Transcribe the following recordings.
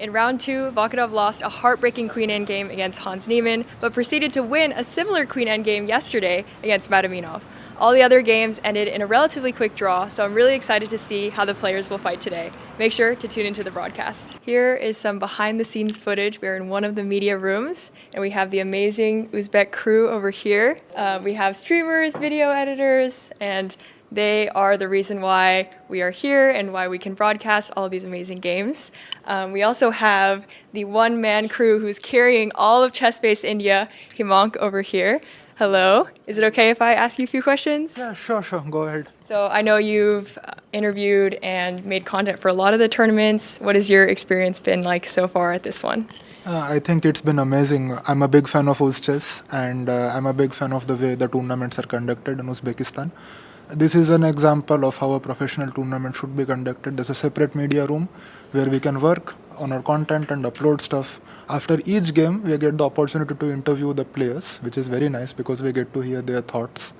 In round two, Vokhidov lost a heartbreaking queen endgame against Hans Niemann, but proceeded to win a similar queen endgame yesterday against Madaminov. All the other games ended in a relatively quick draw, so I'm really excited to see how the players will fight today. Make sure to tune into the broadcast. Here is some behind the scenes footage. We're in one of the media rooms, and we have the amazing Uzbek crew over here. We have streamers, video editors, and they are the reason why we are here and why we can broadcast all these amazing games. We also have the one-man crew who's carrying all of ChessBase India, Himank over here. Hello. Is it okay if I ask you a few questions? Yeah, sure. Go ahead. So I know you've interviewed and made content for a lot of the tournaments. What has your experience been like so far at this one? I think it's been amazing. I'm a big fan of UzChess, and I'm a big fan of the way the tournaments are conducted in Uzbekistan. This is an example of how a professional tournament should be conducted. There's a separate media room where we can work on our content and upload stuff. After each game, we get the opportunity to interview the players, which is very nice because we get to hear their thoughts.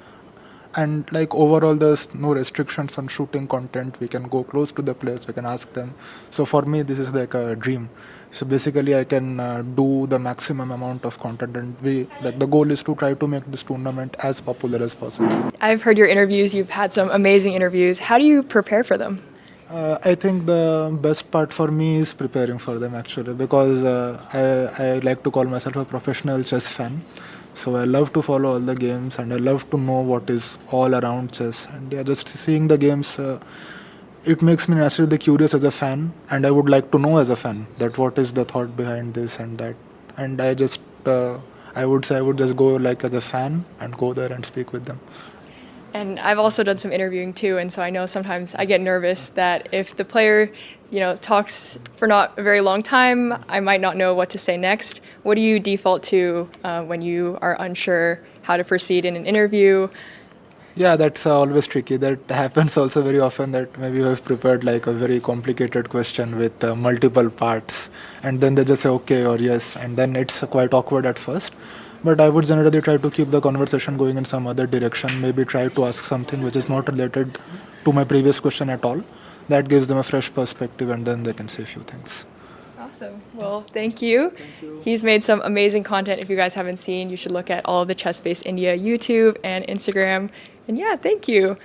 And like overall, there's no restrictions on shooting content. We can go close to the players, we can ask them. So for me, this is like a dream. So basically, I can do the maximum amount of content, and the goal is to try to make this tournament as popular as possible. I've heard your interviews. You've had some amazing interviews. How do you prepare for them? I think the best part for me is preparing for them actually, because I like to call myself a professional chess fan. So I love to follow all the games, and I love to know what is all around chess. And yeah, just seeing the games, it makes me naturally curious as a fan, and I would like to know as a fan that what is the thought behind this and that. And I would say I would just go like as a fan and go there and speak with them. And I've also done some interviewing too, and so I know sometimes I get nervous that if the player, talks for not a very long time, I might not know what to say next. What do you default to when you are unsure how to proceed in an interview? Yeah, that's always tricky. That happens also very often, that maybe you have prepared like a very complicated question with multiple parts, and then they just say okay or yes, and then it's quite awkward at first. But I would generally try to keep the conversation going in some other direction, maybe try to ask something which is not related to my previous question at all. That gives them a fresh perspective, and then they can say a few things. Awesome. Well, thank you. He's made some amazing content. If you guys haven't seen, you should look at all of the ChessBase India YouTube and Instagram. And yeah, thank you. All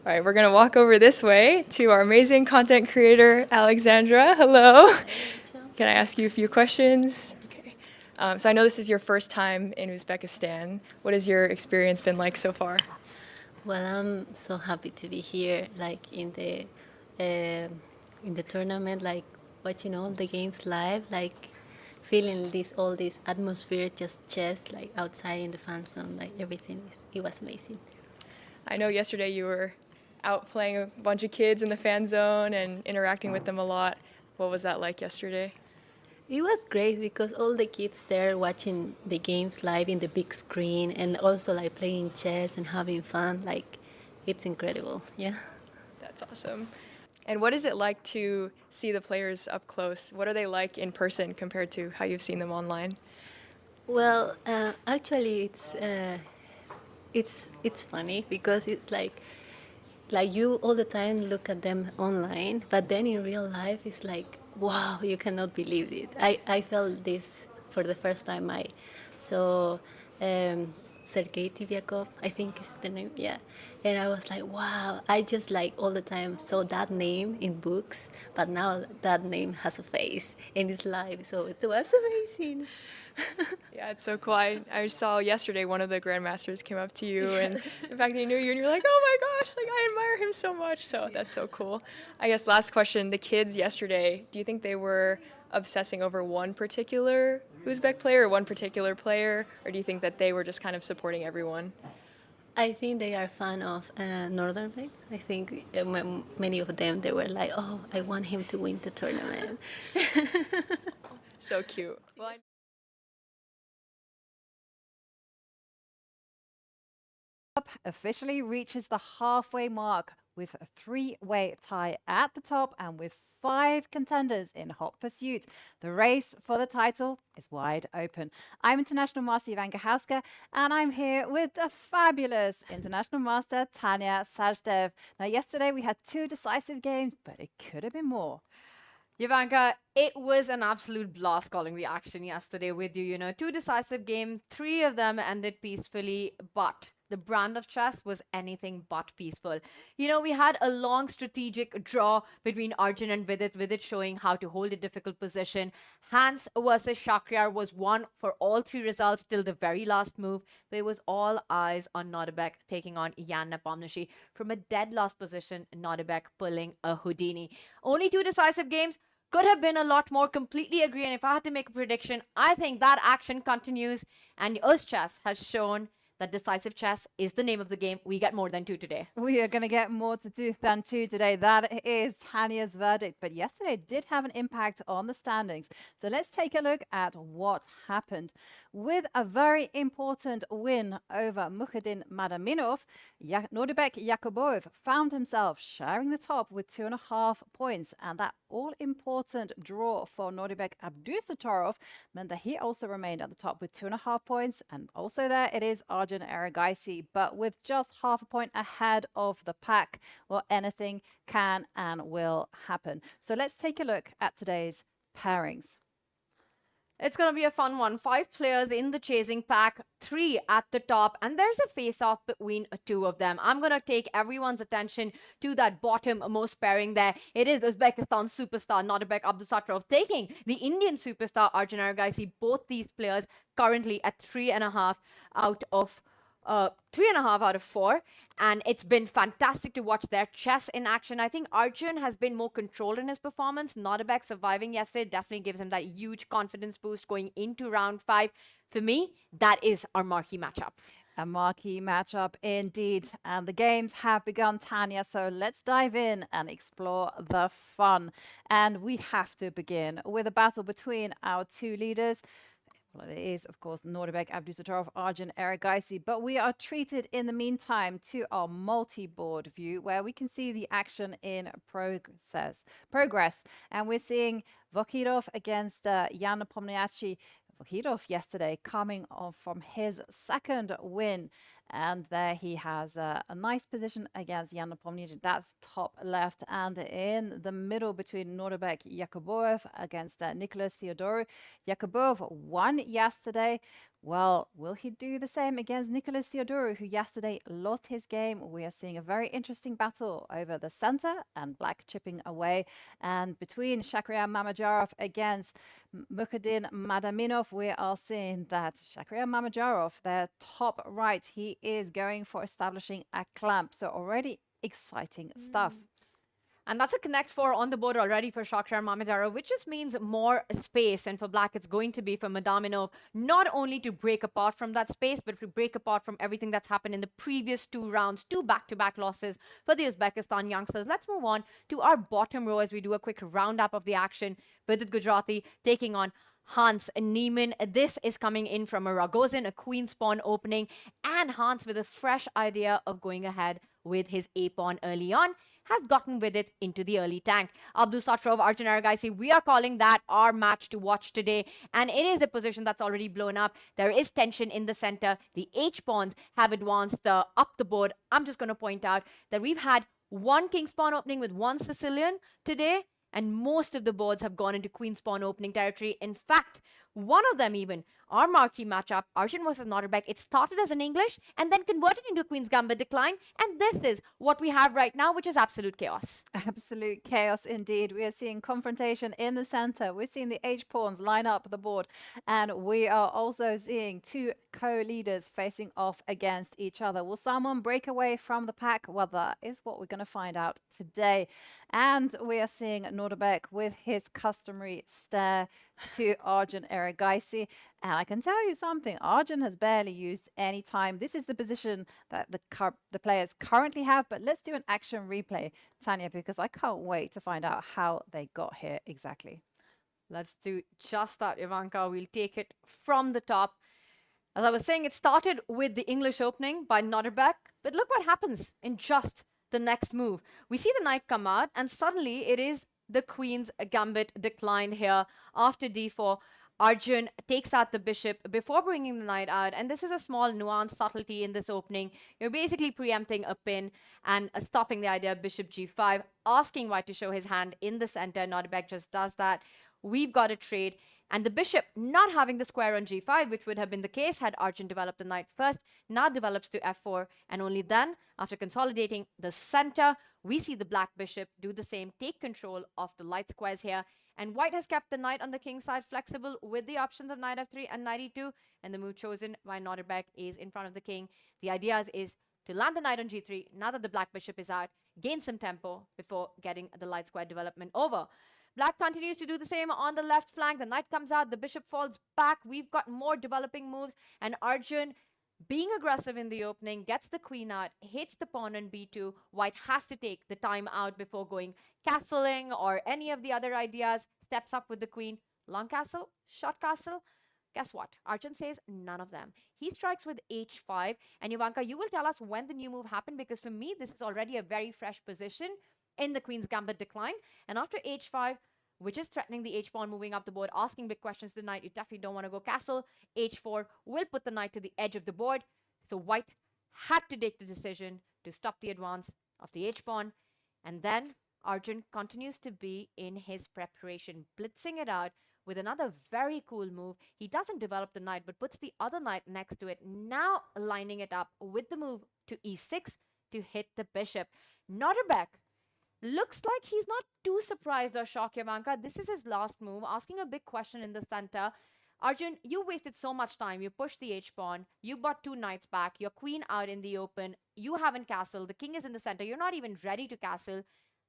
right, we're going to walk over this way to our amazing content creator, Alexandra. Hello. Can I ask you a few questions? Okay. So I know this is your first time in Uzbekistan. What has your experience been like so far? Well, I'm so happy to be here, like in the tournament, like watching all the games live, like feeling all this atmosphere, just chess, like outside in the fan zone, like it was amazing. I know yesterday you were out playing a bunch of kids in the fan zone and interacting with them a lot. What was that like yesterday? It was great because all the kids there watching the games live in the big screen, and also like playing chess and having fun. Like, it's incredible. Yeah. That's awesome. And what is it like to see the players up close? What are they like in person compared to how you've seen them online? Well, actually, it's funny because it's like you all the time look at them online, but then in real life it's like, wow, you cannot believe it. I felt this for the first time. I saw Sergei Tivyakov, I think is the name, yeah. And I was like, wow, I just like all the time saw that name in books, but now that name has a face and it's live, so it was amazing. Yeah, it's so cool. I saw yesterday one of the grandmasters came up to you, and the fact that he knew you, and you're like, oh my gosh, like I admire him so much. So that's so cool. I guess last question, the kids yesterday, do you think they were obsessing over one particular Uzbek player or one particular player, or do you think that they were just kind of supporting everyone? I think they are fan of Northern Blake. I think many of them, they were like, oh, I want him to win the tournament. So cute. Well, officially reaches the halfway mark with a three-way tie at the top and with 5 contenders in hot pursuit. The race for the title is wide open. I'm International Master Ivan Gachowska, and I'm here with the fabulous International Master Tanya Sajdev. Now, yesterday we had 2 decisive games, but it could have been more. Ivanka, it was an absolute blast calling the action yesterday with you. You know, two decisive games, three of them ended peacefully, but the brand of chess was anything but peaceful. You know, we had a long strategic draw between Arjun and Vidit showing how to hold a difficult position. Hans versus Shakryar was one for all three results till the very last move, but it was all eyes on Nodebek taking on Jan Nepomniachtchi from a dead last position, Nodebek pulling a Houdini. Only two decisive games, could have been a lot more. Completely agree. And if I had to make a prediction, I think that action continues. And UzChess has shown that decisive chess is the name of the game. We get more than two today. We are going to get more to do than two today. That is Tanya's verdict. But yesterday did have an impact on the standings. So let's take a look at what happened. With a very important win over Mukhadin Madaminov, Nordibek Yakubov found himself sharing the top with 2.5 points. And that all-important draw for Nordibek Abdusattorov meant that he also remained at the top with 2.5 points. And also there it is Arjun Erigaisi, but with just half a point ahead of the pack. Well, anything can and will happen. So let's take a look at today's pairings. It's going to be a fun one. 5 players in the chasing pack, 3 at the top, and there's a face-off between 2 of them. I'm going to take everyone's attention to that bottom-most pairing there. It is Uzbekistan superstar Nodebek Abdusattorov taking the Indian superstar Arjun Erigaisi. Both these players currently at 3.5 out of 3.5 out of 4, and it's been fantastic to watch their chess in action. I think Arjun has been more controlled in his performance. Nodebek surviving yesterday definitely gives him that huge confidence boost going into round 5. For me, that is our marquee matchup. A marquee matchup indeed. And the games have begun, Tanya. So let's dive in and explore the fun. And we have to begin with a battle between our two leaders. Well, it is, of course, Nordibek Abdusattorov, Arjun Erigaisi, but we are treated in the meantime to our multi-board view where we can see the action in progress. And we're seeing Vokhidov against Jan Nepomniachtchi. Vokhidov yesterday coming on from his second win. And there he has a nice position against Jan Nepomniachtchi. That's top left. And in the middle between Nordibek Yakubov against Nicholas Theodorou. Yakubov won yesterday. Well, will he do the same against Nicholas Theodorou, who yesterday lost his game? We are seeing a very interesting battle over the center and black chipping away. And between Shakhriar Mamedyarov against Mukhadin Madaminov, we are seeing that Shakhriar Mamedyarov, their top right, he is going for establishing a clamp. So already exciting stuff. And that's a connect 4 on the board already for Shakhriar Mamedyarov, which just means more space. And for black, it's going to be for Madaminov, not only to break apart from that space, but to break apart from everything that's happened in the previous 2 rounds, 2 back-to-back losses for the Uzbekistan youngsters. Let's move on to our bottom row as we do a quick roundup of the action. Vidit Gujarati taking on Hans Niemann. This is coming in from a Ragozin, a queen spawn opening, and Hans with a fresh idea of going ahead with his a-pawn early on has gotten with it into the early tank. Abdusattorov, Arjun Erigaisi, we are calling that our match to watch today. And it is a position that's already blown up. There is tension in the center. The H-pawns have advanced up the board. I'm just going to point out that we've had 1 king spawn opening with 1 Sicilian today. And most of the boards have gone into queen spawn opening territory. In fact, one of them even, our marquee matchup, Arjun versus Nodebek, it started as an English and then converted into a Queen's Gambit decline. And this is what we have right now, which is absolute chaos. Absolute chaos indeed. We are seeing confrontation in the center. We're seeing the H-pawns line up the board. And we are also seeing 2 co-leaders facing off against each other. Will someone break away from the pack? Well, that is what we're going to find out today. And we are seeing Nordebek with his customary stare to Arjun Erigaisi. And I can tell you something, Arjun has barely used any time. This is the position that the players currently have, but let's do an action replay, Tanya, because I can't wait to find out how they got here exactly. Let's do just that, Ivanka. We'll take it from the top. As I was saying, it started with the English opening by Nodebek, but look what happens in just the next move. We see the knight come out, and suddenly it is the Queen's Gambit declined here after d4. Arjun takes out the bishop before bringing the knight out, and this is a small nuance subtlety in this opening. You're basically preempting a pin and stopping the idea of bishop g5, asking white to show his hand in the center. Nodibek just does that. We've got a trade, and the bishop not having the square on g5, which would have been the case had Arjun developed the knight first, now develops to f4, and only then, after consolidating the center, we see the black bishop do the same, take control of the light squares here. And white has kept the knight on the king side flexible with the options of knight f3 and knight e2. And the move chosen by Nodibek is in front of the king. The idea is to land the knight on g3 now that the black bishop is out, gain some tempo before getting the light square development over. Black continues to do the same on the left flank. The knight comes out, the bishop falls back. We've got more developing moves, and Arjun, being aggressive in the opening, gets the queen out, hits the pawn on b2. White has to take the time out before going castling or any of the other ideas. Steps up with the queen. Long castle, short castle. Guess what? Arjun says none of them. He strikes with h5. And Ivanka, you will tell us when the new move happened, because for me, this is already a very fresh position in the queen's gambit decline. And after h5, which is threatening the h-pawn moving up the board, asking big questions to the knight. You definitely don't want to go castle. h4 will put the knight to the edge of the board. So white had to take the decision to stop the advance of the h-pawn. And then Arjun continues to be in his preparation, blitzing it out with another very cool move. He doesn't develop the knight, but puts the other knight next to it, now lining it up with the move to e6 to hit the bishop. Nodibek looks like he's not too surprised or shocked, Ivanka. This is his last move, asking a big question in the center. Arjun, you wasted so much time. You pushed the h-pawn. You brought two knights back. Your queen out in the open. You haven't castled. The king is in the center. You're not even ready to castle.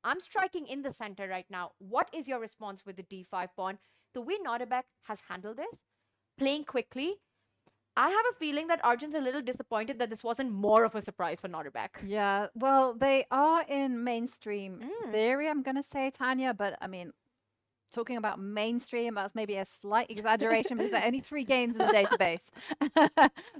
I'm striking in the center right now. What is your response with the d5 pawn? The way Nodibek has handled this, playing quickly, I have a feeling that Arjun's a little disappointed that this wasn't more of a surprise for Nodibek. Yeah, well, they are in mainstream theory, I'm going to say, Tanya, but I mean, talking about mainstream, that's maybe a slight exaggeration because there are only 3 games in the database.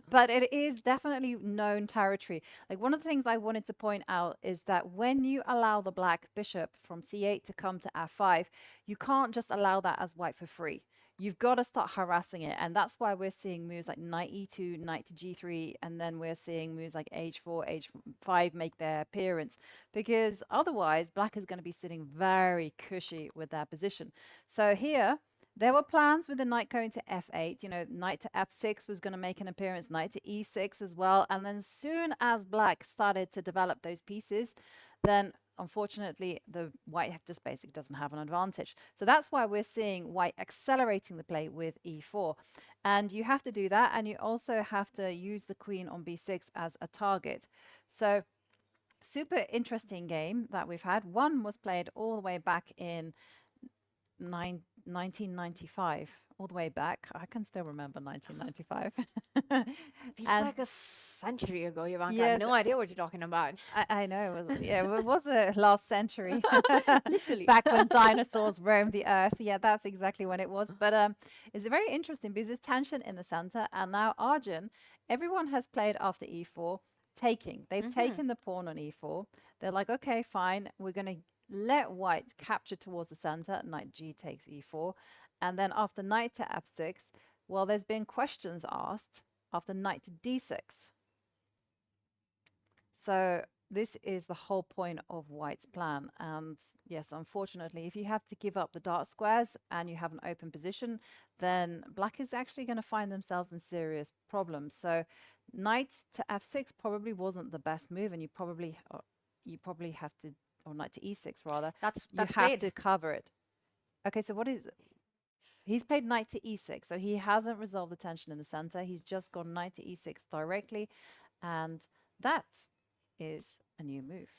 But it is definitely known territory. Like, one of the things I wanted to point out is that when you allow the black bishop from c8 to come to f5, you can't just allow that as white for free. You've got to start harassing it. And that's why we're seeing moves like knight e2, knight to g3, and then we're seeing moves like h4, h5 make their appearance. Because otherwise, black is going to be sitting very cushy with their position. So here, there were plans with the knight going to f8. You know, knight to f6 was going to make an appearance, knight to e6 as well. And then as soon as black started to develop those pieces, then unfortunately, the white just basically doesn't have an advantage. So that's why we're seeing white accelerating the play with e4. And you have to do that. And you also have to use the queen on b6 as a target. So super interesting game that we've had. One was played all the way back in 1995. All the way back. I can still remember 1995. Feels like a century ago, Ivanka. Yes. I have no idea what you're talking about. I know. It was, yeah, it was a last century. Literally. Back when dinosaurs roamed the earth. Yeah, that's exactly when it was. But it's very interesting because there's tension in the center. And now Arjun, everyone has played after e4, taking. They've taken the pawn on e4. They're like, okay, fine. We're going to let white capture towards the center. Knight g takes e4. And then after knight to f6, well, there's been questions asked after knight to d6. So this is the whole point of white's plan. And yes, unfortunately, if you have to give up the dark squares and you have an open position, then black is actually going to find themselves in serious problems. So knight to f6 probably wasn't the best move, and you probably have to, or knight to e6 rather. That's you have to cover it. Okay, so what is he's played knight to e6, so he hasn't resolved the tension in the center. He's just gone knight to e6 directly, and that is a new move.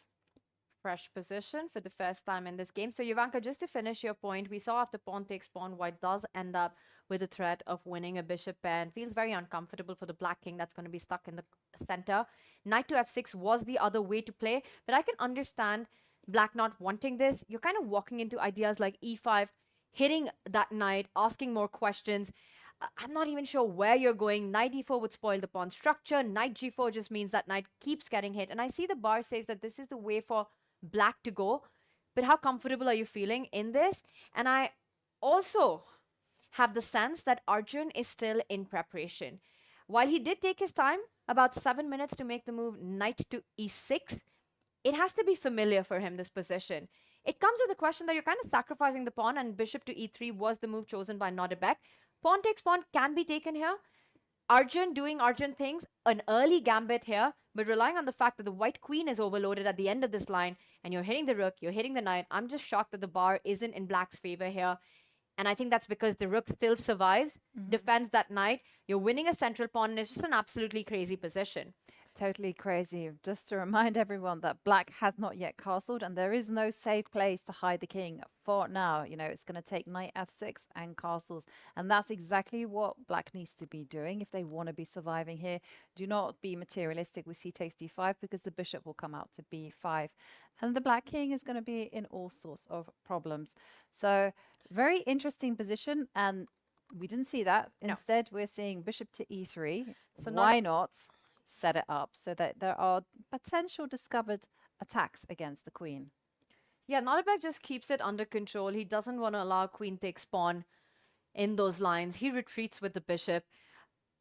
Fresh position for the first time in this game. So Ivanka, just to finish your point, we saw after pawn takes pawn, white does end up with the threat of winning a bishop pair and feels very uncomfortable for the black king that's going to be stuck in the center. Knight to f6 was the other way to play, but I can understand black not wanting this. You're kind of walking into ideas like e5, hitting that knight, asking more questions. I'm not even sure where you're going. Knight e4 would spoil the pawn structure. Knight g4 just means that knight keeps getting hit. And I see the bar says that this is the way for black to go. But how comfortable are you feeling in this? And I also have the sense that Arjun is still in preparation. While he did take his time, about 7 minutes to make the move knight to e6, it has to be familiar for him, this position. It comes with the question that you're kind of sacrificing the pawn, and bishop to e3 was the move chosen by Nodebek. Pawn takes pawn can be taken here. Arjun doing Arjun things, an early gambit here, but relying on the fact that the white queen is overloaded at the end of this line, and you're hitting the rook, you're hitting the knight. I'm just shocked that the bar isn't in black's favor here. And I think that's because the rook still survives, defends that knight. You're winning a central pawn, and it's just an absolutely crazy position. Totally crazy. Just to remind everyone that black has not yet castled and there is no safe place to hide the king for now. You know, it's going to take knight f6 and castles. And that's exactly what black needs to be doing if they want to be surviving here. Do not be materialistic with c takes d5 because the bishop will come out to b5. And the black king is going to be in all sorts of problems. So very interesting position. And we didn't see that. No. Instead, we're seeing bishop to e3. So why not set it up so that there are potential discovered attacks against the queen? Yeah, Nodebek just keeps it under control. He doesn't want to allow queen takes pawn in those lines. He retreats with the bishop.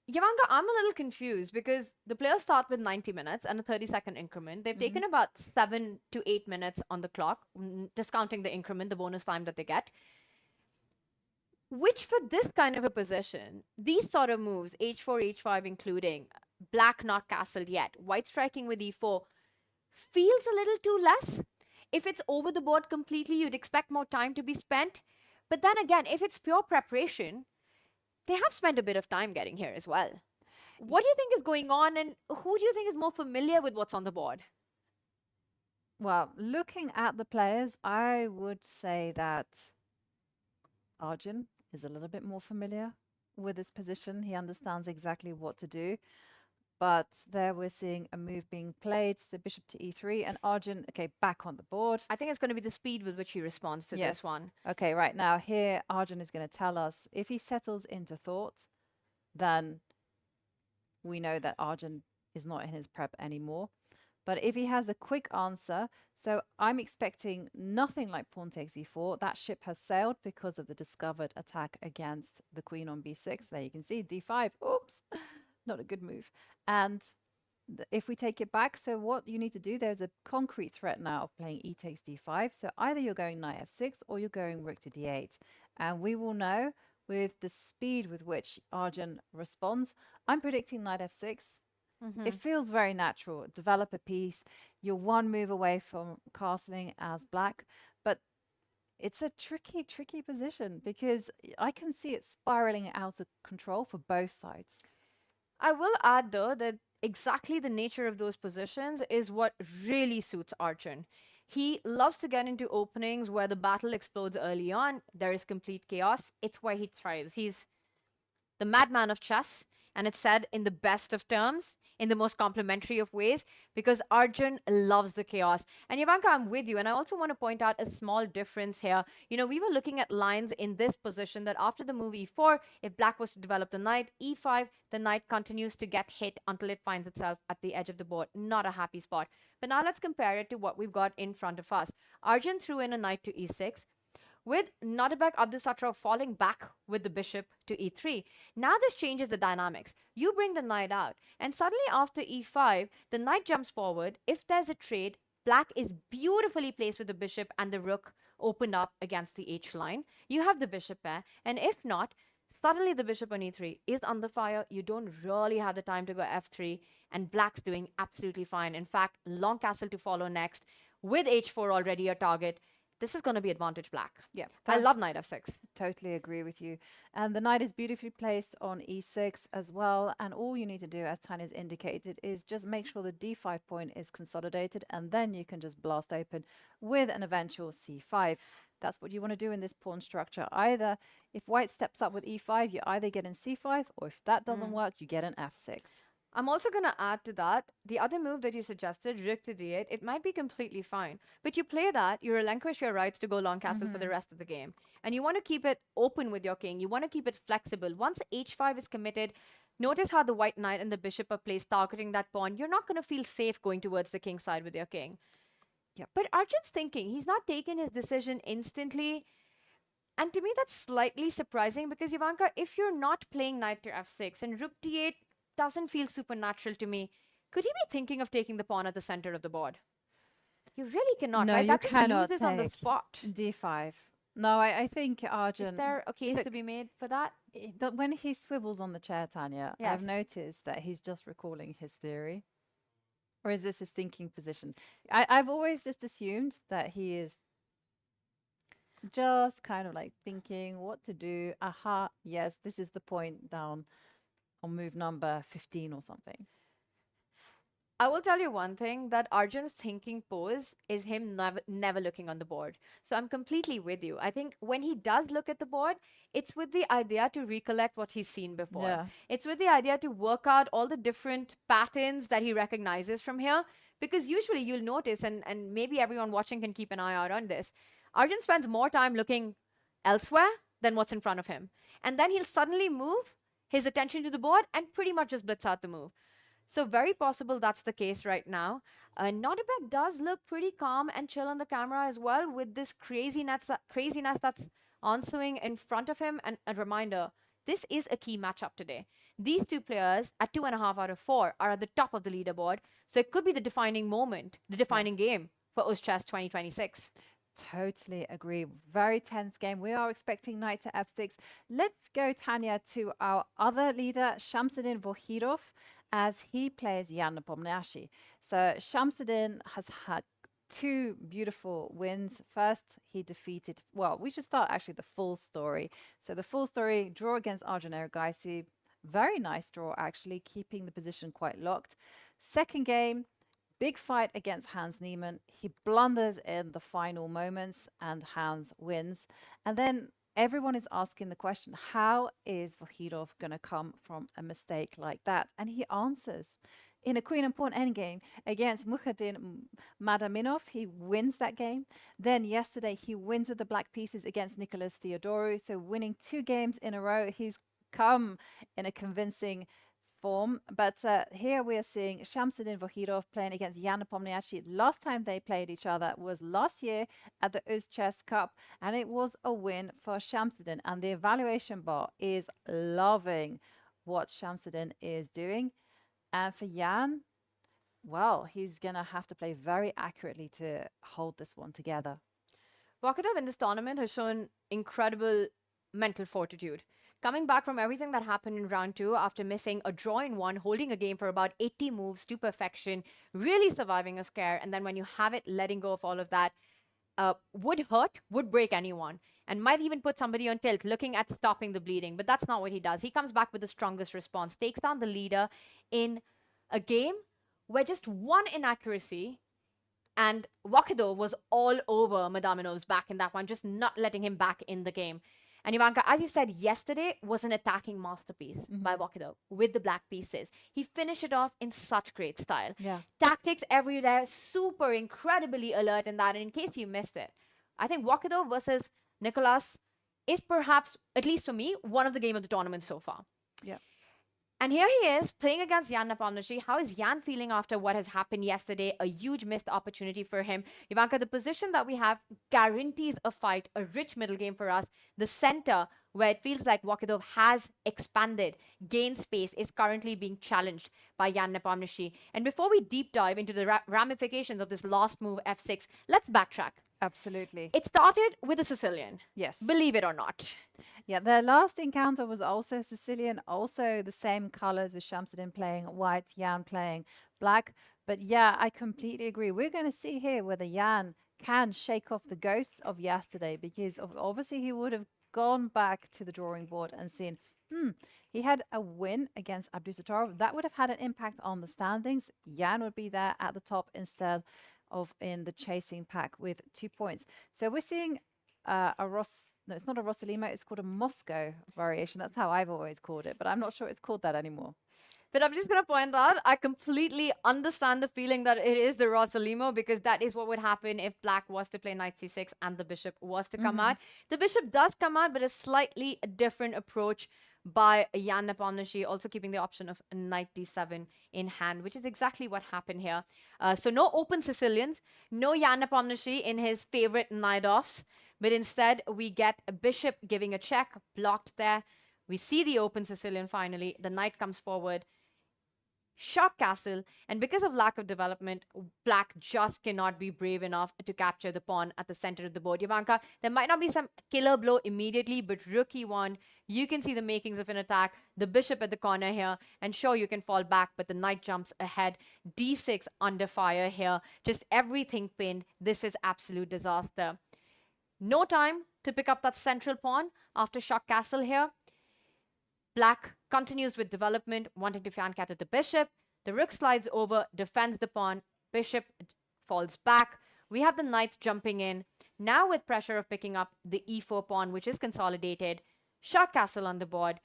Yavanka, I'm a little confused because the players start with 90 minutes and a 30-second increment. They've taken about 7 to 8 minutes on the clock, discounting the increment, the bonus time that they get. Which for this kind of a position, these sort of moves, h4, h5 including, black not castled yet, white striking with e4, feels a little too less. If it's over the board completely, you'd expect more time to be spent. But then again, if it's pure preparation, they have spent a bit of time getting here as well. What do you think is going on, and who do you think is more familiar with what's on the board? Well, looking at the players, I would say that Arjun is a little bit more familiar with this position. He understands exactly what to do. But there we're seeing a move being played, so bishop to e3, and Arjun, okay, back on the board. I think it's going to be the speed with which he responds to this one. Okay, right now here, Arjun is going to tell us if he settles into thought, then we know that Arjun is not in his prep anymore. But if he has a quick answer, so I'm expecting nothing like pawn takes e4. That ship has sailed because of the discovered attack against the queen on b6. There you can see d5. Oops. Not a good move. And if we take it back, so what you need to do, there's a concrete threat now of playing e takes d5. So either you're going knight f6 or you're going rook to d8. And we will know with the speed with which Arjun responds. I'm predicting knight f6. It feels very natural. Develop a piece. You're one move away from castling as black. But it's a tricky, tricky position because I can see it spiraling out of control for both sides. I will add, though, that exactly the nature of those positions is what really suits Arjun. He loves to get into openings where the battle explodes early on. There is complete chaos. It's where he thrives. He's the madman of chess, and it's said in the best of terms, in the most complimentary of ways, because Arjun loves the chaos. And Yavanka, I'm with you. And I also want to point out a small difference here. You know, we were looking at lines in this position that after the move e4, if black was to develop the knight, e5, the knight continues to get hit until it finds itself at the edge of the board. Not a happy spot. But now let's compare it to what we've got in front of us. Arjun threw in a knight to e6. With Nodebek Abdusattorov falling back with the bishop to e3. Now this changes the dynamics. You bring the knight out, and suddenly after e5, the knight jumps forward. If there's a trade, black is beautifully placed with the bishop and the rook opened up against the h line. You have the bishop pair, and if not, suddenly the bishop on e3 is under fire. You don't really have the time to go f3, and black's doing absolutely fine. In fact, long castle to follow next, with h4 already a target. This is going to be advantage black. Yeah. I love knight f6. Totally agree with you. And the knight is beautifully placed on e6 as well. And all you need to do, as Tanya's indicated, is just make sure the d5 point is consolidated. And then you can just blast open with an eventual c5. That's what you want to do in this pawn structure. Either if white steps up with e5, you either get in c5, or if that doesn't work, you get an f6. I'm also going to add to that, the other move that you suggested, rook to d8, it might be completely fine. But you play that, you relinquish your rights to go long castle for the rest of the game. And you want to keep it open with your king. You want to keep it flexible. Once h5 is committed, notice how the white knight and the bishop are placed targeting that pawn. You're not going to feel safe going towards the king side with your king. Yep. But Arjun's thinking, he's not taken his decision instantly. And to me, that's slightly surprising because Ivanka, if you're not playing knight to f6 and rook d8 doesn't feel supernatural to me, could he be thinking of taking the pawn at the center of the board? You really cannot, No, right? you That just cannot loses on the take spot. d5. No, I think Arjun. Is there a case to look, be made for that? that when he swivels on the chair, Tanya, Yes. I've noticed that he's just recalling his theory. Or is this his thinking position? I've always just assumed that he is just kind of like thinking what to do. Aha, yes, this is the point down on move number 15 or something. I will tell you one thing, that Arjun's thinking pose is him never looking on the board. So I'm completely with you. I think when he does look at the board, it's with the idea to recollect what he's seen before. Yeah. It's with the idea to work out all the different patterns that he recognizes from here. Because usually you'll notice, and maybe everyone watching can keep an eye out on this, Arjun spends more time looking elsewhere than what's in front of him. And then he'll suddenly move his attention to the board and pretty much just blitz out the move. So very possible that's the case right now. Nodebek does look pretty calm and chill on the camera as well, with this craziness that's ensuing in front of him. And a reminder, this is a key matchup today. These two players at 2.5 out of 4 are at the top of the leaderboard. So it could be the defining moment, the defining game for UzChess 2026. Totally agree. Very tense game. We are expecting knight to f6. Let's go, Tanya, to our other leader, Shamsuddin Vokhidov, as he plays Jan Nepomniachtchi. So Shamsuddin has had 2 beautiful wins. First, he defeated, well, we should start actually the full story. So the full story, draw against Arjun Erigaisi. Very nice draw, actually, keeping the position quite locked. Second game, big fight against Hans Niemann. He blunders in the final moments and Hans wins. And then everyone is asking the question, how is Vokhidov going to come from a mistake like that? And he answers in a queen and pawn endgame against Mukhadin Madaminov. He wins that game. Then yesterday he wins with the black pieces against Nicholas Theodorou. So winning 2 games in a row. He's come in a convincing form. But here we are seeing Shamsuddin Vokhidov playing against Jan Nepomniachtchi. Last time they played each other was last year at the UzChess Cup, and it was a win for Shamsuddin. And the evaluation bar is loving what Shamsuddin is doing. And for Jan, well, he's going to have to play very accurately to hold this one together. Vokhidov in this tournament has shown incredible mental fortitude. Coming back from everything that happened in round 2 after missing a draw in 1, holding a game for about 80 moves to perfection, really surviving a scare, and then when you have it, letting go of all of that, would hurt, would break anyone, and might even put somebody on tilt, looking at stopping the bleeding. But that's not what he does. He comes back with the strongest response, takes down the leader in a game where just one inaccuracy, and Vokhidov was all over Madaminov's back in that one, just not letting him back in the game. And Ivanka, as you said, yesterday was an attacking masterpiece by Vokhidov with the black pieces. He finished it off in such great style. Yeah. Tactics everywhere, super incredibly alert in that. And in case you missed it, I think Vokhidov versus Nicholas is perhaps, at least for me, one of the game of the tournament so far. Yeah. And here he is playing against Jan Nepomniachtchi. How is Jan feeling after what has happened yesterday? A huge missed opportunity for him. Ivanka, the position that we have guarantees a fight, a rich middle game for us. The center, where it feels like Vokhidov has expanded, gained space, is currently being challenged by Jan Nepomniachtchi. And before we deep dive into the ramifications of this last move, f6, let's backtrack. Absolutely. It started with a Sicilian. Yes. Believe it or not. Yeah, their last encounter was also Sicilian, also the same colors, with Shamsuddin playing white, Jan playing black. But yeah, I completely agree. We're going to see here whether Jan can shake off the ghosts of yesterday, because obviously he would have gone back to the drawing board and seen, he had a win against Abdusattorov. That would have had an impact on the standings. Jan would be there at the top instead of in the chasing pack with 2 points. So we're seeing no, it's not a Rossolimo, it's called a Moscow variation. That's how I've always called it, but I'm not sure it's called that anymore. But I'm just going to point out, I completely understand the feeling that it is the Rossolimo, because that is what would happen if black was to play knight c6 and the bishop was to come out. The bishop does come out, but a slightly different approach by Jan Nepomniachtchi, also keeping the option of knight d7 in hand, which is exactly what happened here. So no open Sicilians, no Jan Nepomniachtchi in his favorite knight offs, But instead, we get a bishop giving a check, blocked there. We see the open Sicilian finally. The knight comes forward. Shock castle, and because of lack of development, black just cannot be brave enough to capture the pawn at the center of the board. Jovanka, there might not be some killer blow immediately, but rook e1, you can see the makings of an attack. The bishop at the corner here, and sure, you can fall back, but the knight jumps ahead. d6 under fire here, just everything pinned. This is absolute disaster. No time to pick up that central pawn after shock castle here. Black continues with development, wanting to fan cat at the bishop. The rook slides over, defends the pawn. Bishop falls back. We have the knight jumping in. Now with pressure of picking up the e4 pawn, which is consolidated. Shot castle on the board.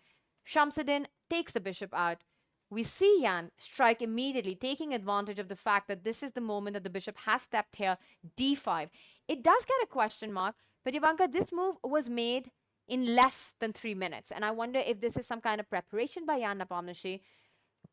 Shamsuddin takes the bishop out. We see Jan strike immediately, taking advantage of the fact that this is the moment that the bishop has stepped here, d5. It does get a question mark, but Ivanka, this move was made in less than 3 minutes. And I wonder if this is some kind of preparation by Jan Nepomniachtchi,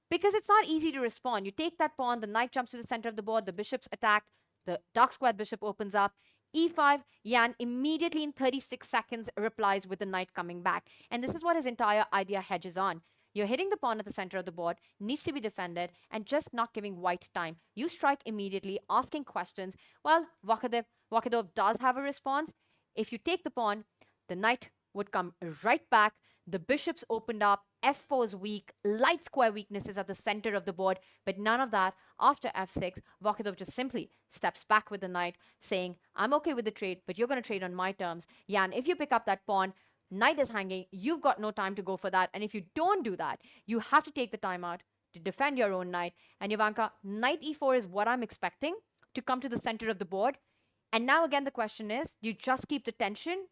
because it's not easy to respond. You take that pawn, the knight jumps to the center of the board, the bishop's attacked, the dark squared bishop opens up, e5, Jan immediately in 36 seconds replies with the knight coming back. And this is what his entire idea hedges on. You're hitting the pawn at the center of the board, needs to be defended, and just not giving white time. You strike immediately, asking questions. Well, Vokhidov does have a response. If you take the pawn, the knight would come right back. The bishop's opened up. f4 is weak. Light square weaknesses at the center of the board. But none of that. After f6, Vokhidov just simply steps back with the knight, saying, I'm okay with the trade, but you're going to trade on my terms. Jan, if you pick up that pawn, knight is hanging. You've got no time to go for that. And if you don't do that, you have to take the time out to defend your own knight. And Ivanka, knight e4 is what I'm expecting to come to the center of the board. And now again, the question is, do you just keep the tension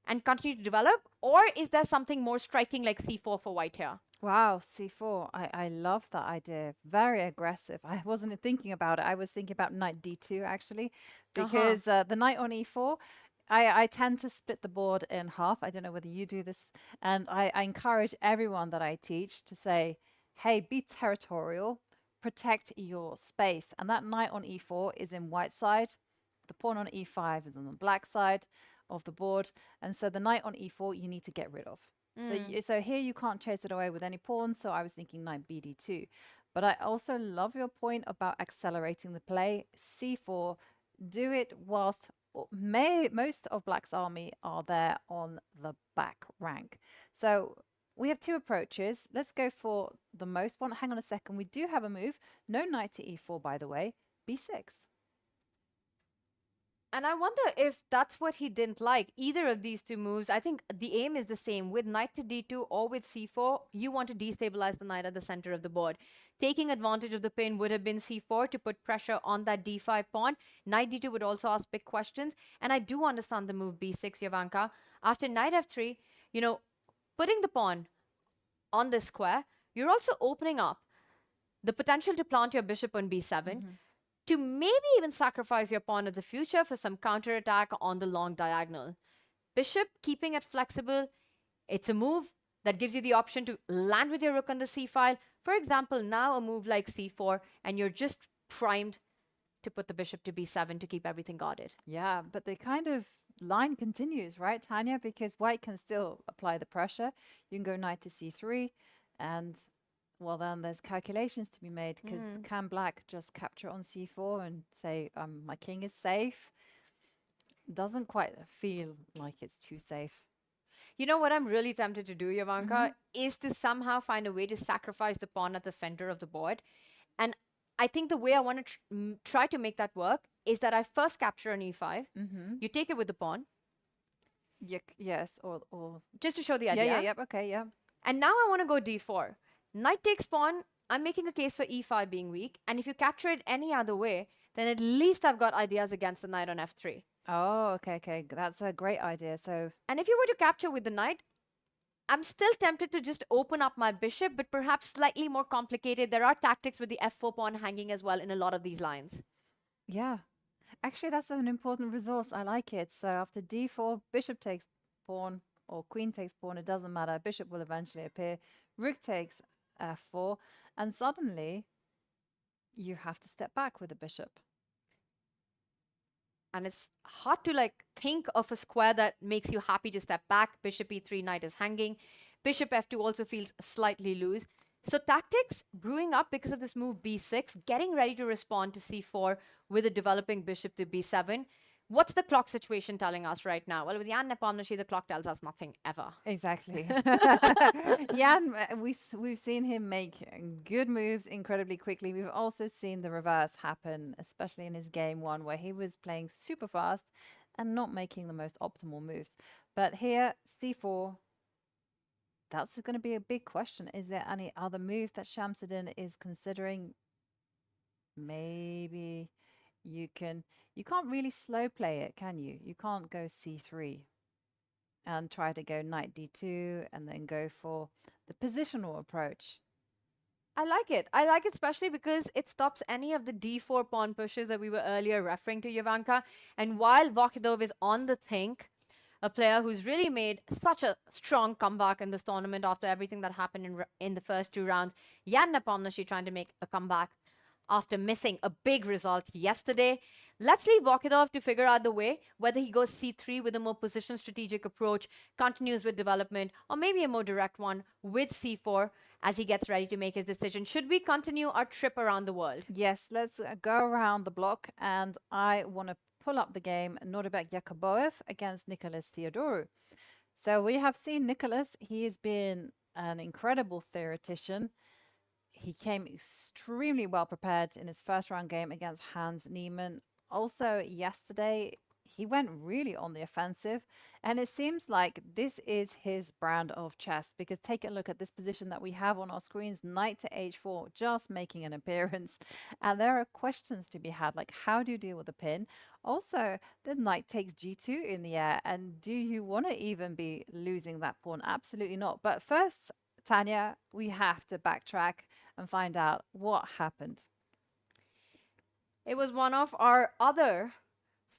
and continue to develop, or is there something more striking like c4 for white here? Wow, c4. I love that idea. Very aggressive. I wasn't thinking about it. I was thinking about knight d2 actually, because the knight on e4, I tend to split the board in half. I don't know whether you do this. And I encourage everyone that I teach to say, hey, be territorial, protect your space. And that knight on e4 is in white side. The pawn on e5 is on the black side of the board, and so the knight on e4 you need to get rid of. So here you can't chase it away with any pawns, so I was thinking knight bd2. But I also love your point about accelerating the play. c4, do it whilst most of black's army are there on the back rank. So we have two approaches. Let's go for the most one. Hang on a second, we do have a move. No knight to e4, by the way. b6. And I wonder if that's what he didn't like, either of these two moves. I think the aim is the same. With knight to d2 or with c4, you want to destabilize the knight at the center of the board. Taking advantage of the pin would have been c4 to put pressure on that d5 pawn. Knight d2 would also ask big questions. And I do understand the move b6, Jovanka. After knight f3, putting the pawn on this square, you're also opening up the potential to plant your bishop on b7, to maybe even sacrifice your pawn in the future for some counterattack on the long diagonal. Bishop, keeping it flexible, it's a move that gives you the option to land with your rook on the c-file. For example, now a move like c4, and you're just primed to put the bishop to b7 to keep everything guarded. Yeah, but the kind of line continues, right, Tanya? Because white can still apply the pressure. You can go knight to c3, and well, then there's calculations to be made, because can black just capture on c4 and say, my king is safe? Doesn't quite feel like it's too safe. You know what I'm really tempted to do, Jovanka, is to somehow find a way to sacrifice the pawn at the center of the board. And I think the way I want to try to make that work is that I first capture an e5. You take it with the pawn. Yes, or just to show the idea. Okay. And now I want to go d4. Knight takes pawn. I'm making a case for e5 being weak. And if you capture it any other way, then at least I've got ideas against the knight on f3. Oh, okay. That's a great idea. So, and if you were to capture with the knight, I'm still tempted to just open up my bishop, but perhaps slightly more complicated. There are tactics with the f4 pawn hanging as well in a lot of these lines. Yeah. Actually, that's an important resource. I like it. So after d4, bishop takes pawn, or queen takes pawn, it doesn't matter. Bishop will eventually appear. Rook takes f4, and suddenly you have to step back with the bishop. and it's hard to like think of a square that makes you happy to step back. Bishop e3, knight is hanging. Bishop f2 also feels slightly loose. So tactics brewing up because of this move b6, getting ready to respond to c4 with a developing bishop to b7. What's the clock situation telling us right now? Well, with Jan Nepomniachtchi, the clock tells us nothing ever. Exactly. Jan, we've seen him make good moves incredibly quickly. We've also seen the reverse happen, especially in his game one, where he was playing super fast and not making the most optimal moves. But here, c4, that's going to be a big question. Is there any other move that Shamsuddin is considering? Maybe you can't really slow play it, can you? You can't go c3 and try to go knight d2 and then go for the positional approach. I like it. I like it especially because it stops any of the d4 pawn pushes that we were earlier referring to, Jovanka. And while Vokhidov is on the think, a player who's really made such a strong comeback in this tournament after everything that happened in the first two rounds, Jan Nepomniachtchi trying to make a comeback after missing a big result yesterday. Let's leave Vokhidov to figure out the way, whether he goes c3 with a more position strategic approach, continues with development, or maybe a more direct one with c4 as he gets ready to make his decision. Should we continue our trip around the world? Yes, let's go around the block, and I want to pull up the game Nurbek Yakuboev against Nicholas Theodorou. So we have seen Nicholas. He has been an incredible theoretician. He came extremely well prepared in his first round game against Hans Niemann. Also yesterday, he went really on the offensive, and it seems like this is his brand of chess, because take a look at this position that we have on our screens, knight to h4, just making an appearance. And there are questions to be had, like how do you deal with the pin? Also, the knight takes g2 in the air, and do you want to even be losing that pawn? Absolutely not. But first, Tanya, we have to backtrack and find out what happened. It was one of our other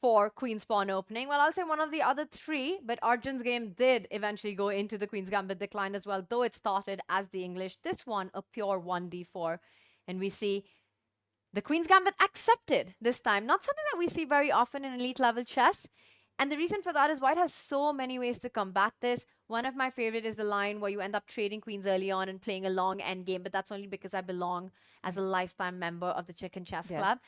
4 Queen's Pawn opening. Well, I'll say one of the other 3, but Arjun's game did eventually go into the Queen's Gambit decline as well, though it started as the English. This one, a pure 1d4. And we see the Queen's Gambit accepted this time. Not something that we see very often in elite level chess. And the reason for that is White has so many ways to combat this. One of my favorite is the line where you end up trading queens early on and playing a long endgame, but that's only because I belong as a lifetime member of the Chicken Chess Club.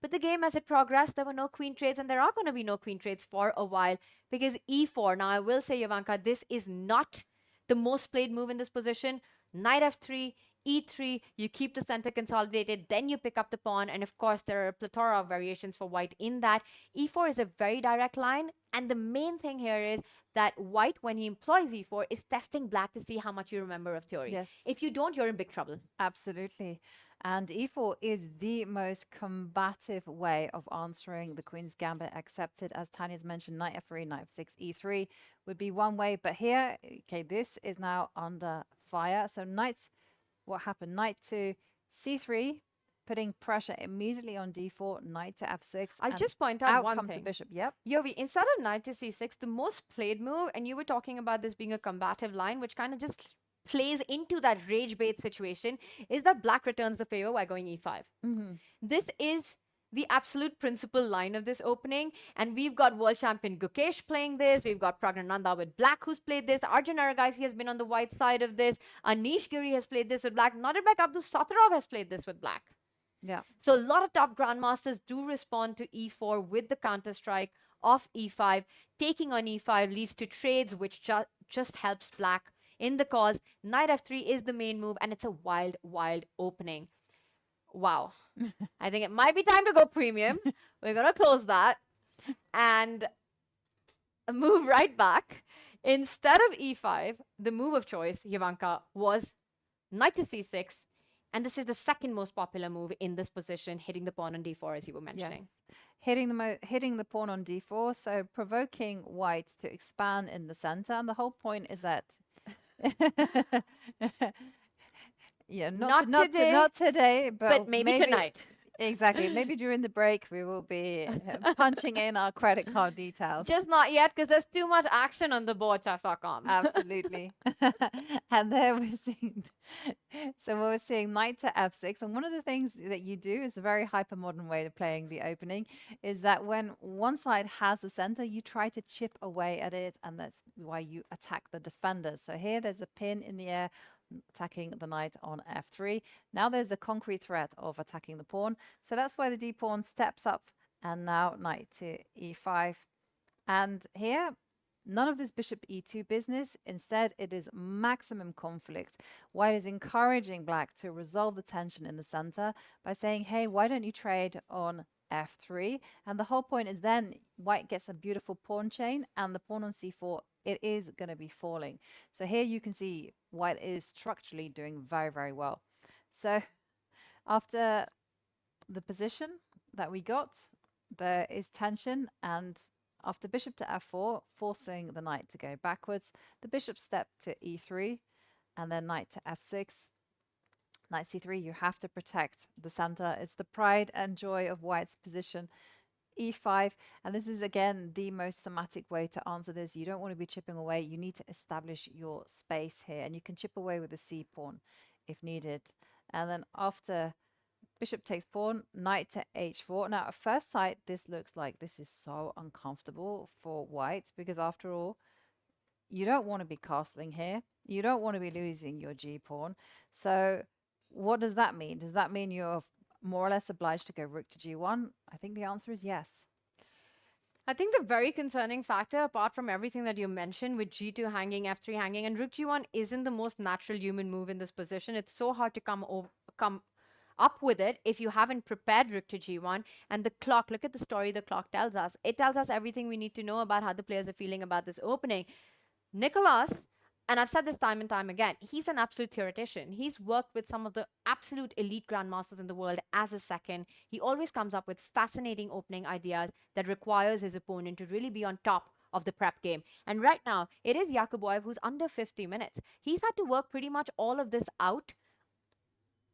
But the game, as it progressed, there were no queen trades, and there are going to be no queen trades for a while because e4. Now, I will say, Jovanka, this is not the most played move in this position. Knight f3, e3, you keep the center consolidated, then you pick up the pawn, and of course, there are a plethora of variations for White in that. e4 is a very direct line, and the main thing here is that White, when he employs e4, is testing Black to see how much you remember of theory. Yes. If you don't, you're in big trouble. Absolutely. And e4 is the most combative way of answering the Queen's Gambit accepted. As Tanya's mentioned, knight f3, knight f6, e3 would be one way. But here, okay, this is now under fire. So knight, what happened? Knight to c3, putting pressure immediately on d4, knight to f6. I'll just point out one comes thing. the bishop. Yep. Yovi, instead of knight to c6, the most played move, and you were talking about this being a combative line, which kind of just plays into that rage bait situation, is that Black returns the favor by going e5. This is the absolute principal line of this opening, and we've got world champion Gukesh playing this, we've got Pragnananda with Black who's played this, Arjun Aragaisi has been on the white side of this, Anish Giri has played this with Black, Nurbek Abdusattorov has played this with Black. Yeah. So a lot of top grandmasters do respond to e4 with the counter strike of e5. Taking on e5 leads to trades, which just helps Black in the cause. Knight f3 is the main move, and it's a wild, wild opening. Wow. I think it might be time to go premium. We're going to close that and move right back. Instead of e5, the move of choice, Jovanka, was knight to c6. And this is the second most popular move in this position, hitting the pawn on d4, as you were mentioning. Yes. Hitting the pawn on d4, so provoking White to expand in the center. And the whole point is that yeah, not today, but maybe tonight. Exactly. Maybe during the break we will be punching in our credit card details. Just not yet, because there's too much action on the board, chess.com. Absolutely. And there we're seeing, so we're seeing knight to f6. And one of the things that you do is a very hyper modern way of playing the opening, is that when one side has the center, you try to chip away at it, and that's why you attack the defenders. So here there's a pin in the air attacking the knight on f3. Now there's a concrete threat of attacking the pawn. So that's why the d pawn steps up, and now knight to e5. And here, none of this bishop e2 business. Instead, it is maximum conflict. White is encouraging black to resolve the tension in the center by saying, hey, why don't you trade on f3? And the whole point is then white gets a beautiful pawn chain, and the pawn on c4, it is going to be falling. So here you can see white is structurally doing very, very well. So after the position that we got, there is tension, and after bishop to f4, forcing the knight to go backwards, the bishop step to e3, and then knight to f6. Knight c3, you have to protect the center. It's the pride and joy of white's position. e5, and this is again the most thematic way to answer this. You don't want to be chipping away. You need to establish your space here, and you can chip away with the c pawn if needed. And then after bishop takes pawn, knight to h4. Now, at first sight, this looks like this is so uncomfortable for white, because after all, you don't want to be castling here. You don't want to be losing your g-pawn. So what does that mean? Does that mean you're more or less obliged to go rook to g1? I think the answer is yes. I think the very concerning factor, apart from everything that you mentioned with g2 hanging, f3 hanging, and rook g1 isn't the most natural human move in this position. It's so hard to come up with it if you haven't prepared rook to g1. And the clock, look at the story the clock tells us. It tells us everything we need to know about how the players are feeling about this opening. Nicholas, and I've said this time and time again, he's an absolute theoretician. He's worked with some of the absolute elite grandmasters in the world as a second. He always comes up with fascinating opening ideas that requires his opponent to really be on top of the prep game. And right now, it is Yakuboyev who's under 50 minutes. He's had to work pretty much all of this out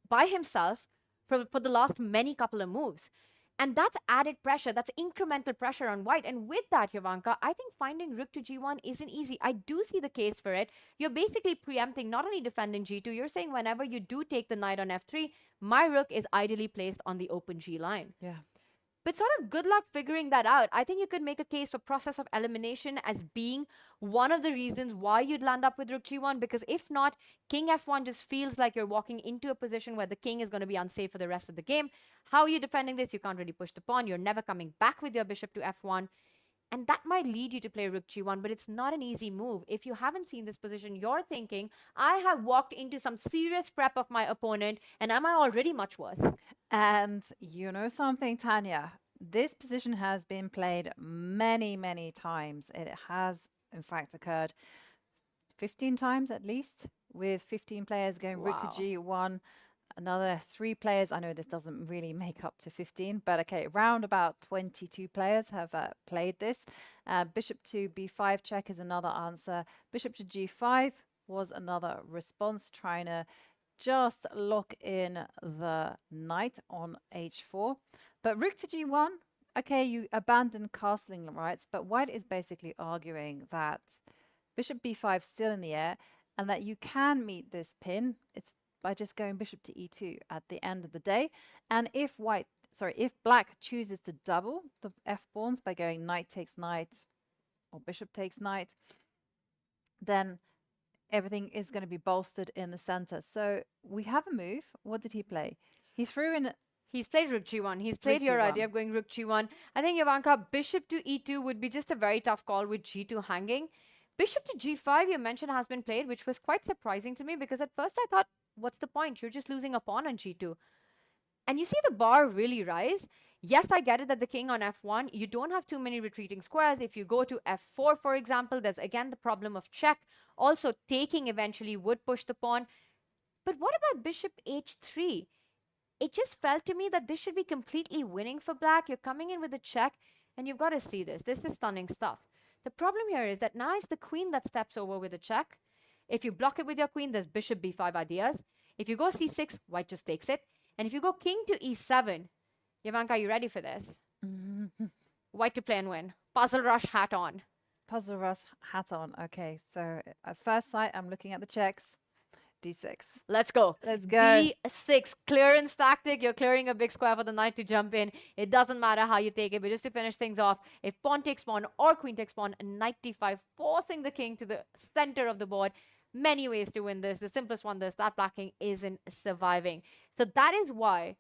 by himself for the last many couple of moves. And that's added pressure. That's incremental pressure on white. And with that, Ivanka, I think finding rook to g1 isn't easy. I do see the case for it. You're basically preempting, not only defending g2, you're saying whenever you do take the knight on f3, my rook is ideally placed on the open g line. Yeah. But sort of good luck figuring that out. I think you could make a case for process of elimination as being one of the reasons why you'd land up with rook g1, because if not, king f1 just feels like you're walking into a position where the king is going to be unsafe for the rest of the game. How are you defending this? You can't really push the pawn. You're never coming back with your bishop to f1. And that might lead you to play rook g1, but it's not an easy move. If you haven't seen this position, you're thinking, I have walked into some serious prep of my opponent, and am I already much worse? And you know something, Tanya? This position has been played many, many times. It has, in fact, occurred 15 times at least, with 15 players going rook to g1. Another 3 players, I know this doesn't really make up to 15, but okay, around about 22 players have played this. Bishop to b5 check is another answer. Bishop to g5 was another response, trying to just lock in the knight on h4. But rook to g1, okay, you abandon castling rights, but white is basically arguing that bishop b5 still in the air, and that you can meet this pin. It's by just going bishop to e2 at the end of the day. And if black chooses to double the f-pawns by going knight takes knight or bishop takes knight, then everything is going to be bolstered in the center. So we have a move. What did he play? He threw in... He's played rook g1. He's played your idea of going rook g1. I think, Ivanka, bishop to e2 would be just a very tough call with g2 hanging. Bishop to g5, you mentioned, has been played, which was quite surprising to me, because at first I thought, what's the point? You're just losing a pawn on g2. And you see the bar really rise. Yes, I get it that the king on f1, you don't have too many retreating squares. If you go to f4, for example, there's again the problem of check. Also, taking eventually would push the pawn. But what about bishop h3? It just felt to me that this should be completely winning for black. You're coming in with a check, and you've got to see this. This is stunning stuff. The problem here is that now it's the queen that steps over with a check. If you block it with your queen, there's bishop b5 ideas. If you go c6, white just takes it. And if you go king to e7, Ivanka, are you ready for this? White to play and win. Puzzle rush hat on. Puzzle Rush hat on. Okay, so at first sight, I'm looking at the checks. D6. Let's go. Let's go. D6. Clearance tactic. You're clearing a big square for the knight to jump in. It doesn't matter how you take it, but just to finish things off, if pawn takes pawn or queen takes pawn, knight d5, forcing the king to the center of the board. Many ways to win this. The simplest one, that black king isn't surviving. So that is why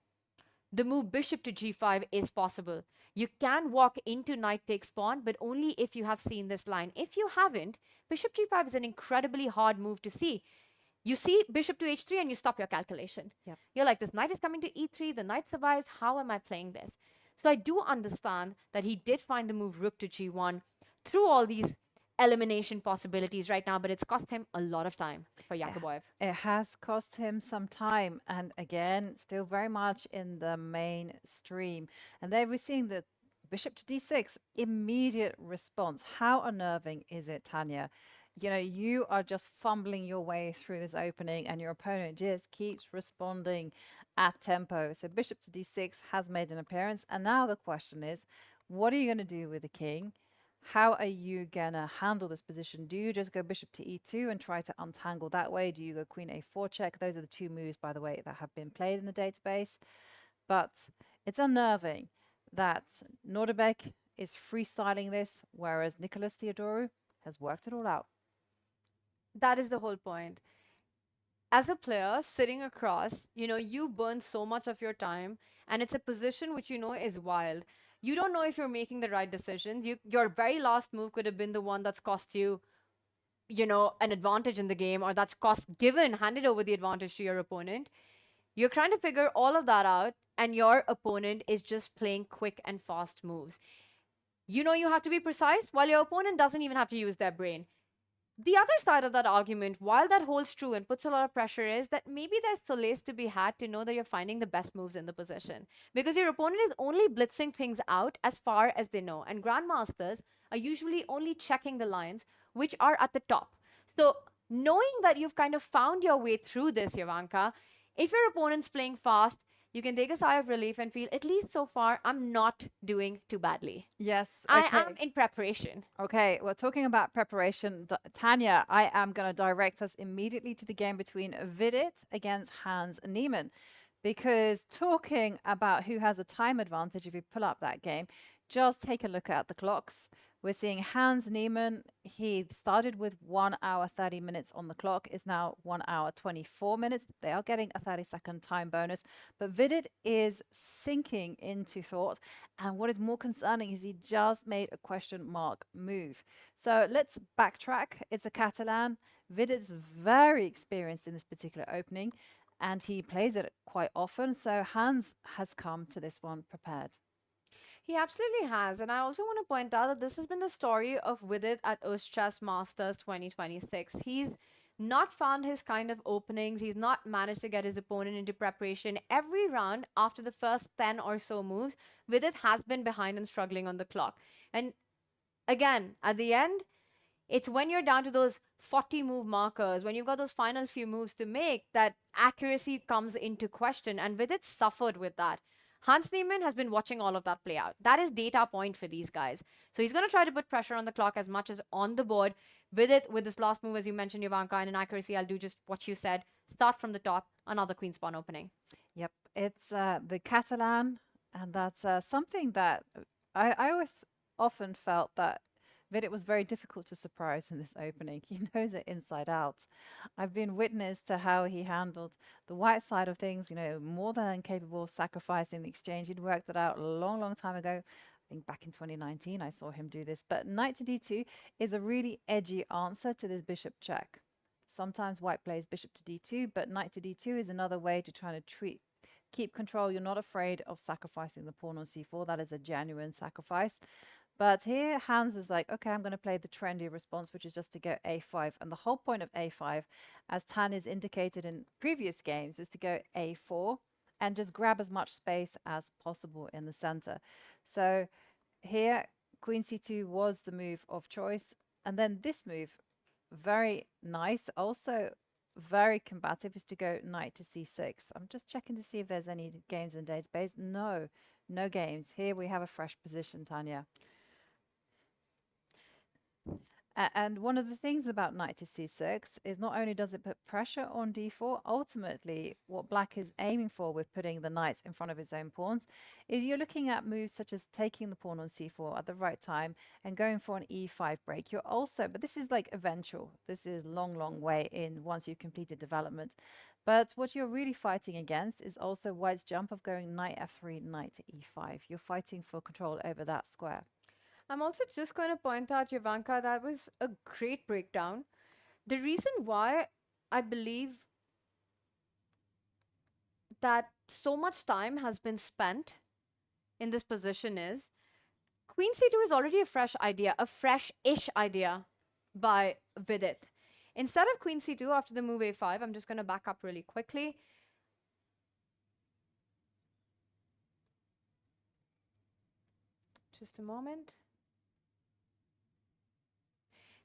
the move bishop to g5 is possible. You can walk into knight takes pawn, but only if you have seen this line. If you haven't, bishop g5 is an incredibly hard move to see. You see bishop to h3 and you stop your calculation. Yep. You're like, this knight is coming to e3, the knight survives, how am I playing this? So I do understand that he did find the move rook to g1 through all these elimination possibilities right now, but it's cost him a lot of time for Yakuboyev. It has cost him some time, and again, still very much in the mainstream. And there we're seeing the bishop to d6, immediate response. How unnerving is it, Tanya? You know, you are just fumbling your way through this opening and your opponent just keeps responding at tempo. So bishop to d6 has made an appearance. And now the question is, what are you going to do with the king? How are you going to handle this position? Do you just go bishop to e2 and try to untangle that way? Do you go queen a4 check? Those are the two moves, by the way, that have been played in the database. But it's unnerving that Nordebek is freestyling this, whereas Nicholas Theodorou has worked it all out. That is the whole point. As a player sitting across, you burn so much of your time, and it's a position which is wild. You don't know if you're making the right decisions. Your very last move could have been the one that's cost you, an advantage in the game, or that's handed over the advantage to your opponent. You're trying to figure all of that out, and your opponent is just playing quick and fast moves. You have to be precise, while your opponent doesn't even have to use their brain. The other side of that argument, while that holds true and puts a lot of pressure, is that maybe there's solace to be had to know that you're finding the best moves in the position. Because your opponent is only blitzing things out as far as they know. And grandmasters are usually only checking the lines which are at the top. So knowing that you've kind of found your way through this, Ivanka, if your opponent's playing fast, you can take a sigh of relief and feel, at least so far, I'm not doing too badly. Yes. I am in preparation. Okay, well, talking about preparation, Tanya, I am going to direct us immediately to the game between Vidit against Hans Niemann. Because talking about who has a time advantage, if you pull up that game, just take a look at the clocks. We're seeing Hans Niemann, he started with 1 hour 30 minutes on the clock, is now 1 hour 24 minutes. They are getting a 30-second time bonus, but Vidit is sinking into thought. And what is more concerning is he just made a question mark move. So let's backtrack. It's a Catalan. Vidit's very experienced in this particular opening, and he plays it quite often. So Hans has come to this one prepared. He absolutely has. And I also want to point out that this has been the story of Vidit at UzChess Masters 2026. He's not found his kind of openings. He's not managed to get his opponent into preparation. Every round after the first 10 or so moves, Vidit has been behind and struggling on the clock. And again, at the end, it's when you're down to those 40 move markers, when you've got those final few moves to make, that accuracy comes into question. And Vidit suffered with that. Hans Niemann has been watching all of that play out. That is data point for these guys. So he's going to try to put pressure on the clock as much as on the board. With this last move, as you mentioned, Ivanka, and in accuracy, I'll do just what you said. Start from the top, another queen's pawn opening. Yep, it's the Catalan, and that's something that I always often felt that Vidit was very difficult to surprise in this opening. He knows it inside out. I've been witness to how he handled the white side of things, more than capable of sacrificing the exchange. He'd worked it out a long, long time ago. I think back in 2019, I saw him do this. But knight to d2 is a really edgy answer to this bishop check. Sometimes white plays bishop to d2, but knight to d2 is another way to try to keep control. You're not afraid of sacrificing the pawn on c4. That is a genuine sacrifice. But here, Hans is like, okay, I'm going to play the trendy response, which is just to go a5. And the whole point of a5, as Tan is indicated in previous games, is to go a4 and just grab as much space as possible in the center. So here, queen c2 was the move of choice. And then this move, very nice, also very combative, is to go knight to c6. I'm just checking to see if there's any games in database. No no games. Here we have a fresh position, Tanya. And one of the things about knight to c6 is not only does it put pressure on d4, ultimately what black is aiming for with putting the knight in front of his own pawns is you're looking at moves such as taking the pawn on c4 at the right time and going for an e5 break. You're also, but this is like eventual. This is long way in once you've completed development. But what you're really fighting against is also white's jump of going knight f3, knight to e5. You're fighting for control over that square. I'm also just going to point out, Ivanka, that was a great breakdown. The reason why I believe that so much time has been spent in this position is Queen c2 is already a fresh idea, a fresh-ish idea by Vidit. Instead of Queen c2 after the move a5, I'm just going to back up really quickly. Just a moment.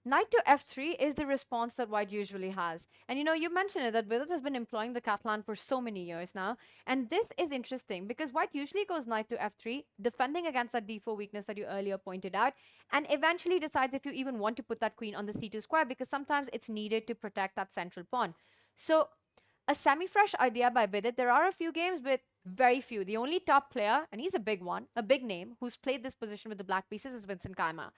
Knight to f3 is the response that white usually has. And you mentioned it, that Vidit has been employing the Catalan for so many years now. And this is interesting because white usually goes knight to f3, defending against that d4 weakness that you earlier pointed out, and eventually decides if you even want to put that queen on the c2 square, because sometimes it's needed to protect that central pawn. So a semi-fresh idea by Vidit. There are a few games, but very few. The only top player, and he's a big one, a big name, who's played this position with the black pieces is Vincent Kaima.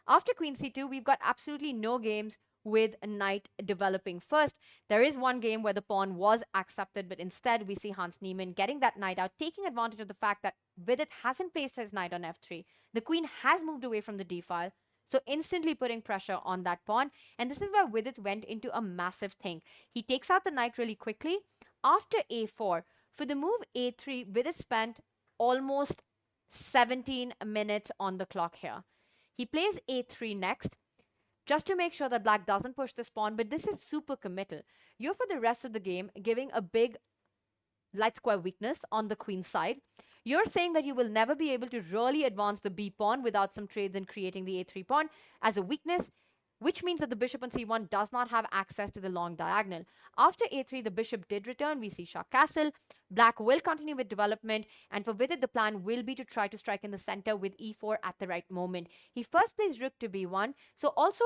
After Queen c2, we've got absolutely no games with a knight developing first. There is one game where the pawn was accepted, but instead we see Hans Niemann getting that knight out, taking advantage of the fact that Vidit hasn't placed his knight on f3. The queen has moved away from the d file, so instantly putting pressure on that pawn. And this is where Vidit went into a massive thing. He takes out the knight really quickly. After a4, for the move a3, Vidit spent almost 17 minutes on the clock here. He plays a3 next, just to make sure that black doesn't push this pawn, but this is super committal. You're, for the rest of the game, giving a big light square weakness on the queen side. You're saying that you will never be able to really advance the b pawn without some trades and creating the a3 pawn as a weakness, which means that the bishop on c1 does not have access to the long diagonal. After a3, the bishop did return. We see Shah Castle. Black will continue with development, and for Vidit, the plan will be to try to strike in the center with e4 at the right moment. He first plays rook to b1, so also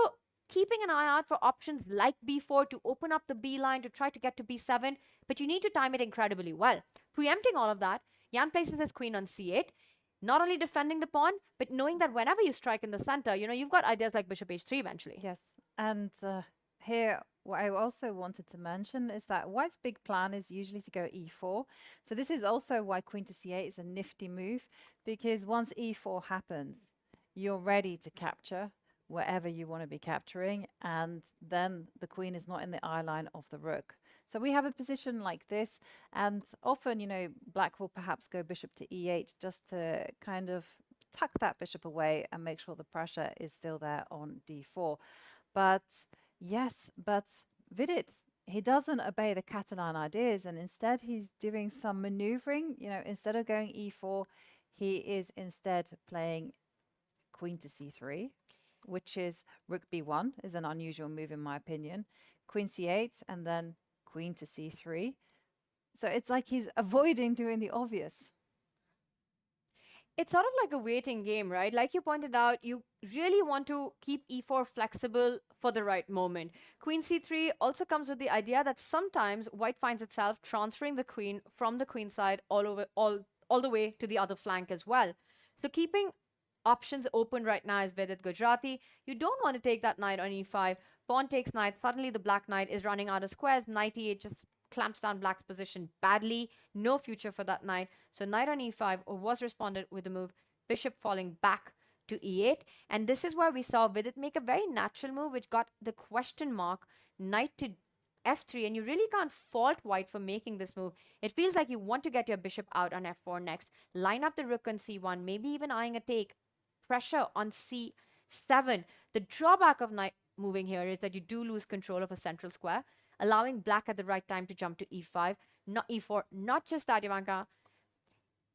keeping an eye out for options like b4 to open up the b line to try to get to b7, but you need to time it incredibly well. Preempting all of that, Jan places his queen on c8, not only defending the pawn, but knowing that whenever you strike in the center, you've got ideas like bishop h3 eventually. Yes, and here what I also wanted to mention is that white's big plan is usually to go e4. So this is also why queen to c8 is a nifty move, because once e4 happens, you're ready to capture wherever you want to be capturing, and then the queen is not in the eye line of the rook. So we have a position like this, and often, black will perhaps go bishop to e8 just to kind of tuck that bishop away and make sure the pressure is still there on d4. But yes, but Vidit, he doesn't obey the Catalan ideas, and instead he's doing some maneuvering. Instead of going e4, he is instead playing queen to c3, which is rook b1, is an unusual move in my opinion. Queen c8, and then queen to c3. So it's like he's avoiding doing the obvious. It's sort of like a waiting game, right? Like you pointed out, you really want to keep e4 flexible for the right moment. Queen c3 also comes with the idea that sometimes white finds itself transferring the queen from the queen side all the way to the other flank as well. So keeping options open right now is Vidit Gujarati. You don't want to take that knight on e5. Pawn takes knight. Suddenly the black knight is running out of squares. Knight e8 just clamps down black's position badly. No future for that knight. So knight on e5 was responded with the move bishop falling back to e8. And this is where we saw Vidit make a very natural move which got the question mark knight to f3, and you really can't fault white for making this move. It feels like you want to get your bishop out on f4 next, line up the rook on c1, maybe even eyeing a take, pressure on c7. The drawback of knight moving here is that you do lose control of a central square, allowing black at the right time to jump to e5, not e4. Not just that, Ivanka.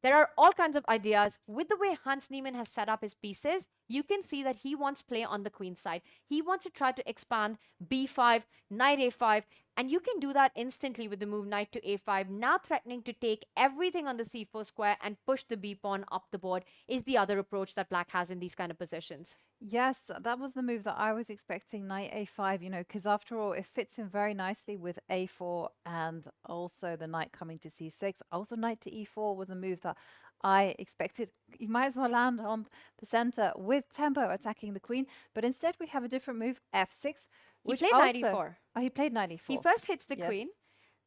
There are all kinds of ideas. With the way Hans Niemann has set up his pieces, you can see that he wants play on the queen side. He wants to try to expand b5, knight a5, And you can do that instantly with the move knight to a5, now threatening to take everything on the c4 square and push the b pawn up the board is the other approach that black has in these kind of positions. Yes, that was the move that I was expecting, knight a5, because after all, it fits in very nicely with a4 and also the knight coming to c6. Also, knight to e4 was a move that I expected. You might as well land on the center with tempo attacking the queen, but instead we have a different move, f6, which played knight e4. Oh, he played knight e4. He first hits the Yes. queen,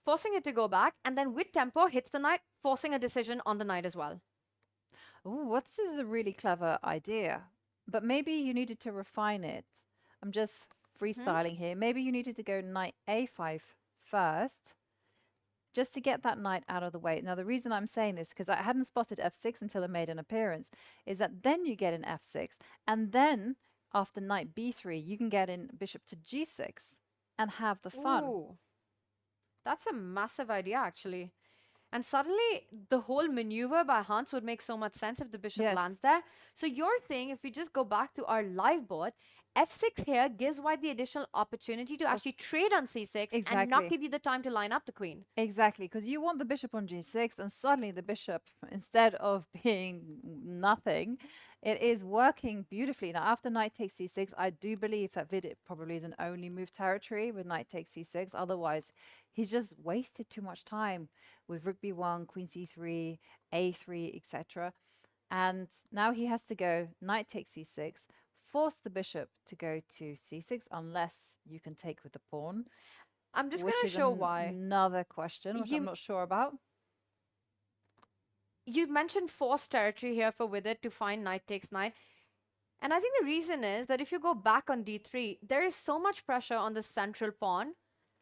forcing it to go back, and then with tempo hits the knight, forcing a decision on the knight as well. Oh, well, this is a really clever idea, but maybe you needed to refine it. I'm just freestyling here. Maybe you needed to go knight a5 first, just to get that knight out of the way. Now, the reason I'm saying this, because I hadn't spotted f6 until it made an appearance, is that then you get an f6, and then after knight b3, you can get in bishop to g6 and have the fun. Ooh, that's a massive idea, actually. And suddenly, the whole maneuver by Hans would make so much sense if the bishop Yes. lands there. So your thing, if we just go back to our live board, f6 here gives white the additional opportunity to actually trade on c6 and not Exactly. give you the time to line up the queen. Exactly, because you want the bishop on g6, and suddenly the bishop, instead of being nothing, it is working beautifully. Now, after knight takes c6, I do believe that Vidit probably is an only move territory with knight takes c6. Otherwise, he's just wasted too much time with rook b1, queen c3, a3, etc. And now he has to go knight takes c6, force the bishop to go to c6, unless you can take with the pawn. I'm just which going to is show why. Another question, which You- I'm not sure about. You mentioned forced territory here for Vidit to find knight takes knight. And I think the reason is that if you go back on d3, there is so much pressure on the central pawn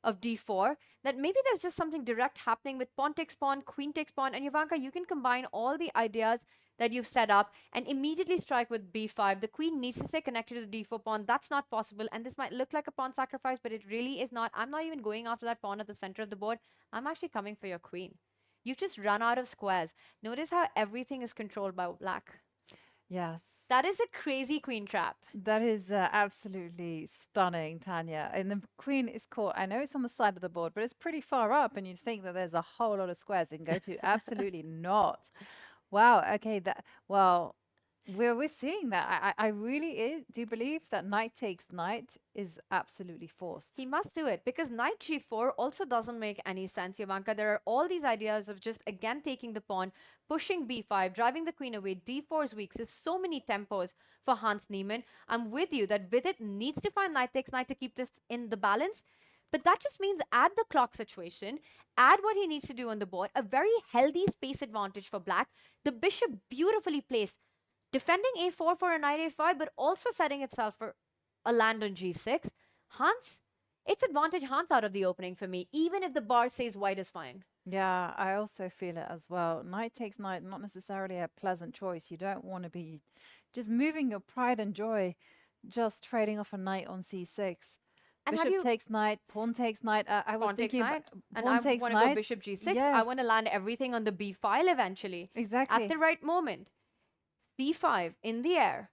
of d4 that maybe there's just something direct happening with pawn takes pawn, queen takes pawn, and Ivanka, you can combine all the ideas that you've set up and immediately strike with b5. The queen needs to stay connected to the d4 pawn. That's not possible, and this might look like a pawn sacrifice, but it really is not. I'm not even going after that pawn at the center of the board. I'm actually coming for your queen. You've just run out of squares. Notice how everything is controlled by black. Yes. That is a crazy queen trap. That is absolutely stunning, Tanya. And the queen is caught. I know it's on the side of the board, but it's pretty far up, and you'd think that there's a whole lot of squares it can go to. Absolutely not. Wow. Okay. We're seeing that. I really do believe that knight takes knight is absolutely forced. He must do it because knight g4 also doesn't make any sense, Ivanka. There are all these ideas of just again taking the pawn, pushing b5, driving the queen away. d4 is weak. There's so many tempos for Hans Niemann. I'm with you that Vidit needs to find knight takes knight to keep this in the balance. But that just means add the clock situation, add what he needs to do on the board, a very healthy space advantage for black. The bishop beautifully placed, defending a4 for a knight a5, but also setting itself for a land on g6. Hans, it's advantage Hans out of the opening for me, even if the bar says white is fine. Yeah, I also feel it as well. Knight takes knight, not necessarily a pleasant choice. You don't want to be just moving your pride and joy, just trading off a knight on c6. And Bishop takes knight, pawn takes knight. I was pawn takes thinking knight, and pawn I takes want to go knight. bishop g6. I Yes. want to land everything on the b file eventually. Exactly. At the right moment. c5 in the air.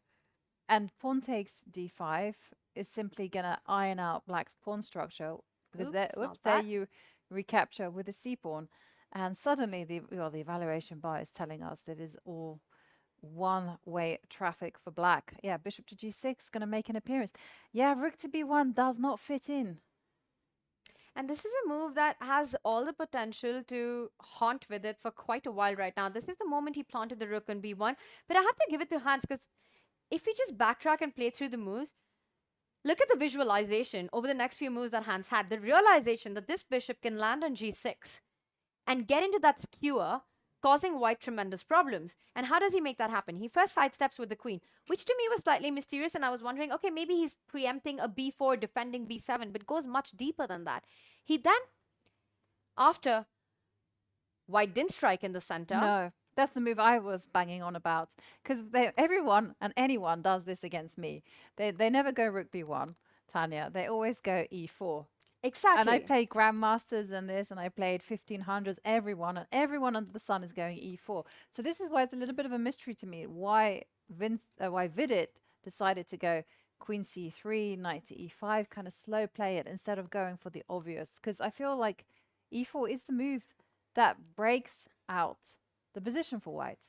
And pawn takes d5 is simply going to iron out black's pawn structure because Oops, there, not there that. you recapture with the c pawn, and suddenly the evaluation bar is telling us that it is all one-way traffic for black. Yeah, bishop to g6 going to make an appearance. Yeah, rook to b1 does not fit in. And this is a move that has all the potential to haunt with it for quite a while right now. This is the moment he planted the rook on b1. But I have to give it to Hans because if we just backtrack and play through the moves, look at the visualization over the next few moves that Hans had. The realization that this bishop can land on g6 and get into that skewer, causing white tremendous problems. And how does he make that happen? He first sidesteps with the queen, which to me was slightly mysterious, and I was wondering, okay, maybe he's preempting a b4, defending b7, but goes much deeper than that. He then, after white didn't strike in the center. No, that's the move I was banging on about, because everyone and anyone does this against me. They never go rook b1, Tanya. They always go e4. Exactly. And I played grandmasters and this, and I played 1500s. Everyone under the sun is going e4. So this is why it's a little bit of a mystery to me why Vidit decided to go queen c3, knight to e5, kind of slow play it instead of going for the obvious. Because I feel like e4 is the move that breaks out the position for white.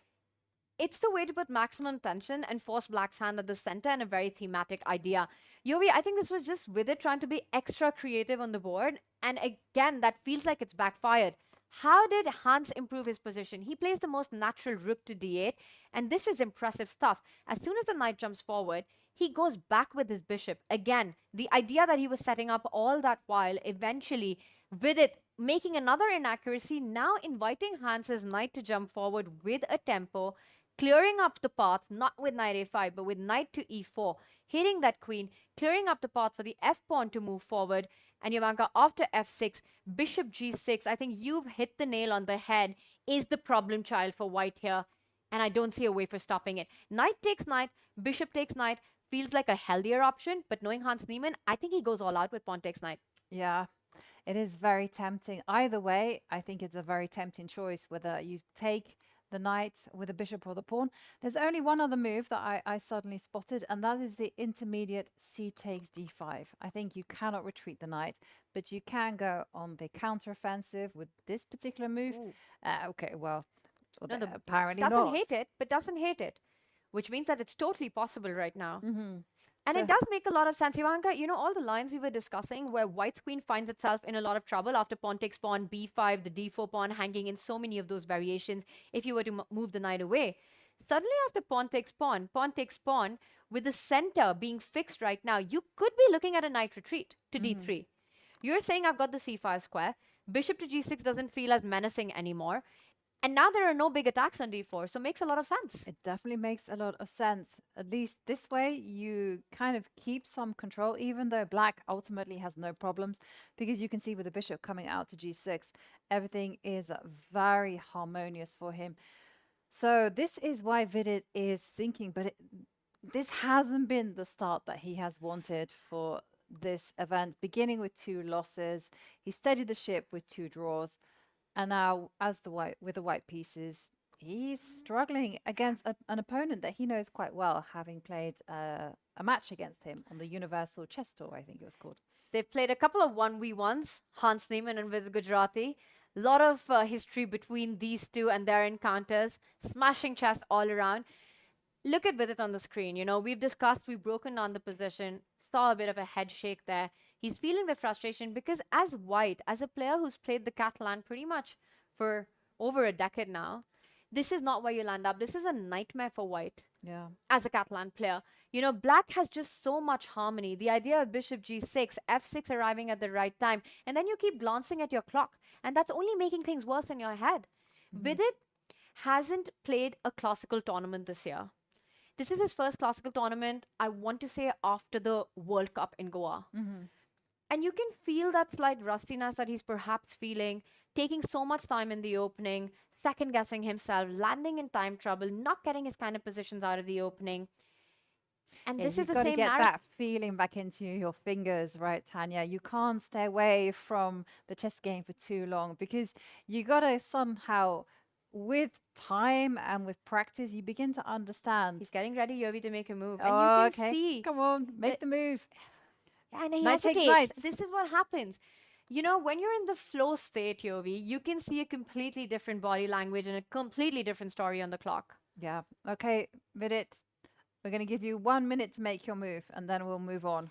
It's the way to put maximum tension and force black's hand at the center, and a very thematic idea. Yovi, I think this was just with it trying to be extra creative on the board. And again, that feels like it's backfired. How did Hans improve his position? He plays the most natural rook to d8, and this is impressive stuff. As soon as the knight jumps forward, he goes back with his bishop. Again, the idea that he was setting up all that while, eventually, with it making another inaccuracy, now inviting Hans's knight to jump forward with a tempo, clearing up the path, not with knight a5, but with knight to e4, hitting that queen, clearing up the path for the f-pawn to move forward. And Jovanka, after f6, bishop g6, I think you've hit the nail on the head, is the problem child for white here. And I don't see a way for stopping it. Knight takes knight, bishop takes knight, feels like a healthier option. But knowing Hans Niemann, I think he goes all out with pawn takes knight. Yeah, it is very tempting. Either way, I think it's a very tempting choice, whether you take the knight with the bishop or the pawn. There's only one other move that I suddenly spotted, and that is the intermediate c takes d5. I think you cannot retreat the knight, but you can go on the counteroffensive with this particular move. Okay, well, No, apparently doesn't not. hate it, but doesn't hate it, which means that it's totally possible right now. And So- it does make a lot of sense. Ivanka, you know, all the lines we were discussing where white's queen finds itself in a lot of trouble after pawn takes pawn, b5, the d4 pawn hanging in so many of those variations if you were to move the knight away. Suddenly after pawn takes pawn, with the center being fixed right now, you could be looking at a knight retreat to d3. You're saying I've got the c5 square. Bishop to g6 doesn't feel as menacing anymore. And now there are no big attacks on d4, so it makes a lot of sense. It definitely makes a lot of sense. At least this way, you kind of keep some control, even though black ultimately has no problems, because you can see with the bishop coming out to g6, everything is very harmonious for him. So this is why Vidit is thinking, but this hasn't been the start that he has wanted for this event, beginning with 2 losses. He steadied the ship with 2 draws. And now, with the white pieces, he's struggling against an opponent that he knows quite well, having played a match against him on the Universal Chess Tour, I think it was called. They've played a couple of 1v1s, Hans Niemann and Vidit Gujarati. A lot of history between these two and their encounters, smashing chess all around. Look at Vidit on the screen. You know, we've broken down the position, saw a bit of a head shake there. He's feeling the frustration because as white, as a player who's played the Catalan pretty much for over a decade now, this is not where you land up. This is a nightmare for white. Yeah. As a Catalan player. You know, black has just so much harmony. The idea of bishop g6, f6 arriving at the right time, and then you keep glancing at your clock, and that's only making things worse in your head. Vidit hasn't played a classical tournament this year. This is his first classical tournament, I want to say, after the World Cup in Goa. And you can feel that slight rustiness that he's perhaps feeling, taking so much time in the opening, second-guessing himself, landing in time trouble, not getting his kind of positions out of the opening. And Yeah, this is you've the got to same get narrative. that feeling back into your fingers, right, Tanya? You can't stay away from the chess game for too long because you got to somehow, with time and with practice, you begin to understand. He's getting ready, Yovi, to make a move. Oh, And you can okay. see. Come on, make the move. And he Knight takes hesitates. knight. This is what happens. You know, when you're in the flow state, Yovi, you can see a completely different body language and a completely different story on the clock. Yeah. Okay, Vidit. We're going to give you 1 minute to make your move, and then we'll move on.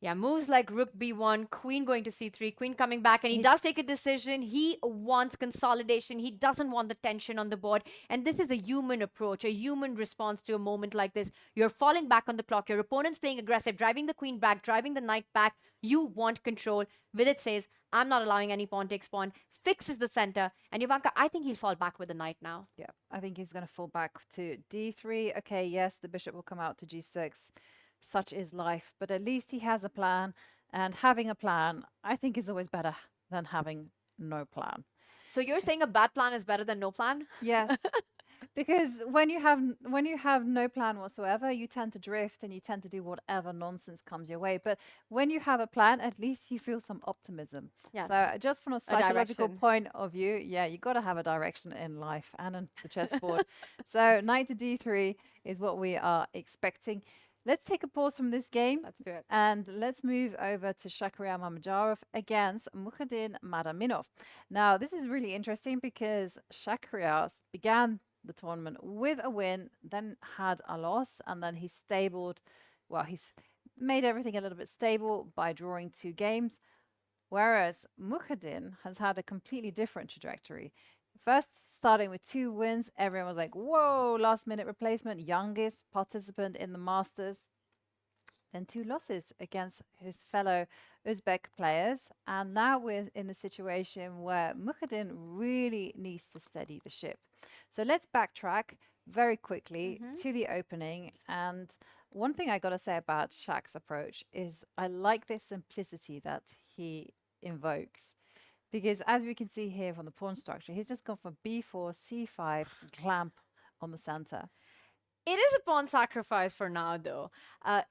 Yeah, moves like rook b1, queen going to c3, queen coming back, and he does take a decision. He wants consolidation. He doesn't want the tension on the board. And this is a human approach, a human response to a moment like this. You're falling back on the clock. Your opponent's playing aggressive, driving the queen back, driving the knight back. You want control. Vidit says, I'm not allowing any pawn takes pawn, fixes the center. And Jovanka, I think he'll fall back with the knight now. Yeah, I think he's going to fall back to d3. Okay, yes, the bishop will come out to g6. Such is life, but at least he has a plan, and having a plan, I think, is always better than having no plan. So you're saying a bad plan is better than no plan? Yes, because when you have no plan whatsoever, you tend to drift and you tend to do whatever nonsense comes your way. But when you have a plan, at least you feel some optimism. Yes. So just from a psychological direction. point of view, yeah, you got to have a direction in life and in the chessboard. So knight to d3 is what we are expecting. let's take a pause from this game. Let's do it. And let's move over to Shakhriar Mamedyarov against Mukhadin Madaminov. Now, this is really interesting because Shakhriar began the tournament with a win, then had a loss, and then he's made everything a little bit stable by drawing 2 games. Whereas Mukhadin has had a completely different trajectory. First, starting with 2 wins, everyone was like, whoa, last minute replacement, youngest participant in the Masters. Then 2 losses against his fellow Uzbek players. And now we're in the situation where Mukhadin really needs to steady the ship. So let's backtrack very quickly to the opening. And one thing I got to say about Shaq's approach is I like the simplicity that he invokes. Because as we can see here from the pawn structure, he's just gone for b4, c5, clamp on the center. It is a pawn sacrifice for now, though.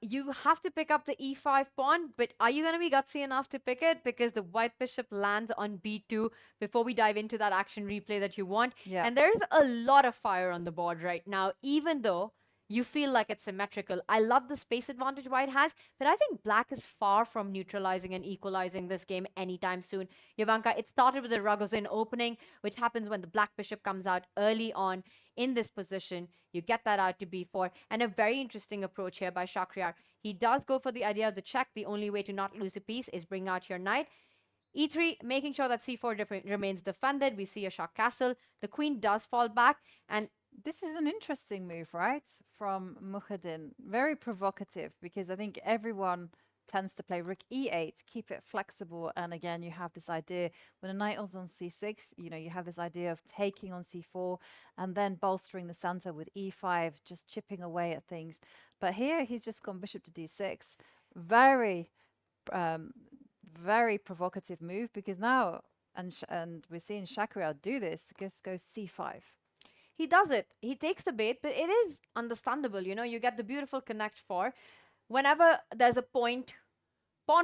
You have to pick up the e5 pawn, but are you going to be gutsy enough to pick it? Because the white bishop lands on b2 before we dive into that action replay that you want. Yeah. And there's a lot of fire on the board right now, even though you feel like it's symmetrical. I love the space advantage white has, but I think black is far from neutralizing and equalizing this game anytime soon. Jovanka, it started with the Rogozin opening, which happens when the black bishop comes out early on in this position. You get that out to b4, and a very interesting approach here by Shakhriar. He does go for the idea of the check. The only way to not lose a piece is bring out your knight. e3, making sure that c4 remains defended. We see a shock castle. The queen does fall back, and this is an interesting move, right? From Mukhadin. Very provocative, because I think everyone tends to play rook e8, keep it flexible. And again, you have this idea when a knight is on c6, you have this idea of taking on c4 and then bolstering the center with e5, just chipping away at things. But here he's just gone bishop to d6. Very, very provocative move, because now, and we're seeing Shakhriar do this, just go c5. he does it. He takes the bait, but it is understandable. You get the beautiful connect 4. Whenever there's a pawn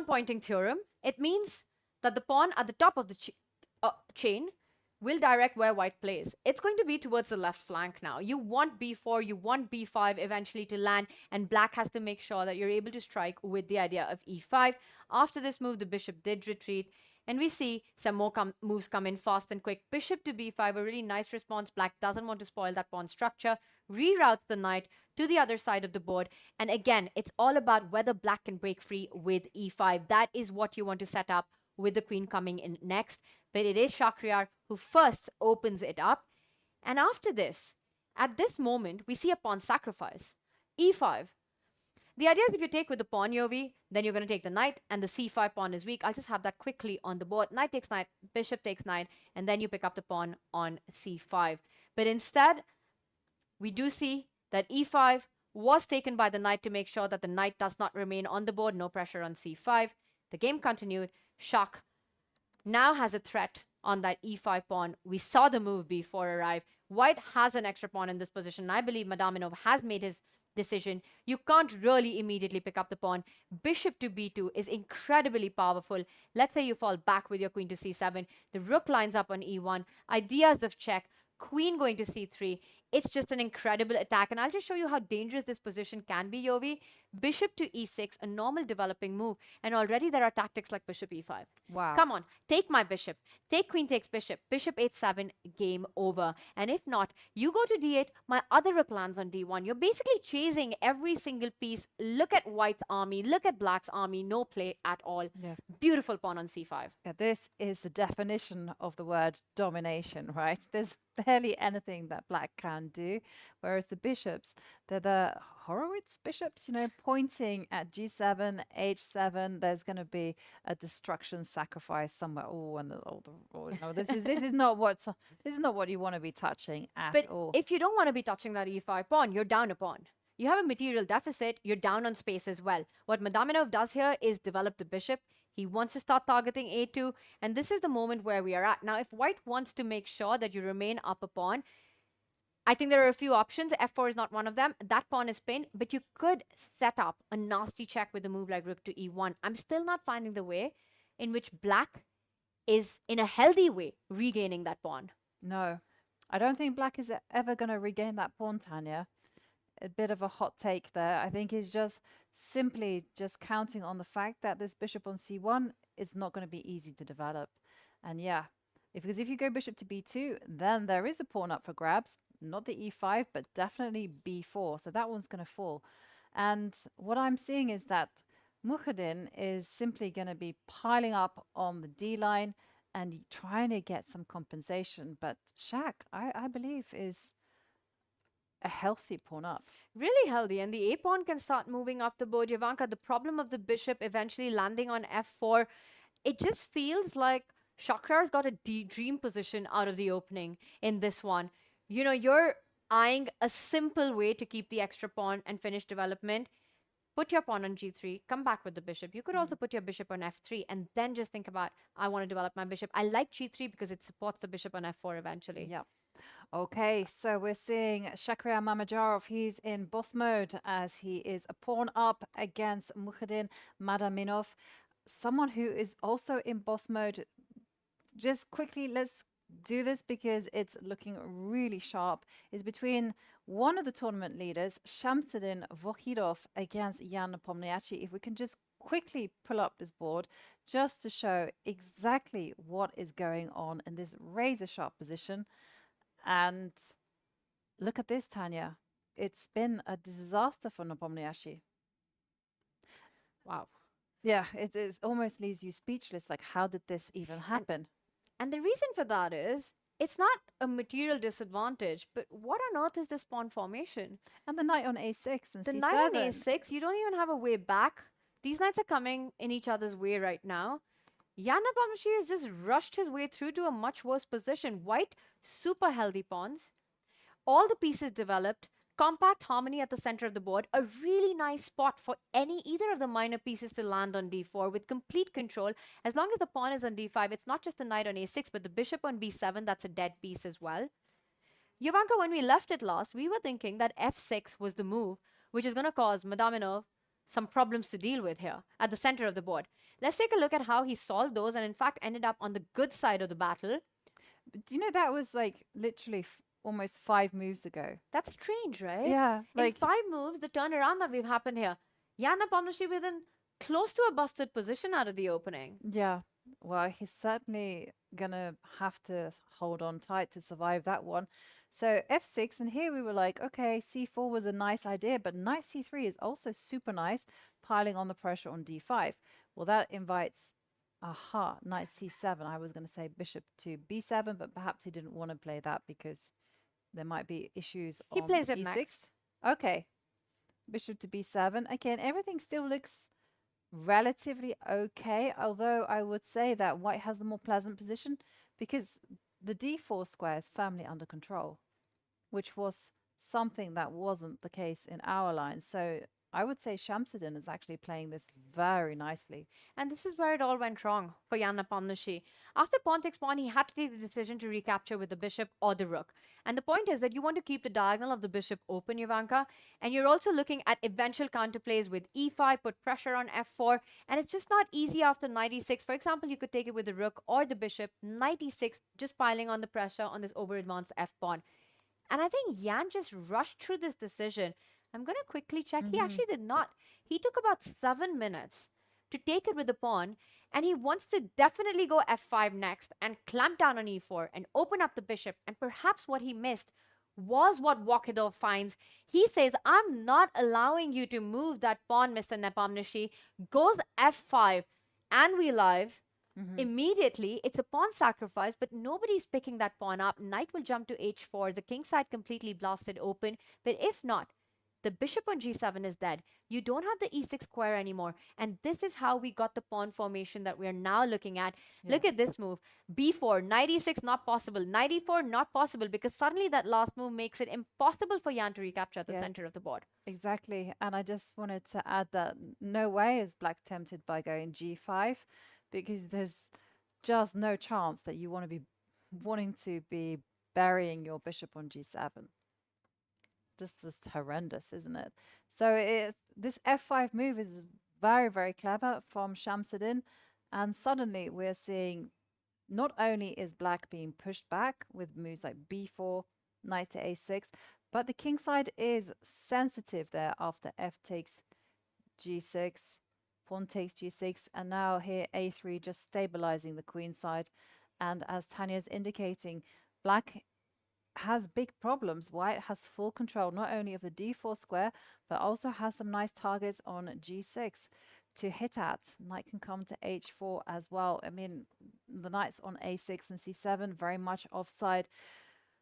pointing theorem, it means that the pawn at the top of the chain will direct where white plays. It's going to be towards the left flank now. You want b4, you want b5 eventually to land, and black has to make sure that you're able to strike with the idea of e5. After this move, the bishop did retreat, and we see some more moves come in fast and quick. Bishop to b5, a really nice response. Black doesn't want to spoil that pawn structure, reroutes the knight to the other side of the board. And again, it's all about whether black can break free with e5. That is what you want to set up with the queen coming in next. But it is Shakhriar who first opens it up. And after this, at this moment, we see a pawn sacrifice. e5. The idea is if you take with the pawn, Yovi, then you're going to take the knight, and the c5 pawn is weak. I'll just have that quickly on the board. Knight takes knight, bishop takes knight, and then you pick up the pawn on c5. But instead, we do see that e5 was taken by the knight to make sure that the knight does not remain on the board. No pressure on c5. The game continued. Shak now has a threat on that e5 pawn. We saw the move b4 arrive. White has an extra pawn in this position. I believe Madaminov has made his decision. You can't really immediately pick up the pawn. Bishop to b2 is incredibly powerful. Let's say you fall back with your queen to c7. The rook lines up on e1. Ideas of check. Queen going to c3. It's just an incredible attack. And I'll just show you how dangerous this position can be, Yovi. Bishop to e6, a normal developing move. And already there are tactics like bishop e5. Wow. Come on, take my bishop. Take queen takes bishop. Bishop h7, game over. And if not, you go to d8, my other rook lands on d1. You're basically chasing every single piece. Look at white's army. Look at black's army. No play at all. Yeah. Beautiful pawn on c5. Yeah, this is the definition of the word domination, right? There's barely anything that black can do, whereas the bishops, they're the Horowitz bishops, pointing at g7, h7. There's going to be a destruction sacrifice somewhere. This is not what you want to be touching at all. But if you don't want to be touching that e5 pawn, you're down a pawn. You have a material deficit, you're down on space as well. What Madaminov does here is develop the bishop. He wants to start targeting a2, and this is the moment where we are at. Now, if white wants to make sure that you remain up a pawn, I think there are a few options. f4 is not one of them. That pawn is pinned, but you could set up a nasty check with a move like rook to e1. I'm still not finding the way in which black is, in a healthy way, regaining that pawn. No, I don't think black is ever going to regain that pawn, Tanya. a bit of a hot take there. I think he's just simply just counting on the fact that this bishop on c1 is not going to be easy to develop. And yeah, because if you go bishop to b2, then there is a pawn up for grabs. Not the e5, but definitely b4. So that one's going to fall. And what I'm seeing is that Mukhadin is simply going to be piling up on the d line and trying to get some compensation. But Shaq, I believe, is a healthy pawn up. Really healthy, and the a pawn can start moving up the board. Ivanka, the problem of the bishop eventually landing on f4, it just feels like Shakrar's got a dream position out of the opening in this one. You know, you're eyeing a simple way to keep the extra pawn and finish development. Put your pawn on g3, come back with the bishop. You could also put your bishop on f3 and then just think about, I want to develop my bishop. I like g3 because it supports the bishop on f4 eventually. Yeah. Okay, so we're seeing Shakhriyar Mamajorov. He's in boss mode as he is a pawn up against Mukhadin Madaminov, someone who is also in boss mode. Just quickly, let's do this because it's looking really sharp. It's between one of the tournament leaders, Shamsuddin Vokhidov, against Jan Nepomniachtchi. If we can just quickly pull up this board just to show exactly what is going on in this razor sharp position. And look at this, Tanya. It's been a disaster for Nepomniachtchi. Wow. Yeah, it is almost leaves you speechless. Like, how did this even happen? And the reason for that is, it's not a material disadvantage, but what on earth is this pawn formation? And the knight on a6 and The c7. knight on a6, you don't even have a way back. These knights are coming in each other's way right now. Jan Nepomniachtchi has just rushed his way through to a much worse position. White, super healthy pawns. All the pieces developed. Compact harmony at the center of the board. A really nice spot for either of the minor pieces to land on d4 with complete control. As long as the pawn is on d5, it's not just the knight on a6, but the bishop on b7, that's a dead piece as well. Ivanka, when we left it last, we were thinking that f6 was the move, which is going to cause Madaminov some problems to deal with here at the center of the board. Let's take a look at how he solved those and in fact ended up on the good side of the battle. But do you know that was like literally almost 5 moves ago? That's strange, right? Yeah. In 5 moves, the turnaround that we've happened here. Jan Nepomniachtchi within close to a busted position out of the opening. Yeah. Well, he's certainly gonna have to hold on tight to survive that one. So f6, and here we were like, okay, c4 was a nice idea, but knight c3 is also super nice, piling on the pressure on d5. Well, that invites, knight c7. I was going to say bishop to b7, but perhaps he didn't want to play that because there might be issues He on plays it e6. next. Okay, bishop to b7. Again, everything still looks relatively okay, although I would say that white has the more pleasant position because the d4 square is firmly under control, which was something that wasn't the case in our line. So I would say Shamsuddin is actually playing this very nicely. And this is where it all went wrong for Jan Nepomniachtchi. After pawn takes pawn, he had to take the decision to recapture with the bishop or the rook. And the point is that you want to keep the diagonal of the bishop open, Ivanka, and you're also looking at eventual counterplays with e5, put pressure on f4, and it's just not easy after knight e6. For example, you could take it with the rook or the bishop, knight e6, just piling on the pressure on this over-advanced f-pawn. And I think Jan just rushed through this decision. I'm going to quickly check. He actually did not. He took about 7 minutes to take it with the pawn, and he wants to definitely go f5 next and clamp down on e4 and open up the bishop. And perhaps what he missed was what Vokhidov finds. He says, I'm not allowing you to move that pawn, Mr. Nepomniachtchi. Goes f5, and we live. Immediately, it's a pawn sacrifice, but nobody's picking that pawn up. Knight will jump to h4. The king side completely blasted open. But if not, the bishop on g7 is dead. You don't have the e6 square anymore. And this is how we got the pawn formation that we are now looking at. Yeah. Look at this move. b4, knight e6, not possible. Knight e4, not possible, because suddenly that last move makes it impossible for Jan to recapture at the center of the board. Exactly. And I just wanted to add that no way is black tempted by going g5, because there's just no chance that you want to be wanting to be burying your bishop on g7. Just horrendous, isn't it? So this f5 move is very, very clever from Shamsuddin. And suddenly we're seeing not only is black being pushed back with moves like b4, knight to a6. But the king side is sensitive there after f takes g6, pawn takes g6, and now here a3 just stabilizing the queen side. And as Tanya is indicating, black has big problems. White has full control not only of the d4 square, but also has some nice targets on g6 to hit at. Knight can come to h4 as well. I mean, the knights on a6 and c7 very much offside.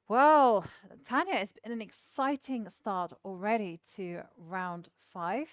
Well, Tanya, it's been an exciting start already to round 5.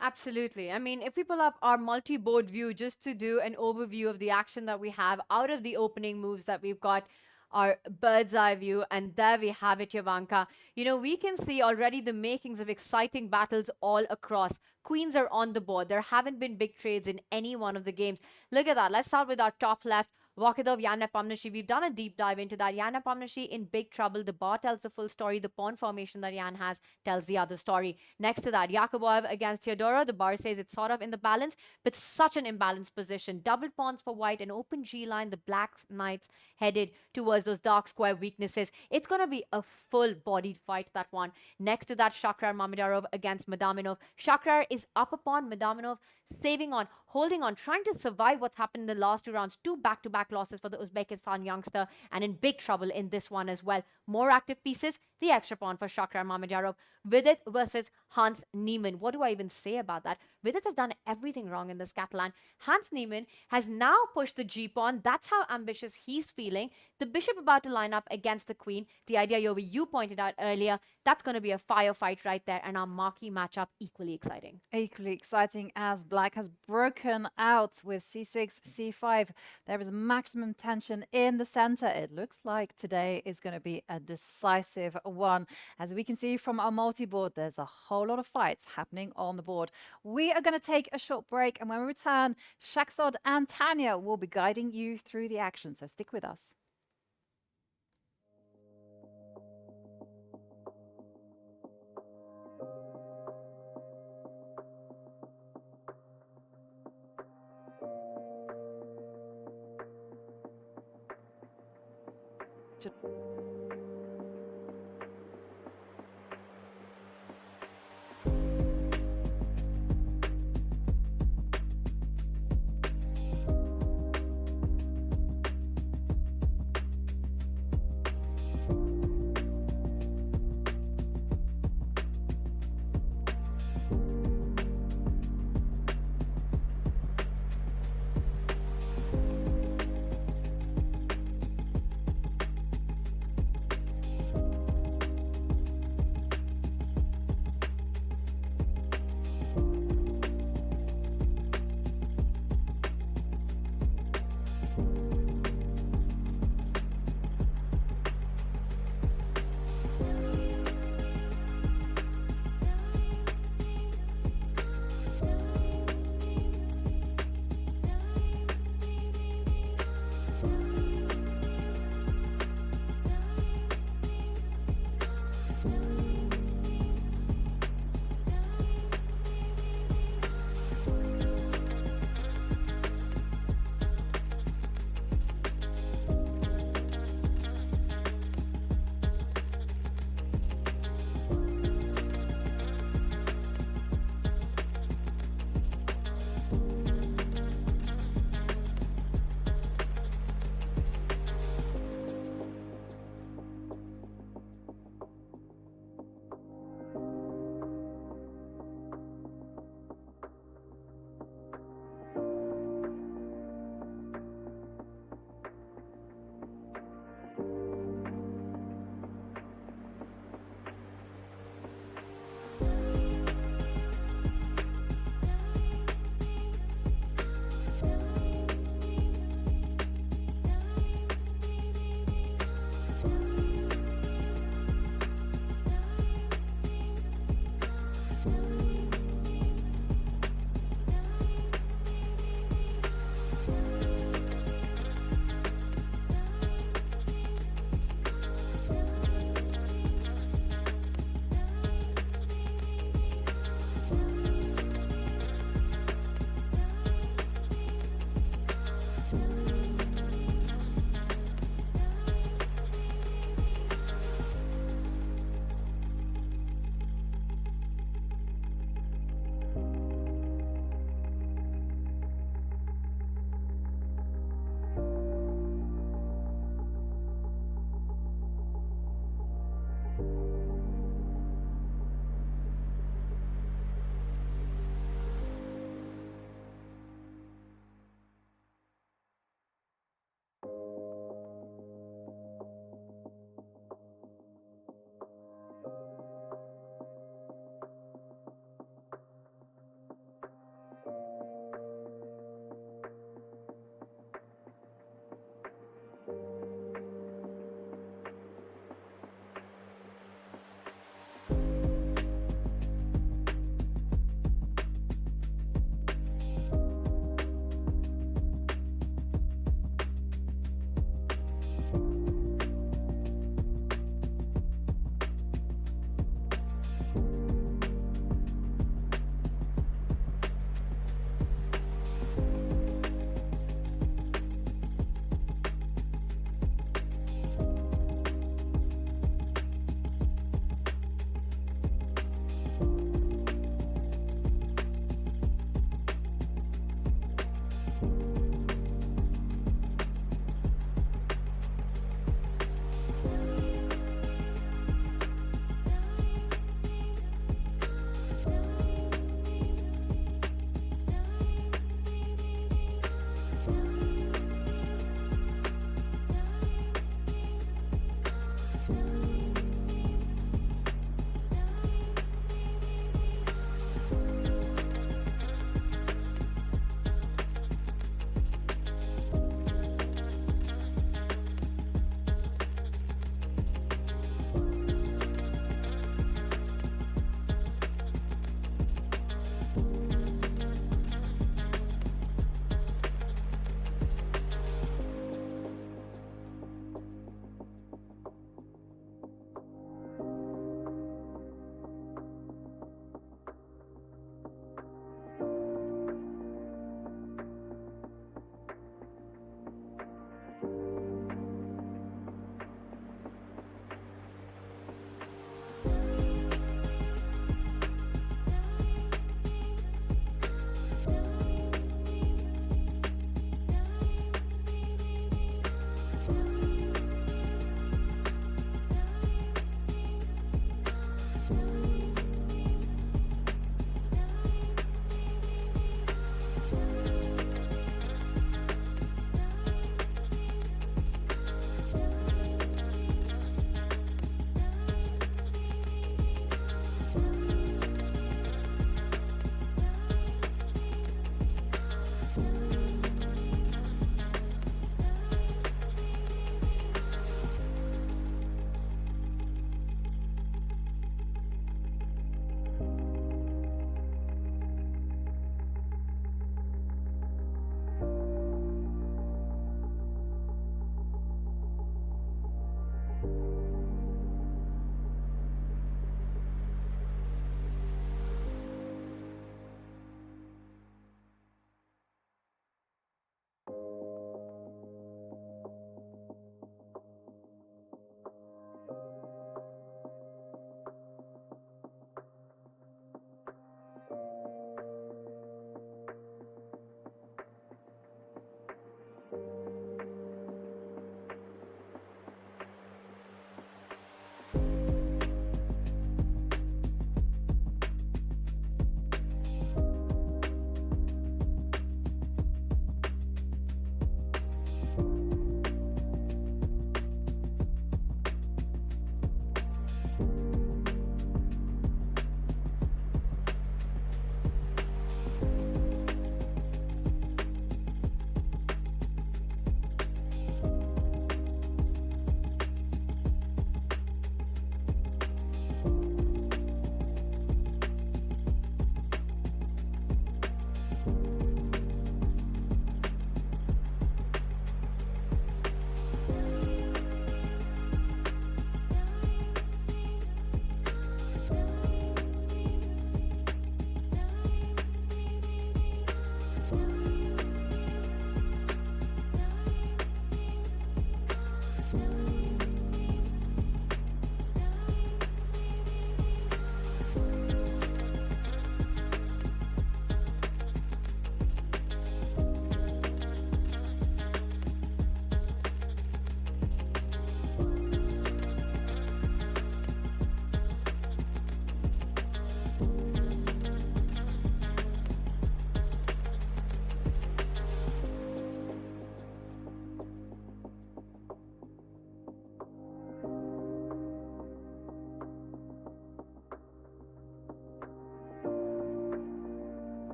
Absolutely. I mean, if we pull up our multi-board view just to do an overview of the action that we have out of the opening moves that we've got, our bird's eye view, and there we have it, Yavanka. You know, we can see already the makings of exciting battles all across. Queens are on the board. There haven't been big trades in any one of the games. Look at that. Let's start with our top left. Vokhidov, Yan Nepomniachtchi. We've done a deep dive into that. Yan Nepomniachtchi in big trouble. The bar tells the full story. The pawn formation that Yan has tells the other story. Next to that, Yakuboev against Theodora. The bar says it's sort of in the balance, but such an imbalanced position. Double pawns for white, an open G line. The black knights headed towards those dark square weaknesses. It's going to be a full-bodied fight, that one. Next to that, Shakrar Mamedyarov against Madaminov. Shakrar is up a pawn. Madaminov saving on, holding on, trying to survive what's happened in the last 2 rounds. 2 back-to-back losses for the Uzbekistan youngster, and in big trouble in this one as well. More active pieces, the extra pawn for Shakrar Mamedyarov. Vidit versus Hans Niemann. What do I even say about that? Vidit has done everything wrong in this Catalan. Hans Niemann has now pushed the G-pawn. That's how ambitious he's feeling. The bishop about to line up against the queen. The idea, Yovi, you pointed out earlier, that's going to be a firefight right there, and our marquee matchup equally exciting. Equally exciting as black has broken out with c6, c5. There is maximum tension in the center. It looks like today is going to be a decisive one. As we can see from our multi-board, there's a whole lot of fights happening on the board. We are going to take a short break, and when we return, Shaksod and Tanya will be guiding you through the action, so stick with us.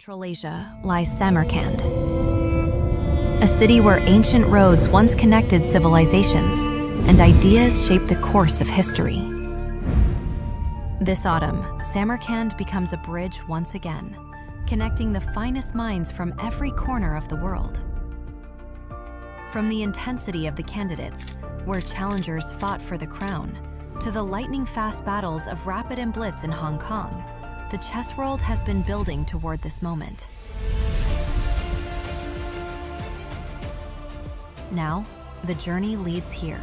Central Asia lies Samarkand, a city where ancient roads once connected civilizations and ideas shaped the course of history. This autumn, Samarkand becomes a bridge once again, connecting the finest minds from every corner of the world. From the intensity of the candidates, where challengers fought for the crown, to the lightning-fast battles of Rapid and Blitz in Hong Kong, the chess world has been building toward this moment. Now, the journey leads here.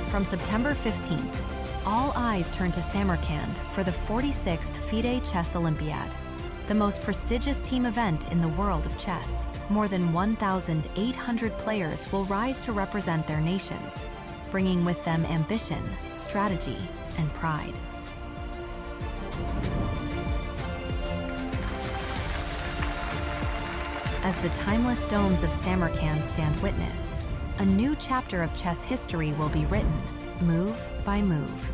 From September 15th, all eyes turn to Samarkand for the 46th FIDE Chess Olympiad, the most prestigious team event in the world of chess. More than 1,800 players will rise to represent their nations, bringing with them ambition, strategy, and pride. As the timeless domes of Samarkand stand witness, a new chapter of chess history will be written, move by move.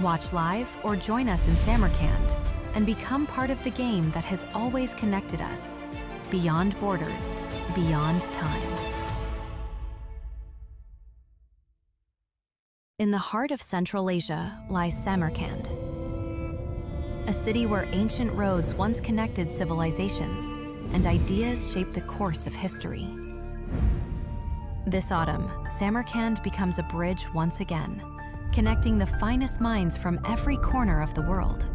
Watch live or join us in Samarkand and become part of the game that has always connected us, beyond borders, beyond time. In the heart of Central Asia lies Samarkand, a city where ancient roads once connected civilizations and ideas shaped the course of history. This autumn, Samarkand becomes a bridge once again, connecting the finest minds from every corner of the world.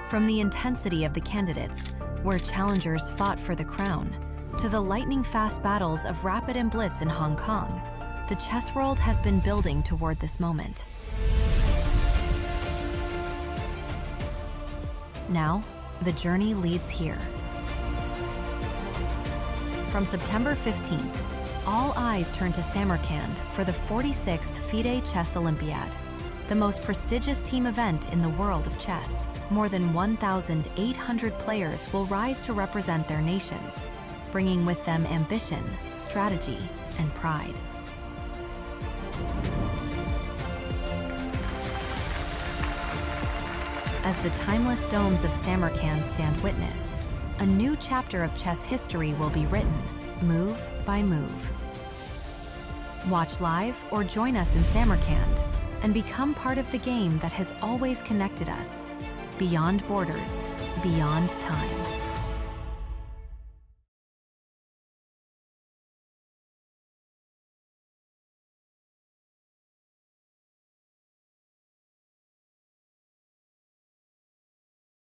From the intensity of the candidates, where challengers fought for the crown, to the lightning-fast battles of Rapid and Blitz in Hong Kong, the chess world has been building toward this moment. Now, the journey leads here. From September 15th, all eyes turn to Samarkand for the 46th FIDE Chess Olympiad, the most prestigious team event in the world of chess. More than 1,800 players will rise to represent their nations, bringing with them ambition, strategy, and pride. As the timeless domes of Samarkand stand witness, a new chapter of chess history will be written, move by move. Watch live or join us in Samarkand and become part of the game that has always connected us, beyond borders, beyond time.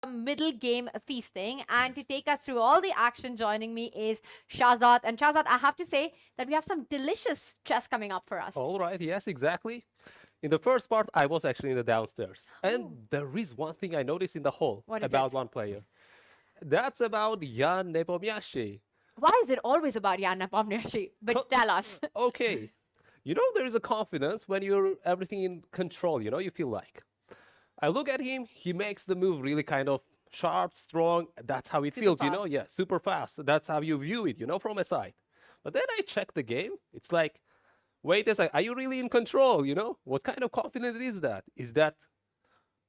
Middle game feasting, and to take us through all the action, joining me is Shahzad. And Shahzad, I have to say that we have some delicious chess coming up for us. All right, yes, exactly. In the first part, I was actually in the downstairs. And there is one thing I noticed in the hall What is about it? one player. That's about Jan Nepomniachtchi. Why is it always about Jan Nepomniachtchi? But tell us. Okay. You know, there is a confidence when you're everything in control, you know, you feel like. I look at him, he makes the move really kind of sharp, strong. That's how it Super feels, you know? fast. Yeah, super fast. That's how you view it, you know, from a side. But then I check the game. It's like, wait a second, are you really in control, you know? What kind of confidence is that? Is that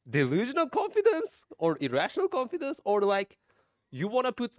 delusional confidence or irrational confidence? Or like, you want to put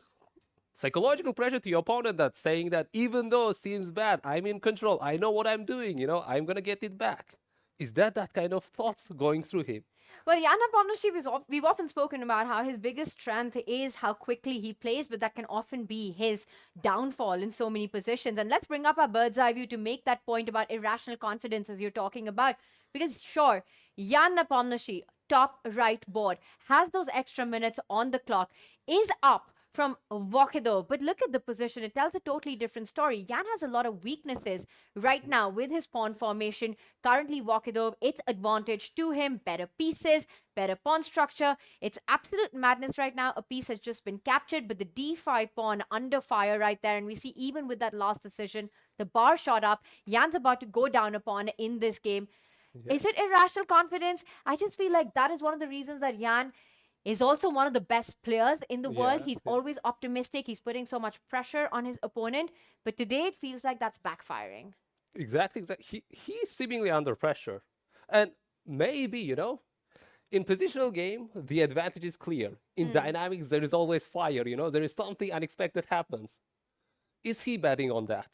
psychological pressure to your opponent that's saying that even though it seems bad, I'm in control. I know what I'm doing, you know? I'm going to get it back. Is that kind of thoughts going through him? Well, Jan Nepomniachtchi, we've often spoken about how his biggest strength is how quickly he plays, but that can often be his downfall in so many positions. And let's bring up our bird's eye view to make that point about irrational confidence as you're talking about. Because sure, Jan Nepomniachtchi, top right board, has those extra minutes on the clock, is up from Vokhidov. But look at the position. It tells a totally different story. Jan has a lot of weaknesses right now with his pawn formation. Currently, Vokhidov, it's advantage to him. Better pieces, better pawn structure. It's absolute madness right now. A piece has just been captured, but the d5 pawn under fire right there. And we see even with that last decision, the bar shot up. Jan's about to go down a pawn in this game. Yeah. Is it irrational confidence? I just feel like that is one of the reasons that Jan is also one of the best players in the world. He's always optimistic. He's putting so much pressure on his opponent. But today it feels like that's backfiring. Exactly. He's seemingly under pressure. And maybe, you know, In positional game, the advantage is clear. In dynamics, there is always fire, you know, there is something unexpected happens. Is he betting on that?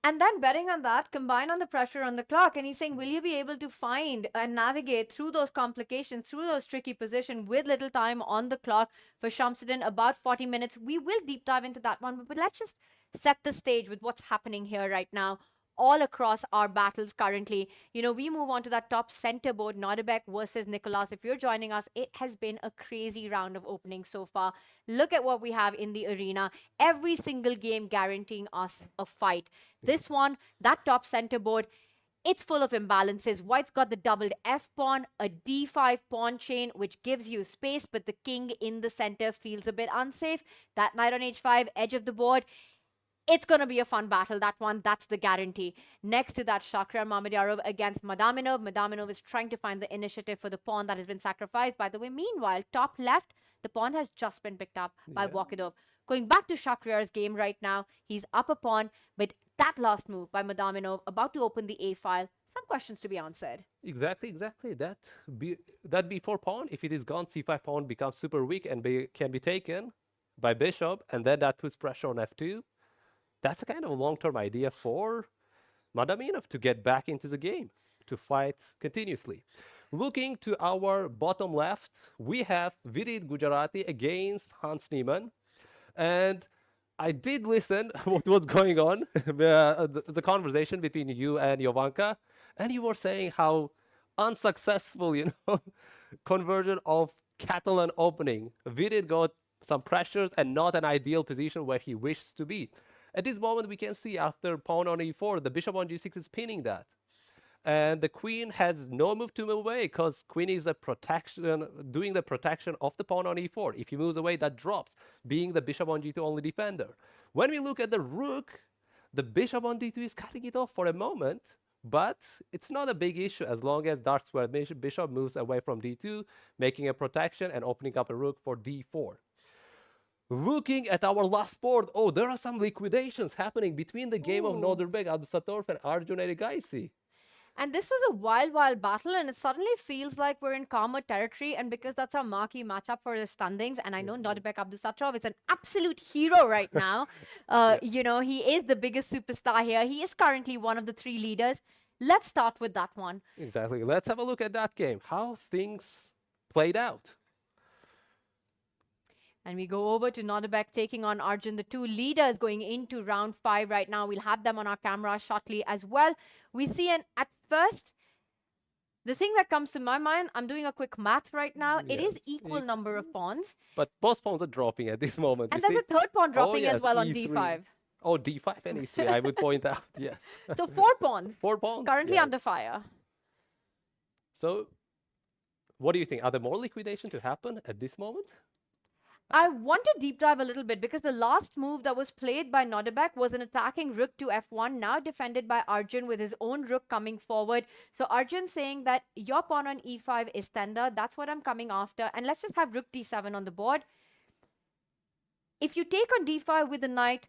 And then betting on that, combined on the pressure on the clock, and he's saying, will you be able to find and navigate through those complications, through those tricky positions with little time on the clock for Shamsuddin, about 40 minutes. We will deep dive into that one, but let's just set the stage with what's happening here right now all across our battles currently. You know, we move on to that top center board, Nordebek versus Nicholas. If you're joining us, it has been a crazy round of openings so far. Look at what we have in the arena. Every single game guaranteeing us a fight. This one, that top center board, it's full of imbalances. White's got the doubled F pawn, a D5 pawn chain, which gives you space, but the king in the center feels a bit unsafe. That knight on H5, edge of the board. It's going to be a fun battle, that one. That's the guarantee. Next to that, Shakhtar Mamedyarov against Madaminov. Madaminov is trying to find the initiative for the pawn that has been sacrificed. By the way, meanwhile, top left, the pawn has just been picked up by Vokhidov. Going back to Shakhriyar's game right now, he's up a pawn, but that last move by Madaminov, about to open the A file, some questions to be answered. Exactly. That B4 pawn, if it is gone, C5 pawn becomes super weak and can be taken by bishop, and then that puts pressure on F2. That's a kind of a long-term idea for Madaminov to get back into the game, to fight continuously. Looking to our bottom left, we have Virid Gujarati against Hans Niemann. And I did listen what was going on, the conversation between you and Jovanka, and you were saying how unsuccessful, you know, conversion of Catalan opening. Virid got some pressures and not an ideal position where he wishes to be. At this moment, we can see after pawn on e4, the bishop on g6 is pinning that. And the queen has no move to move away because queen is a protection, doing the protection of the pawn on e4. If he moves away, that drops, being the bishop on g2 only defender. When we look at the rook, the bishop on d2 is cutting it off for a moment, but it's not a big issue as long as dark square bishop moves away from d2, making a protection and opening up a rook for d4. Looking at our last board, oh, there are some liquidations happening between the game of Nordebek, Abdusattorov, and Arjun Erigaisi. And this was a wild, wild battle, and it suddenly feels like we're in calmer territory. And because that's our marquee matchup for the standings, and I know Nordebek Abdusattorov is an absolute hero right now. You know, he is the biggest superstar here. He is currently one of the three leaders. Let's start with that one. Exactly. Let's have a look at that game, how things played out. And we go over to Nordebek taking on Arjun, the two leaders going into round 5 right now. We'll have them on our camera shortly as well. We see at first, the thing that comes to my mind, I'm doing a quick math right now. It is equal number of pawns. But both pawns are dropping at this moment. And there's a third pawn dropping as well on E3. d5. Oh, d5 and e3, I would point out, yes. So 4 pawns. 4 pawns. Currently under fire. So, what do you think? Are there more liquidation to happen at this moment? I want to deep dive a little bit because the last move that was played by Nordebek was an attacking rook to f1, now defended by Arjun with his own rook coming forward. So Arjun saying that your pawn on e5 is tender, that's what I'm coming after. And let's just have rook d7 on the board. If you take on d5 with the knight,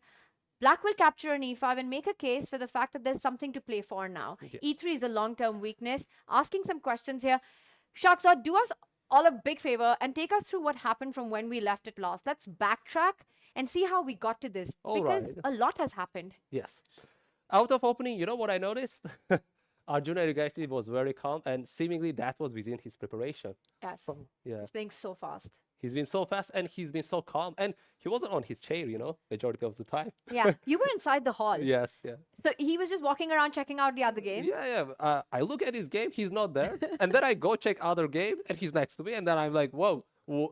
Black will capture an e5 and make a case for the fact that there's something to play for now. Yes. e3 is a long-term weakness. Asking some questions here. Shakzad, do us all a big favor and take us through what happened from when we left it last. Let's backtrack and see how we got to this, because a lot has happened. Yes. Out of opening, you know what I noticed? Arjun Erigaisi was very calm, and seemingly that was within his preparation. Yes. So, yeah. He's playing so fast. He's been so fast and he's been so calm, and he wasn't on his chair, you know, majority of the time. Yeah, you were inside the hall. Yes, yeah. So he was just walking around checking out the other games. Yeah. I look at his game, he's not there, and then I go check other game, and he's next to me, and then I'm like, whoa,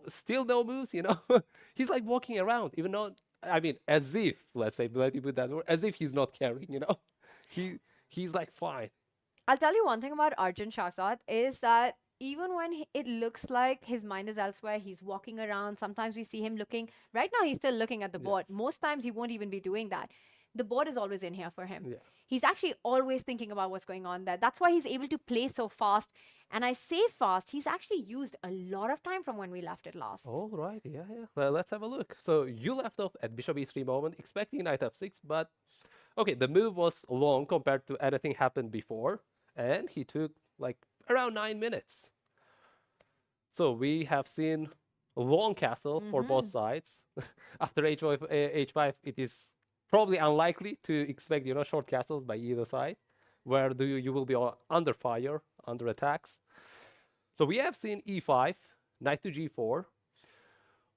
still no moves, you know? He's like walking around, even though, I mean, as if, let's say, let me put that word, as if he's not carrying, you know? He's like fine. I'll tell you one thing about Arjun Shahzad is that even when it looks like his mind is elsewhere, he's walking around. Sometimes we see him looking. Right now, he's still looking at the board. Yes. Most times, he won't even be doing that. The board is always in here for him. Yeah. He's actually always thinking about what's going on there. That's why he's able to play so fast. And I say fast, he's actually used a lot of time from when we left it last. All right, yeah. Well, let's have a look. So you left off at bishop e3 moment, expecting knight f6, but okay, the move was long compared to anything happened before, and he took like around 9 minutes. So we have seen a long castle for both sides. After h5, it is probably unlikely to expect, short castles by either side, where you will be under fire, under attacks. So we have seen e5, knight to g4.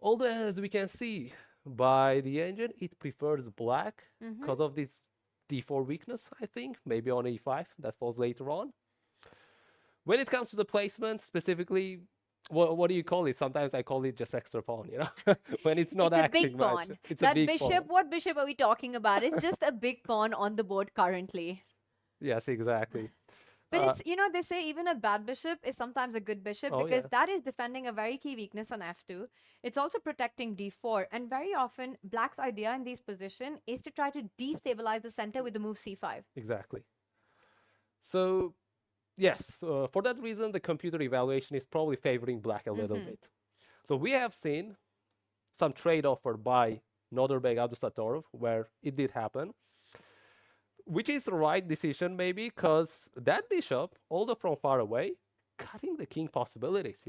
Although, as we can see by the engine, it prefers black because of this d4 weakness, I think. Maybe on e5, that falls later on. When it comes to the placement, specifically, what do you call it? Sometimes I call it just extra pawn, when it's not acting It's a big much. pawn. It's That a big bishop, pawn. what bishop are we talking about? It's just a big pawn on the board currently. Yes, exactly. But it's, they say even a bad bishop is sometimes a good bishop Oh, because yeah. that is defending a very key weakness on f2. It's also protecting d4. And very often, black's idea in this position is to try to destabilize the center with the move c5. Exactly. So, yes, for that reason, the computer evaluation is probably favoring black a little bit. So we have seen some trade offered by Norderbeg Abdusattorov, where it did happen, which is the right decision maybe, because that bishop, although from far away, cutting the king possibilities,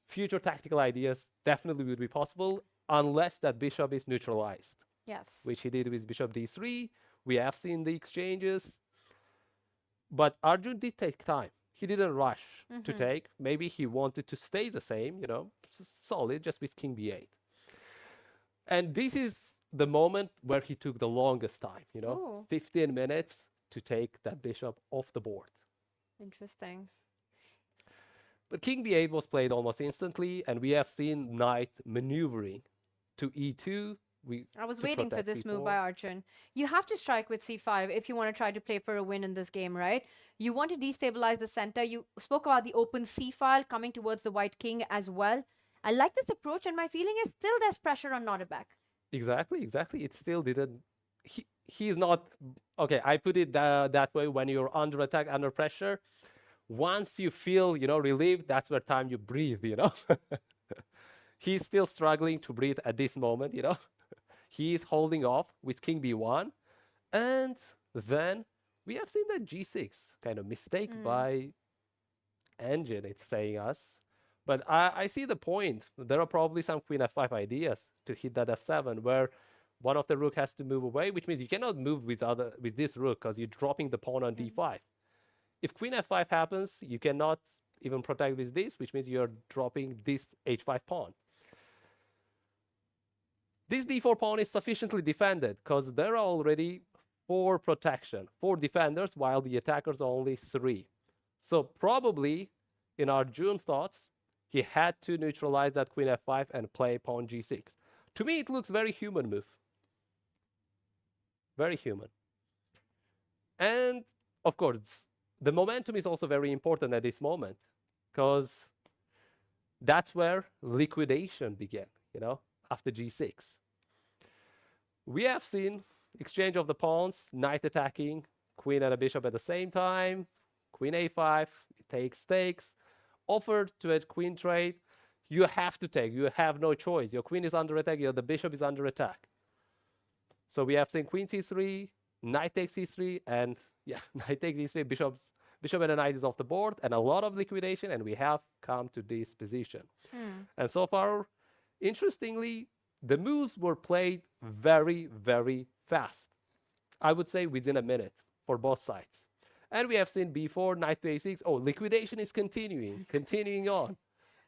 Future tactical ideas definitely would be possible unless that bishop is neutralized, Yes. which he did with bishop d3. We have seen the exchanges. But Arjun did take time. He didn't rush to take. Maybe he wanted to stay the same, solid, just with king b8. And this is the moment where he took the longest time, Ooh. 15 minutes to take that bishop off the board. Interesting. But king b8 was played almost instantly, and we have seen knight maneuvering to e2. I was to waiting for protect this move c4. by Arjun. You have to strike with c5 if you want to try to play for a win in this game, right? You want to destabilize the center. You spoke about the open c file coming towards the white king as well. I like this approach, and my feeling is still there's pressure on Norderbeg. Exactly. It still didn't. He's not. Okay, I put it that way. When you're under attack, under pressure, once you feel, relieved, that's where time you breathe, He's still struggling to breathe at this moment, He is holding off with king b1. And then we have seen that g6 kind of mistake by engine, it's saying us. But I see the point. There are probably some queen f5 ideas to hit that f7, where one of the rook has to move away, which means you cannot move with this rook because you're dropping the pawn on d5. If queen f5 happens, you cannot even protect with this, which means you're dropping this h5 pawn. This d4 pawn is sufficiently defended because there are already 4 defenders, while the attackers are only 3. So probably, in Arjun's thoughts, he had to neutralize that queen f5 and play pawn g6. To me, it looks very human move. Very human. And, of course, the momentum is also very important at this moment, because that's where liquidation began, after g6. We have seen exchange of the pawns, knight attacking, queen and a bishop at the same time, queen a5, it takes, offered to a queen trade. You have to take, you have no choice. Your queen is under attack, the bishop is under attack. So we have seen queen c3, knight takes c3, and knight takes e3, bishop and a knight is off the board, and a lot of liquidation, and we have come to this position. And so far, interestingly, the moves were played very, very fast. I would say within a minute for both sides. And we have seen b4, knight to a6. Oh, liquidation is continuing on.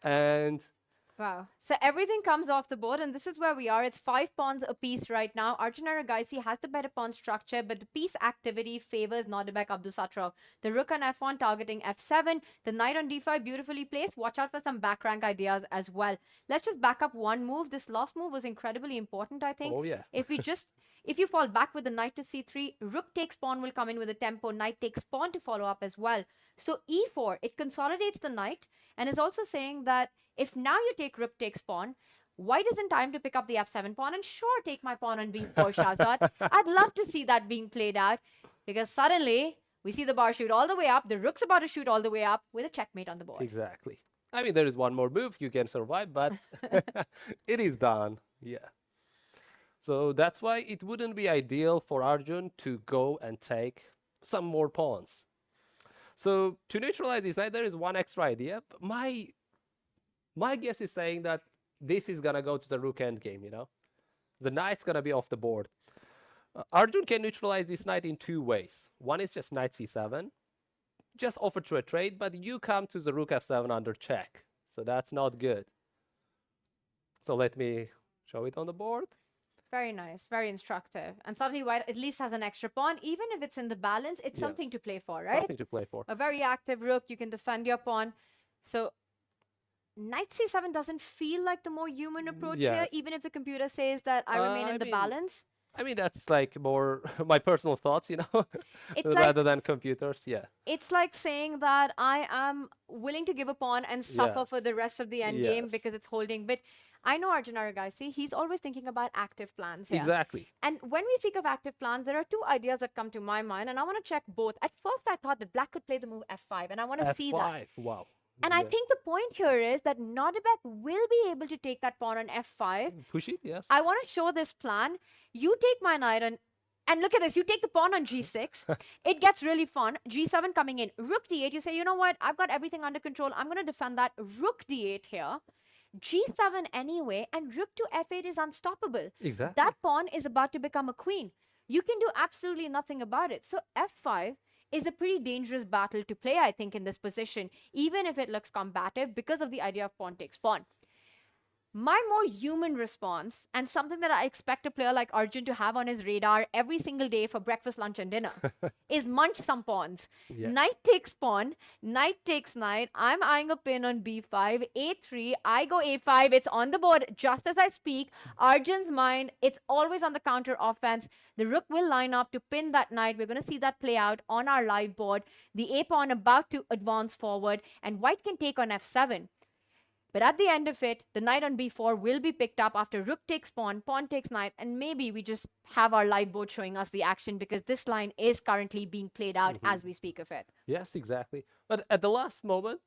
And Wow. So everything comes off the board, and this is where we are. It's 5 pawns apiece right now. Arjun Aragaisi has the better pawn structure, but the piece activity favors Norderbeg Abdusattorov. The rook on f1 targeting f7. The knight on d5 beautifully placed. Watch out for some back rank ideas as well. Let's just back up one move. This last move was incredibly important, I think. oh yeah, If you fall back with the knight to c3, rook takes pawn will come in with a tempo. Knight takes pawn to follow up as well. So e4, it consolidates the knight, and is also saying that if now you take rook takes pawn, white is in time to pick up the f7 pawn and sure, take my pawn on b4, Shahzad. I'd love to see that being played out, because suddenly we see the bar shoot all the way up. The rook's about to shoot all the way up with a checkmate on the board. exactly. I mean, there is one more move you can survive, but it is done. Yeah. So that's why it wouldn't be ideal for Arjun to go and take some more pawns. So to neutralize this knight, there is one extra idea. My my guess is saying that this is gonna go to the rook endgame, you know? The knight's gonna be off the board. Arjun can neutralize this knight in two ways. One is just knight c7, just offer to a trade, but you come to the rook f7 under check. So that's not good. So let me show it on the board. Very nice, very instructive. And suddenly white at least has an extra pawn. Even if it's in the balance, it's something to play for, right? Something to play for. A very active rook, you can defend your pawn. So knight c7 doesn't feel like the more human approach here, even if the computer says that I remain in the balance. I mean, that's like more my personal thoughts, you know, rather than computers. Yeah. It's like saying that I am willing to give a pawn and suffer for the rest of the endgame because it's holding. But I know Arjun Aragaisi, he's always thinking about active plans here. Exactly. And when we speak of active plans, there are two ideas that come to my mind, and I want to check both. At first, I thought that black could play the move f5, and I want to see that. Wow. And I think the point here is that Nodebek will be able to take that pawn on f5. Push it, yes. I want to show this plan. You take my knight and look at this. You take the pawn on g6. It gets really fun. g7 coming in. Rook d8. You say, you know what? I've got everything under control. I'm going to defend that. Rook d8 here. g7 anyway. And rook to f8 is unstoppable. Exactly. That pawn is about to become a queen. You can do absolutely nothing about it. So f5 is a pretty dangerous battle to play, I think, in this position, even if it looks combative because of the idea of pawn takes pawn. My more human response, and something that I expect a player like Arjun to have on his radar every single day for breakfast, lunch, and dinner, is munch some pawns. Knight takes pawn, knight takes knight. I'm eyeing a pin on b5, a3, I go a5. It's on the board just as I speak. Arjun's mind, it's always on the counter offense. The rook will line up to pin that knight. We're going to see that play out on our live board. The a pawn about to advance forward, and white can take on f7. But at the end of it, the knight on b4 will be picked up after rook takes pawn, pawn takes knight, and maybe we just have our live board showing us the action because this line is currently being played out as we speak of it. Yes, exactly. But at the last moment,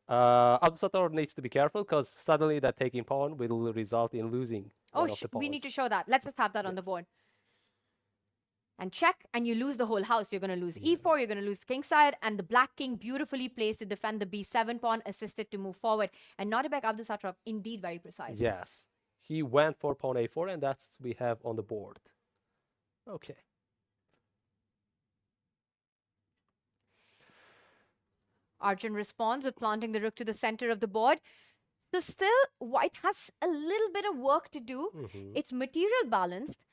Abdusattorov needs to be careful because suddenly that taking pawn will result in losing. Oh, we need to show that. Let's just have that on the board. And check, and you lose the whole house. You're going to lose e4, you're going to lose kingside, and the black king beautifully placed to defend the b7 pawn, assisted to move forward. And Nodebek Abdusattorov, indeed very precise. Yes, he went for pawn a4, and that's we have on the board. Okay. Arjun responds with planting the rook to the center of the board. So still, white has a little bit of work to do. It's material balanced.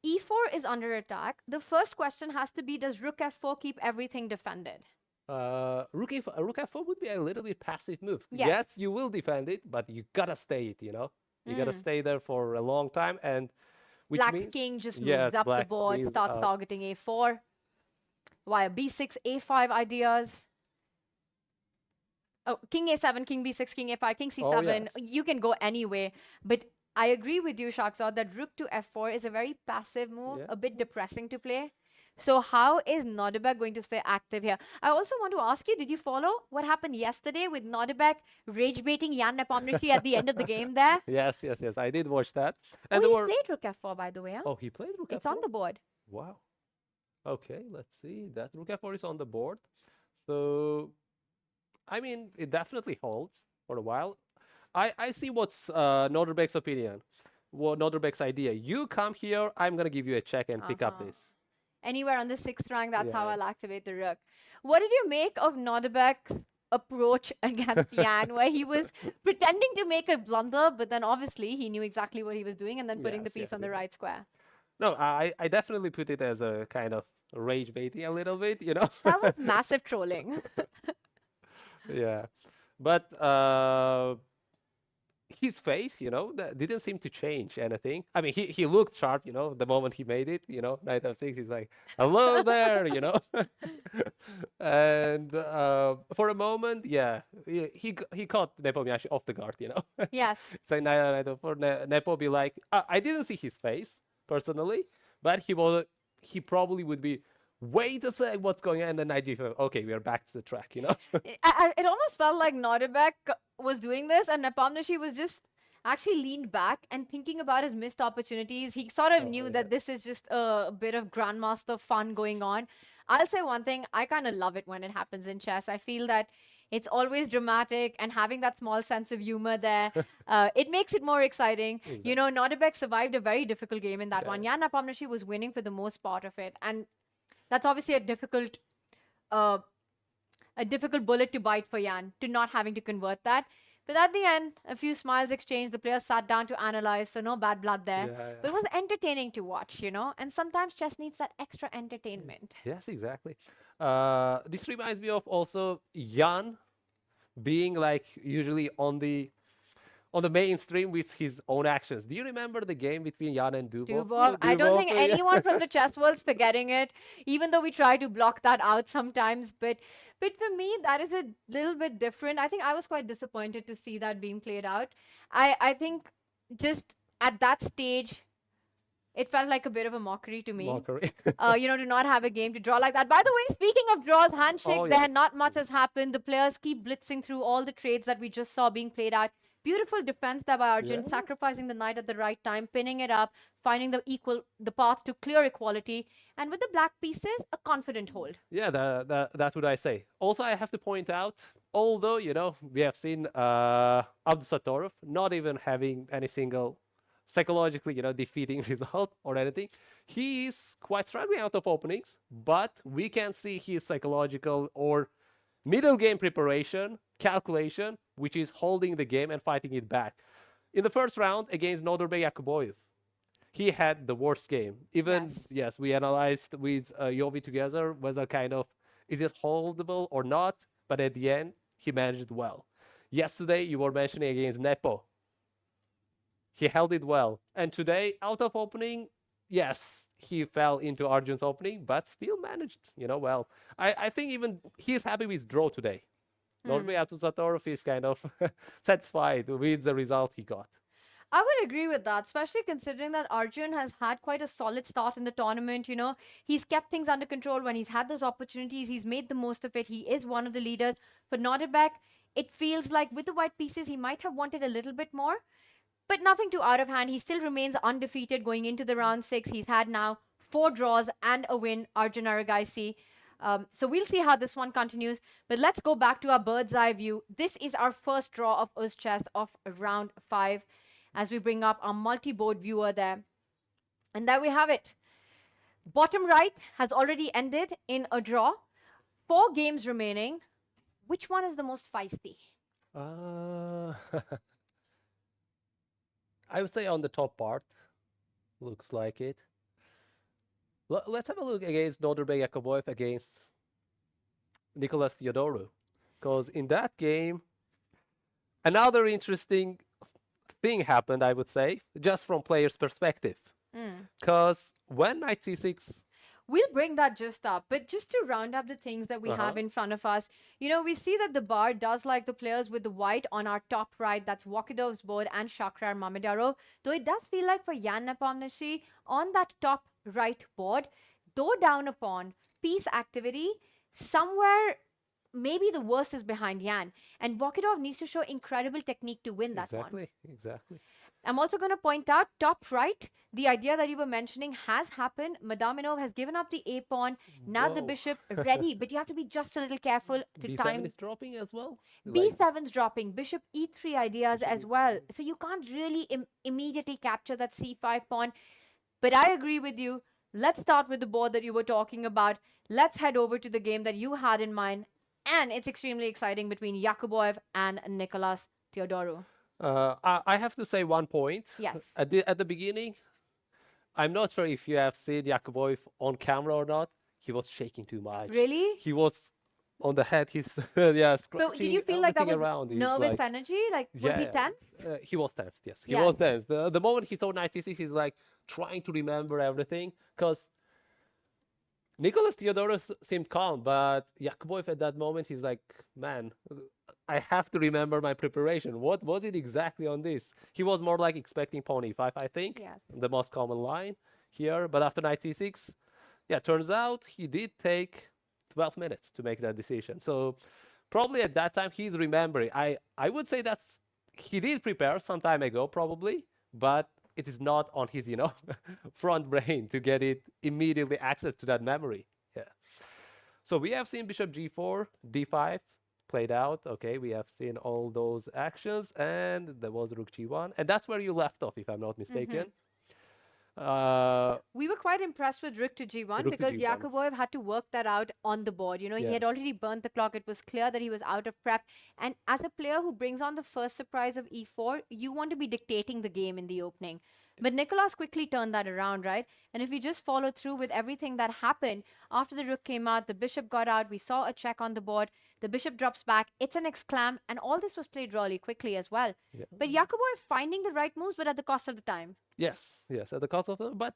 e4 is under attack. The first question has to be, does rook f4 keep everything defended? Rook f4 would be a little bit passive move. Yes, you will defend it, but you gotta stay it, you know? You gotta stay there for a long time, and which black means, king just moves up the board, starts targeting a4. Via b6, a5 ideas. Oh, king a7, king b6, king a5, king c7. You can go anyway, but I agree with you, Shakzad, that rook to f4 is a very passive move, a bit depressing to play. So how is Nodebek going to stay active here? I also want to ask you, did you follow what happened yesterday with Nodebek rage baiting Jan Nepomniachtchi at the end of the game there? Yes, I did watch that. And he played rook f4, by the way. Huh? Oh, he played rook f4? It's on the board. Wow. Okay, let's see. That rook f4 is on the board. So, I mean, it definitely holds for a while. I see what's Nodebek's opinion, what Nodebek's idea. You come here, I'm going to give you a check and pick up this. Anywhere on the 6th rank, that's how I'll activate the rook. What did you make of Nodebek's approach against Jan, where he was pretending to make a blunder, but then obviously he knew exactly what he was doing and then putting the piece on the right square? No, I definitely put it as a kind of rage baiting a little bit, you know? That was massive trolling. Yeah. But his face, you know, didn't seem to change anything. I mean, he looked sharp, you know, the moment he made it, you know, knight f6, he's like, hello there, you know. And for a moment, he caught Nepomniachtchi off the guard, you know. Yes. So for Nepo be like, I didn't see his face personally, but he probably would be, wait a sec, what's going on? And then knight g5, okay, we are back to the track, you know. It almost felt like Nodebek was doing this, and Nepomniachtchi was just actually leaned back and thinking about his missed opportunities. He sort of knew that this is just a bit of grandmaster fun going on. I'll say one thing, I kind of love it when it happens in chess. I feel that It's always dramatic, and having that small sense of humor there, it makes it more exciting. You know, Nordebek survived a very difficult game in that one. Jan Nepomniachtchi was winning for the most part of it, and that's obviously uh, a difficult bullet to bite for Jan, to not having to convert that. But at the end, a few smiles exchanged. The players sat down to analyze, so no bad blood there. But it was entertaining to watch, you know. And sometimes chess needs that extra entertainment. Yes, exactly. This reminds me of also Jan being like usually on the mainstream with his own actions. Do you remember the game between Jan and Dubov? Dubov. I don't think Dubov, anyone from the chess world's forgetting it, even though we try to block that out sometimes. But for me, that is a little bit different. I think I was quite disappointed to see that being played out. I think just at that stage, it felt like a bit of a mockery to me. Mockery. You know, to not have a game to draw like that. By the way, speaking of draws, handshakes, Oh, there yes. not much has happened. The players keep blitzing through all the trades that we just saw being played out. Beautiful defense there by Arjun, Yeah. sacrificing the knight at the right time, pinning it up, finding the path to clear equality, and with the black pieces, a confident hold. Yeah, that's what I say. Also, I have to point out, although, you know, we have seen Abdusattorov not even having any single psychologically, you know, defeating result or anything, he is quite struggling out of openings, but we can see his psychological or middle game preparation, calculation, which is holding the game and fighting it back. In the first round against Nodirbek Yakuboyev, he had the worst game. Even, yes, we analyzed with Yovi together whether kind of, is it holdable or not? But at the end, he managed it well. Yesterday, you were mentioning against Nepo. He held it well. And today, out of opening, yes, he fell into Arjun's opening, but still managed, you know, well. I think even he's happy with draw today. Normally, Abdusattorov is kind of satisfied with the result he got. I would agree with that, especially considering that Arjun has had quite a solid start in the tournament. You know, he's kept things under control when he's had those opportunities. He's made the most of it. He is one of the leaders. For Nordebek, it feels like with the white pieces, he might have wanted a little bit more, but nothing too out of hand. He still remains undefeated going into the round 6. He's had now 4 draws and a win, Arjun Aragaisi. So we'll see how this one continues. But let's go back to our bird's eye view. This is our first draw of UzChess of round 5 as we bring up our multi-board viewer there. And there we have it. Bottom right has already ended in a draw. 4 games remaining. Which one is the most feisty? I would say on the top part. Looks like it. Let's have a look against Nodirbek Yakuboyev against Nicholas Theodorou. Because in that game, another interesting thing happened, I would say, just from players' perspective. Because when knight c6... We'll bring that just up, but just to round up the things that we have in front of us, you know, we see that the bar does like the players with the white on our top right. That's Vokhidov's board and Shakrar Mamedyarov. Though it does feel like for Jan Nepomniachtchi on that top right board, though down a pawn, piece activity, somewhere maybe the worst is behind Jan. And Vokhidov needs to show incredible technique to win that one. Exactly. I'm also going to point out top right, the idea that you were mentioning has happened. Madaminov has given up the A pawn. Now the bishop ready, but you have to be just a little careful to B7 time. is dropping as well. B7's dropping, bishop E3 ideas as well. So you can't really immediately capture that C5 pawn. But I agree with you. Let's start with the board that you were talking about. Let's head over to the game that you had in mind. And it's extremely exciting between Yakuboyev and Nicholas Theodorou. I have to say one point. Yes. At the beginning, I'm not sure if you have seen Yakuboyev on camera or not. He was shaking too much. Really? He was on the head. He's But did you feel like that was around. nervous energy? Like, was he tense? He was tense, yes. He was tense. The moment he saw knight c6, he's like trying to remember everything. Because Nicholas Theodorou seemed calm, but Yakuboyev at that moment, he's like, man, I have to remember my preparation. What was it exactly on this? He was more like expecting pawn e5, I think. Yes. The most common line here. But after knight c6, yeah, turns out he did take 12 minutes to make that decision. So probably at that time, he's remembering. I would say he did prepare some time ago, probably, but it is not on his, front brain to get it immediately access to that memory. Yeah. So we have seen bishop g4, d5, played out. Okay, we have seen all those actions, and there was Rook G1, and that's where you left off, if I'm not mistaken. We were quite impressed with Rook to G1 Rook to because G1. Yakuboyev had to work that out on the board. You know, he had Yes. already burnt the clock. It was clear that he was out of prep. And as a player who brings on the first surprise of E4, you want to be dictating the game in the opening. But Nicolas quickly turned that around, right? And if we just follow through with everything that happened, after the rook came out, the bishop got out, we saw a check on the board, the bishop drops back, it's an exclam, and all this was played really quickly as well. Yeah. But Yakuboyev finding the right moves, but at the cost of the time. Yes, yes, at the cost of them. But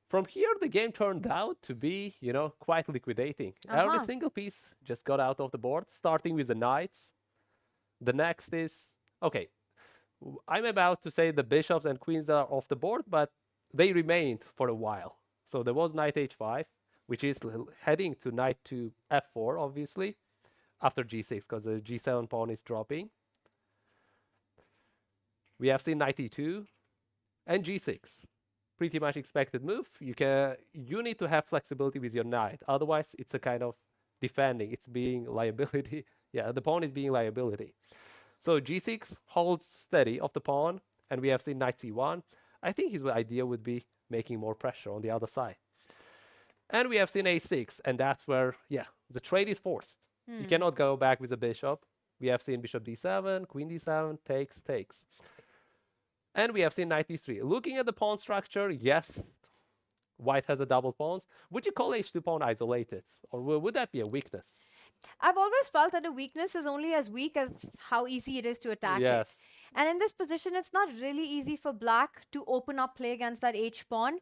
from here, the game turned out to be, you know, quite liquidating. Every single piece just got out of the board, starting with the knights. The next is, okay, I'm about to say the bishops and queens are off the board, but they remained for a while. So there was knight h5, which is heading to knight to f4, obviously, after g6, because the g7 pawn is dropping. We have seen knight e2 and g6. Pretty much expected move. You need to have flexibility with your knight. Otherwise, it's a kind of defending. It's being liability. Yeah, the pawn is being liability. So g6 holds steady of the pawn, and we have seen knight c1. I think his idea would be making more pressure on the other side. And we have seen a6, and that's where, yeah, the trade is forced. You cannot go back with the bishop. We have seen bishop d7, queen d7, takes. And we have seen knight d3. Looking at the pawn structure, yes, white has a double pawns. Would you call h2 pawn isolated? Or would that be a weakness? I've always felt that a weakness is only as weak as how easy it is to attack it. And in this position, it's not really easy for black to open up play against that h pawn.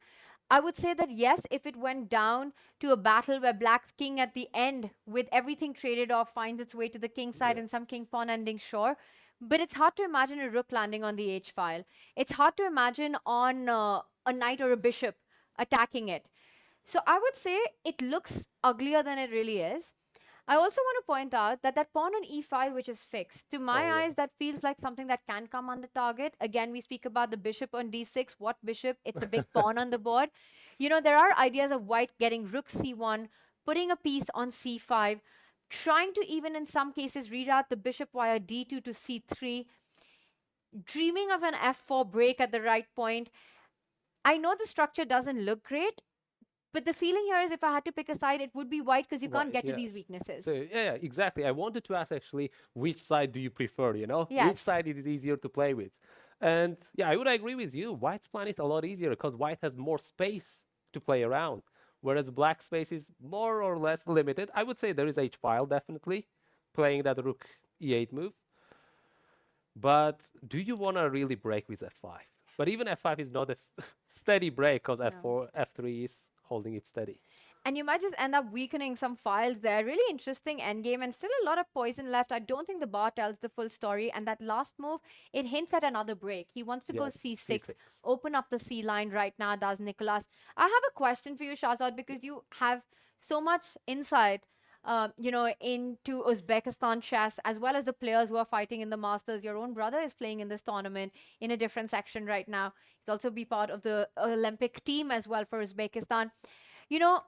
I would say that yes, if it went down to a battle where black's king at the end, with everything traded off, finds its way to the king side and some king pawn ending, sure. But it's hard to imagine a rook landing on the h file. It's hard to imagine on a knight or a bishop attacking it. So I would say it looks uglier than it really is. I also want to point out that that pawn on e5, which is fixed, to my eyes, that feels like something that can come on the target. Again, we speak about the bishop on d6. What bishop? It's a big pawn on the board. You know, there are ideas of white getting rook c1, putting a piece on c5, trying to even in some cases reroute the bishop via d2 to c3, dreaming of an f4 break at the right point. I know the structure doesn't look great, but the feeling here is if I had to pick a side, it would be white because you can't get to these weaknesses. So, yeah, exactly. I wanted to ask actually, which side do you prefer, you know? Yes. Which side is easier to play with? And yeah, I would agree with you. White's plan is a lot easier because white has more space to play around, whereas black space is more or less limited. I would say there is h-file, definitely, playing that rook e8 move. But do you want to really break with f5? But even f5 is not a steady break because f4, f3 is holding it steady. And you might just end up weakening some files there. Really interesting endgame and still a lot of poison left. I don't think the bar tells the full story. And that last move, it hints at another break. He wants to go c6, open up the c line right now, does Nicolas. I have a question for you, Shahzad, because you have so much insight you know, into Uzbekistan chess, as well as the players who are fighting in the Masters. Your own brother is playing in this tournament in a different section right now. He's also be part of the Olympic team as well for Uzbekistan. You know,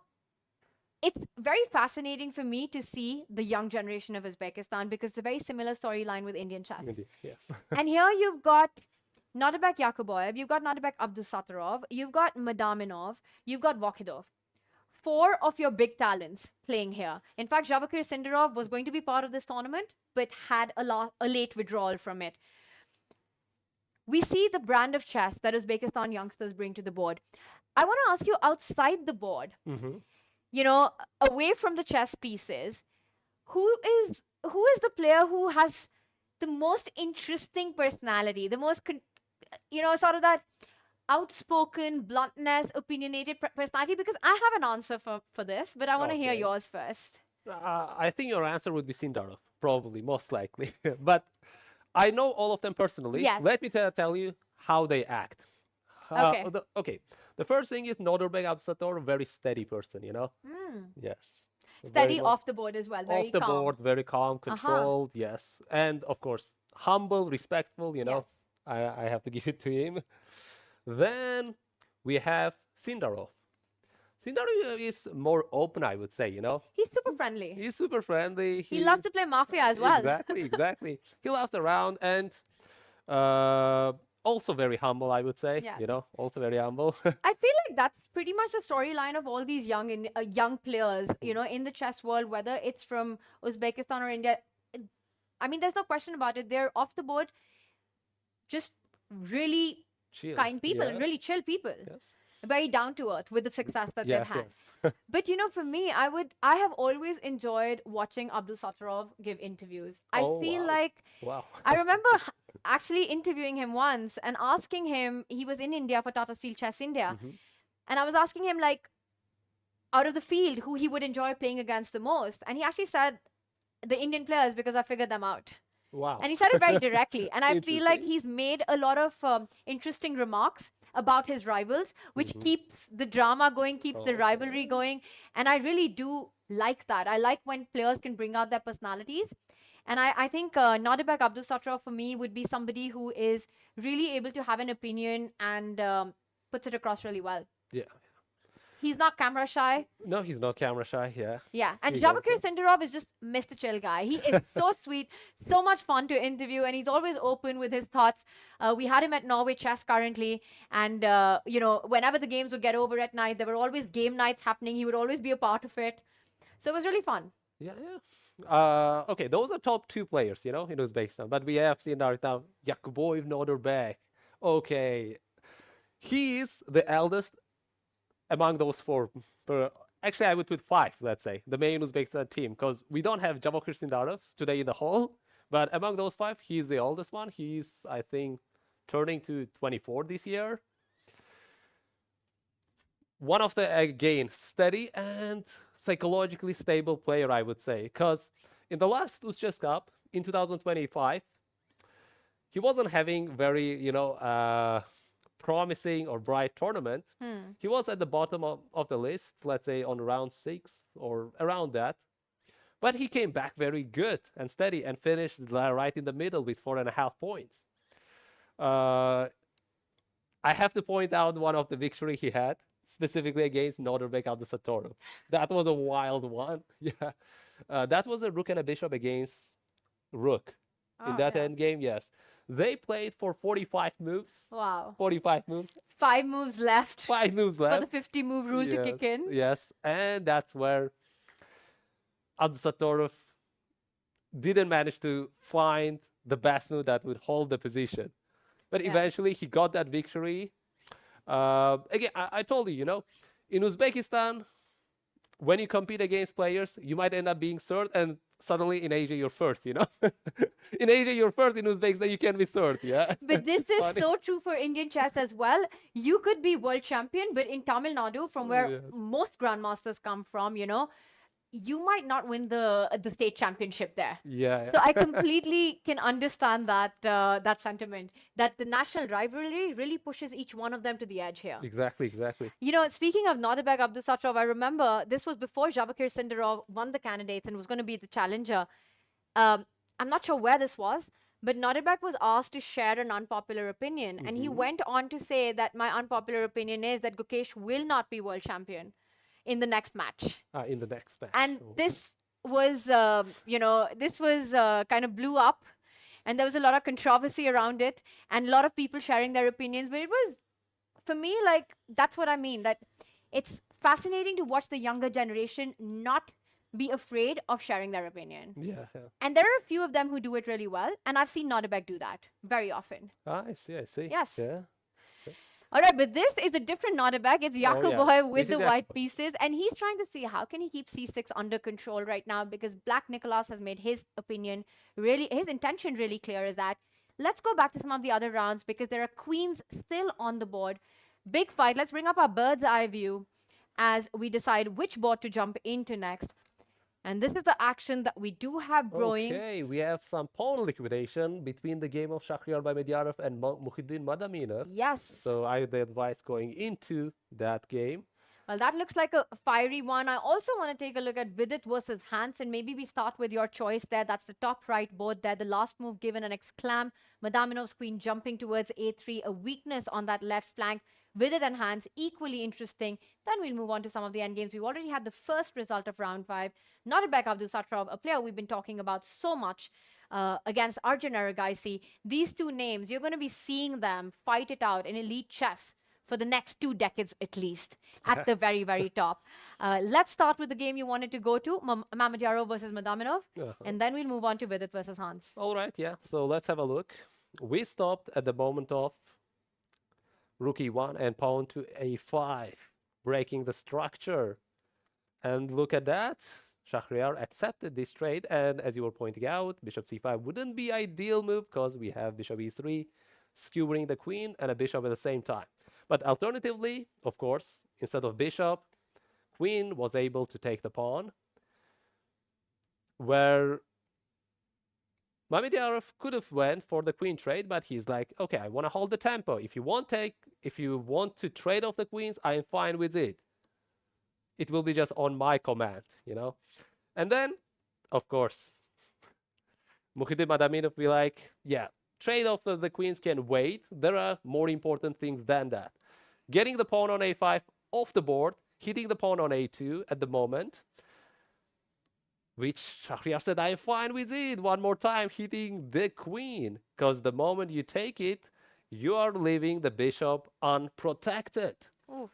it's very fascinating for me to see the young generation of Uzbekistan because it's a very similar storyline with Indian chess. Indeed, yes. And here you've got Nadirbek Yakuboyev, you've got Nadirbek Abdusattorov, you've got Madaminov, you've got Vokhidov. 4 of your big talents playing here. In fact, Vachier-Lagrave was going to be part of this tournament, but had a late withdrawal from it. We see the brand of chess that Uzbekistan youngsters bring to the board. I want to ask you, outside the board, you know, away from the chess pieces, who is the player who has the most interesting personality, the most, you know, sort of that outspoken, bluntness, opinionated personality? Because I have an answer for this, but I want to hear yours first. I think your answer would be Sindarov, probably, most likely. But I know all of them personally. Yes. Let me tell you how they act. Okay. The first thing is Nadirbek Abdusattorov, very steady person, you know? Yes. Steady off the board as well, very off the calm. board, very calm, controlled, yes. And of course, humble, respectful, you know? I have to give it to him. Then we have Sindarov. Sindaru is more open, I would say, you know. He's super friendly. He's super friendly. He loves to play Mafia as well. Exactly, exactly. He laughs around and also very humble, I would say. Yes. You know, also very humble. I feel like that's pretty much the storyline of all these young players, you know, in the chess world, whether it's from Uzbekistan or India. I mean, there's no question about it. They're off the board, just really Chill. kind people, Yes. really chill people, Yes. very down to earth with the success that they've Yes, had. yes. But you know, for me, I have always enjoyed watching Abdusattorov give interviews. I Oh, feel wow. like Wow. I remember actually interviewing him once and asking him, he was in India for Tata Steel Chess India. Mhm. And I was asking him, like, out of the field, who he would enjoy playing against the most. And he actually said, the Indian players, because I figured them out. Wow. And he said it very directly. And I feel like Interesting. he's made a lot of interesting remarks about his rivals, which keeps the drama going, keeps the rivalry going. And I really do like that. I like when players can bring out their personalities. And I think Nodibek Abdusattorov for me would be somebody who is really able to have an opinion and puts it across really well. Yeah. He's not camera shy. No, he's not camera shy. Yeah. Yeah, and He gets Vachier it. Lagrave is just Mr. Chill guy. He is so sweet, so much fun to interview, and he's always open with his thoughts. We had him at Norway Chess currently, and you know, whenever the games would get over at night, there were always game nights happening. He would always be a part of it, so it was really fun. Yeah, yeah. Okay, those are top two players, you know, in Uzbekistan. But we have seen right now Yakuboyev Norderbeck. Okay, he is the eldest among those four. Actually, I would put five, let's say, the main Uzbekistan team, because we don't have Vachier Lagrave today in the hall. But among those five, he's the oldest one. He's, I think, turning to 24 this year. One of the, again, steady and psychologically stable player, I would say. Because in the last UzChess Cup in 2025, he wasn't having very, you know, promising or bright tournament. He was at the bottom of the list, let's say on round 6 or around that. But he came back very good and steady and finished right in the middle with 4.5 points. I have to point out one of the victory he had, specifically against Norderbeck Abdusattorov. That was a wild one. Yeah, that was a rook and a bishop against rook. In that end game, yes. They played for 45 moves. Wow. 45 moves. 5 moves left 5 moves for left. the 50 move rule to kick in. Yes, and that's where Abdusattorov didn't manage to find the best move that would hold the position. But eventually he got that victory. Again, I told you, you know, in Uzbekistan, when you compete against players, you might end up being third, and suddenly in Asia you're first, you know. In Asia you're first, in Uzbekistan you can be third, yeah. But this is Funny. so true for Indian chess as well. You could be world champion, but in Tamil Nadu, from where Yes. most grandmasters come from, you know, you might not win the state championship there. Yeah. So I completely can understand that that sentiment, that the national rivalry really pushes each one of them to the edge here. Exactly, exactly. You know, speaking of Nodibek Abdusattorov, I remember this was before Vachier-Lagrave won the candidates and was going to be the challenger. I'm not sure where this was, but Nodibek was asked to share an unpopular opinion. And he went on to say that my unpopular opinion is that Gukesh will not be world champion in the next match. In the next match. And Oh. this was, you know, this was kind of blew up. And there was a lot of controversy around it and a lot of people sharing their opinions. But it was, for me, like, that's what I mean, that it's fascinating to watch the younger generation not be afraid of sharing their opinion. Yeah, yeah. And there are a few of them who do it really well. And I've seen Nodibek do that very often. I see, I see. Yes. Yeah. All right, but this is a different Nodibek. It's Yakuboy yes. with This the is white Yakuboy. pieces. And he's trying to see how can he keep c6 under control right now, because Black Nicholas has made his opinion really, his intention really clear, is that let's go back to some of the other rounds because there are queens still on the board. Big fight. Let's bring up our bird's eye view as we decide which board to jump into next. And this is the action that we do have brewing. Okay, we have some pawn liquidation between the game of Shakhriar by Mediarov and Muhiddin Madaminov. Yes. So I would advise going into that game. Well, that looks like a fiery one. I also want to take a look at Vidit versus Hans, and maybe we start with your choice there. That's the top right board there. The last move given an exclam. Madaminov's queen jumping towards a3, a weakness on that left flank. Vidit and Hans, equally interesting. Then we'll move on to some of the end games. We've already had the first result of round 5. Norbek Abdusattorov, a player we've been talking about so much, against Arjun Aragaisi. These two names, you're going to be seeing them fight it out in elite chess for the next 2 decades at least, at the very, very top. Let's start with the game you wanted to go to, Mamedyarov versus Madaminov, and then we'll move on to Vidit versus Hans. All right, yeah. So let's have a look. We stopped at the moment of rook e1 and pawn to a5, breaking the structure. And look at that. Shahryar accepted this trade, and as you were pointing out, bishop c5 wouldn't be ideal move because we have bishop e3 skewering the queen and a bishop at the same time. But alternatively, of course, instead of bishop, queen was able to take the pawn, where Mamedyarov could have went for the queen trade, but he's like, okay, I want to hold the tempo. If you want to trade off the queens, I am fine with it. It will be just on my command, you know. And then, of course, Mukhidib Madaminov will be like, yeah, trade off of the queens can wait. There are more important things than that. Getting the pawn on a5 off the board, hitting the pawn on a2 at the moment, which Shahryar said, I am fine with it. One more time, hitting the queen. Because the moment you take it, you are leaving the bishop unprotected. Oof.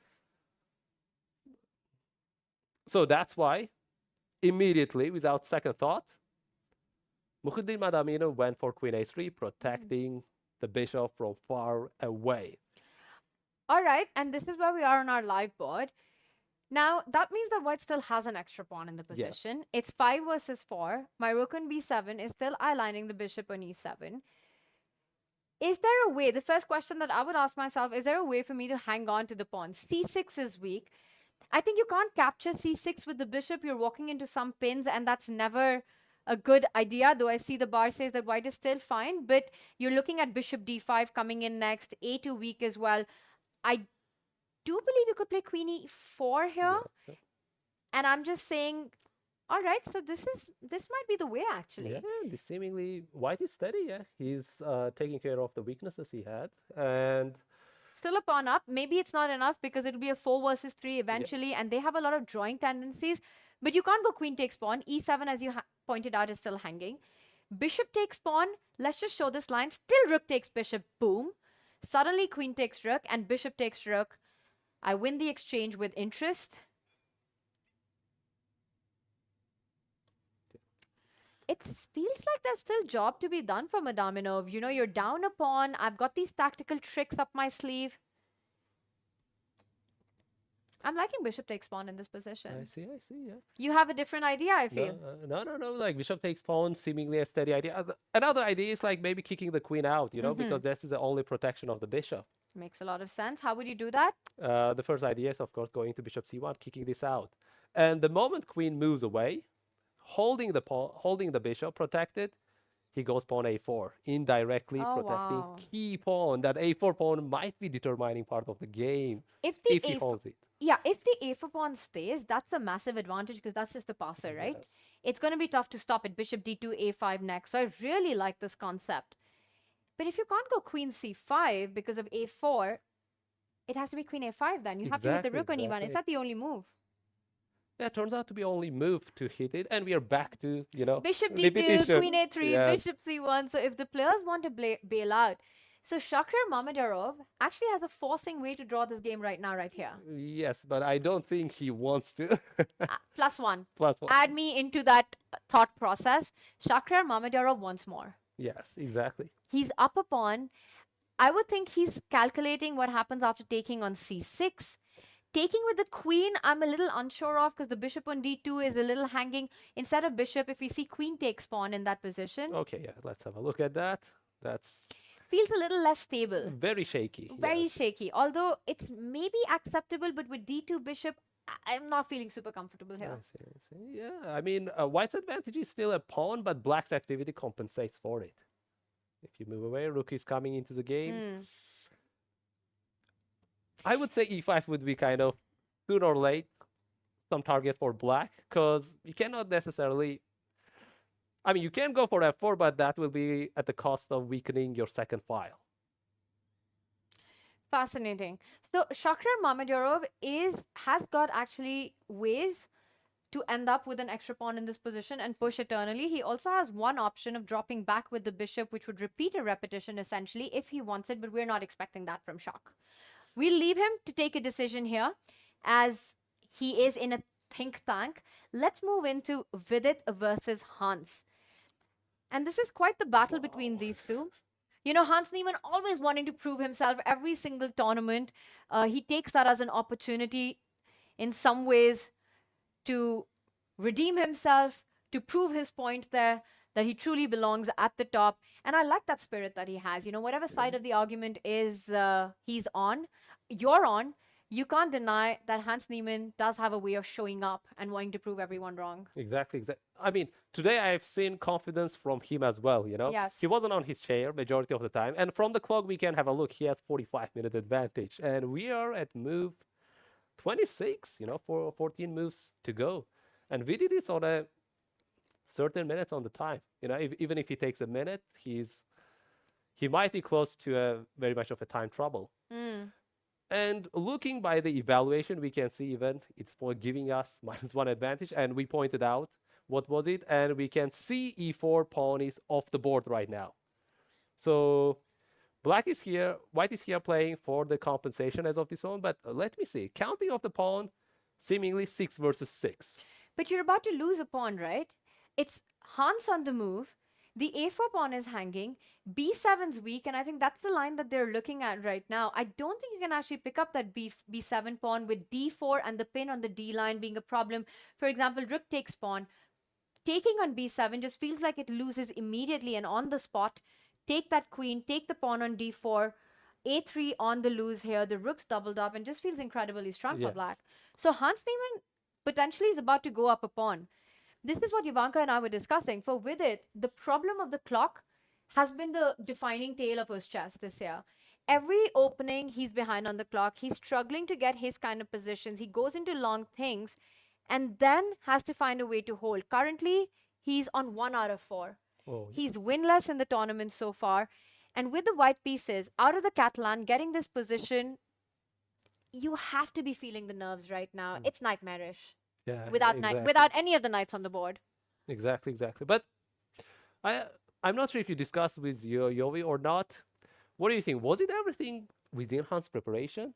So that's why, immediately, without second thought, Mukhidib Madaminov went for queen a3, protecting the bishop from far away. All right, and this is where we are on our live board. Now, that means that white still has an extra pawn in the position. Yes. It's 5 versus 4. My rook on b7 is still eye-lining the bishop on e7. Is there a way, the first question that I would ask myself, is there a way for me to hang on to the pawn? c6 is weak. I think you can't capture c6 with the bishop. You're walking into some pins, and that's never a good idea, though I see the bar says that white is still fine. But you're looking at bishop d5 coming in next, a2 weak as well. I do believe you could play queen e4 here. Yeah. And I'm just saying, all right, so this might be the way, actually. Yeah, seemingly white is steady, yeah. He's taking care of the weaknesses he had. And still a pawn up. Maybe it's not enough because it'll be a 4 versus 3 eventually, yes. And they have a lot of drawing tendencies. But you can't go queen takes pawn. e7, as you pointed out, is still hanging. Bishop takes pawn. Let's just show this line. Still rook takes bishop. Boom. Suddenly queen takes rook and bishop takes rook. I win the exchange with interest. It feels like there's still job to be done for Madaminov. You know, you're down a pawn. I've got these tactical tricks up my sleeve. I'm liking bishop takes pawn in this position. I see, yeah. You have a different idea, I feel. No. Like bishop takes pawn, seemingly a steady idea. Another idea is like maybe kicking the queen out, you know, because this is the only protection of the bishop. Makes a lot of sense. How would you do that? The first idea is, of course, going to bishop c1, kicking this out. And the moment queen moves away, holding the pawn, holding the bishop protected, he goes pawn a4, indirectly protecting key pawn. That a4 pawn might be determining part of the game if he holds it. Yeah, if the a4 pawn stays, that's a massive advantage because that's just a passer, right? Yes. It's going to be tough to stop it. Bishop d2, a5 next. So I really like this concept. But if you can't go queen c5 because of a4, it has to be queen a5 then. You have to hit the rook on e1. Is that the only move? Yeah, it turns out to be only move to hit it. And we are back to, you know, bishop d2, queen a3, bishop c1. So if the players want to bail out. So Shahryar Mamedyarov actually has a forcing way to draw this game right now, right here. Yes, but I don't think he wants to. +1. +1. Add me into that thought process. Shahryar Mamedyarov wants more. Yes, exactly. He's up a pawn. I would think he's calculating what happens after taking on c6. Taking with the queen, I'm a little unsure of because the bishop on d2 is a little hanging. Instead of bishop, if we see queen takes pawn in that position. Okay, yeah, let's have a look at that. That's... feels a little less stable. Very shaky. Very shaky. Although it's maybe acceptable, but with d2 bishop, I'm not feeling super comfortable here. I see. Yeah, I mean, white's advantage is still a pawn, but black's activity compensates for it. If you move away, rook is coming into the game. I would say e5 would be kind of, sooner or late, some target for black, because you cannot necessarily... I mean, you can go for f4, but that will be at the cost of weakening your second file. Fascinating. So Shakhtar Mamedyarov has got actually ways to end up with an extra pawn in this position and push eternally. He also has one option of dropping back with the bishop, which would repeat a repetition essentially if he wants it, but we're not expecting that from Shak. We'll leave him to take a decision here as he is in a think tank. Let's move into Vidit versus Hans. And this is quite the battle between these two. You know, Hans Niemann always wanting to prove himself every single tournament. He takes that as an opportunity in some ways to redeem himself, to prove his point there, that he truly belongs at the top. And I like that spirit that he has. You know, whatever side of the argument is he's on, you're on, you can't deny that Hans Niemann does have a way of showing up and wanting to prove everyone wrong. Exactly. I mean, today I've seen confidence from him as well, you know? Yes. He wasn't on his chair majority of the time. And from the clock, we can have a look. He has 45-minute advantage. And we are at move 26, you know, for 14 moves to go. And Vidit is on a certain minutes on the time. You know, even if he takes a minute, he might be close to a very much of a time trouble. And looking by the evaluation, we can see even it's giving us -1 advantage. And we pointed out, what was it? And we can see e4 pawn is off the board right now. So Black is here, White is here playing for the compensation as of this one. But let me see, counting of the pawn, seemingly 6 versus 6. But you're about to lose a pawn, right? It's Hans on the move. The a4 pawn is hanging. b7's weak, and I think that's the line that they're looking at right now. I don't think you can actually pick up that b7 pawn with d4 and the pin on the d line being a problem. For example, rook takes pawn. Taking on b7 just feels like it loses immediately and on the spot. Take that queen, take the pawn on d4. a3 on the lose here. The rook's doubled up and just feels incredibly strong for Black. So Hans Niemann potentially is about to go up a pawn. This is what Ivanka and I were discussing. For Vidit, the problem of the clock has been the defining tale of UzChess this year. Every opening, he's behind on the clock. He's struggling to get his kind of positions. He goes into long things and then has to find a way to hold. Currently, he's on 1 out of 4. Oh, He's winless in the tournament so far. And with the white pieces out of the Catalan, getting this position, you have to be feeling the nerves right now. It's nightmarish. Yeah, Without any of the knights on the board. Exactly. But I'm not sure if you discussed with Yovi or not. What do you think? Was it everything within Hans' preparation?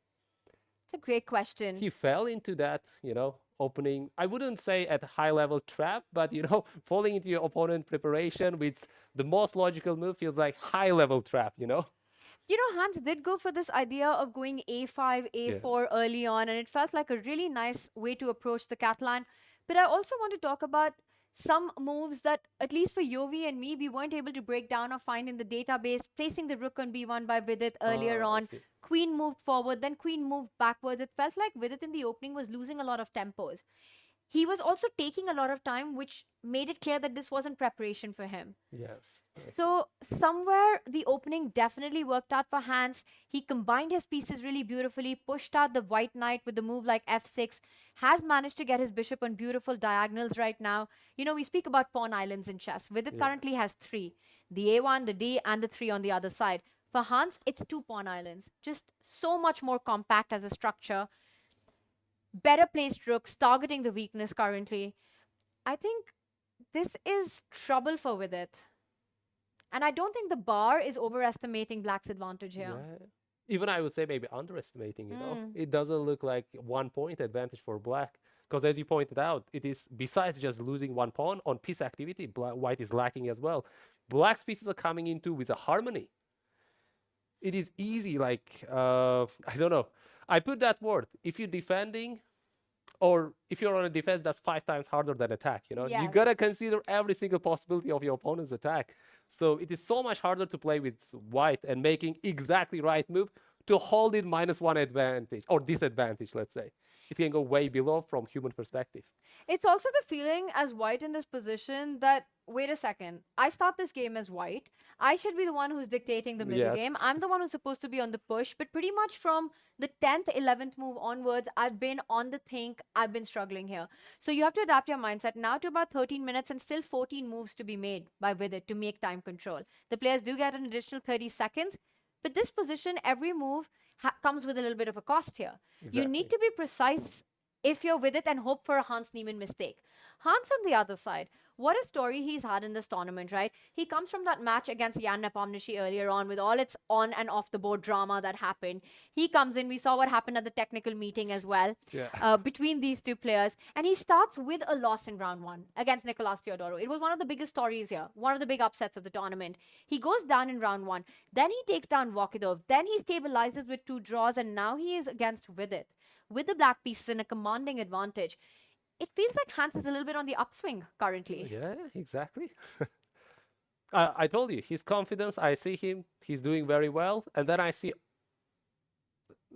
It's a great question. He fell into that, you know, opening. I wouldn't say at high level trap, but you know, falling into your opponent preparation with the most logical move feels like high level trap, you know. You know, Hans did go for this idea of going a5, a4 early on, and it felt like a really nice way to approach the Catalan. But I also want to talk about some moves that, at least for Yovi and me, we weren't able to break down or find in the database. Placing the rook on b1 by Vidit earlier on. Queen moved forward, then queen moved backwards. It felt like Vidit in the opening was losing a lot of tempos. He was also taking a lot of time, which made it clear that this wasn't preparation for him. Yes. So somewhere the opening definitely worked out for Hans. He combined his pieces really beautifully, pushed out the white knight with the move like f6, has managed to get his bishop on beautiful diagonals right now. You know, we speak about pawn islands in chess. Vidit currently has 3. The a1, the d, and the 3 on the other side. For Hans, it's 2 pawn islands. Just so much more compact as a structure. Better placed rooks, targeting the weakness currently. I think this is trouble for Vidit. And I don't think the bar is overestimating Black's advantage here. Yeah. Even I would say maybe underestimating, you know. It doesn't look like 1 point advantage for Black. Because as you pointed out, it is, besides just losing 1 pawn, on piece activity, White is lacking as well. Black's pieces are coming into with a harmony. It is easy, like, I don't know. I put that word. If you're defending, or if you're on a defense, that's 5 times harder than attack, you know. You Yes. gotta consider every single possibility of your opponent's attack. So it is so much harder to play with White and making exactly right move to hold it -1 advantage, or disadvantage, let's say. It can go way below from human perspective. It's also the feeling as White in this position that, wait a second, I start this game as White. I should be the one who's dictating the middle Yes. game. I'm the one who's supposed to be on the push. But pretty much from the 10th, 11th move onwards, I've been on the think. I've been struggling here. So you have to adapt your mindset now to about 13 minutes and still 14 moves to be made by Vidit to make time control. The players do get an additional 30 seconds. But this position, every move comes with a little bit of a cost here. You need to be precise if you're with it and hope for a Hans Niemann mistake. Hans on the other side, what a story he's had in this tournament, right? He comes from that match against Jan Nepomniachtchi earlier on with all its on and off the board drama that happened. He comes in, we saw what happened at the technical meeting as well between these two players. And he starts with a loss in round 1 against Nicolas Theodorou. It was one of the biggest stories here, one of the big upsets of the tournament. He goes down in round 1, then he takes down Vokhidov, then he stabilizes with 2 draws, and now he is against Vidit with the black pieces in a commanding advantage. It feels like Hans is a little bit on the upswing currently. Yeah, exactly. I told you, his confidence, I see him, he's doing very well. And then I see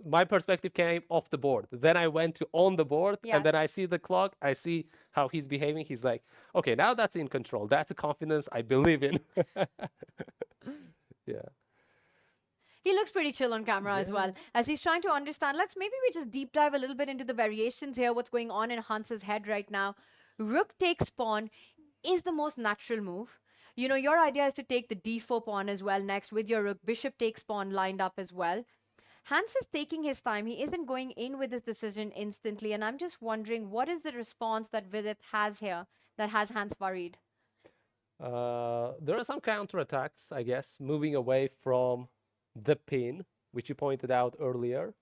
my perspective came off the board. Then I went to on the board, and then I see the clock, I see how he's behaving. He's like, okay, now that's in control. That's a confidence I believe in. Yeah. He looks pretty chill on camera as well, as he's trying to understand. Maybe we just deep dive a little bit into the variations here, what's going on in Hans's head right now. Rook takes pawn is the most natural move. You know, your idea is to take the d4 pawn as well next with your rook. Bishop takes pawn lined up as well. Hans is taking his time. He isn't going in with his decision instantly. And I'm just wondering, what is the response that Vidit has here that has Hans worried? There are some counterattacks, I guess, moving away from the pin, which you pointed out earlier,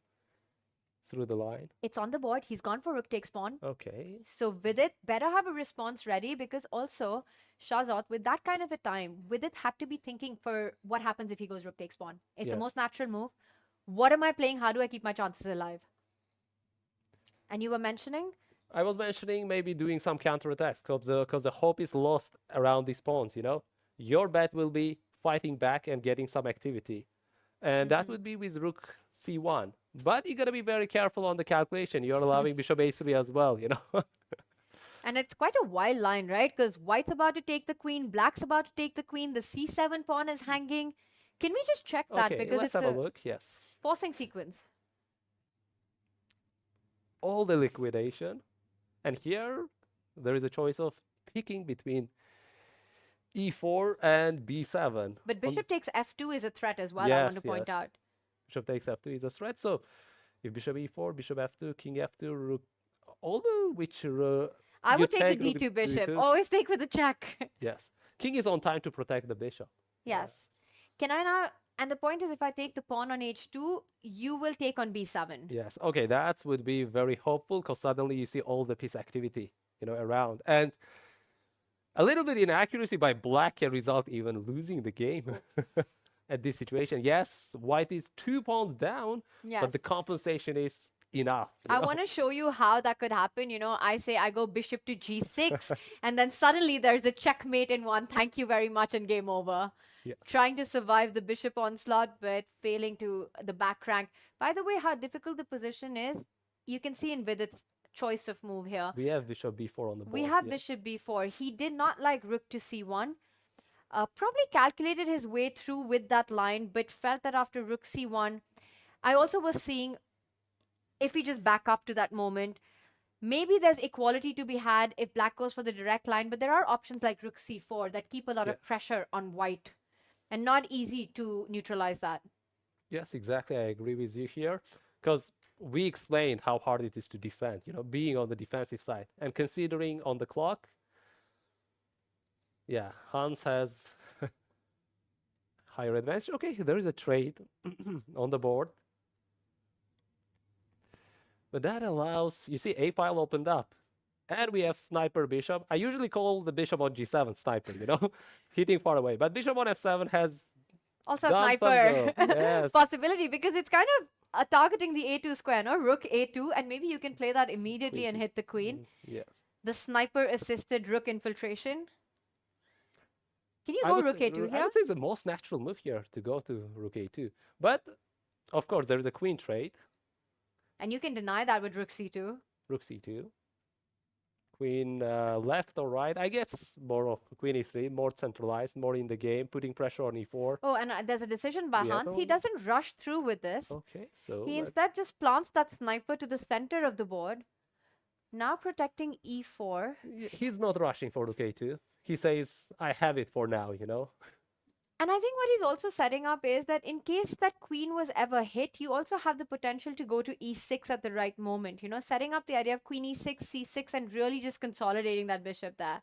through the line. It's on the board. He's gone for rook takes pawn. Okay. So Vidit better have a response ready, because also Shahzad, with that kind of a time, Vidit had to be thinking for what happens if he goes rook takes pawn. It's the most natural move. What am I playing? How do I keep my chances alive? And you were mentioning? I was mentioning maybe doing some counterattacks because the hope is lost around these pawns, you know? Your bet will be fighting back and getting some activity. And that would be with rook c1. But you got to be very careful on the calculation. You're allowing bishop a3 as well, you know? And it's quite a wild line, right? Because white's about to take the queen, black's about to take the queen, the c7 pawn is hanging. Can we just check that? Okay, because let's it's have a look. Yes. forcing sequence. All the liquidation. And here, there is a choice of picking between e4 and b7. But bishop takes f2 is a threat as well, I want to point out. Bishop takes f2 is a threat. So if bishop e4, bishop f2, king f2, rook, although which I would take the d2 bishop. Always take with the check. Yes. King is on time to protect the bishop. Yes. Can I now... And the point is, if I take the pawn on h2, you will take on b7. Yes. Okay, that would be very hopeful, because suddenly you see all the piece activity, you know, around. And a little bit inaccuracy by black can result even losing the game at this situation. Yes, white is 2 pawns down, but the compensation is enough. I want to show you how that could happen. You know, I say I go bishop to g6, and then suddenly there's a checkmate in one. Thank you very much, and game over. Yes. Trying to survive the bishop onslaught, but failing to the back rank. By the way, how difficult the position is, you can see in Vidit's choice of move here. We have bishop b4 on the board. We have bishop b4. He did not like rook to c1. Probably calculated his way through with that line, but felt that after rook c1, I also was seeing, if we just back up to that moment, maybe there's equality to be had if black goes for the direct line, but there are options like rook c4 that keep a lot of pressure on white, and not easy to neutralize that. Yes, exactly. I agree with you here, because we explained how hard it is to defend, you know, being on the defensive side. And considering on the clock, yeah, Hans has higher advantage. Okay, there is a trade on the board. But that allows, you see, a file opened up. And we have sniper bishop. I usually call the bishop on g7 sniper, you know, hitting far away. But bishop on f7 has also a sniper possibility, because it's kind of targeting the a2 square, no? Rook a2, and maybe you can play that immediately and hit the queen. Yes. The sniper-assisted rook infiltration. Can you go rook a2 here? I would say it's the most natural move here to go to rook a2. But, of course, there is a queen trade. And you can deny that with rook c2. Rook c2. Queen left or right. I guess more of queen e3, more centralized, more in the game, putting pressure on e4. Oh, and there's a decision by Hans. He doesn't rush through with this. Okay, so he instead just plants that sniper to the center of the board. Now protecting e4. He's not rushing for rook a2. He says, I have it for now, you know. And I think what he's also setting up is that in case that queen was ever hit, you also have the potential to go to e6 at the right moment. You know, setting up the idea of queen e6, c6, and really just consolidating that bishop there.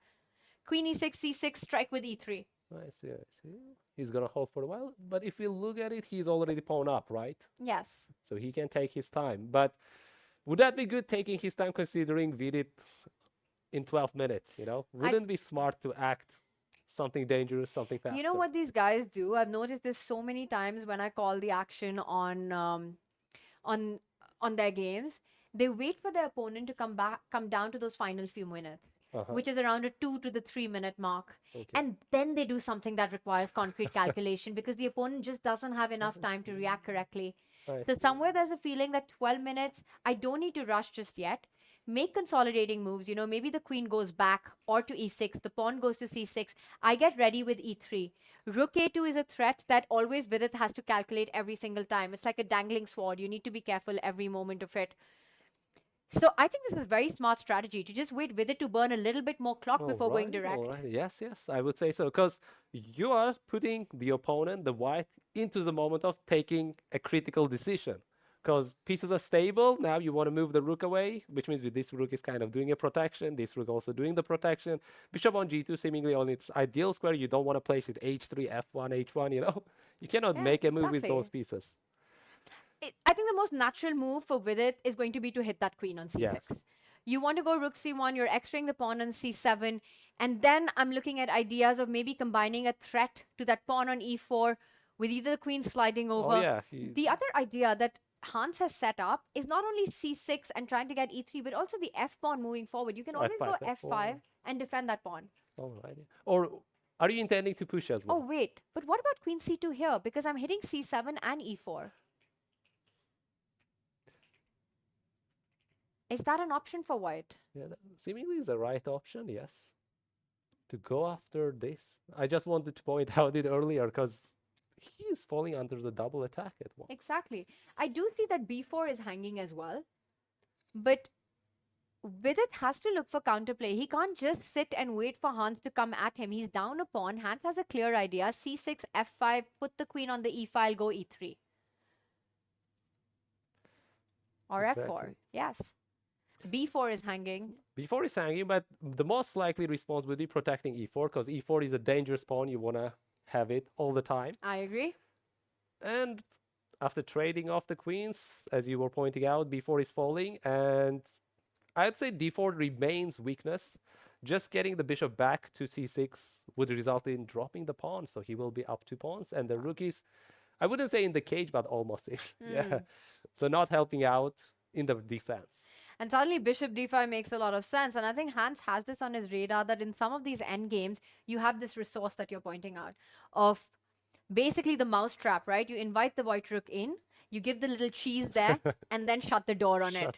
Queen e6, c6, strike with e3. I see, I see. He's gonna hold for a while, but if we look at it, he's already pawn up, right? Yes. So he can take his time. But would that be good taking his time considering we did in 12 minutes, you know? Wouldn't be smart to act something dangerous, something faster? You know what these guys do? I've noticed this so many times when I call the action on their games. They wait for their opponent to come down to those final few minutes, which is around a 2 to the 3 minute mark. Okay. And then they do something that requires concrete calculation because the opponent just doesn't have enough time to react correctly. So somewhere there's a feeling that 12 minutes, I don't need to rush just yet. Make consolidating moves, you know, maybe the queen goes back or to e6, the pawn goes to c6. I get ready with e3. Rook a2 is a threat that always Vidit has to calculate every single time. It's like a dangling sword. You need to be careful every moment of it. So I think this is a very smart strategy to just wait with it to burn a little bit more clock before going direct. All right. Yes, yes, I would say so. Because you are putting the opponent, the white, into the moment of taking a critical decision. Because pieces are stable, now you want to move the rook away, which means with this rook is kind of doing a protection, this rook also doing the protection. Bishop on g2 seemingly on its ideal square, you don't want to place it h3, f1, h1, you know? You cannot make a move with those pieces. I think the most natural move for Vidit is going to be to hit that queen on c6. Yes. You want to go rook c1, you're extracting the pawn on c7, and then I'm looking at ideas of maybe combining a threat to that pawn on e4 with either the queen sliding over. Oh, yeah. The other idea that Hans has set up is not only c6 and trying to get e3, but also the f pawn moving forward. You can always go f5 and defend that pawn. All right. Or are you intending to push as well? Oh, wait. But what about queen c2 here? Because I'm hitting c7 and e4. Is that an option for white? Yeah, that seemingly is the right option, yes. To go after this. I just wanted to point out it earlier because he is falling under the double attack at once. Exactly. I do see that b4 is hanging as well. But Vidit has to look for counterplay. He can't just sit and wait for Hans to come at him. He's down a pawn. Hans has a clear idea. c6, f5, put the queen on the e file, go e3. Or f4. Yes. b4 is hanging. b4 is hanging, but the most likely response would be protecting e4 because e4 is a dangerous pawn. You want to have it all the time. I agree. And after trading off the queens, as you were pointing out, b4 is falling, and I'd say d4 remains weakness. Just getting the bishop back to c6 would result in dropping the pawn, so he will be up 2 pawns, and the rook is, I wouldn't say in the cage, but almost in. Yeah. So not helping out in the defense. And suddenly bishop d5 makes a lot of sense. And I think Hans has this on his radar that in some of these endgames, you have this resource that you're pointing out of basically the mouse trap, right? You invite the white rook in, you give the little cheese there, and then shut the door on it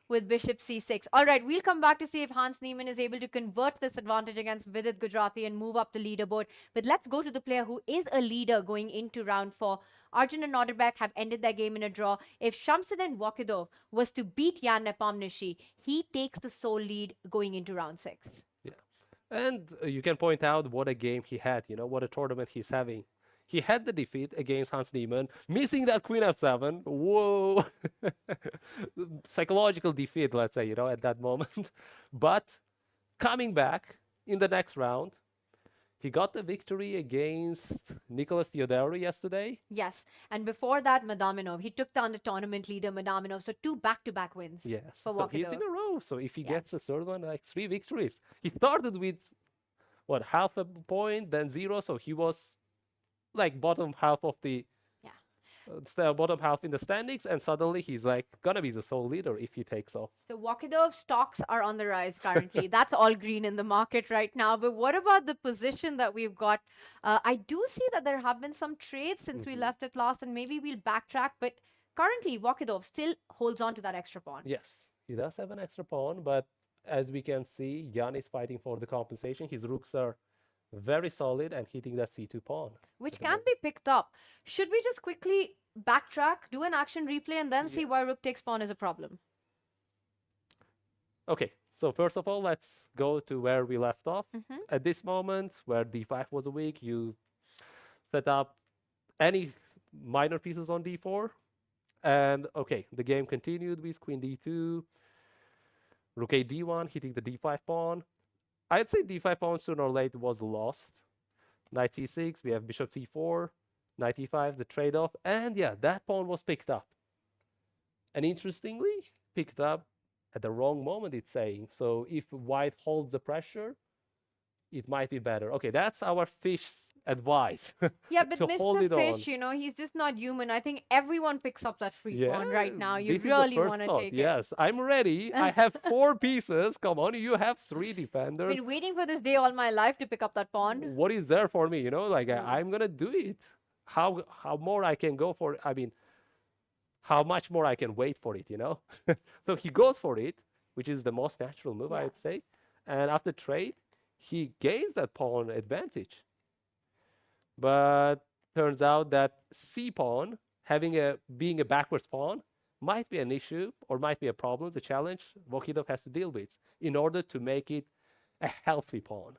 with bishop c6. All right, we'll come back to see if Hans Niemann is able to convert this advantage against Vidit Gujrati and move up the leaderboard. But let's go to the player who is a leader going into round 4. Arjun and Norderbeck have ended their game in a draw. If Shamsuddin Vokhidov was to beat Jan Nepomniachtchi, he takes the sole lead going into round 6. Yeah. And you can point out what a game he had, you know, what a tournament he's having. He had the defeat against Hans Niemann, missing that queen f7. Whoa! Psychological defeat, let's say, you know, at that moment. But coming back in the next round, he got the victory against Nicholas Theodorou yesterday. Yes, and before that, Madaminov. He took down the tournament leader, Madaminov. So 2 back-to-back wins for Vokhidov. So he's in a row. So if he gets a third one, like 3 victories. He started with, what, half a point, then 0. So he was like bottom half of the bottom half in the standings, and suddenly he's like gonna be the sole leader if he takes off. So Vokhidov stocks are on the rise currently. That's all green in the market right now. But what about the position that we've got? I do see that there have been some trades since we left it last, and maybe we'll backtrack. But currently, Vokhidov still holds on to that extra pawn. Yes, he does have an extra pawn, but as we can see, Jan is fighting for the compensation. His rooks are very solid and hitting that c2 pawn. Which can be picked up. Should we just quickly backtrack, do an action replay, and then see why rook takes pawn is a problem? Okay, so first of all, let's go to where we left off. At this moment, where d5 was weak, you set up any minor pieces on d4. And okay, the game continued with queen d2, rook a d1, hitting the d5 pawn. I'd say d5 pawn sooner or later was lost. Knight c6, we have bishop c4, knight e5, the trade-off, and yeah, that pawn was picked up. And interestingly, picked up at the wrong moment, it's saying. So if white holds the pressure, it might be better. Okay, that's our fish's advice. Yeah, but to hold Mr. it on. Fish, you know, he's just not human. I think everyone picks up that free pawn right now. You this is the really first want to thought. take it. Yes, I'm ready. I have 4 pieces. Come on, you have 3 defenders. Been waiting for this day all my life to pick up that pawn. What is there for me? You know, like I'm gonna do it. How more I can go for it? I mean, how much more I can wait for it? You know. So he goes for it, which is the most natural move, I'd say. And after trade, he gains that pawn advantage. But turns out that c pawn, being a backwards pawn, might be an issue or might be a problem, the challenge Vokhidov has to deal with in order to make it a healthy pawn,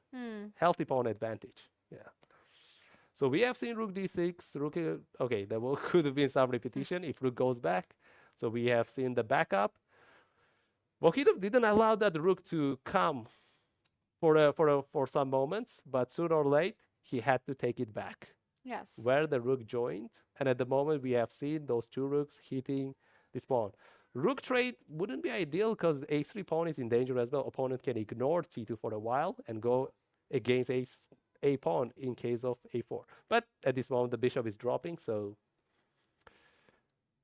healthy pawn advantage. Yeah. So we have seen rook d6, rook. Okay, there could have been some repetition if rook goes back. So we have seen the backup. Vokhidov didn't allow that rook to come for some moments, but sooner or later he had to take it back. Yes. Where the rook joined, and at the moment we have seen those 2 rooks hitting this pawn. Rook trade wouldn't be ideal because the a3 pawn is in danger as well. Opponent can ignore c2 for a while and go against a pawn in case of a4. But at this moment the bishop is dropping, so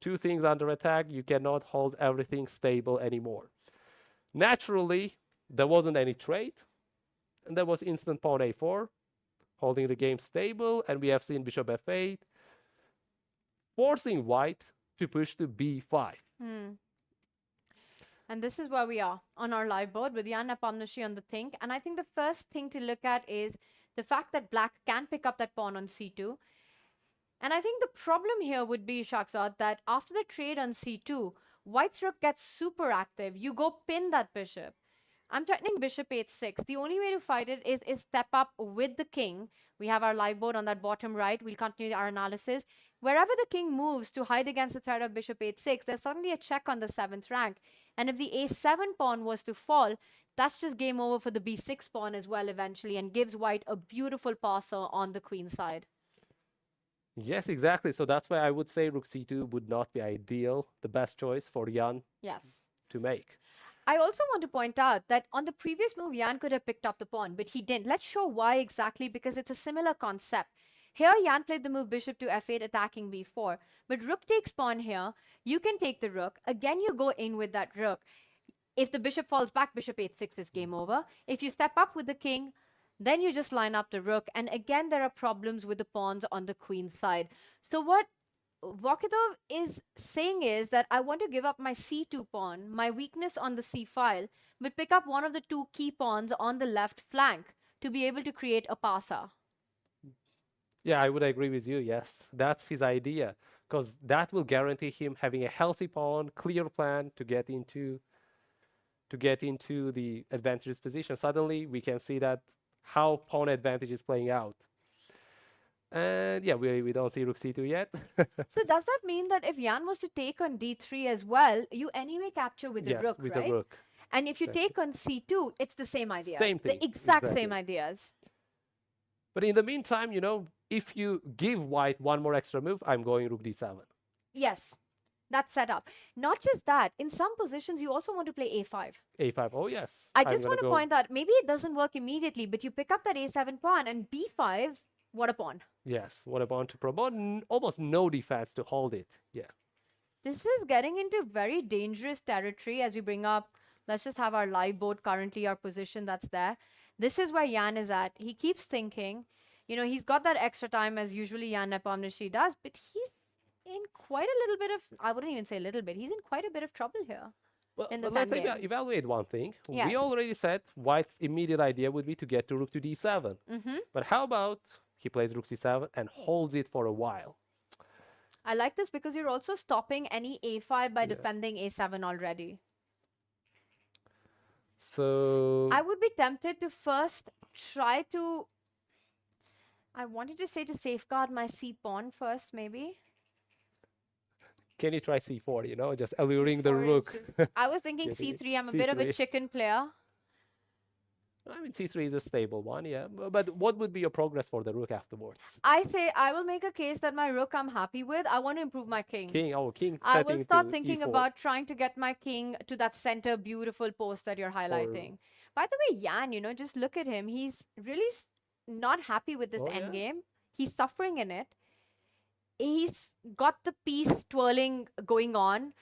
2 things under attack. You cannot hold everything stable anymore. Naturally, there wasn't any trade, and there was instant pawn a4, holding the game stable, and we have seen bishop f8, forcing white to push to b5. And this is where we are on our live board with Jan Nepomniachtchi on the think. And I think the first thing to look at is the fact that black can pick up that pawn on c2. And I think the problem here would be, Shahzad, that after the trade on c2, white's rook gets super active. You go pin that bishop. I'm threatening bishop h6. The only way to fight it is step up with the king. We have our live board on that bottom right. We'll continue our analysis. Wherever the king moves to hide against the threat of bishop h6, there's suddenly a check on the 7th rank. And if the a7 pawn was to fall, that's just game over for the b6 pawn as well eventually, and gives white a beautiful passer on the queen side. Yes, exactly. So that's why I would say rook c2 would not be ideal, the best choice for Jan to make. I also want to point out that on the previous move, Jan could have picked up the pawn, but he didn't. Let's show why exactly, because it's a similar concept. Here, Jan played the move bishop to f8, attacking b4. But rook takes pawn here. You can take the rook. Again, you go in with that rook. If the bishop falls back, bishop h6 is game over. If you step up with the king, then you just line up the rook. And again, there are problems with the pawns on the queen side. So what Vokhidov is saying is that I want to give up my c2 pawn, my weakness on the c file, but pick up one of the 2 key pawns on the left flank to be able to create a passer. Yeah, I would agree with you. Yes, that's his idea, because that will guarantee him having a healthy pawn, clear plan to get into the advantageous position. Suddenly, we can see that how pawn advantage is playing out. And yeah, we don't see rook c2 yet. So does that mean that if Jan was to take on d3 as well, you anyway capture with the Yes, rook, with right? the rook. And if you take on c2, it's the same idea. Same thing, The exact exactly. same ideas. But in the meantime, you know, if you give white one more extra move, I'm going rook d7. Yes, that's set up. Not just that, in some positions, you also want to play a5. a5, oh yes. I I'm just gonna want to go- point out, maybe it doesn't work immediately, but you pick up that a7 pawn and b5, what a pawn. Yes, what about to promote? Almost no defense to hold it. Yeah. This is getting into very dangerous territory as we bring up, let's just have our live board currently, our position that's there. This is where Jan is at. He keeps thinking, you know, he's got that extra time as usually Jan Nepomniachtchi does, but he's in quite a little bit of, I wouldn't even say a little bit, he's in quite a bit of trouble here. Well, In the let's fan game. evaluate one thing. Yes. We already said white's immediate idea would be to get to rook to d7. But how about he plays rook c7 and holds it for a while? I like this because you're also stopping any a5 by defending a7 already. So I would be tempted to first try to I wanted to say to safeguard my c pawn first, maybe. Can you try c4, you know, just alluring the Or is rook? just- I was thinking Getting it. c3. I'm a bit of a c3. chicken player. I mean, c3 is a stable one, yeah. But what would be your progress for the rook afterwards? I say I will make a case that my rook I'm happy with. I want to improve my king. King I setting will start to thinking e4. about trying to get my king to that center beautiful post that you're highlighting. By the way, Yan, you know, just look at him. He's really not happy with this Oh, yeah? endgame. He's suffering in it. He's got the piece twirling going on.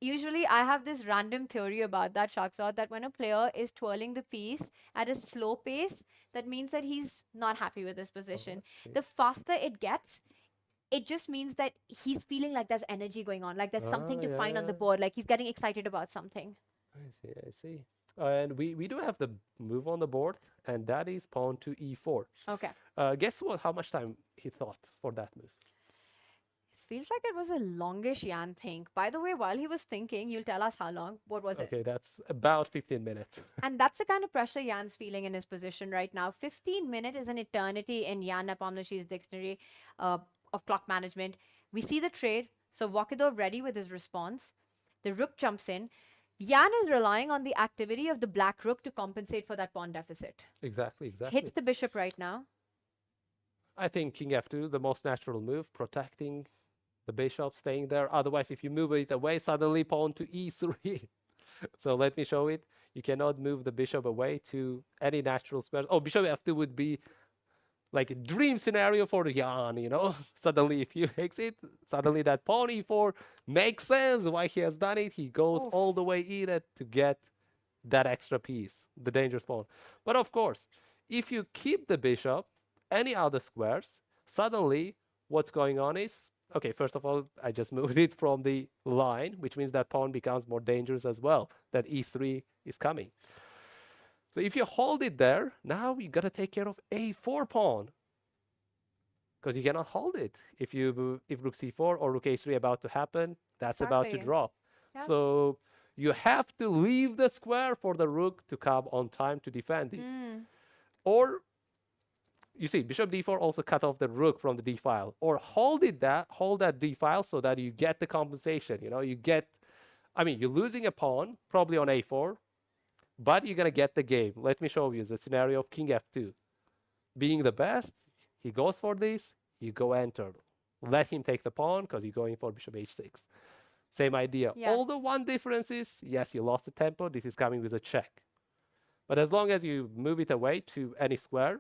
Usually, I have this random theory about that, Shakzad, that when a player is twirling the piece at a slow pace, that means that he's not happy with his position. see. The faster it gets, it just means that he's feeling like there's energy going on, like there's something to find on the yeah. board, like he's getting excited about something. I see. And we do have the move on the board, and that is pawn to e4. Okay. Guess what? How much time he thought for that move? Feels like it was a longish Yan think. By the way, while he was thinking, you'll tell us how long. What was it? Okay, that's about 15 minutes. And that's the kind of pressure Yan's feeling in his position right now. 15 minutes is an eternity in Yan Nepomniachtchi's dictionary of clock management. We see the trade. So Vokhidov ready with his response. The rook jumps in. Yan is relying on the activity of the black rook to compensate for that pawn deficit. Exactly. Hits the bishop right now. I think king f2, the most natural move, protecting the bishop, staying there. Otherwise, if you move it away, suddenly pawn to e3. So let me show it. You cannot move the bishop away to any natural square. Oh, bishop f2 would be like a dream scenario for Yan, you know. Suddenly, if you exit, suddenly that pawn e4 makes sense why he has done it. He goes all the way in it to get that extra piece, the dangerous pawn. But of course, if you keep the bishop, any other squares, suddenly what's going on is, okay, first of all, I just moved it from the line, which means that pawn becomes more dangerous as well, that e3 is coming. So if you hold it there, now you got to take care of a4 pawn, because you cannot hold it. If rook c4 or rook a3 about to happen, that's about to Exactly. drop. Yes. So you have to leave the square for the rook to come on time to defend it. Or you see, bishop d4 also cut off the rook from the d file, or hold that d file so that you get the compensation. You know, you're losing a pawn probably on a4, but you're gonna get the game. Let me show you the scenario of king f2. Being the best, he goes for this, you go enter. Let him take the pawn because you're going for bishop h6. Same idea. Yes. All the one difference is, yes, you lost the tempo. This is coming with a check. But as long as you move it away to any square,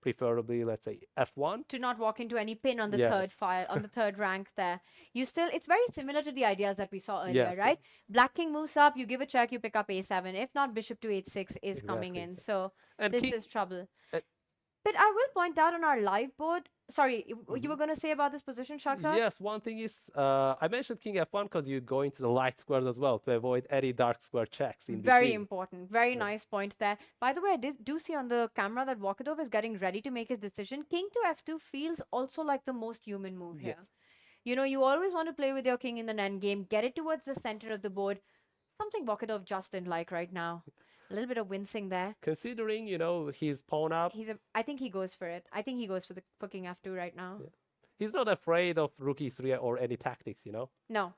preferably, let's say, f1. To not walk into any pin on the Yes. third file, on the third rank there. It's very similar to the ideas that we saw earlier, Yes. right? Black king moves up, you give a check, you pick up a7. If not, bishop to h6 is coming Exactly. in. So And this king- is trouble. uh, But I will point out on our live board, sorry, you were going to say about this position, Shakzad? Yes, one thing is, I mentioned king f1 because you go into the light squares as well to avoid any dark square checks in Very between. important. Very nice point there. By the way, I do see on the camera that Vokhidov is getting ready to make his decision. King to f2 feels also like the most human move Yeah. here. You know, you always want to play with your king in the endgame, get it towards the center of the board. Something Vokhidov just didn't like right now. A little bit of wincing there. Considering, his pawn up, I think he goes for it. I think he goes for king f2 right now. he's not afraid of rook e3 or any tactics, No.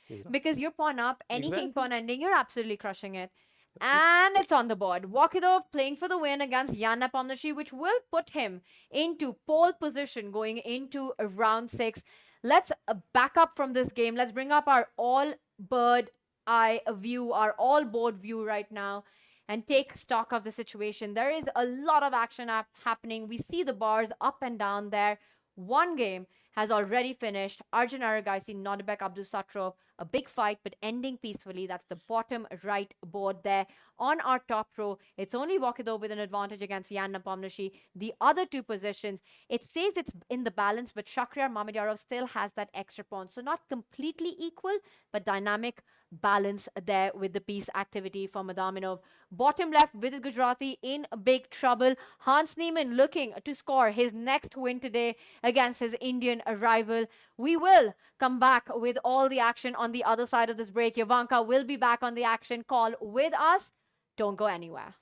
He's not. Because you're pawn up, any king Exactly. pawn ending, you're absolutely crushing it. And it's on the board. Vokhidov playing for the win against Yan Nepomniachtchi, which will put him into pole position going into round 6. Let's back up from this game. Let's bring up our all bird eye view, our all board view right now, and take stock of the situation. There is a lot of action happening. We see the bars up and down there. One game has already finished. Arjun Aragaisi, Nodebek Abdusattorov, a big fight, but ending peacefully. That's the bottom right board there. On our top row, it's only Vokhidov with an advantage against Yan Nepomniachtchi. The other two positions, it says it's in the balance, but Shakhriyar Mamedyarov still has that extra pawn. So not completely equal, but dynamic balance there with the piece activity for Madaminov. Bottom left, Vidit Gujarati in big trouble. Hans Niemann looking to score his next win today against his Indian rival. We will come back with all the action on the other side of this break. Yavanka will be back on the action call with us. Don't go anywhere.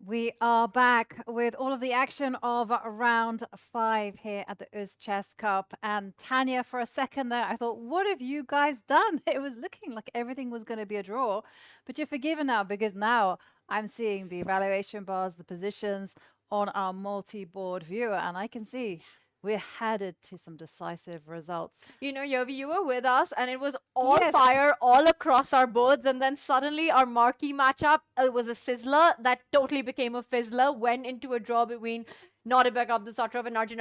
We are back with all of the action of round 5 here at the UzChess Cup. And Tanya, for a second there, I thought, what have you guys done? It was looking like everything was going to be a draw. But you're forgiven now, because now I'm seeing the evaluation bars, the positions on our multi-board viewer, and I can see we're headed to some decisive results. You know, Yovi, you were with us and it was all Yes. fire all across our boards. And then suddenly our marquee matchup, it was a sizzler that totally became a fizzler, went into a draw between Nordebek, Abdusattorov and Arjun.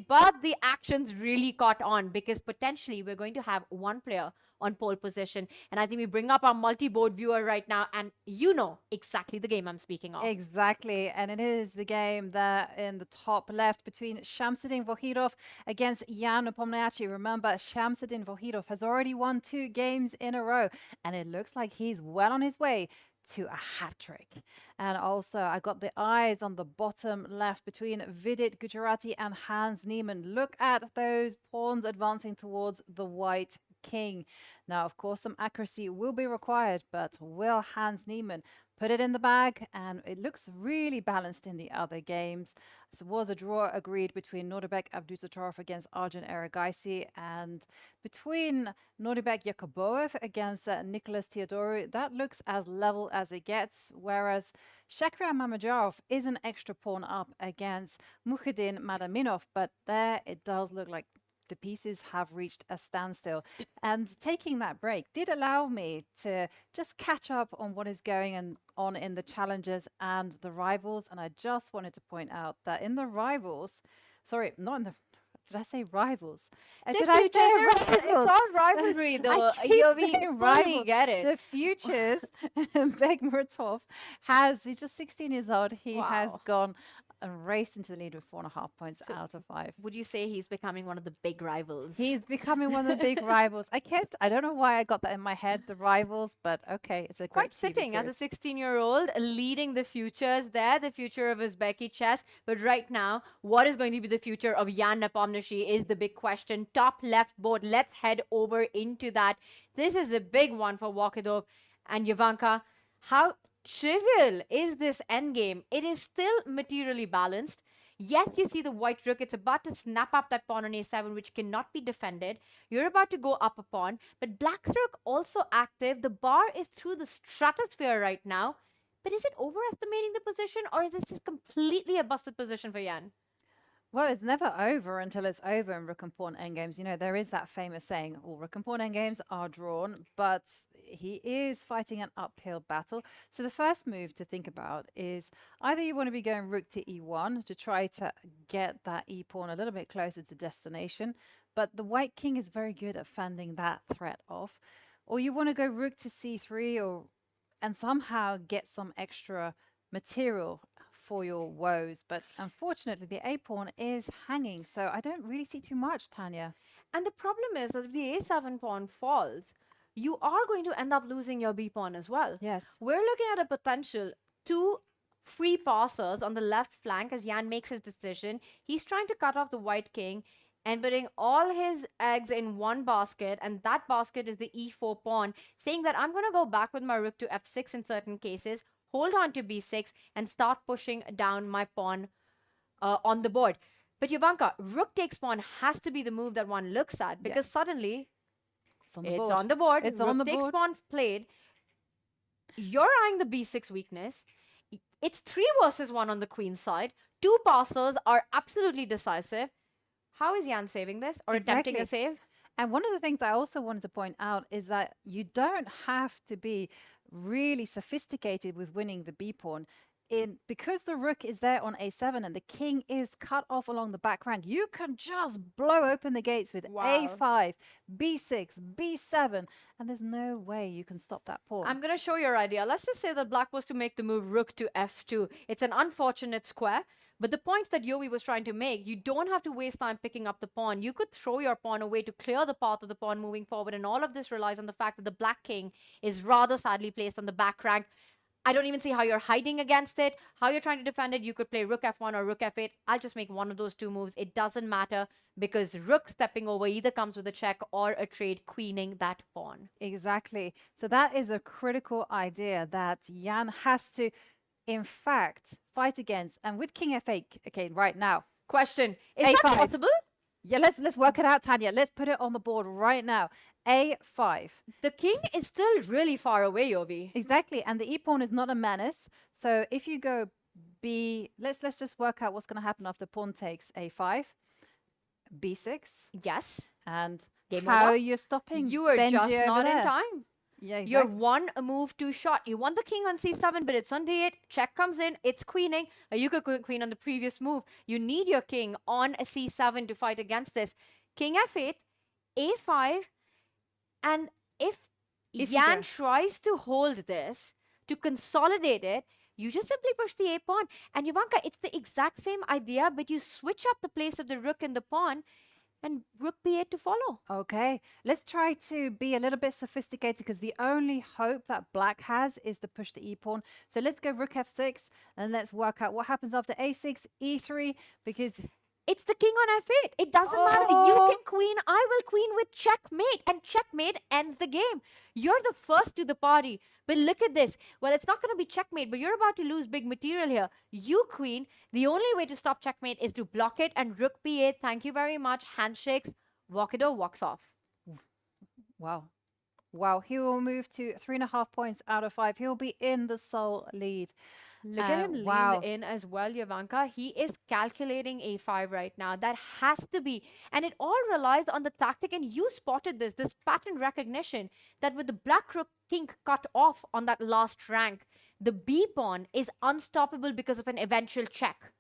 But the actions really caught on, because potentially we're going to have one player on pole position. And I think we bring up our multi-board viewer right now, and you know exactly the game I'm speaking of. Exactly, and it is the game there in the top left between Shamsuddin Vokhidov against Jan Nepomniachtchi. Remember, Shamsuddin Vokhidov has already won 2 games in a row, and it looks like he's well on his way to a hat trick. And also, I got the eyes on the bottom left between Vidit Gujarati and Hans Niemann. Look at those pawns advancing towards the white king. Now, of course, some accuracy will be required, but will Hans Niemann put it in the bag? And it looks really balanced in the other games. There was a draw agreed between Nordebek Abdusattorov against Arjun Erigaisi, and between Nordebek Yakuboev against Nicholas Theodoru. That looks as level as it gets, whereas Shakhriyar Mamedyarov is an extra pawn up against Mukhidin Madaminov, but there it does look like the pieces have reached a standstill. And taking that break did allow me to just catch up on what is going on in the challenges and the rivals. And I just wanted to point out that in the rivals, sorry, not in the, did I say rivals? Did I say It's rivals? all rivalry, though. I keep Yovi, saying fully rivals. get it. The futures, Begmuratov he's just 16 years old. He has Wow. gone and raced into the lead with 4.5 points out of 5. Would you say he's becoming one of the big rivals? He's becoming one of the big rivals. I don't know why I got that in my head, the rivals, but okay, it's a great Quite TV fitting as a series. 16-year-old leading the futures there, the future of Uzbeki chess. But right now, what is going to be the future of Jan Nepomniachtchi is the big question. Top left board. Let's head over into that. This is a big one for Vokhidov and Yavanka. How trivial is this endgame? It is still materially balanced. Yes, you see the white rook. It's about to snap up that pawn on a7, which cannot be defended. You're about to go up a pawn, but black's rook also active. The bar is through the stratosphere right now. But is it overestimating the position, or is this just completely a busted position for Jan? Well, it's never over until it's over in rook and pawn endgames. You know, there is that famous saying, all rook and pawn endgames are drawn, but he is fighting an uphill battle. So the first move to think about is either you want to be going rook to e1 to try to get that e-pawn a little bit closer to destination, but the white king is very good at fending that threat off, or you want to go rook to c3 and somehow get some extra material for your woes. But unfortunately, the a-pawn is hanging, so I don't really see too much, Tanya. And the problem is that if the a7 pawn falls, you are going to end up losing your b pawn as well. Yes. We're looking at a potential 2 free passers on the left flank as Jan makes his decision. He's trying to cut off the white king and putting all his eggs in one basket, and that basket is the e4 pawn, saying that I'm going to go back with my rook to f6 in certain cases, hold on to b6, and start pushing down my pawn on the board. But Yavanka, rook takes pawn has to be the move that one looks at, because suddenly It's on the it's board. on the board. It's Rook on the takes board. pawn played. You're eyeing the b6 weakness. It's 3 versus 1 on the queen side. 2 passers are absolutely decisive. How is Jan saving this, or attempting a Exactly. save? And one of the things I also wanted to point out is that you don't have to be really sophisticated with winning the b-pawn. Because the rook is there on a7 and the king is cut off along the back rank, you can just blow open the gates with Wow. a5, b6, b7, and there's no way you can stop that pawn. I'm going to show your idea. Let's just say that black was to make the move rook to f2. It's an unfortunate square, but the points that Yovi was trying to make, you don't have to waste time picking up the pawn. You could throw your pawn away to clear the path of the pawn moving forward, and all of this relies on the fact that the black king is rather sadly placed on the back rank. I don't even see how you're hiding against it, how you're trying to defend it. You could play rook f1 or rook f8. I'll just make one of those 2 moves. It doesn't matter, because rook stepping over either comes with a check or a trade, queening that pawn. Exactly. So that is a critical idea that Jan has to in fact, fight against, and with king f8, okay, right now. Question: Is A5. that possible? Yeah, let's work it out, Tanya. Let's put it on the board right now. A5. The king is still really far away, Yovi. Exactly, and the e-pawn is not a menace. So if you go B, let's just work out what's going to happen after pawn takes A5, B6, Yes. and Game how over. you're stopping You are Benji just over not in there. time. Yeah, exactly. You're one move too short. You want the king on c7, but it's on d8. Check comes in. It's queening. You could queen on the previous move. You need your king on a c7 to fight against this. King f8, a5, and if you Jan go. tries to hold this, to consolidate it, you just simply push the a pawn. And Ivanka, it's the exact same idea, but you switch up the place of the rook and the pawn, and rook b8 to follow. Okay, let's try to be a little bit sophisticated because the only hope that black has is to push the e-pawn. So let's go rook f6 and let's work out what happens after a6, e3, because It's the king on f8. It doesn't matter. You Oh. can queen. I will queen with checkmate. And checkmate ends the game. You're the first to the party. But look at this. Well, it's not going to be checkmate, but you're about to lose big material here. You queen. The only way to stop checkmate is to block it. And rook b8. Thank you very much. Handshakes. Vokhidov walks off. wow. Wow, he will move to 3.5 points out of 5. He'll be in the sole lead. Look at him wow. lean in as well, Yavanka. He is calculating a5 right now. That has to be. And it all relies on the tactic. And you spotted this pattern recognition, that with the black rook king cut off on that last rank, the b pawn is unstoppable because of an eventual check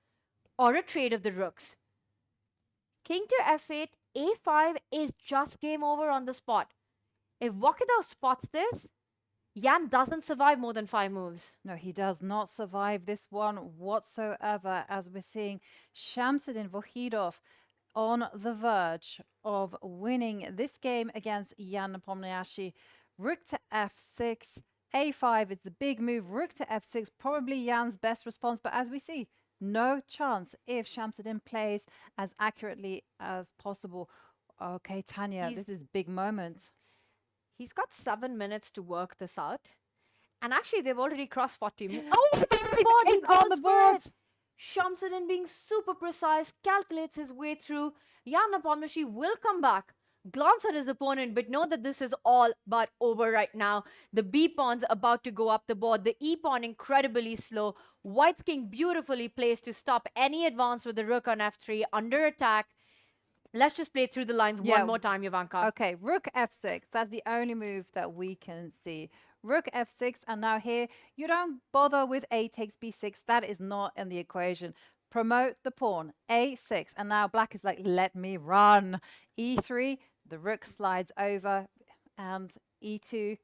or a trade of the rooks. King to f8, a5 is just game over on the spot. If Vokhidov spots this, Jan doesn't survive more than 5 moves. No, he does not survive this one whatsoever, as we're seeing Shamsuddin Vokhidov on the verge of winning this game against Jan Nepomniachtchi. Rook to f6, a5 is the big move. Rook to f6, probably Jan's best response, but as we see, no chance if Shamsuddin plays as accurately as possible. Okay, Tanya, this is big moment. He's got 7 minutes to work this out. And actually, they've already crossed 40 minutes. Oh, It's on the board. Shamsuddin being super precise, calculates his way through. Jan Nepomniachtchi will come back, glance at his opponent, but know that this is all but over right now. The B pawn's about to go up the board. The E pawn incredibly slow. White's king beautifully placed to stop any advance with the rook on f3 under attack. Let's just play through the lines one more time, Ivanka. Okay, rook f6. That's the only move that we can see. Rook f6, and now here, you don't bother with a takes b6. That is not in the equation. Promote the pawn, a6, and now black is like, let me run. e3, the rook slides over, and e2,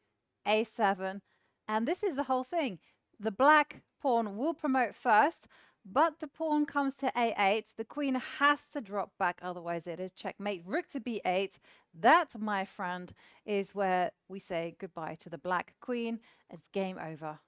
a7, and this is the whole thing. The black pawn will promote first, but the pawn comes to a8. The queen has to drop back, otherwise it is checkmate. Rook to b8. That, my friend, is where we say goodbye to the black queen. It's game over.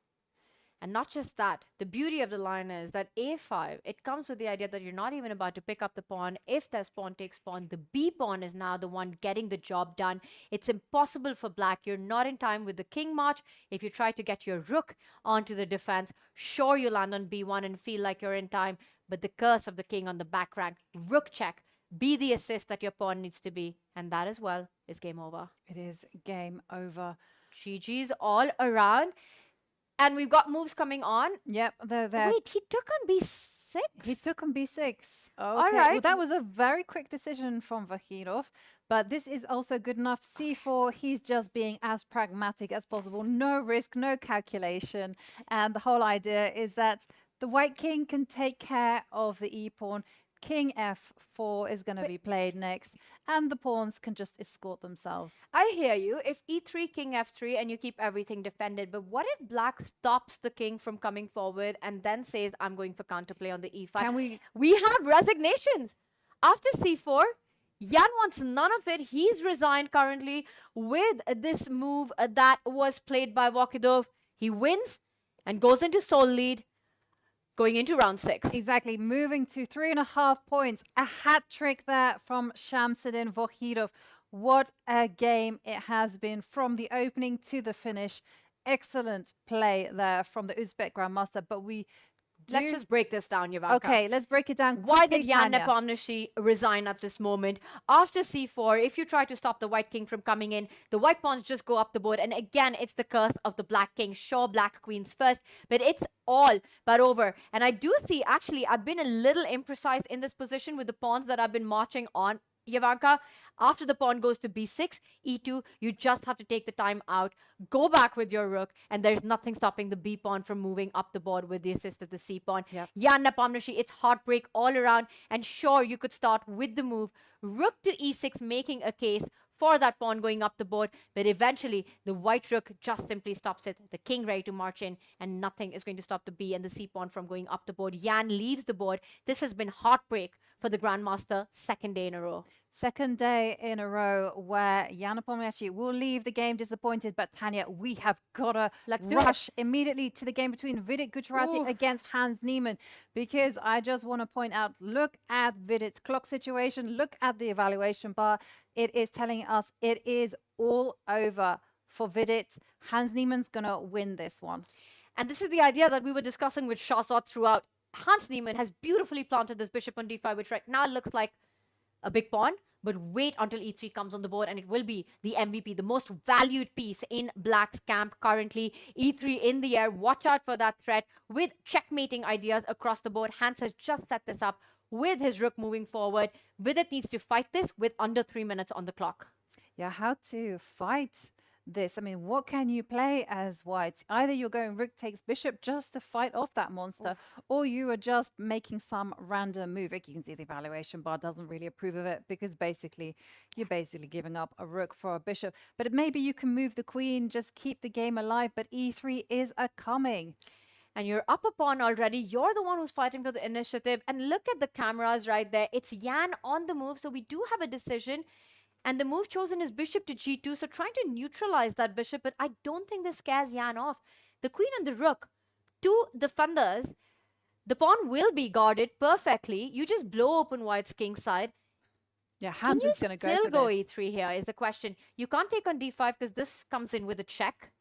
And not just that, the beauty of the line is that a5, it comes with the idea that you're not even about to pick up the pawn. If there's pawn takes pawn, the b pawn is now the one getting the job done. It's impossible for black. You're not in time with the king march. If you try to get your rook onto the defense, sure, you land on b1 and feel like you're in time, but the curse of the king on the back rank, rook check, be the assist that your pawn needs to be, and that as well is game over. It is game over. GG's all around. And we've got moves coming on. Yep, they're there. Wait, he took on b6? He took on b6. Okay. All right. Well, that was a very quick decision from Vachier-Lagrave, but this is also good enough. c4, he's just being as pragmatic as possible. No risk, no calculation. And the whole idea is that the white king can take care of the e-pawn. King f4 is going to be played next, and the pawns can just escort themselves. I hear you. If e3, king f3, and you keep everything defended, but what if black stops the king from coming forward and then says, I'm going for counterplay on the e5? Can we... We have resignations. After c4, Jan wants none of it. He's resigned currently with this move that was played by Vokhidov. He wins and goes into sole lead, going into round 6. Exactly, moving to 3.5 points. A hat trick there from Shamsuddin Vokhidov. What a game it has been from the opening to the finish. excellent play there from the Uzbek grandmaster, but we do... Let's just break this down, Jovanka. Okay, let's break it down Why quickly, did Jan Tanya. Nepomniachtchi resign at this moment? After c4, if you try to stop the white king from coming in, the white pawns just go up the board. And again, it's the curse of the black king. Sure, black queens first, but it's all but over. And I do see, actually, I've been a little imprecise in this position with the pawns that I've been marching on. Jovanka, after the pawn goes to b6, e2, you just have to take the time out, go back with your rook, and there's nothing stopping the b pawn from moving up the board with the assist of the c pawn. Yep. Jan Nepomniachtchi, it's heartbreak all around, and sure, you could start with the move, rook to e6, making a case for that pawn going up the board, but eventually the white rook just simply stops it. The king ready to march in, and nothing is going to stop the b and the c pawn from going up the board. Jan leaves the board. This has been heartbreak for the grandmaster, second day in a row. Second day in a row where Jan Nepomniachtchi will leave the game disappointed. But Tanya, we have got to rush immediately to the game between Vidit Gujrati against Hans Niemann, because I just want to point out, look at Vidit's clock situation, look at the evaluation bar. It is telling us it is all over for Vidit. Hans Niemann's going to win this one. And this is the idea that we were discussing with Shahzad throughout. Hans Niemann has beautifully planted this bishop on d5, which right now looks like a big pawn, but wait until e3 comes on the board and it will be the MVP, the most valued piece in black's camp currently. e3 in the air, watch out for that threat with checkmating ideas across the board. Hans has just set this up with his rook moving forward. Vidit needs to fight this with under 3 minutes on the clock. Yeah, how to fight this? I mean, what can you play as white? Either you're going rook takes bishop just to fight off that monster, or you are just making some random move. You can see the evaluation bar doesn't really approve of it, because basically you're giving up a rook for a bishop. But maybe you can move the queen, just keep the game alive, but e3 is a coming. And you're up a pawn already. You're the one who's fighting for the initiative. And look at the cameras right there. It's Jan on the move, so we do have a decision. And the move chosen is bishop to g2, so trying to neutralize that bishop, but I don't think this scares Jan off. The queen and the rook, two defenders. The pawn will be guarded perfectly. You just blow open white's king side. Yeah, Hans is going to go for still go this. e3 here is the question. You can't take on d5 because this comes in with a check.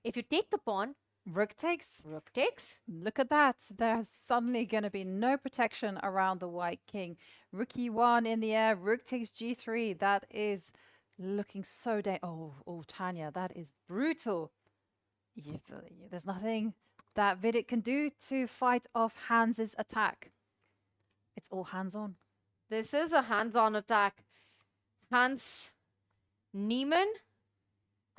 If you take the pawn, Rook takes. rook takes. Look at that. There's suddenly going to be no protection around the white king. Rook e1 in the air. Rook takes g3. That is looking so oh, Tanya, that is brutal. There's nothing that Vidit can do to fight off Hans's attack. It's all hands on. This is a hands-on attack. Hans Niemann.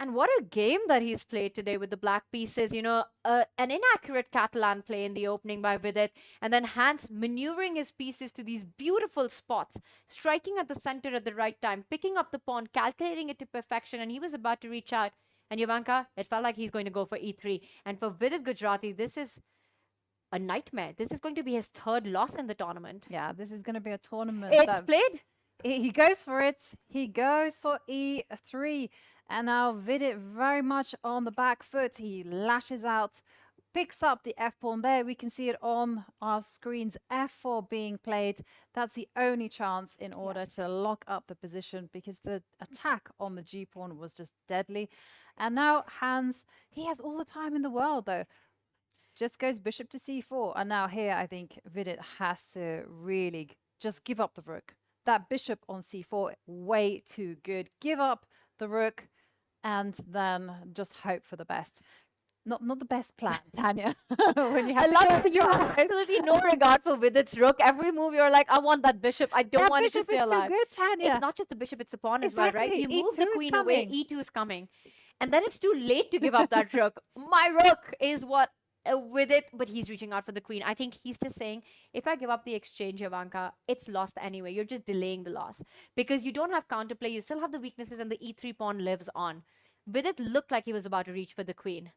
And what a game that he's played today with the black pieces. You know, an inaccurate Catalan play in the opening by Vidit. And then Hans maneuvering his pieces to these beautiful spots. Striking at the center at the right time. Picking up the pawn. Calculating it to perfection. And he was about to reach out. And Jovanka, it felt like he's going to go for e3. And for Vidit Gujrati, this is a nightmare. This is going to be his third loss in the tournament. Yeah, this is going to be a tournament. It's played. He goes for it. He goes for e3. And now Vidit very much on the back foot. He lashes out, picks up the f-pawn there. We can see it on our screens. f4 being played. That's the only chance in order to lock up the position, because the attack on the g-pawn was just deadly. And now Hans, he has all the time in the world, though. Just goes bishop to c4. And now here, I think Vidit has to really just give up the rook. That bishop on c4, way too good. Give up the rook and then just hope for the best. Not the best plan, Tanya. When you have I love that you have absolutely no regard for Vidit's rook. Every move you're like, I want that bishop. I don't want it to stay alive. Too good, Tanya. It's not just the bishop, it's the pawn as well, right? You move E2 the is queen away, coming. e2 is coming. And then it's too late to give up that rook. My rook is what with it, but he's reaching out for the queen. I think he's just saying, if I give up the exchange, Jovanka, it's lost anyway. You're just delaying the loss. Because you don't have counterplay, you still have the weaknesses, and the e3 pawn lives on. Vidit looked like he was about to reach for the queen.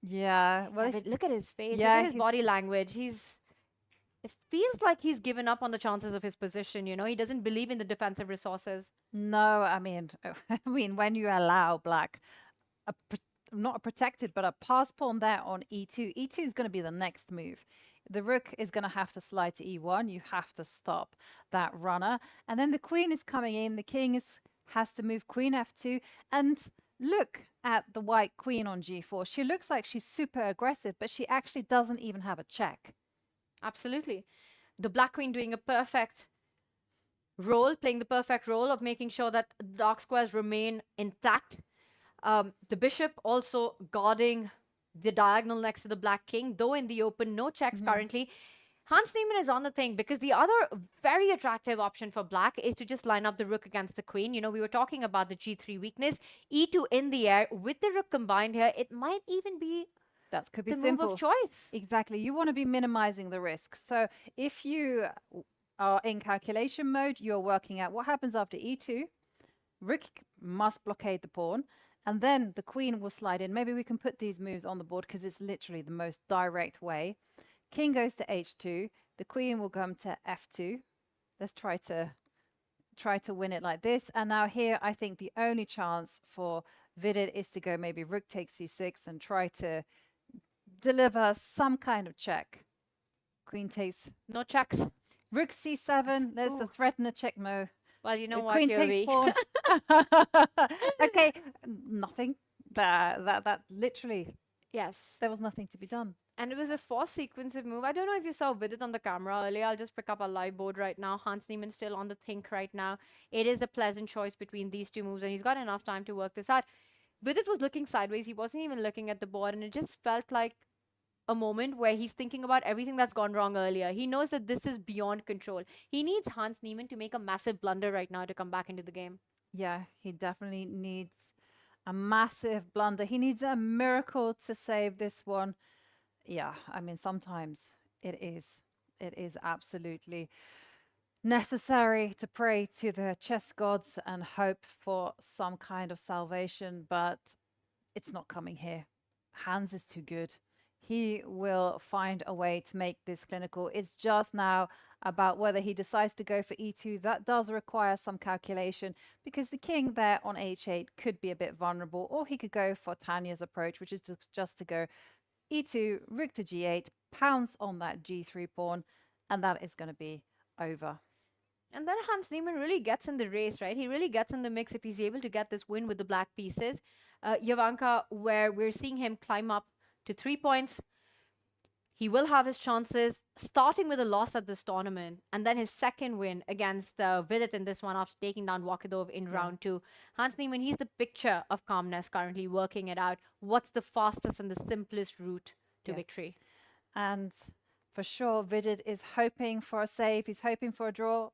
Yeah, well, But look at his face, yeah, look at his body language. It feels like he's given up on the chances of his position, you know? He doesn't believe in the defensive resources. no, I mean, when you allow black, not a protected, but a pass pawn there on e2. e2 is going to be the next move. The rook is going to have to slide to e1. You have to stop that runner. And then the queen is coming in. The king has to move queen f2. And look at the white queen on g4, she looks like she's super aggressive, but she actually doesn't even have a check. Absolutely. The black queen doing a perfect role, playing the perfect role of making sure that dark squares remain intact. The bishop also guarding the diagonal next to the black king, though in the open, no checks currently. Hans Niemann is on the thing because the other very attractive option for black is to just line up the rook against the queen. You know, we were talking about the g3 weakness. e2 in the air with the rook combined here, it might even be That could be the move simple. of choice. Exactly. You want to be minimizing the risk. So if you are in calculation mode, you're working out what happens after e2. Rook must blockade the pawn, and then the queen will slide in. Maybe we can put these moves on the board because it's literally the most direct way. King goes to h2. The queen will come to f2. Let's try to win it like this. And now here, I think the only chance for Vidit is to go maybe rook takes c6 and try to deliver some kind of check. Queen takes No checks. rook c7. There's the threaten a check. No. Well, you know The what, queen Yuri? takes pawn. Okay, nothing. That literally, Yes. there was nothing to be done. And it was a forced sequence of move. I don't know if you saw Vidit on the camera earlier. I'll just pick up our live board right now. Hans Niemann still on the think right now. It is a pleasant choice between these two moves, and he's got enough time to work this out. Vidit was looking sideways. He wasn't even looking at the board, and it just felt like a moment where he's thinking about everything that's gone wrong earlier. He knows that this is beyond control. He needs Hans Niemann to make a massive blunder right now to come back into the game. Yeah, he definitely needs a massive blunder. He needs a miracle to save this one. Yeah, I mean, sometimes it is absolutely necessary to pray to the chess gods and hope for some kind of salvation, but it's not coming here. Hans is too good. He will find a way to make this clinical. It's just now about whether he decides to go for e2. That does require some calculation because the king there on h8 could be a bit vulnerable, or he could go for Tanya's approach, which is just to go e2, rook to g8, pounce on that g3 pawn, and that is going to be over. And then Hans Niemann really gets in the race, right? He really gets in the mix if he's able to get this win with the black pieces. Jovanka, where we're seeing him climb up to 3 points. He will have his chances, starting with a loss at this tournament, and then his second win against Vidit in this one after taking down Vokhidov in round 2. Hans Niemann, he's the picture of calmness, currently working it out. What's the fastest and the simplest route to victory? And for sure, Vidit is hoping for a save. He's hoping for a draw.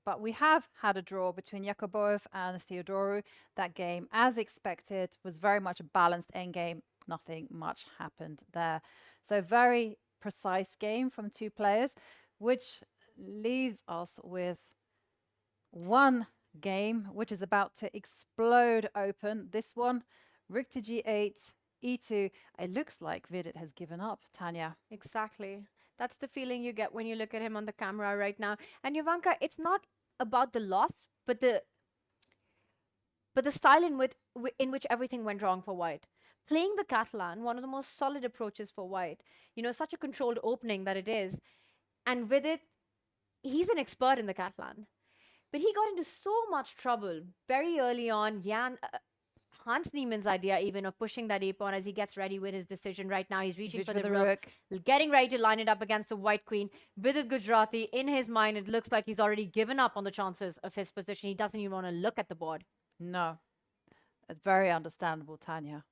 But we have had a draw between Yakubov and Theodoru. That game, as expected, was very much a balanced endgame. Nothing much happened there. So very precise game from two players, which leaves us with one game, which is about to explode open. This one, rook to g8, e2. It looks like Vidit has given up, Tanya. Exactly. That's the feeling you get when you look at him on the camera right now. And Jovanka, it's not about the loss, but the style in which everything went wrong for white. Playing the Catalan, one of the most solid approaches for white. You know, such a controlled opening that it is. And with it, he's an expert in the Catalan. But he got into so much trouble very early on. Hans Niemann's idea even of pushing that a-pawn as he gets ready with his decision right now. He's reaching for the rook, getting ready to line it up against the white queen. Vidit Gujarati, in his mind, it looks like he's already given up on the chances of his position. He doesn't even want to look at the board. No. It's very understandable, Tanya.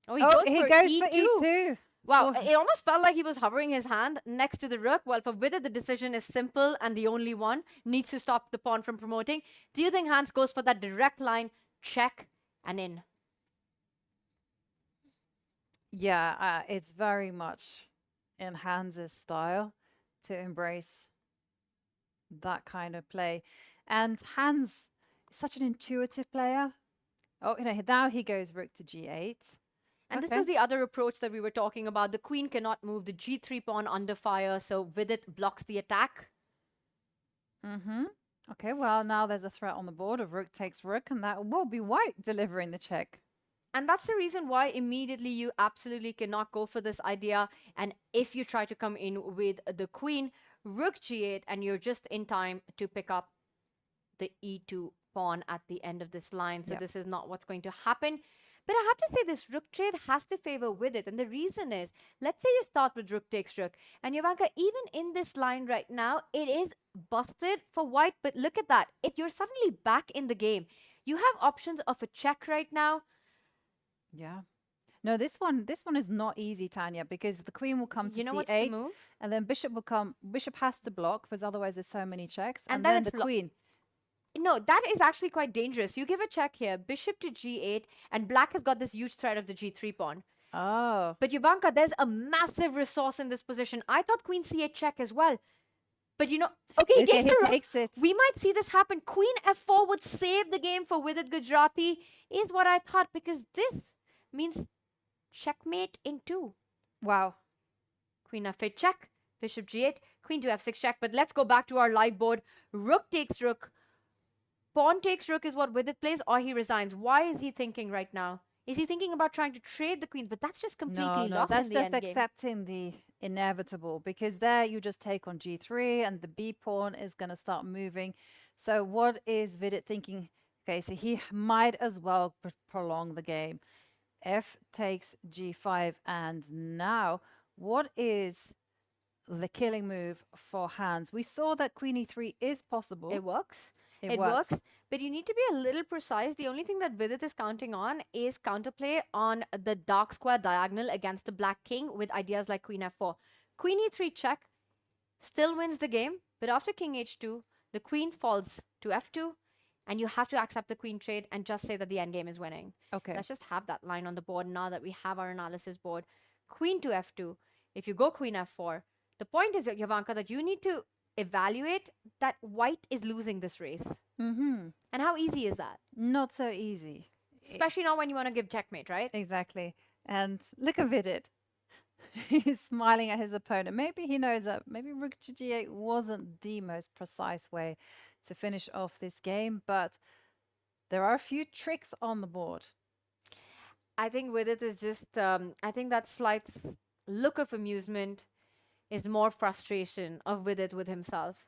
Oh, he goes for E2. Wow, it almost felt like he was hovering his hand next to the rook. Well, for Vidit, the decision is simple and the only one. Needs to stop the pawn from promoting. Do you think Hans goes for that direct line, check, and in? Yeah, it's very much in Hans's style to embrace that kind of play. And Hans is such an intuitive player. Oh, you know, now he goes rook to g8. And this was the other approach that we were talking about. The queen cannot move the g3 pawn under fire, so Vidit blocks the attack. Okay, well, now there's a threat on the board of rook takes rook, and that will be white delivering the check. And that's the reason why immediately you absolutely cannot go for this idea. And if you try to come in with the queen, rook g8, and you're just in time to pick up the e2 pawn at the end of this line. So Yep. this is not what's going to happen. But I have to say this rook trade has to favor with it. And the reason is, let's say you start with rook takes rook. And Jovanka, even in this line right now, it is busted for white. But look at that. You're suddenly back in the game. You have options of a check right now. Yeah. No, this one is not easy, Tanya, because the queen will come to You know what's c8, the move? and then bishop will come. Bishop has to block, because otherwise there's so many checks. And And then then it's the queen. No, that is actually quite dangerous. You give a check here, bishop to g8, and black has got this huge threat of the g3 pawn. Oh, But Jovanka, there's a massive resource in this position. I thought queen c8 check as well. But you know, okay, he takes the rook. takes it. We might see this happen. Queen f4 would save the game for Vidit Gujarati, is what I thought, because this means checkmate in 2. Wow. Queen f8 check, bishop g8, queen to f6 check. But let's go back to our live board. Rook takes rook. Pawn takes rook is what Vidit plays, or he resigns. Why is he thinking right now? Is he thinking about trying to trade the queens? But that's just completely No, lost that's in the just endgame. accepting the inevitable, because there you just take on g3 and the b pawn is going to start moving. So what is Vidit thinking? Okay, so he might as well prolong the game. F takes g5, and now what is the killing move for Hans? We saw that queen e3 is possible. It works. It works. works. But you need to be a little precise. The only thing that Vidit is counting on is counterplay on the dark square diagonal against the black king with ideas like queen f4. Queen e3 check still wins the game, but after king h2, the queen falls to f2, and you have to accept the queen trade and just say that the endgame is winning. Okay. Let's just have that line on the board now that we have our analysis board. Queen to f2. If you go queen f4, the point is, Jovanka, that you need to evaluate that white is losing this race. Mm-hmm. And how easy is that? Not so easy. Especially now when you want to give checkmate, right? Exactly. And look at Vidit. He's smiling at his opponent. Maybe he knows that maybe rook to g8 wasn't the most precise way to finish off this game, but there are a few tricks on the board. I think with it is just, I think that slight look of amusement is more frustration of with it with himself.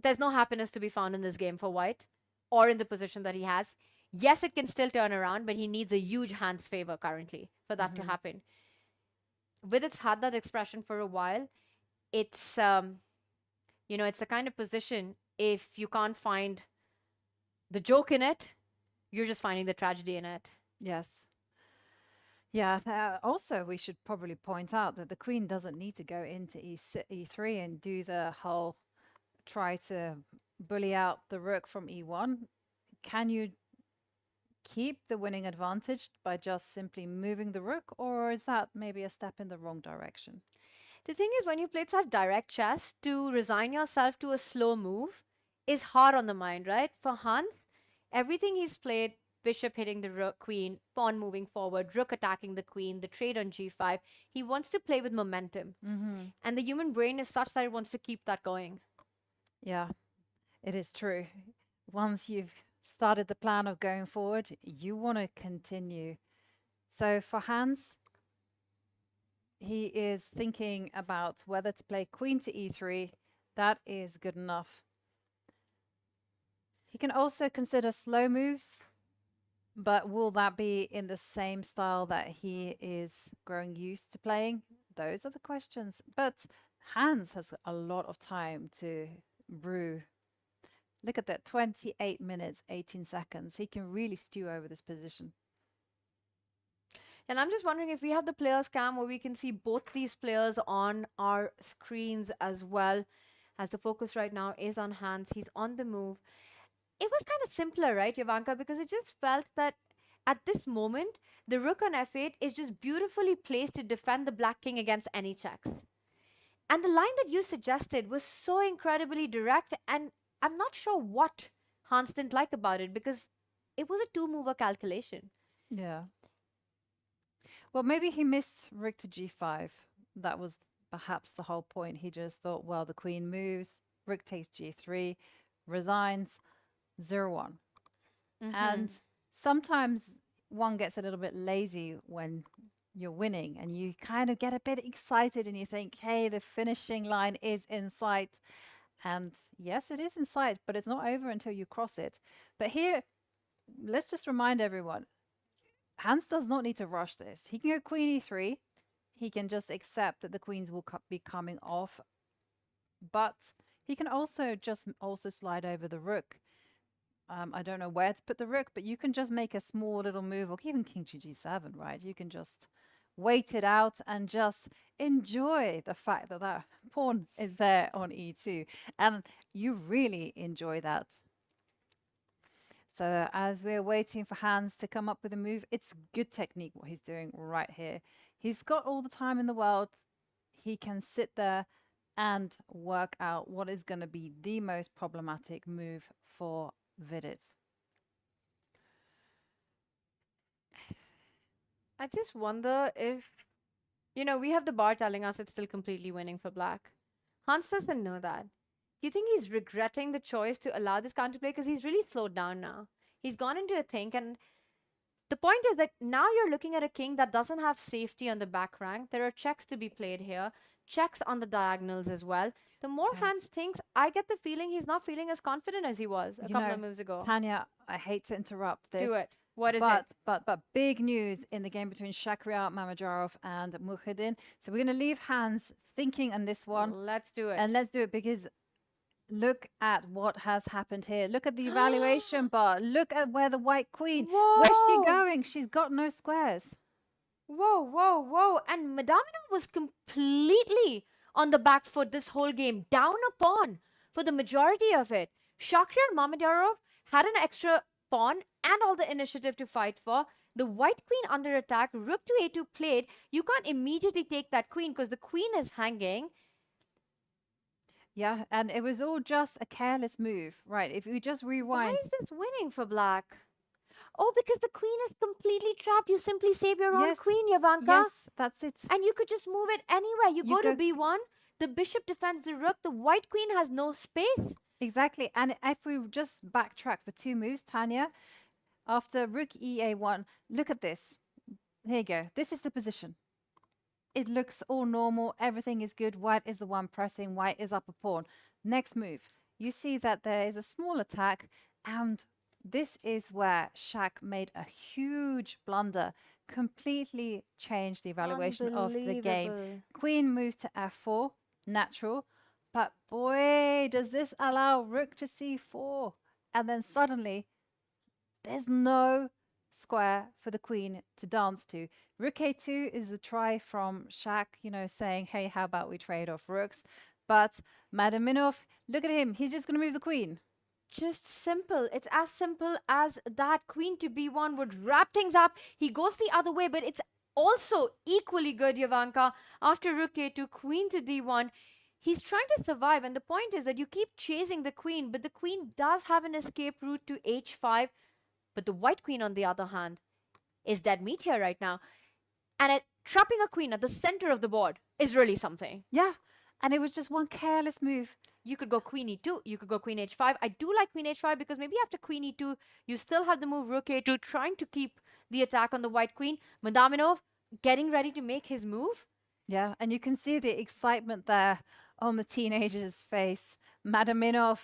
There's no happiness to be found in this game for white or in the position that he has. Yes, it can still turn around, but he needs a huge hand's favor currently for that to happen. Vidit's had that expression for a while. It's, it's the kind of position, if you can't find the joke in it, you're just finding the tragedy in it. Yes. Yeah, also we should probably point out that the queen doesn't need to go into e3 and do the whole try to bully out the rook from e1. Can you keep the winning advantage by just simply moving the rook, or is that maybe a step in the wrong direction? The thing is, when you play such direct chess, to resign yourself to a slow move is hard on the mind, right? For Hans, everything he's played, bishop hitting the rook, queen, pawn moving forward, rook attacking the queen, the trade on g5, he wants to play with momentum. And the human brain is such that it wants to keep that going. Yeah, it is true. Once you've started the plan of going forward, you want to continue. So for Hans, he is thinking about whether to play queen to e3. That is good enough. He can also consider slow moves, but will that be in the same style that he is growing used to playing? Those are the questions. But Hans has a lot of time to brew. Look at that, 28 minutes, 18 seconds. He can really stew over this position. And I'm just wondering if we have the players cam where we can see both these players on our screens as well, as the focus right now is on Hans. He's on the move. It was kind of simpler, right, Jovanka? Because it just felt that at this moment, the rook on f8 is just beautifully placed to defend the black king against any checks. And the line that you suggested was so incredibly direct, and I'm not sure what Hans didn't like about it, because it was a two-mover calculation. Yeah. Well, maybe he missed rook to g5. That was perhaps the whole point. He just thought, well, the queen moves, rook takes g3, resigns, 0-1. And sometimes one gets a little bit lazy when you're winning and you kind of get a bit excited and you think, hey, the finishing line is in sight. And yes, it is in sight, but it's not over until you cross it. But here, let's just remind everyone, Hans does not need to rush this. He can go queen e3. He can just accept that the queens will be coming off. But he can also slide over the rook. I don't know where to put the rook, but you can just make a small little move, or even king to g7, right? You can just wait it out and just enjoy the fact that that pawn is there on e2. And you really enjoy that. So as we're waiting for Hans to come up with a move, it's good technique what he's doing right here. He's got all the time in the world. He can sit there and work out what is going to be the most problematic move for Vidit. I just wonder if, we have the bar telling us it's still completely winning for black. Hans doesn't know that. Do you think he's regretting the choice to allow this counterplay? Because he's really slowed down now. He's gone into a think, and the point is that now you're looking at a king that doesn't have safety on the back rank. There are checks to be played here, checks on the diagonals as well. The more Hans thinks, I get the feeling he's not feeling as confident as he was a couple of moves ago. Tanya, I hate to interrupt this. Do it. What is it? But big news in the game between Vachier-Lagrave and Mukhidin. So we're going to leave Hans thinking on this one. Let's do it. And let's do it because look at what has happened here. Look at the evaluation bar. Look at where the white queen. Whoa. Where's she going? She's got no squares. Whoa, whoa, whoa. And Madaminov was completely on the back foot this whole game, down a pawn for the majority of it. Vachier-Lagrave had an extra pawn and all the initiative to fight for. The white queen under attack, rook to a2 played. You can't immediately take that queen because the queen is hanging. Yeah, and it was all just a careless move. Right, if we just rewind. Why is this winning for black? Oh, because the queen is completely trapped. You simply save your own queen, Jovanka. Yes, that's it. And you could just move it anywhere. You go to b1, the bishop defends the rook, the white queen has no space. Exactly. And if we just backtrack for 2 moves, Tanya, after rook ea1, look at this. Here you go. This is the position. It looks all normal. Everything is good. White is the one pressing. White is up a pawn. Next move. You see that there is a small attack, and this is where Shak made a huge blunder, completely changed the evaluation of the game. Queen moved to f4, natural, but boy, does this allow rook to c4. And then suddenly, there's no square for the queen to dance to. Rook a2 is a try from Shak, saying, hey, how about we trade off rooks? But Madaminov, look at him. He's just going to move the queen. Just simple. It's as simple as that. Queen to b1 would wrap things up. He goes the other way, but it's also equally good, Jovanka. After rook a2, queen to d1. He's trying to survive, and the point is that you keep chasing the queen, but the queen does have an escape route to h5. But the white queen, on the other hand, is dead meat here right now. And trapping a queen at the center of the board is really something. Yeah, and it was just one careless move. You could go queen e2. You could go queen h5. I do like queen h5 because maybe after queen e2, you still have the move rook a2, trying to keep the attack on the white queen. Madaminov getting ready to make his move. Yeah, and you can see the excitement there on the teenager's face. Madaminov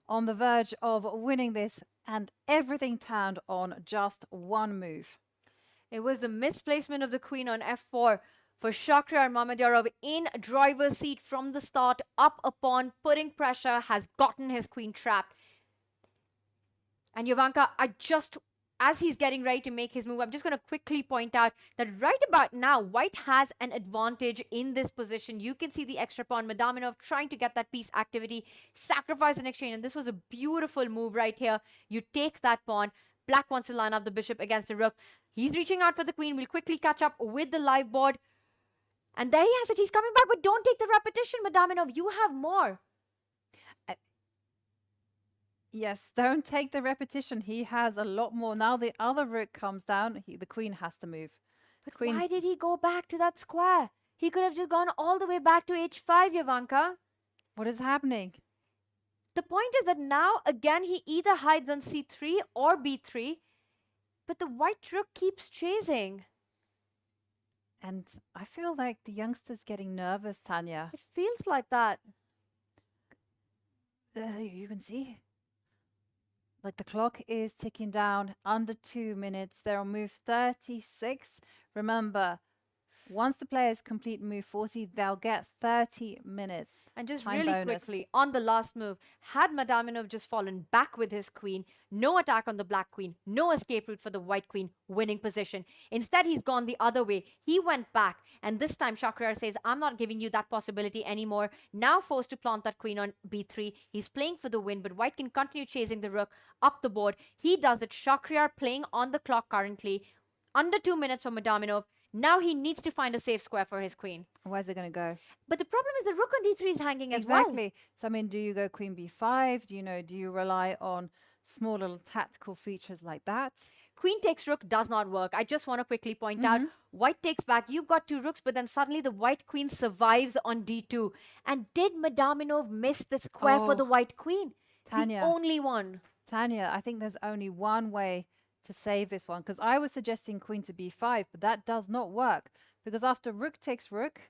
on the verge of winning this, and everything turned on just one move. It was the misplacement of the queen on f4 for Vachier-Lagrave in driver's seat from the start, up a pawn, putting pressure, has gotten his queen trapped. And Jovanka, as he's getting ready to make his move, I'm just going to quickly point out that right about now, white has an advantage in this position. You can see the extra pawn. Madaminov trying to get that piece activity, sacrifice in exchange, and this was a beautiful move right here. You take that pawn. Black wants to line up the bishop against the rook. He's reaching out for the queen. We'll quickly catch up with the live board. And there he has it. He's coming back, but don't take the repetition, Madaminov. You have more. Yes, don't take the repetition. He has a lot more. Now the other rook comes down. The queen has to move. But why did he go back to that square? He could have just gone all the way back to h5, Jovanka. What is happening? The point is that now, again, he either hides on c3 or b3, but the white rook keeps chasing. And I feel like the youngster's getting nervous, Tanya. It feels like that. you can see, like the clock is ticking down under 2 minutes. They're on move 36. Remember, once the players complete move 40, they'll get 30 minutes. And just time really bonus. quickly, on the last move, had Madaminov just fallen back with his queen, no attack on the black queen, no escape route for the white queen, winning position. Instead, he's gone the other way. He went back, and this time Shakhriyar says, I'm not giving you that possibility anymore. Now forced to plant that queen on b3. He's playing for the win, but white can continue chasing the rook up the board. He does it. Shakhriyar playing on the clock currently. Under 2 minutes for Madaminov. Now he needs to find a safe square for his queen. Where's it going to go? But the problem is the rook on d3 is hanging as well. Exactly. So, I mean, do you go queen b5? Do you rely on small little tactical features like that? Queen takes rook does not work. I just want to quickly point out, white takes back. You've got 2 rooks, but then suddenly the white queen survives on d2. And did Madaminov miss the square for the white queen? Tanya. The only one. Tanya, I think there's only one way to save this one, because I was suggesting queen to b5, but that does not work, because after rook takes rook,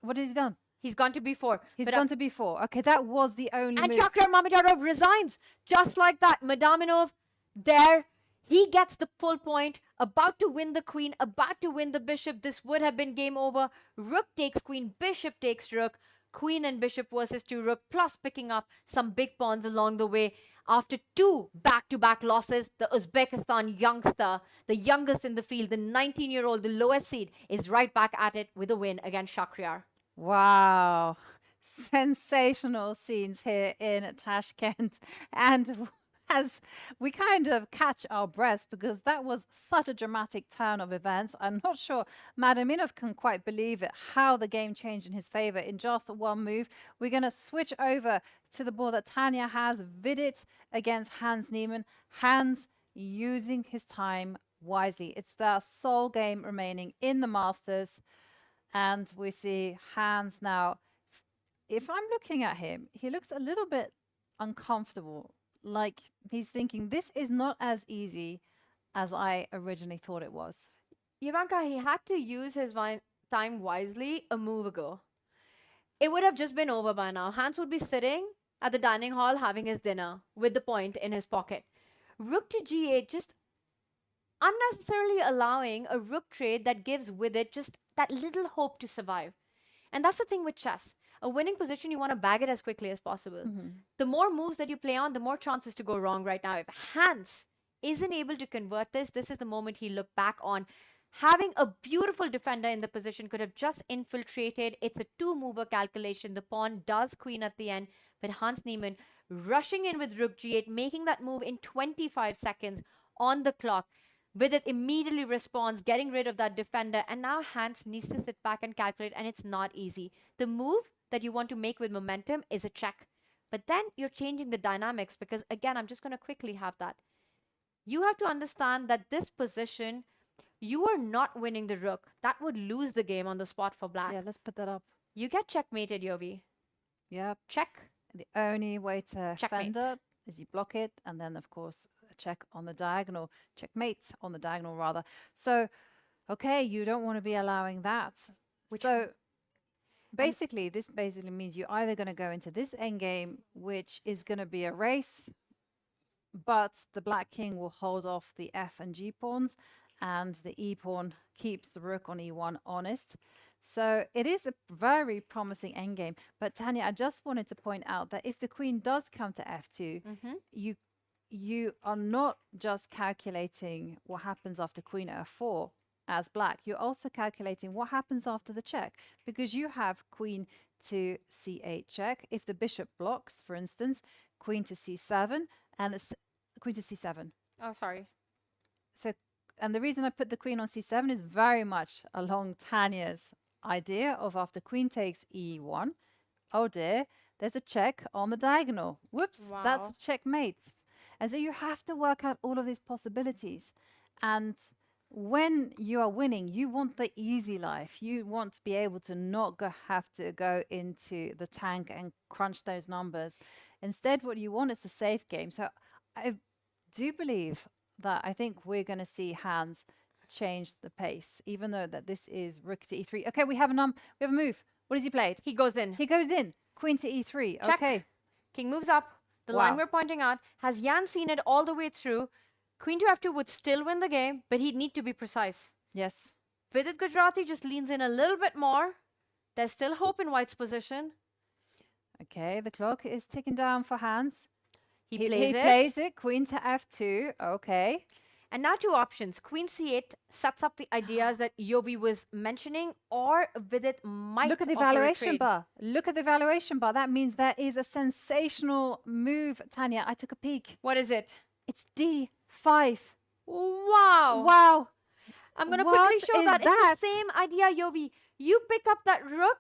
what has he done? He's gone to b4. He's gone to b4. Okay, that was the only And move. Shakhriyar Mamedyarov resigns. Just like that. Madaminov there. He gets the full point. About to win the queen. About to win the bishop. This would have been game over. Rook takes queen. Bishop takes rook. Queen and bishop versus 2 rook. Plus picking up some big pawns along the way. After 2 back-to-back losses, the Uzbekistan youngster, the youngest in the field, the 19-year-old, the lowest seed, is right back at it with a win against Shakhriyar. Wow. Sensational scenes here in Tashkent. And as we kind of catch our breaths, because that was such a dramatic turn of events. I'm not sure Madaminov can quite believe it, how the game changed in his favor in just one move. We're going to switch over to the board that Tanya has, Vidit against Hans Niemann. Hans using his time wisely. It's their sole game remaining in the Masters. And we see Hans now. If I'm looking at him, he looks a little bit uncomfortable. Like he's thinking, this is not as easy as I originally thought it was. Ivanka, he had to use his time wisely a move ago. It would have just been over by now. Hans would be sitting at the dining hall having his dinner with the point in his pocket. Rook to g8, just unnecessarily allowing a rook trade that gives with it just that little hope to survive. And that's the thing with chess. A winning position, you want to bag it as quickly as possible. The more moves that you play on, the more chances to go wrong right now. If Hans isn't able to convert this, this is the moment he looked back on. Having a beautiful defender in the position could have just infiltrated. It's a 2-mover calculation. The pawn does queen at the end, but Hans Niemann rushing in with rook g8, making that move in 25 seconds on the clock. With it immediately responds, getting rid of that defender. And now Hans needs to sit back and calculate, and it's not easy. The move that you want to make with momentum is a check. But then you're changing the dynamics, because again, I'm just going to quickly have that. You have to understand that this position, you are not winning the rook. That would lose the game on the spot for black. Yeah, let's put that up. You get checkmated, Yovi. Yep. Check. The only way to Checkmate. fend up is you block it, and then of course a check on the diagonal, checkmate on the diagonal rather. So, okay, you don't want to be allowing that. So basically, this basically means you're either going to go into this endgame, which is going to be a race, but the black king will hold off the f and g pawns, and the e pawn keeps the rook on e1 honest. So it is a very promising endgame. But Tanya, I just wanted to point out that if the queen does come to f2, you are not just calculating what happens after queen f4 as black. You're also calculating what happens after the check, because you have queen to c8 check. If the bishop blocks, for instance, queen to c7 and it's queen to c7. Oh, sorry. So, and the reason I put the queen on c7 is very much along Tanya's idea of after queen takes e1. Oh dear, there's a check on the diagonal. Whoops, Wow. that's checkmate. And so you have to work out all of these possibilities. And when you are winning, you want the easy life. You want to be able to not have to go into the tank and crunch those numbers. Instead, what you want is the safe game. So I do believe that I think we're going to see Hans change the pace, even though that this is rook to e3. Okay, we have a move. What has he played? He goes in. He goes in. Queen to e3. Check. Okay. King moves up. The line Wow. we're pointing out. Has Yan seen it all the way through? Queen to f2 would still win the game, but he'd need to be precise. Yes. Vidit Gujarati just leans in a little bit more. There's still hope in White's position. Okay, the clock is ticking down for Hans. He He plays it. plays it. Queen to f2. Okay. And now two options. Queen c8 sets up the ideas that Yobi was mentioning, or Vidit might Look at the offer a evaluation trade. bar. Look at the evaluation bar. That means there is a sensational move, Tanya. I took a peek. What is it? It's d5. Wow. Wow. I'm going to What quickly show is that. that? It's the same idea, Yobi. You pick up that rook,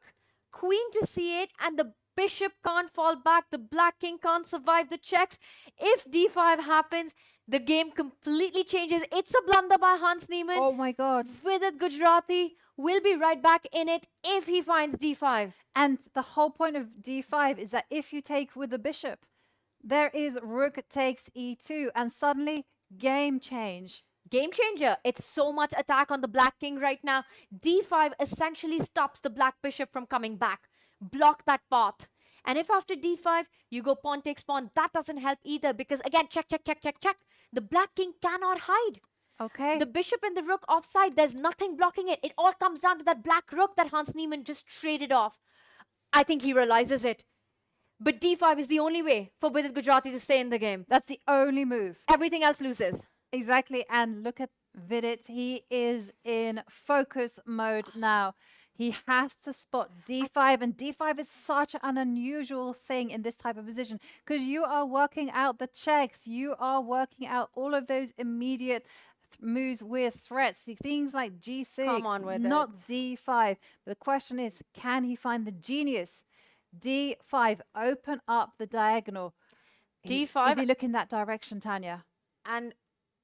queen to c8, and the bishop can't fall back. The black king can't survive the checks. If d5 happens, the game completely changes. It's a blunder by Hans Niemann. Oh my God. Vidit Gujarati will be right back in it if he finds d5. And the whole point of d5 is that if you take with the bishop, there is rook takes e2, and suddenly game change. Game changer. It's so much attack on the black king right now. d5 essentially stops the black bishop from coming back. Block that path. And if after d5 you go pawn takes pawn, that doesn't help either, because again, check, check, check, check, check. The black king cannot hide. Okay. The bishop and the rook offside, there's nothing blocking it. It all comes down to that black rook that Hans Niemann just traded off. I think he realizes it. But d5 is the only way for Vidit Gujarati to stay in the game. That's the only move. Everything else loses. Exactly. And look at Vidit. He is in focus mode now. He has to spot d5, and d5 is such an unusual thing in this type of position because you are working out the checks. You are working out all of those immediate moves with threats. Things like g6, Come on with not it. d5. But the question is, can he find the genius? d5, open up the diagonal. D5. Is he looking that direction, Tanya? And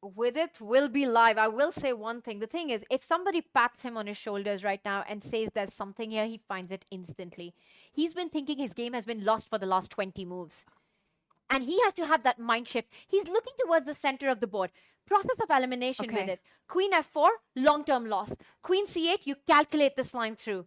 with it will be live. I will say one thing. The thing is, if somebody pats him on his shoulders right now and says there's something here, he finds it instantly. He's been thinking his game has been lost for the last 20 moves. And he has to have that mind shift. He's looking towards the center of the board. Process of elimination with Okay. it. Queen f4, long-term loss. Queen c8, you calculate this line through.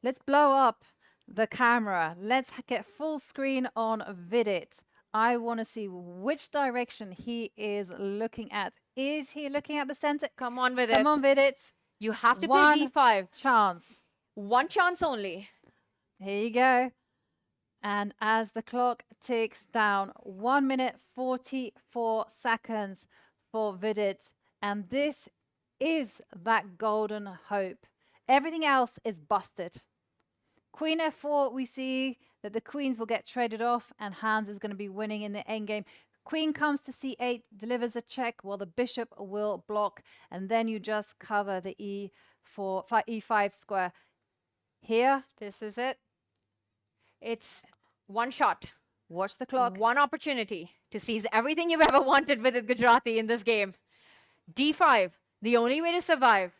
Let's blow up the camera. Let's get full screen on Vidit. I want to see which direction he is looking at. Is he looking at the center? Come on with it. Come on, Vidit. You have to One play d5. chance. One chance only. Here you go. And as the clock ticks down, 1 minute 44 seconds for Vidit. And this is that golden hope. Everything else is busted. Queen f4, we see that the queens will get traded off and Hans is going to be winning in the endgame. Queen comes to c8, delivers a check while the bishop will block, and then you just cover the e5 square. Here, This is it. It's one shot. watch the clock. One opportunity to seize everything you've ever wanted with it, Gujarati, in this game. d5, the only way to survive.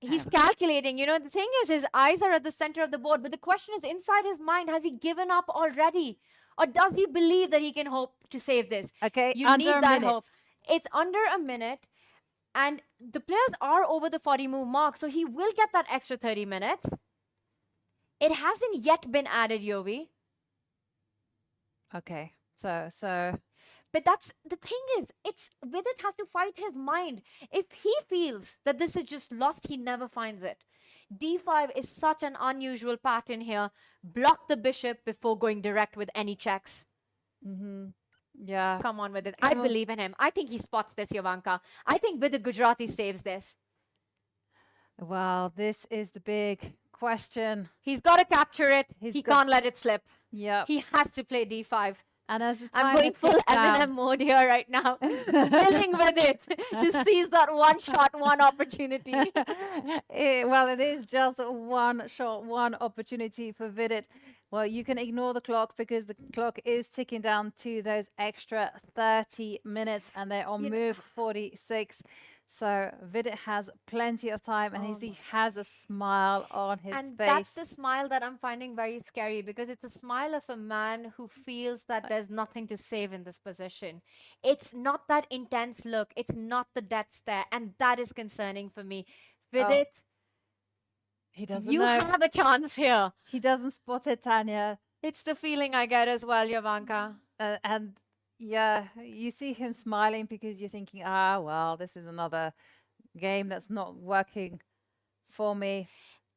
He's calculating. You know, the thing is, his eyes are at the center of the board, but the question is, inside his mind, has he given up already? Or does he believe that he can hope to save this? Okay, You under need a that minute. hope. It's under a minute, and the players are over the 40 move mark, so he will get that extra 30 minutes. It hasn't yet been added, Yovi. Okay, so But that's the thing is, it's Vidit has to fight his mind. If he feels that this is just lost, he never finds it. d5 is such an unusual pattern here. Block the bishop before going direct with any checks. yeah. Come on with it. Come I on. believe in him. I think he spots this, Yovanka. I think Vidit Gujarati saves this. Well, this is the big question. He's got to capture it. He's He got- can't let it slip. Yep. He has to play d5. And as the I'm timer going full ticks down- Eminem mode here right now. Filling with it to seize that one shot, one opportunity. Well, it is just one shot, one opportunity for Vidit. Well, you can ignore the clock because the clock is ticking down to those extra 30 minutes and they're on move 46. So Vidit has plenty of time and he has a smile on his And face. that's the smile that I'm finding very scary, because it's a smile of a man who feels that there's nothing to save in this position. It's not that intense look. It's not the death stare. And that is concerning for me. Vidit, He doesn't you know. have a chance here. He doesn't spot it, Tanya. It's the feeling I get as well, Yavanka. And yeah, you see him smiling because you're thinking, ah, well, this is another game that's not working for me.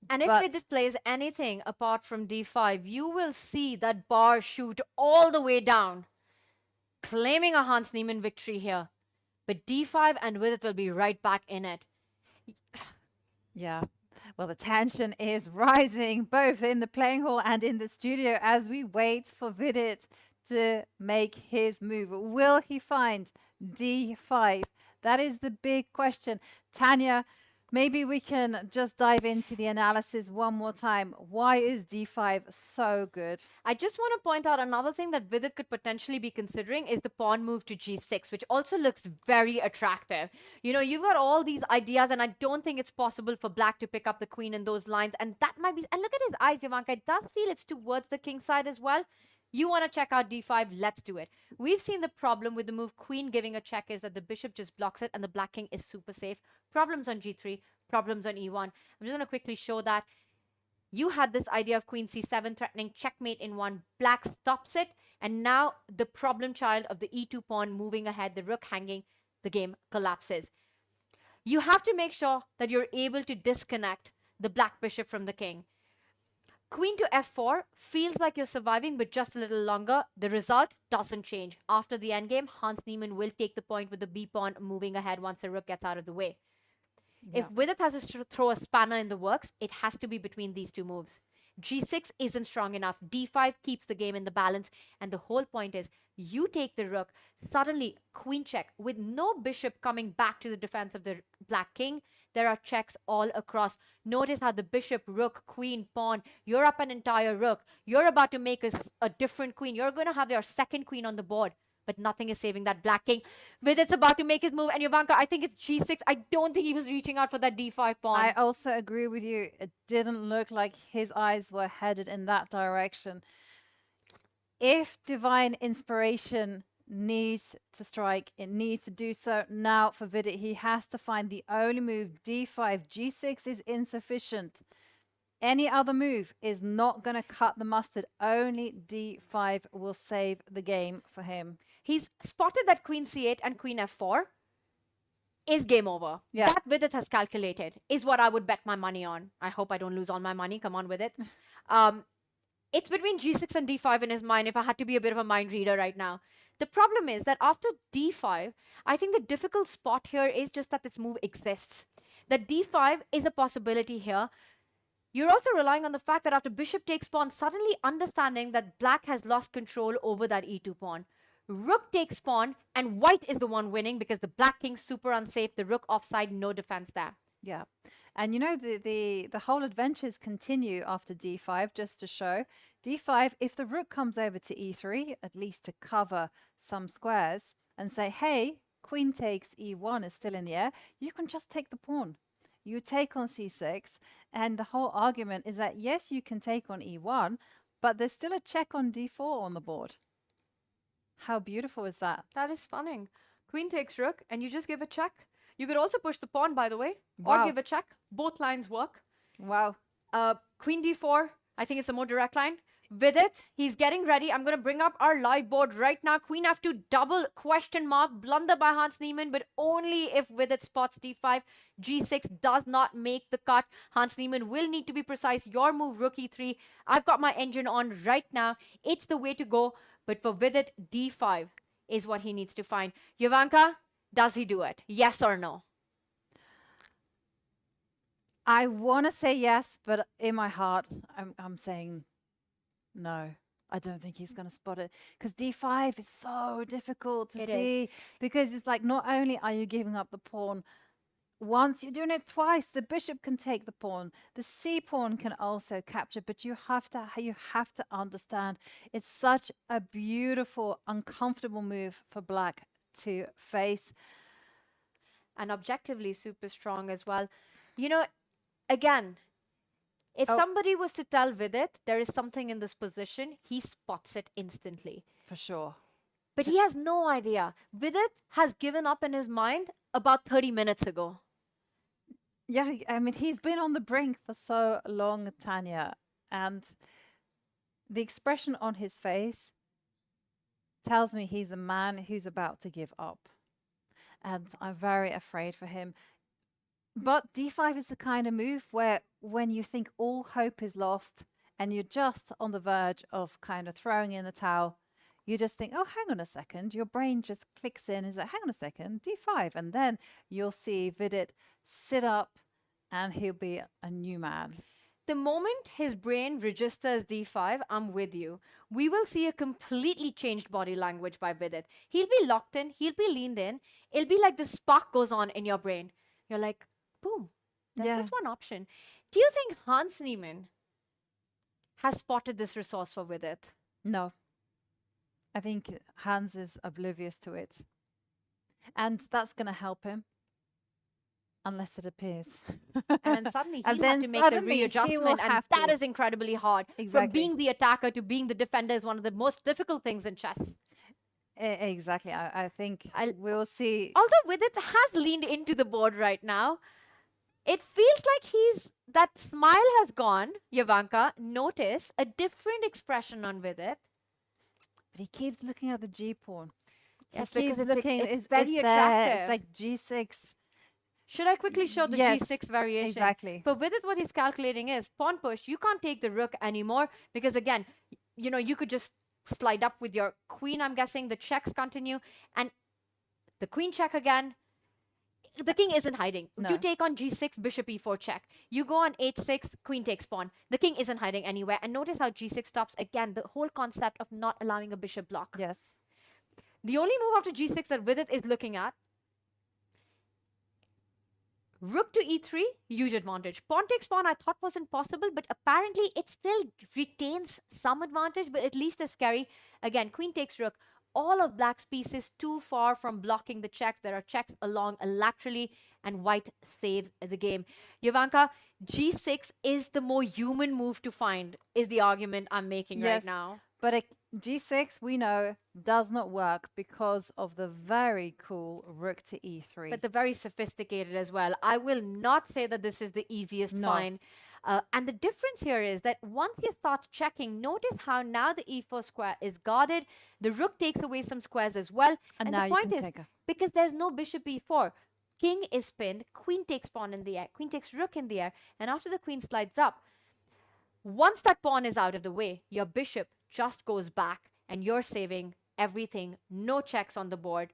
And if But Vidit plays anything apart from d5, you will see that bar shoot all the way down, claiming a Hans Niemann victory here. But d5 and Vidit will be right back in it. yeah, well, the tension is rising both in the playing hall and in the studio as we wait for Vidit to make his move. Will he find d5? That is the big question. Tanya, maybe we can just dive into the analysis one more time. Why is d5 so good? I just want to point out another thing that Vidit could potentially be considering is the pawn move to g6, which also looks very attractive. You know, you've got all these ideas, and I don't think it's possible for black to pick up the queen in those lines. And that might be... And look at his eyes, Yavanka. It does feel it's towards the king side as well. You want to check out d5, let's do it. We've seen the problem with the move queen giving a check is that the bishop just blocks it and the black king is super safe. Problems on g3, problems on e1. I'm just going to quickly show that. You had this idea of queen c7 threatening checkmate in one. Black stops it, and now the problem child of the e2 pawn moving ahead, the rook hanging, the game collapses. You have to make sure that you're able to disconnect the black bishop from the king. Queen to f4 feels like you're surviving, but just a little longer. The result doesn't change. After the endgame, Hans Niemann will take the point with the b pawn moving ahead once the rook gets out of the way. Yeah. If Vidit has to throw a spanner in the works, it has to be between these two moves. g6 isn't strong enough. d5 keeps the game in the balance. And the whole point is, you take the rook, suddenly queen check. With no bishop coming back to the defense of the black king, there are checks all across. Notice how the bishop, rook, queen, pawn, you're up an entire rook. You're about to make a different queen. You're going to have your second queen on the board. But nothing is saving that black king. Vidit's about to make his move. And Yavanka, I think it's g6. I don't think he was reaching out for that d5 pawn. I also agree with you. It didn't look like his eyes were headed in that direction. If divine inspiration needs to strike, it needs to do so now for Vidit. He has to find the only move, d5. g6 is insufficient. Any other move is not going to cut the mustard. Only d5 will save the game for him. He's spotted that queen c8 and queen f4 is game over. Yeah. That Vidit has calculated is what I would bet my money on. I hope I don't lose all my money. Come on with it. It's between g6 and d5 in his mind, if I had to be a bit of a mind reader right now. The problem is that after d5, I think the difficult spot here is just that this move exists. That d5 is a possibility here. You're also relying on the fact that after bishop takes pawn, suddenly understanding that black has lost control over that e2 pawn. Rook takes pawn, and white is the one winning because the black king's super unsafe, the rook offside, no defense there. Yeah. And you know, the whole adventures continue after d5, just to show. d5, if the rook comes over to e3, at least to cover some squares, and say, hey, queen takes e1 is still in the air, you can just take the pawn. You take on c6, and the whole argument is that, yes, you can take on e1, but there's still a check on d4 on the board. How beautiful is that? That is stunning. Queen takes rook, and you just give a check. You could also push the pawn, by the way, Wow. or give a check. Both lines work. Wow. Queen d4, I think it's a more direct line. Vidit, he's getting ready. I'm going to bring up our live board right now. Queen f2, double question mark, blunder by Hans Niemann, but only if Vidit spots d5. g6 does not make the cut. Hans Niemann will need to be precise. Your move, rook e3. I've got my engine on right now. It's the way to go. But for Vidit, d5 is what he needs to find. Yavanka, does he do it? Yes or no? I want to say yes, but in my heart, I'm saying no. I don't think he's going to spot it because d5 is so difficult to It see is. because it's like not only are you giving up the pawn once, you're doing it twice. The bishop can take the pawn. The c pawn can also capture, but you have to understand it's such a beautiful, uncomfortable move for black to face. And objectively super strong as well. You know, again, if Oh. somebody was to tell Vidit there is something in this position, he spots it instantly. For sure. But he has no idea. Vidit has given up in his mind about 30 minutes ago. Yeah, I mean, he's been on the brink for so long, Tanya. And the expression on his face tells me he's a man who's about to give up. And I'm very afraid for him. But d5 is the kind of move where when you think all hope is lost and you're just on the verge of kind of throwing in the towel, you just think, oh, hang on a second. Your brain just clicks in and is like, hang on a second, d5. And then you'll see Vidit sit up and he'll be a new man. The moment his brain registers d5, I'm with you. We will see a completely changed body language by Vidit. He'll be locked in, he'll be leaned in. It'll be like the spark goes on in your brain. You're like, boom, there's this one option. Do you think Hans Niemann has spotted this resource for Vidit? No. I think Hans is oblivious to it. And that's going to help him. Unless it appears. And suddenly he'll And have then to make the suddenly he will readjustment, and have that to. is incredibly hard. From Exactly. being the attacker to being the defender is one of the most difficult things in chess. Exactly. I think we'll see. Although Vidit has leaned into the board right now, it feels like that smile has gone. Jovanka, notice a different expression on Vidit. But he keeps looking at the G pawn. Yes, He because keeps it's looking. it's very there. attractive. It's like G6. Should I quickly show the Yes, G6 variation? exactly. For Vidit, what he's calculating is pawn push. You can't take the rook anymore because, again, you could just slide up with your queen, I'm guessing. The checks continue. And the queen check again. The king isn't hiding. No. You take on G6, bishop E4 check. You go on H6, queen takes pawn. The king isn't hiding anywhere. And notice how G6 stops. Again, the whole concept of not allowing a bishop block. Yes. The only move after G6 that Vidit is looking at, rook to E3, huge advantage. Pawn takes pawn I thought wasn't possible, but apparently it still retains some advantage, but at least is scary. Again, queen takes rook. All of black's pieces too far from blocking the checks. There are checks along laterally, and white saves the game. Jovanka, G6 is the more human move to find, is the argument I'm making right now. But G6, we know, does not work because of the very cool rook to E3. But the very sophisticated as well. I will not say that this is the easiest find. And the difference here is that once you start checking, notice how now the E4 square is guarded. The rook takes away some squares as well. And And now the you point can is, take her. because there's no bishop E4, king is pinned, queen takes pawn in the air, queen takes rook in the air, and after the queen slides up, once that pawn is out of the way, your bishop just goes back and you're saving everything. No checks on the board.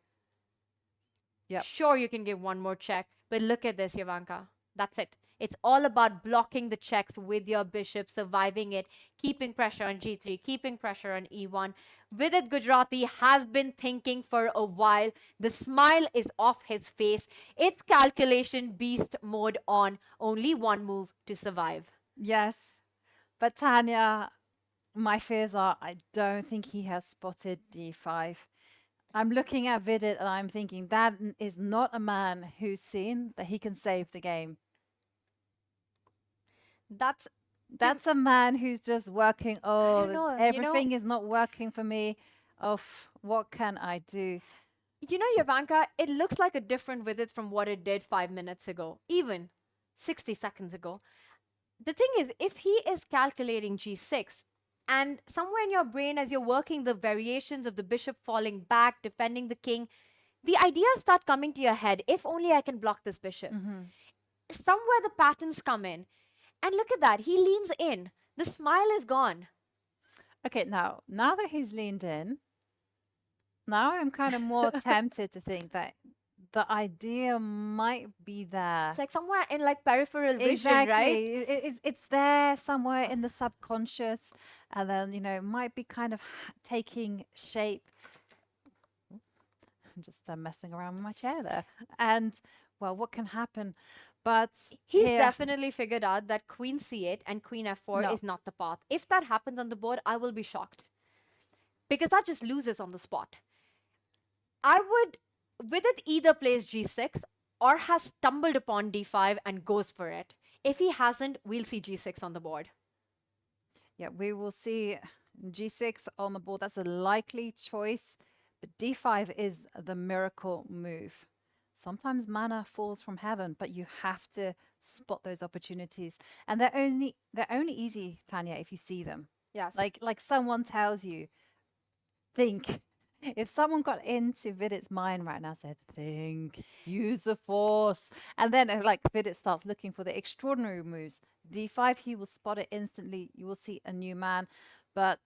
Yep. Sure, you can give one more check, but look at this, Jovanka. That's it. It's all about blocking the checks with your bishop, surviving it, keeping pressure on G3, keeping pressure on E1. Vidit Gujarati has been thinking for a while. The smile is off his face. It's calculation beast mode on. Only one move to survive. Yes. But Tanya, my fears are I don't think he has spotted D5. I'm looking at Vidit and I'm thinking that is not a man who's seen that he can save the game. That's a man who's just working. Oh, everything is not working for me. What can I do? You know, Jovanka, it looks like a different Vidit from what it did 5 minutes ago, even 60 seconds ago. The thing is, if he is calculating G6, and somewhere in your brain, as you're working the variations of the bishop falling back, defending the king, the ideas start coming to your head. If only I can block this bishop. Somewhere the patterns come in. And look at that. He leans in. The smile is gone. Okay, now that he's leaned in, now I'm kind of more tempted to think that the idea might be there. It's like somewhere in like peripheral vision, Exactly. right? It's there somewhere in the subconscious, and then, it might be kind of taking shape. I'm just messing around with my chair there. And, well, what can happen? But He's here- definitely figured out that queen c8 and queen f4 No. is not the path. If that happens on the board, I will be shocked. Because that just loses on the spot. I would, with it, either plays g6 or has stumbled upon d5 and goes for it. If he hasn't, we'll see g6 on the board. Yeah, we will see G6 on the board. That's a likely choice, but D5 is the miracle move. Sometimes manna falls from heaven, but you have to spot those opportunities. And they're only easy, Tanya, if you see them. Yes. Like someone tells you, think. If someone got into Vidit's mind right now, said, think, use the force, and then like Vidit starts looking for the extraordinary moves, d5, he will spot it instantly. You will see a new man, but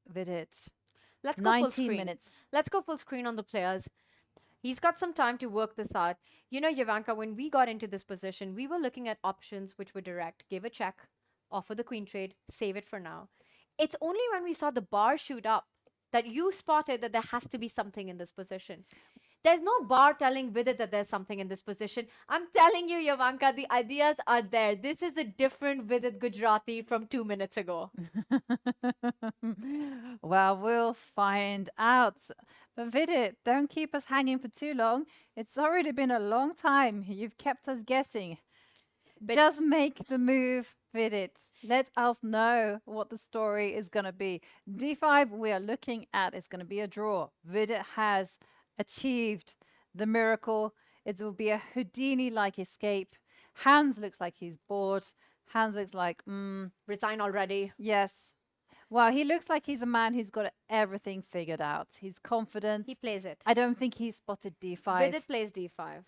Vidit, Let's go full 19 screen. minutes. Let's go full screen on the players. He's got some time to work this out. You know, Yavanka, when we got into this position, we were looking at options which were direct. Give a check, offer the queen trade, save it for now. It's only when we saw the bar shoot up that you spotted that there has to be something in this position. There's no bar telling Vidit that there's something in this position. I'm telling you, Yavanka, the ideas are there. This is a different Vidit Gujarati from 2 minutes ago. Well, we'll find out. But Vidit, don't keep us hanging for too long. It's already been a long time. You've kept us guessing. Just make the move, Vidit. Let us know what the story is going to be. d5 we are looking at is going to be a draw. Vidit has achieved the miracle. It will be a Houdini-like escape. Hans looks like he's bored. Hans looks like, Resign already. yes. Well, he looks like he's a man who's got everything figured out. He's confident. He plays it. I don't think he spotted d5. Vidit plays d5.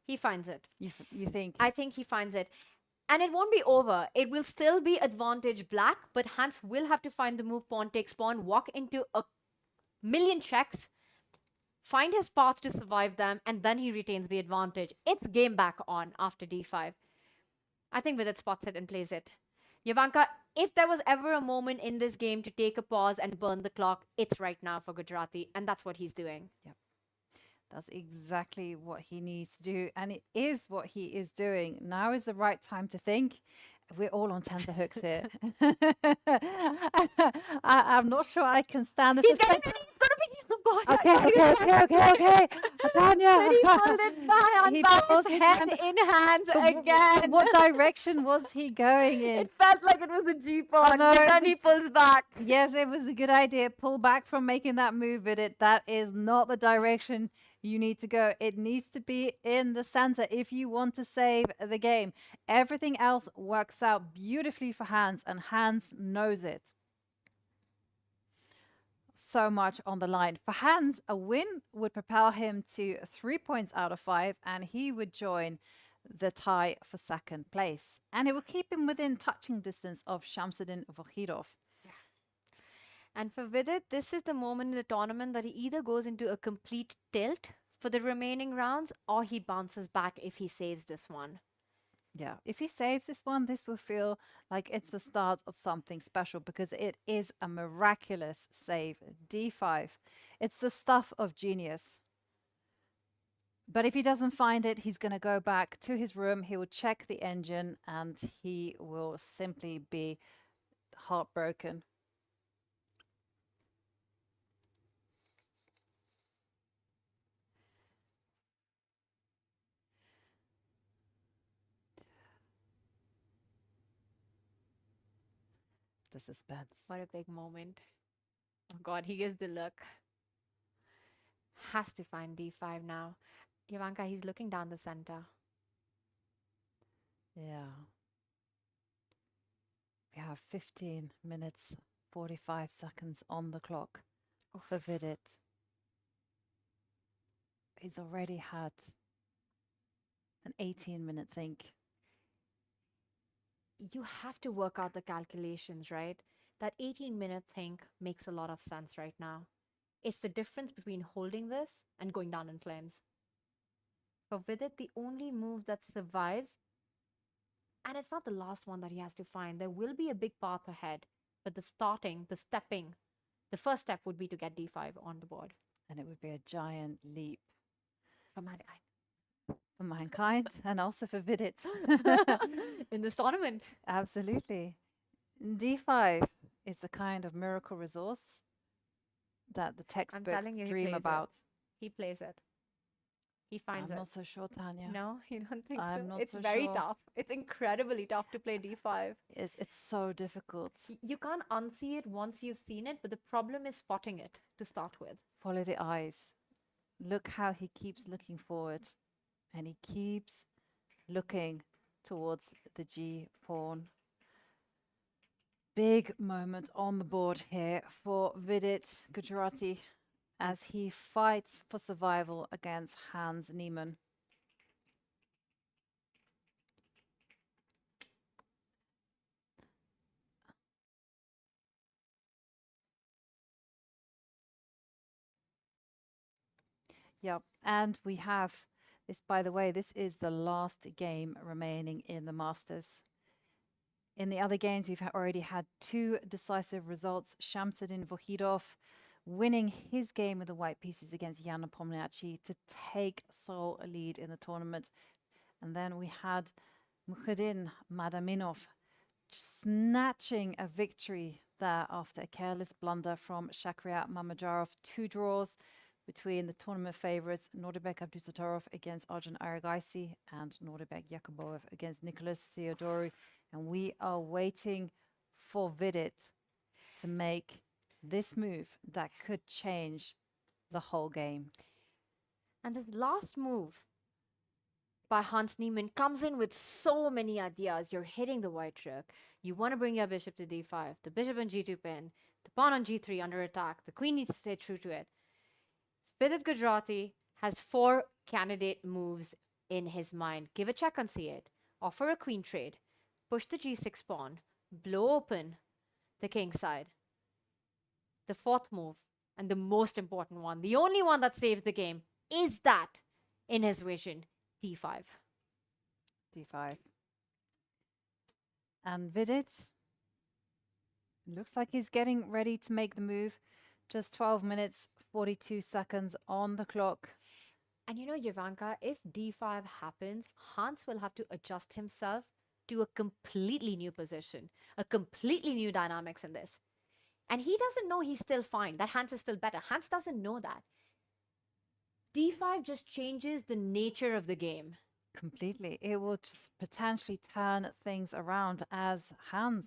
He finds it. You think? I think he finds it. And it won't be over. It will still be advantage black, but Hans will have to find the move pawn takes pawn, walk into a million checks, find his path to survive them, and then he retains the advantage. It's game back on after d5. I think Vidit spots it and plays it. Yavanka, if there was ever a moment in this game to take a pause and burn the clock, it's right now for Gujarati, and that's what he's doing. Yep. That's exactly what he needs to do, and it is what he is doing. Now is the right time to think. We're all on tenterhooks here. I'm not sure I can stand this. He's gonna be, oh God. Okay. Tanya. But he pulled it by his head in hands again. What direction was he going in? It felt like it was a G-pawn, no. but then he pulls back. Yes, it was a good idea. Pull back from making that move, but that is not the direction you need to go. It needs to be in the center if you want to save the game. Everything else works out beautifully for Hans, and Hans knows it. So much on the line. For Hans, a win would propel him to 3 points out of 5, and he would join the tie for second place. And it will keep him within touching distance of Shamsuddin Vokhidov. And for Vidit, this is the moment in the tournament that he either goes into a complete tilt for the remaining rounds, or he bounces back if he saves this one. Yeah, if he saves this one, this will feel like it's the start of something special, because it is a miraculous save. d5. It's the stuff of genius. But if he doesn't find it, he's going to go back to his room. He will check the engine, and he will simply be heartbroken. The suspense. What a big moment. Oh God, he gives the look. Has to find d5 now. Yavanka, he's looking down the center. Yeah. We have 15 minutes, 45 seconds on the clock for Vidit. He's already had an 18-minute think. You have to work out the calculations, right? That 18-minute think makes a lot of sense right now. It's the difference between holding this and going down in flames. For Vidit, the only move that survives, and it's not the last one that he has to find. There will be a big path ahead, but the stepping, the first step would be to get d5 on the board. And it would be a giant leap For mankind. for mankind and also for Vidit. In this tournament. Absolutely. d5 is the kind of miracle resource that the textbooks telling you, he dream plays it. about. He plays it. He finds I'm it. not so sure, Tanya. No, you don't think I'm so? not It's so very sure. tough. It's incredibly tough to play d5. It's so difficult. You can't unsee it once you've seen it, but the problem is spotting it to start with. Follow the eyes. Look how he keeps looking forward. And he keeps looking towards the G pawn. Big moment on the board here for Vidit Gujarati as he fights for survival against Hans Niemann. Yep, and we have this, by the way, this is the last game remaining in the Masters. In the other games, we've already had 2 decisive results. Shamsuddin Vokhidov winning his game with the white pieces against Jan Nepomniachtchi to take sole lead in the tournament. And then we had Mukhadin Madaminov snatching a victory there after a careless blunder from Shakriat Mamajarov. 2 draws between the tournament favourites Nordibek Abdusattorov against Arjun Aragaisi and Nordibek Yakubov against Nicholas Theodori. And we are waiting for Vidit to make this move that could change the whole game. And this last move by Hans Niemann comes in with so many ideas. You're hitting the white rook. You want to bring your bishop to d5, the bishop on g2 pin, the pawn on g3 under attack. The queen needs to stay true to it. Vidit Gujarati has 4 candidate moves in his mind. Give a check on c8, offer a queen trade, push the g6 pawn, blow open the king side. The 4th move, and the most important one, the only one that saves the game, is that, in his vision, d5. d5. And Vidit looks like he's getting ready to make the move. Just 12 minutes, 42 seconds on the clock. And you know, Jovanka, if d5 happens, Hans will have to adjust himself to a completely new position, a completely new dynamics in this. And he doesn't know he's still fine, that Hans is still better. Hans doesn't know that. d5 just changes the nature of the game. Completely. It will just potentially turn things around, as Hans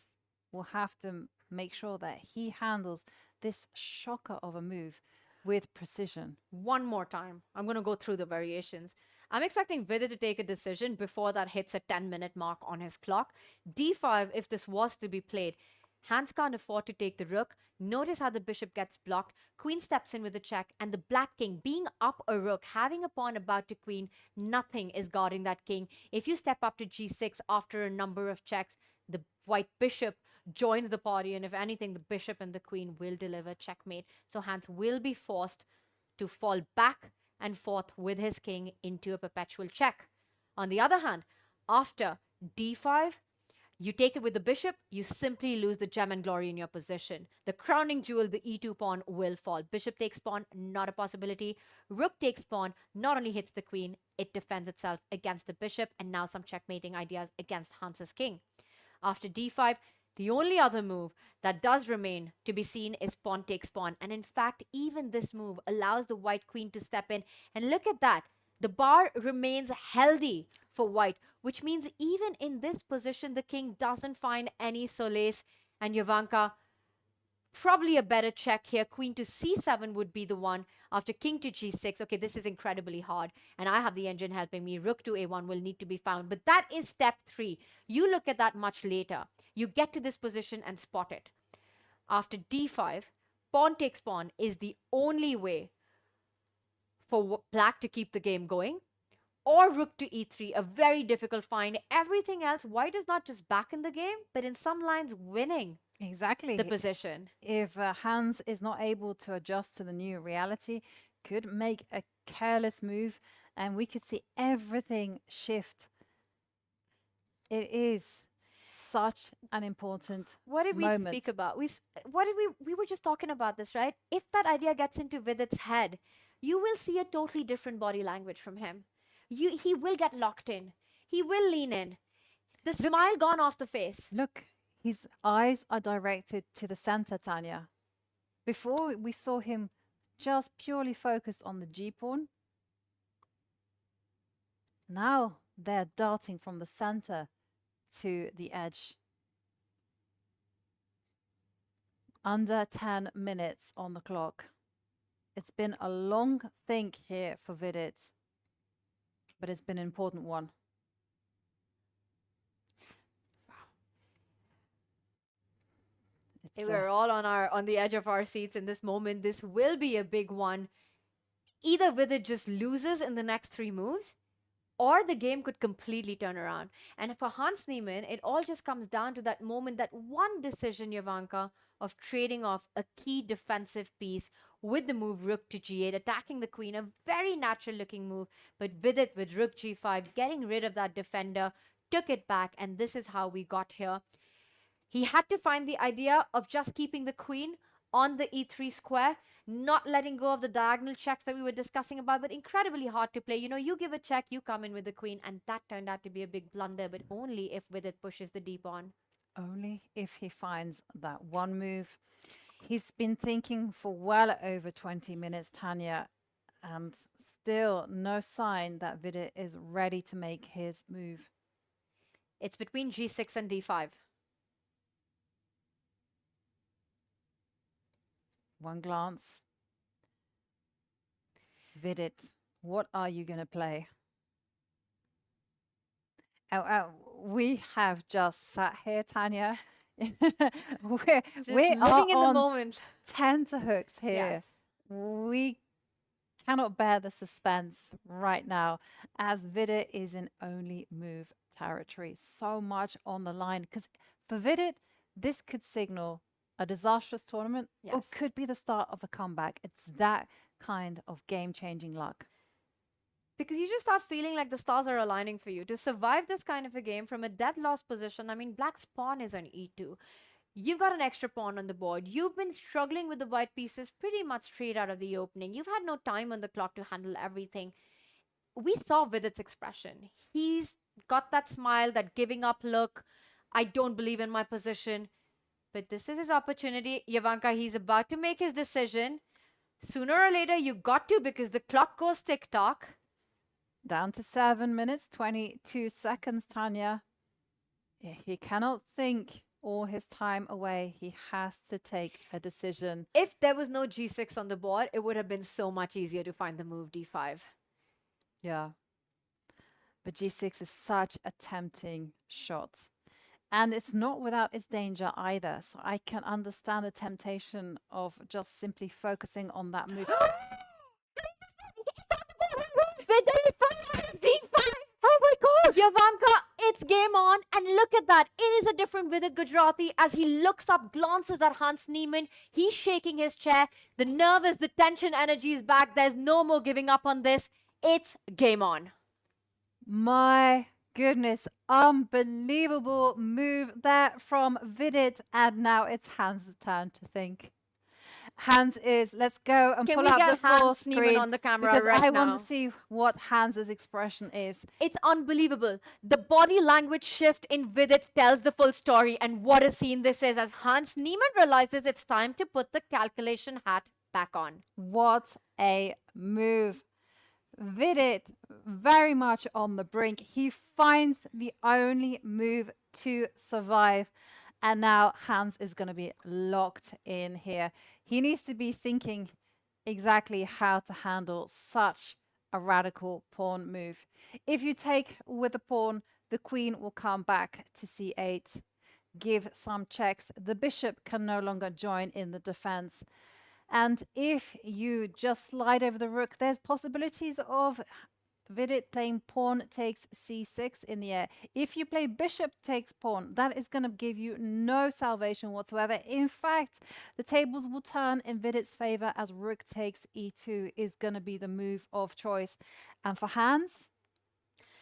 will have to make sure that he handles this shocker of a move with precision. One more time. I'm going to go through the variations. I'm expecting Vidit to take a decision before that hits a 10-minute mark on his clock. d5, if this was to be played, Hans can't afford to take the rook. Notice how the bishop gets blocked. Queen steps in with a check, and the black king, being up a rook, having a pawn about to queen, nothing is guarding that king. If you step up to g6 after a number of checks, the white bishop joins the party, and if anything, the bishop and the queen will deliver checkmate. So Hans will be forced to fall back and forth with his king into a perpetual check. On the other hand, after d5, you take it with the bishop, you simply lose the gem and glory in your position. The crowning jewel, the e2 pawn, will fall. Bishop takes pawn, not a possibility. Rook takes pawn, not only hits the queen, it defends itself against the bishop, and now some checkmating ideas against Hans's king. After d5, the only other move that does remain to be seen is pawn takes pawn. And in fact, even this move allows the white queen to step in. And look at that. The bar remains healthy for white, which means even in this position, the king doesn't find any solace. And Jovanka, probably a better check here. Queen to c7 would be the one. After king to g6, okay, this is incredibly hard. And I have the engine helping me. Rook to a1 will need to be found. But that is step 3. You look at that much later. You get to this position and spot it. After d5, pawn takes pawn is the only way for black to keep the game going, or rook to e3, a very difficult find. Everything else, white is not just back in the game, but in some lines winning Exactly. the position. If Hans is not able to adjust to the new reality, could make a careless move, and we could see everything shift. It is such an important What did we moment. speak about? We were just talking about this, right? If that idea gets into Vidit's head, you will see a totally different body language from him. He will get locked in. He will lean in. The smile gone off the face. Look, his eyes are directed to the center, Tanya. Before, we saw him just purely focused on the g-pawn. Now they're darting from the center to the edge. Under 10 minutes on the clock. It's been a long think here for Vidit, but it's been an important one. We're all on the edge of our seats in this moment. This will be a big one. Either Vidit just loses in the next 3 moves, or the game could completely turn around. And for Hans Niemann, it all just comes down to that moment, that one decision, Jovanka, of trading off a key defensive piece with the move rook to g8, attacking the queen, a very natural looking move. But Vidit with rook g5, getting rid of that defender, took it back, and this is how we got here. He had to find the idea of just keeping the queen on the e3 square, not letting go of the diagonal checks that we were discussing about, but incredibly hard to play. You know, you give a check, you come in with the queen, and that turned out to be a big blunder, but only if Vidit pushes the d pawn. Only if he finds that one move. He's been thinking for well over 20 minutes, Tanya, and still no sign that Vidit is ready to make his move. It's between g6 and d5. One glance. Vidit, what are you going to play? We have just sat here, Tanya. we're living in the moment. Tenterhooks here. Yes. We cannot bear the suspense right now, as Vidit is in only move territory. So much on the line, because for Vidit, this could signal a disastrous tournament, or Yes. could be the start of a comeback. It's that kind of game-changing luck. Because you just start feeling like the stars are aligning for you. To survive this kind of a game from a dead loss position, I mean, black's pawn is on e2. You've got an extra pawn on the board. You've been struggling with the white pieces pretty much straight out of the opening. You've had no time on the clock to handle everything. We saw Vidit's expression. He's got that smile, that giving up look. I don't believe in my position. But this is his opportunity. Jovanka, he's about to make his decision. Sooner or later, you got to, because the clock goes tick-tock. Down to 7 minutes, 22 seconds, Tanya. He cannot think all his time away. He has to take a decision. If there was no g6 on the board, it would have been so much easier to find the move d5. Yeah. But g6 is such a tempting shot. And it's not without its danger either. So I can understand the temptation of just simply focusing on that move. Oh my god! Jovanka, it's game on, and look at that. It is a different Vidit Gujarati as he looks up, glances at Hans Niemann. He's shaking his chair. The nervous, the tension energy is back. There's no more giving up on this. It's game on. My goodness, unbelievable move there from Vidit. And now it's Hans' turn to think. Hans is, let's go and Can pull we up get the full Hans Niemann screen on the camera because right I now? want to see what Hans' expression is. It's unbelievable. The body language shift in Vidit tells the full story, and what a scene this is as Hans Niemann realizes it's time to put the calculation hat back on. What a move. Vidit very much on the brink. He finds the only move to survive. And now Hans is going to be locked in here. He needs to be thinking exactly how to handle such a radical pawn move. If you take with the pawn, the queen will come back to c8, give some checks. The bishop can no longer join in the defense. And if you just slide over the rook, there's possibilities of Vidit playing pawn takes c6 in the air. If you play bishop takes pawn, that is going to give you no salvation whatsoever. In fact, the tables will turn in Vidit's favor as rook takes e2 is going to be the move of choice. And for Hans,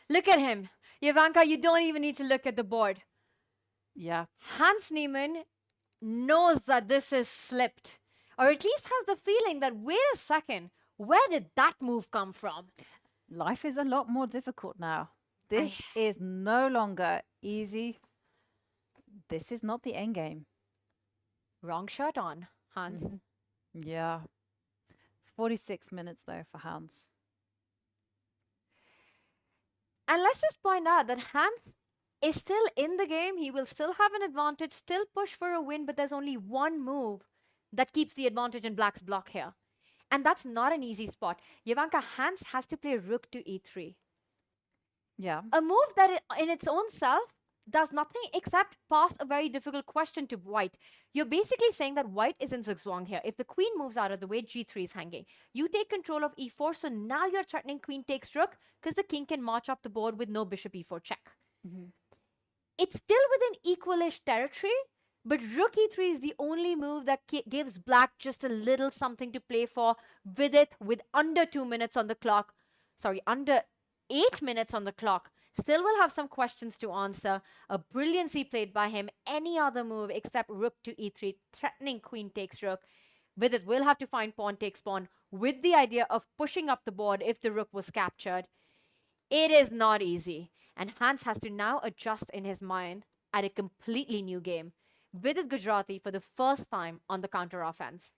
look at him. Jovanka, you don't even need to look at the board. yeah, Hans Niemann knows that this is slipped, or at least has the feeling that, wait a second, where did that move come from? life is a lot more difficult now. This is no longer easy. This is not the end game. Wrong shirt on, Hans. Yeah. 46 minutes though for Hans. And let's just point out that Hans is still in the game. He will still have an advantage, still push for a win, but there's only one move that keeps the advantage in black's block here. And that's not an easy spot. Jovanka, Hans has to play rook to e3. Yeah. A move that in its own self does nothing except pass a very difficult question to white. You're basically saying that white is in zigzag here. If the queen moves out of the way, g3 is hanging. You take control of e4, so now you're threatening queen takes rook because the king can march up the board with no bishop e4 check. It's still within equalish territory, but rook e3 is the only move that gives black just a little something to play for with it, with under 2 minutes on the clock. Sorry, under 8 minutes on the clock. Still will have some questions to answer. A brilliancy played by him. Any other move except rook to e3, threatening queen takes rook. With it, we'll have to find pawn takes pawn with the idea of pushing up the board if the rook was captured. It is not easy. And Hans has to now adjust in his mind at a completely new game. Vidit Gujarati for the first time on the counter offense.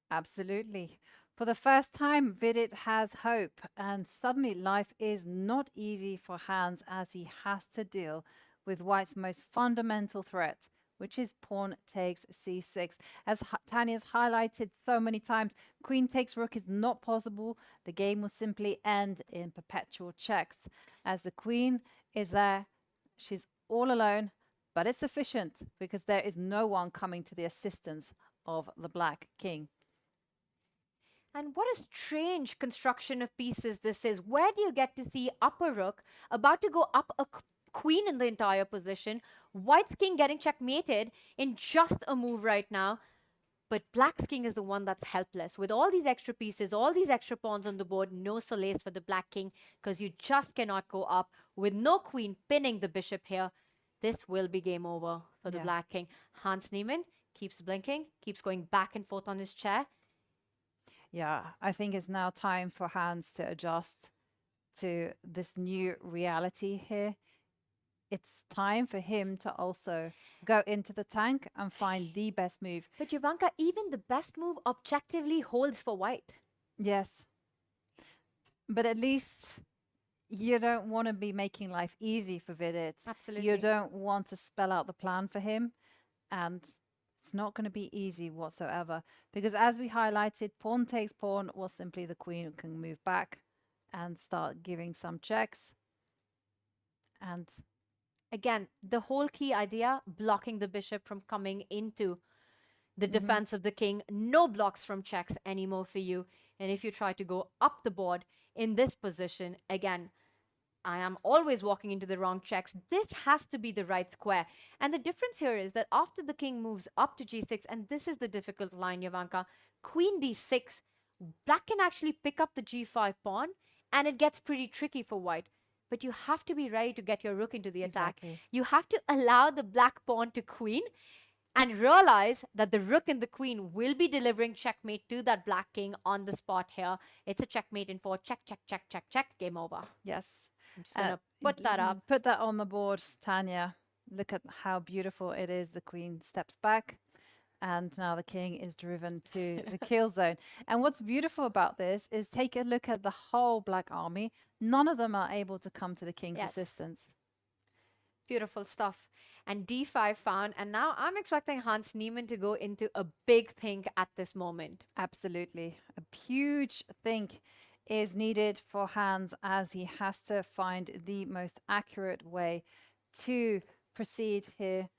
Absolutely. For the first time, Vidit has hope, and suddenly life is not easy for Hans as he has to deal with White's most fundamental threat, which is pawn takes c6. As Tanya's highlighted so many times, queen takes rook is not possible. The game will simply end in perpetual checks. As the queen is there, she's all alone, but it's sufficient because there is no one coming to the assistance of the black king. And what a strange construction of pieces this is. Where do you get to see up a rook, about to go up a queen in the entire position, white's king getting checkmated in just a move right now, but black's king is the one that's helpless. With all these extra pieces, all these extra pawns on the board, no solace for the black king because you just cannot go up with no queen pinning the bishop here. This will be game over for the black king. Hans Niemann keeps blinking, keeps going back and forth on his chair. Yeah, I think it's now time for Hans to adjust to this new reality here. It's time for him to also go into the tank and find the best move. But Jovanka, even the best move objectively holds for white. Yes. But at least you don't want to be making life easy for Vidit. Absolutely. You don't want to spell out the plan for him. And it's not going to be easy whatsoever. Because as we highlighted, pawn takes pawn, well, simply the queen can move back and start giving some checks. And again, the whole key idea, blocking the bishop from coming into the defense of the king. No blocks from checks anymore for you. And if you try to go up the board in this position, again, I am always walking into the wrong checks. This has to be the right square. And the difference here is that after the king moves up to g6, and this is the difficult line, Jovanka, queen d6, black can actually pick up the g5 pawn, and it gets pretty tricky for white. But you have to be ready to get your rook into the attack. Exactly. You have to allow the black pawn to queen and realize that the rook and the queen will be delivering checkmate to that black king on the spot here. It's a checkmate in 4. Check, check, check, check, check. Game over. yes. I'm just going to put that up. Put that on the board, Tanya. Look at how beautiful it is. The queen steps back. And now the king is driven to the kill zone. And what's beautiful about this is take a look at the whole black army. None of them are able to come to the king's assistance. Beautiful stuff. And d5 found. And now I'm expecting Hans Niemann to go into a big think at this moment. Absolutely. A huge think is needed for Hans as he has to find the most accurate way to proceed here.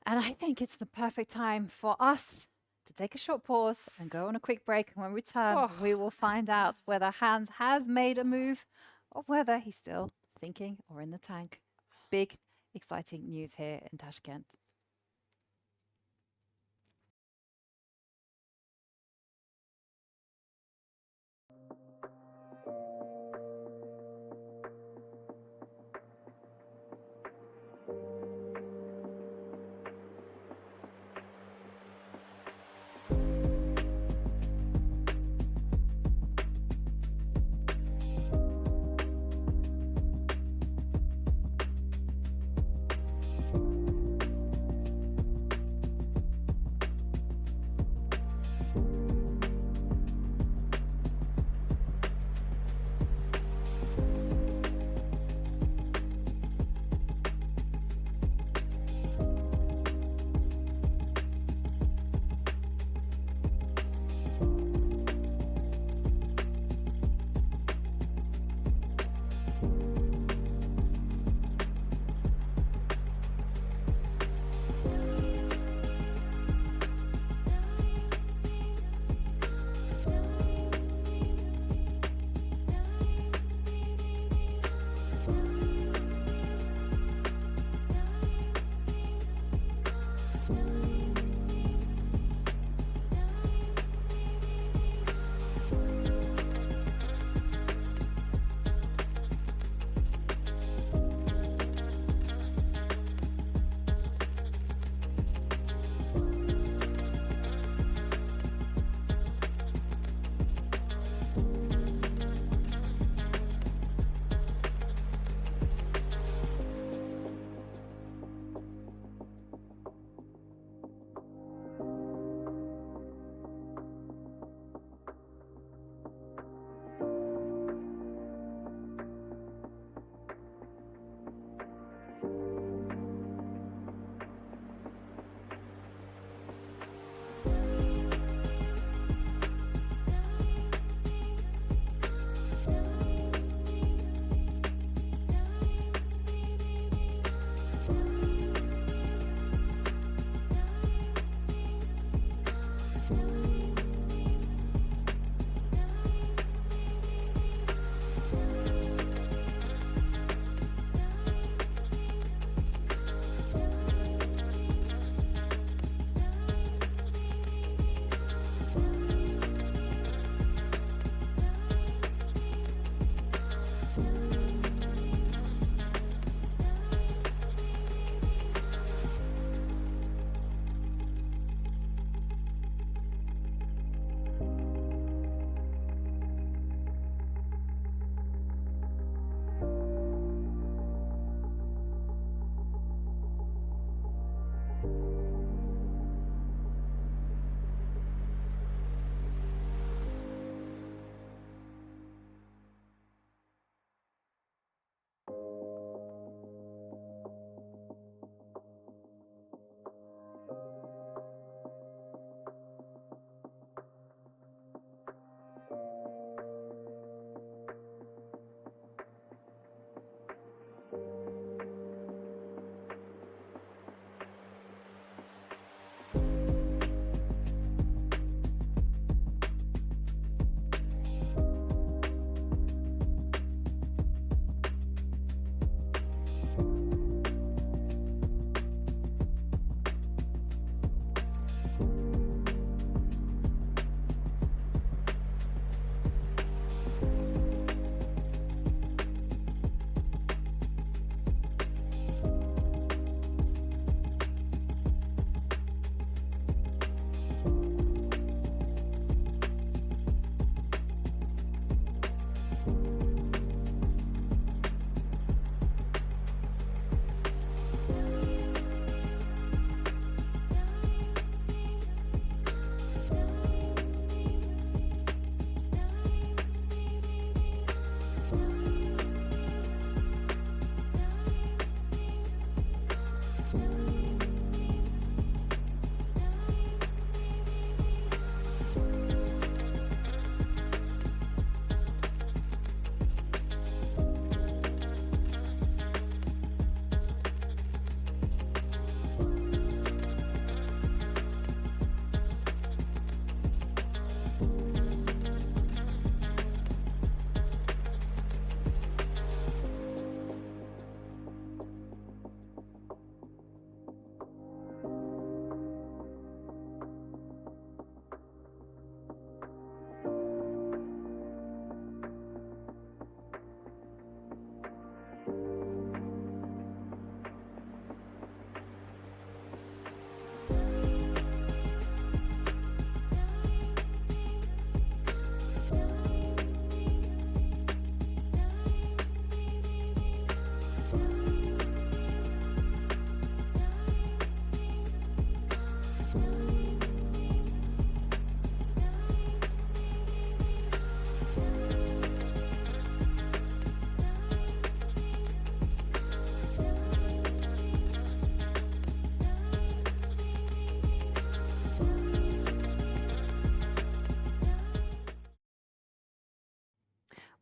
And I think it's the perfect time for us to take a short pause and go on a quick break. And when we return, we will find out whether Hans has made a move or whether he's still thinking or in the tank. Big, exciting news here in Tashkent.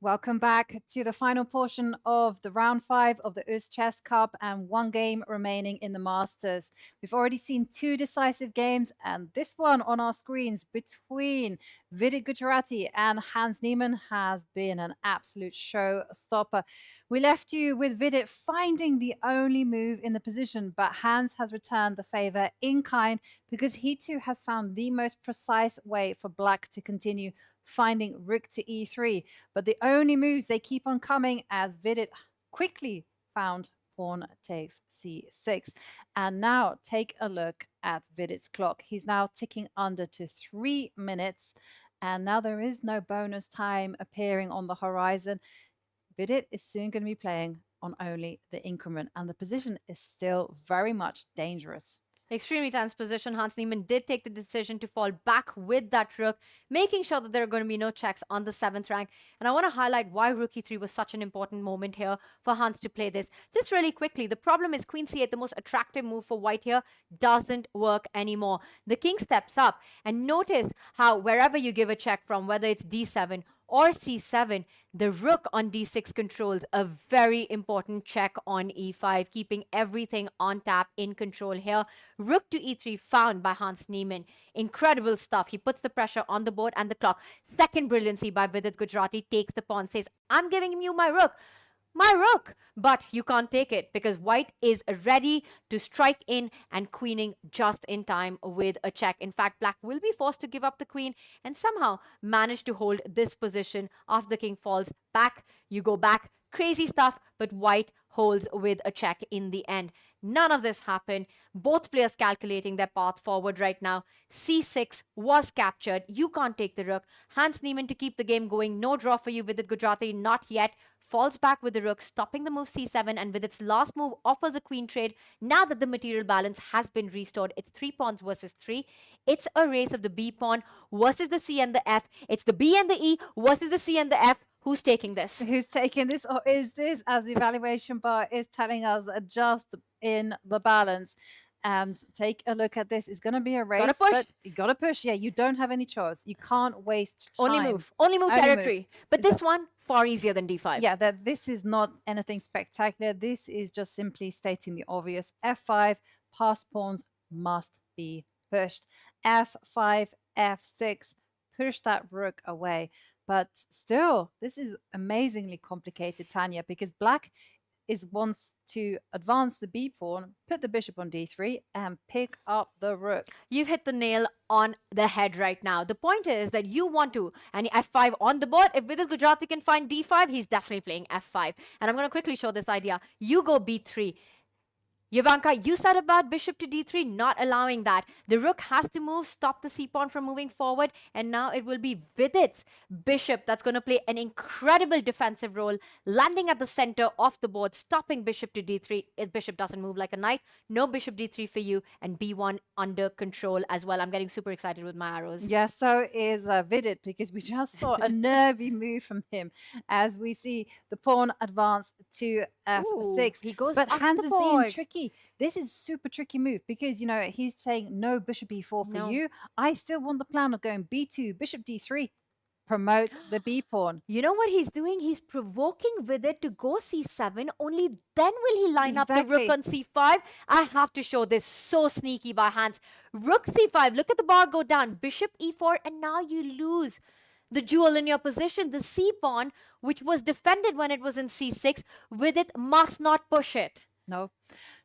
Welcome back to the final portion of the round 5 of the UzChess Cup and one game remaining in the Masters. We've already seen 2 decisive games, and this one on our screens between Vidit Gujrati and Hans Niemann has been an absolute showstopper. We left you with Vidit finding the only move in the position, but Hans has returned the favor in kind because he too has found the most precise way for Black to continue, finding rook to e3. But the only moves, they keep on coming as Vidit quickly found pawn takes c6. And now take a look at Vidit's clock. He's now ticking under to 3 minutes. And now there is no bonus time appearing on the horizon. Vidit is soon going to be playing on only the increment. And the position is still very much dangerous. Extremely tense position. Hans Niemann did take the decision to fall back with that rook, making sure that there are going to be no checks on the 7th rank. And I want to highlight why rook e3 was such an important moment here for Hans to play this. Just really quickly, the problem is queen c8, the most attractive move for white here, doesn't work anymore. The king steps up, and notice how wherever you give a check from, whether it's d7 or c7, the rook on d6 controls a very important check on e5, keeping everything on tap in control here. Rook to e3 found by Hans Niemann. Incredible stuff. He puts the pressure on the board and the clock. Second brilliancy by Vidit Gujrati, takes the pawn, says, I'm giving you my rook. My rook, but you can't take it because white is ready to strike in and queening just in time with a check. In fact, black will be forced to give up the queen and somehow manage to hold this position after the king falls back. You go back, crazy stuff, but white holds with a check in the end. None of this happened. Both players calculating their path forward right now. c6 was captured. You can't take the rook. Hans Niemann to keep the game going. No draw for you, Vidit Gujrati, not yet. Falls back with the rook, stopping the move c7, and with its last move offers a queen trade. Now that the material balance has been restored, it's 3 pawns versus 3. It's a race of the b pawn versus the c and the f. It's the b and the e versus the c and the f. Who's taking this? Who's taking this, or is this, as the evaluation bar is telling us, just in the balance? And take a look at this. It's going to be a race. Gotta push. But you got to push. Yeah, you don't have any choice. You can't waste time. Only move territory. Move. But this one, far easier than d5. Yeah, that this is not anything spectacular. This is just simply stating the obvious. f5, pass pawns must be pushed. f5, f6, push that rook away. But still, this is amazingly complicated, Tanya, because black wants to advance the b pawn, put the bishop on d3, and pick up the rook. You've hit the nail on the head right now. The point is that you want to, and f5 on the board. If Vidit Gujrati can find d5, he's definitely playing f5. And I'm going to quickly show this idea. You go b3. Yavanka, you said about bishop to d3, not allowing that. The rook has to move, stop the c-pawn from moving forward, and now it will be Vidit's bishop that's going to play an incredible defensive role, landing at the center of the board, stopping bishop to d3. If bishop doesn't move like a knight, no bishop d3 for you, and b1 under control as well. I'm getting super excited with my arrows. Yeah, so is Vidit, because we just saw a nervy move from him as we see the pawn advance to f6. Ooh, he goes but up Hans the is board. being tricky. This is super tricky move because, you know, he's saying no bishop e4 for No. you. I still want the plan of going b2, bishop d3, promote the b pawn. You know what he's doing? He's provoking Vidit to go c7. Only then will he line up the rook on c5. I have to show this. So sneaky by Hans. Rook c5. Look at the bar go down. Bishop e4, and now you lose the jewel in your position, the c pawn, which was defended when it was in c6. Vidit must not push it. No.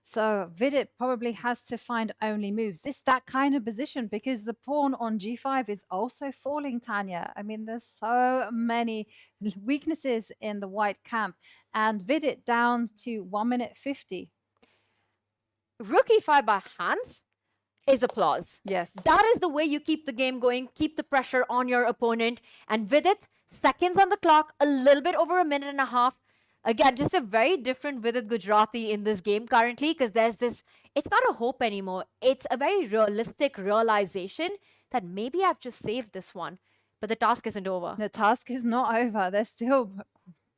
So Vidit probably has to find only moves. It's that kind of position because the pawn on g5 is also falling, Tanya. I mean, there's so many weaknesses in the white camp. And Vidit down to 1 minute 50. Rook e5 by Hans is applause. Yes. That is the way you keep the game going, keep the pressure on your opponent. And Vidit, seconds on the clock, a little bit over a minute and a half. Again, just a very different Vidit Gujrati in this game currently, because there's this, it's not a hope anymore. It's a very realistic realization that maybe I've just saved this one. But the task isn't over. The task is not over. There's still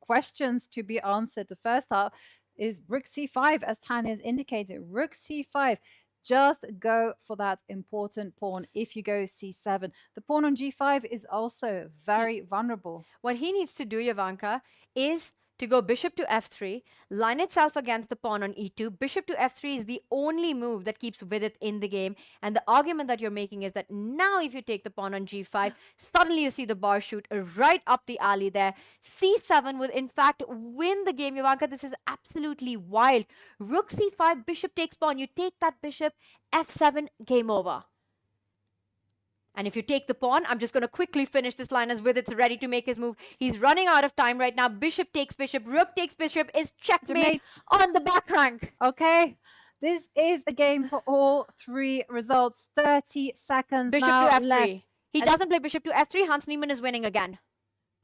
questions to be answered. The first half is rook c5, as Tanya has indicated. Rook c5. Just go for that important pawn if you go c7. The pawn on g5 is also very vulnerable. What he needs to do, Ivanka, is to go bishop to f3, line itself against the pawn on e2. Bishop to f3 is the only move that keeps Vidit in the game. And the argument that you're making is that now if you take the pawn on g5, suddenly you see the bar shoot right up the alley there. c7 will in fact win the game, Ivanka. This is absolutely wild. Rook c5, bishop takes pawn. You take that bishop, f7, game over. And if you take the pawn, I'm just going to quickly finish this line as Vidit's ready to make his move. He's running out of time right now. Bishop takes bishop. Rook takes bishop is checkmate on the back rank. Okay, this is a game for all three results. 30 seconds Bishop now to f3. left. He doesn't play bishop to f3. Hans Niemann is winning again.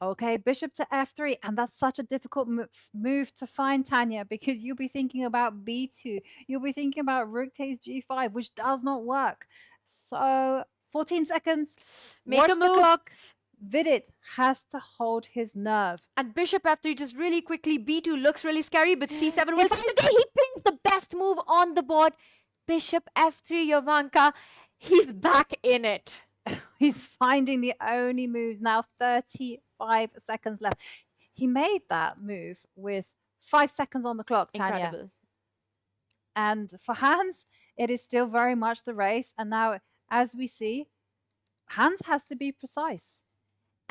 Okay, bishop to f3. And that's such a difficult move to find, Tanya, because you'll be thinking about b2. You'll be thinking about rook takes g5, which does not work. So 14 seconds. Make Watch a the move. clock. Vidit has to hold his nerve. And bishop f3 just really quickly. b2 looks really scary, but c7 will come today. He plays the best move on the board. Bishop f3, Ivanka. He's back in it. He's finding the only moves now. 35 seconds left. He made that move with 5 seconds on the clock, Tanya. Incredible. And for Hans, it is still very much the race. And now, as we see, Hans has to be precise.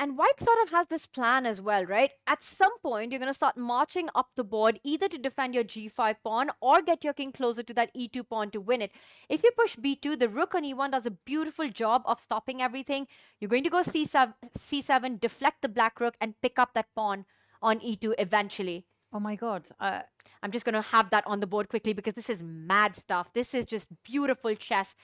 And White sort of has this plan as well, right? At some point, you're going to start marching up the board, either to defend your g5 pawn or get your king closer to that e2 pawn to win it. If you push b2, the rook on e1 does a beautiful job of stopping everything. You're going to go c7, deflect the black rook, and pick up that pawn on e2 eventually. Oh my God. I'm just going to have that on the board quickly because this is mad stuff. This is just beautiful chess.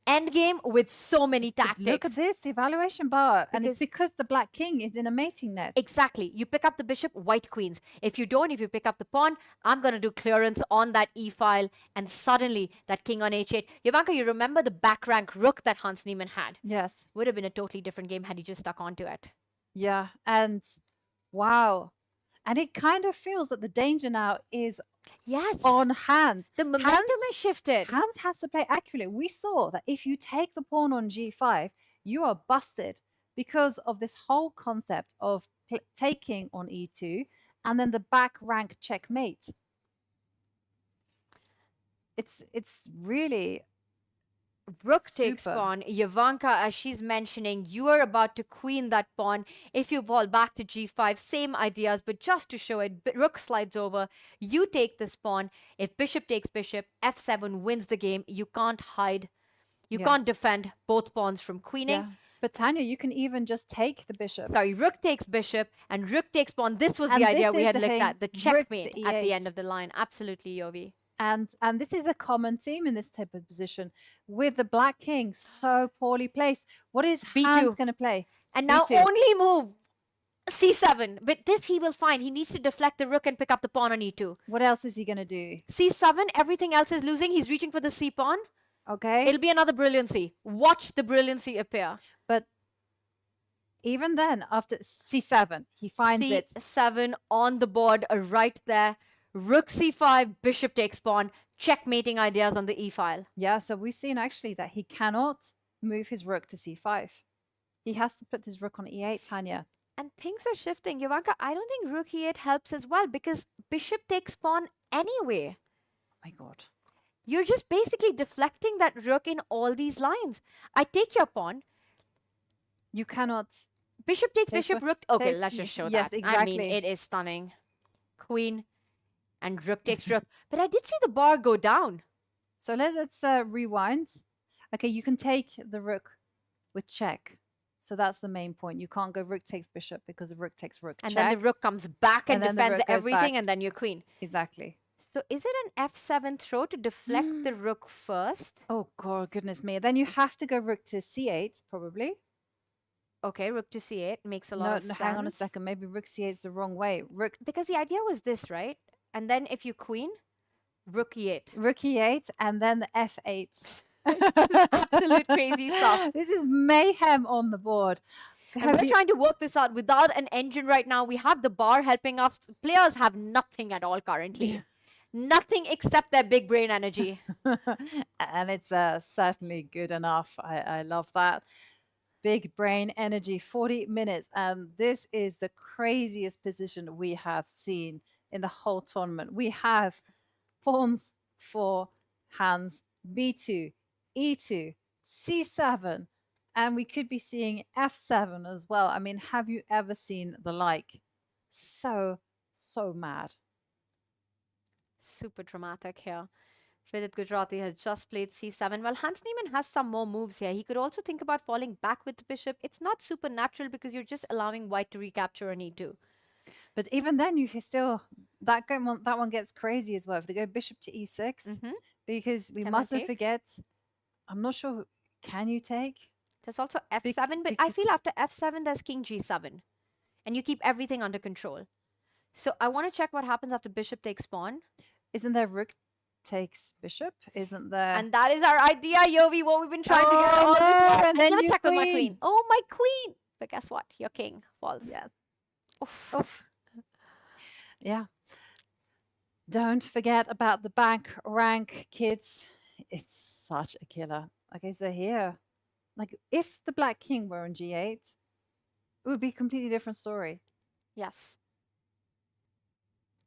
Endgame with so many tactics. Look at this, the evaluation bar. And it's because the black king is in a mating net. Exactly. You pick up the bishop, white queens. If you don't, if you pick up the pawn, I'm going to do clearance on that e-file. And suddenly, that king on h8. Ivanka, you remember the back rank rook that Hans Niemann had? Yes. Would have been a totally different game had he just stuck onto it. Yeah. And wow. And it kind of feels that the danger now is on Hans. The momentum is shifted. Hans has to play accurately. We saw that if you take the pawn on g5, you are busted because of this whole concept of taking on e2 and then the back rank checkmate. It's really Rook takes pawn. Ivanka, as she's mentioning, you are about to queen that pawn. If you fall back to g5, same ideas, but just to show it, rook slides over. You take this pawn. If bishop takes bishop, f7 wins the game. You can't hide. You can't defend both pawns from queening. Yeah. But Tanya, you can even just take the bishop. Sorry, rook takes bishop and rook takes pawn. This was the idea we had looked at. The checkmate at the end of the line. Absolutely, Yovi. And this is a common theme in this type of position with the black king so poorly placed. What is Hans going to play? And now only move c7. But this he will find. He needs to deflect the rook and pick up the pawn on e2. What else is he going to do? c7. Everything else is losing. He's reaching for the c pawn. Okay. It'll be another brilliancy. Watch the brilliancy appear. But even then, after c7, he finds it. c7 on the board right there. Rook c5, bishop takes pawn, checkmating ideas on the e-file. Yeah, so we've seen actually that he cannot move his rook to c5. He has to put his rook on e8, Tanya. And things are shifting. Ivanka, I don't think rook e8 helps as well because bishop takes pawn anyway. Oh my God. You're just basically deflecting that rook in all these lines. I take your pawn. You cannot... Bishop takes bishop, rook... Okay, let's just show that. Yes, exactly. I mean, it is stunning. Queen... and rook takes rook. But I did see the bar go down. So let's rewind. Okay, you can take the rook with check. So that's the main point. You can't go rook takes bishop because the rook takes rook. And check. then the rook comes back and then the defends rook goes everything back. and then your queen. Exactly. So is it an f7 throw to deflect the rook first? Oh, God, goodness me. Then you have to go rook to c8, probably. Okay, rook to c8 makes a lot of sense. Hang on a second. Maybe rook c8 is the wrong way. Rook... Because the idea was this, right? And then if you queen, rook e8. Rook e8 and then the f8. Absolute crazy stuff. This is mayhem on the board. And we're trying to work this out without an engine right now. We have the bar helping us. Players have nothing at all currently. nothing except their big brain energy. And it's certainly good enough. I love that. Big brain energy, 40 minutes. And this is the craziest position we have seen in the whole tournament. We have pawns for hands b2, e2, c7, and we could be seeing f7 as well. I mean, have you ever seen the like? So mad. Super dramatic here. Vidit Gujarati has just played c7. Well, Hans Niemann has some more moves here. He could also think about falling back with the bishop. It's not supernatural because you're just allowing white to recapture an e2. But even then, you can still that one gets crazy as well. If they go bishop to e6, because we Can I mustn't take? forget. I'm not sure. Can you take? There's also f7, but I feel after f7 there's king g7, and you keep everything under control. So I want to check what happens after bishop takes pawn. Isn't there rook takes bishop? Isn't there? And that is our idea, Yovi, what we've been trying to get all this no, while. and then Let me your check with my queen. queen. Oh, my queen! But guess what? Your king falls. Yes. Oof. Oof. Yeah. Don't forget about the back rank, kids. It's such a killer. Okay, so here, like if the black king were on g8, it would be a completely different story. Yes.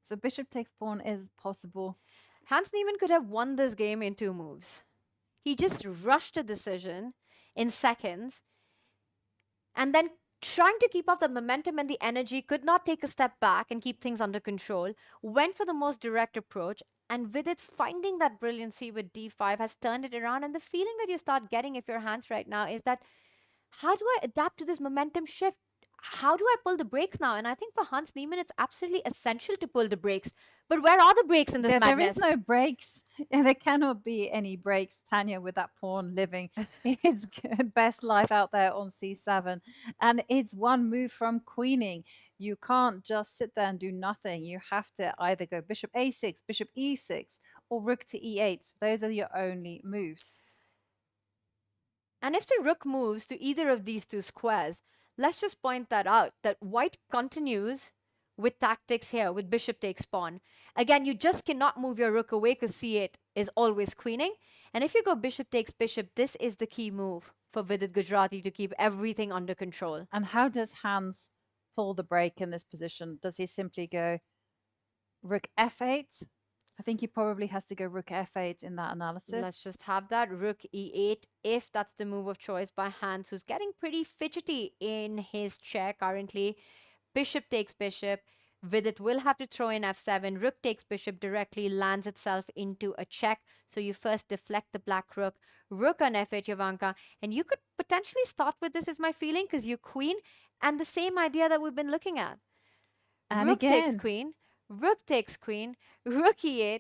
So bishop takes pawn is possible. Hans Niemann could have won this game in 2 moves. He just rushed a decision in seconds, and then trying to keep up the momentum and the energy, could not take a step back and keep things under control, went for the most direct approach, and with it finding that brilliancy with d5 has turned it around. And the feeling that you start getting if you're Hans right now is that, how do I adapt to this momentum shift? How do I pull the brakes now? And I think for Hans Niemann, it's absolutely essential to pull the brakes. But where are the brakes in this madness? There is no brakes. There cannot be any breaks, Tanya, with that pawn living its best life out there on c7. And it's one move from queening. You can't just sit there and do nothing. You have to either go bishop a6, bishop e6, or rook to e8. Those are your only moves. And if the rook moves to either of these 2 squares, let's just point that out, that white continues with tactics here, with bishop takes pawn. Again, you just cannot move your rook away because c8 is always queening. And if you go bishop takes bishop, this is the key move for Vidit Gujarati to keep everything under control. And how does Hans pull the brake in this position? Does he simply go rook f8? I think he probably has to go rook f8 in that analysis. Let's just have that rook e8, if that's the move of choice by Hans, who's getting pretty fidgety in his chair currently. Bishop takes bishop. Vidit will have to throw in f7. Rook takes bishop directly, lands itself into a check. So you first deflect the black rook. Rook on f8, Jovanka. And you could potentially start with this, is my feeling, because you queen. And the same idea that we've been looking at. And Rook again, takes queen. Rook takes queen. Rook e8.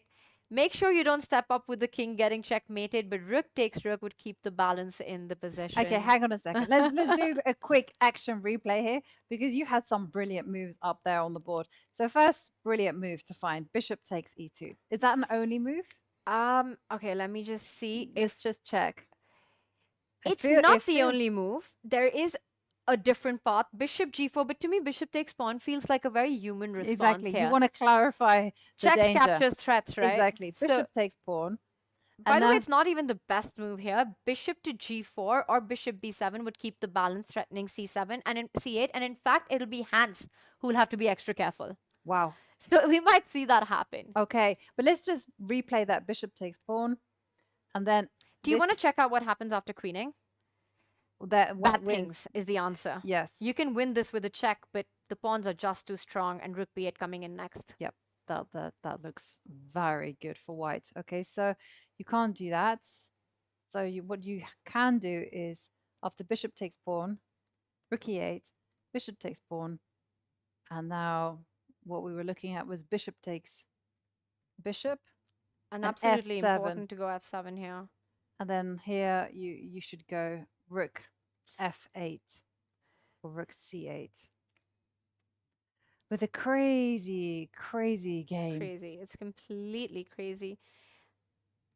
Make sure you don't step up with the king getting checkmated, but rook takes rook would keep the balance in the position. okay, hang on a second. Let's do a quick action replay here, because you had some brilliant moves up there on the board. So first brilliant move to find bishop takes e2. Is that an only move? Okay, let me just see. Let's just check. It's not the only move. There is a different path, bishop g4, but to me bishop takes pawn feels like a very human response. Exactly. Here. You want to clarify the Check danger. captures threats, right? Exactly. Bishop So, takes pawn. by the way, now- it's not even the best move here. Bishop to g4 or bishop b7 would keep the balance, threatening c7 and in c8. And in fact, it'll be Hans who will have to be extra careful. Wow. So we might see that happen. Okay, but let's just replay that bishop takes pawn, and then Do you want to check out what happens after queening? that what Bad wins? things is the answer. Yes. You can win this with a check, but the pawns are just too strong, and rook b8 coming in next. Yep. That looks very good for white. Okay, so you can't do that. So what you can do is after bishop takes pawn, rook e8, bishop takes pawn, and now what we were looking at was bishop takes bishop, And And absolutely f7. important to go f7 here. and then here you should go rook f8 or rook c8 with a crazy game. Crazy. It's completely crazy.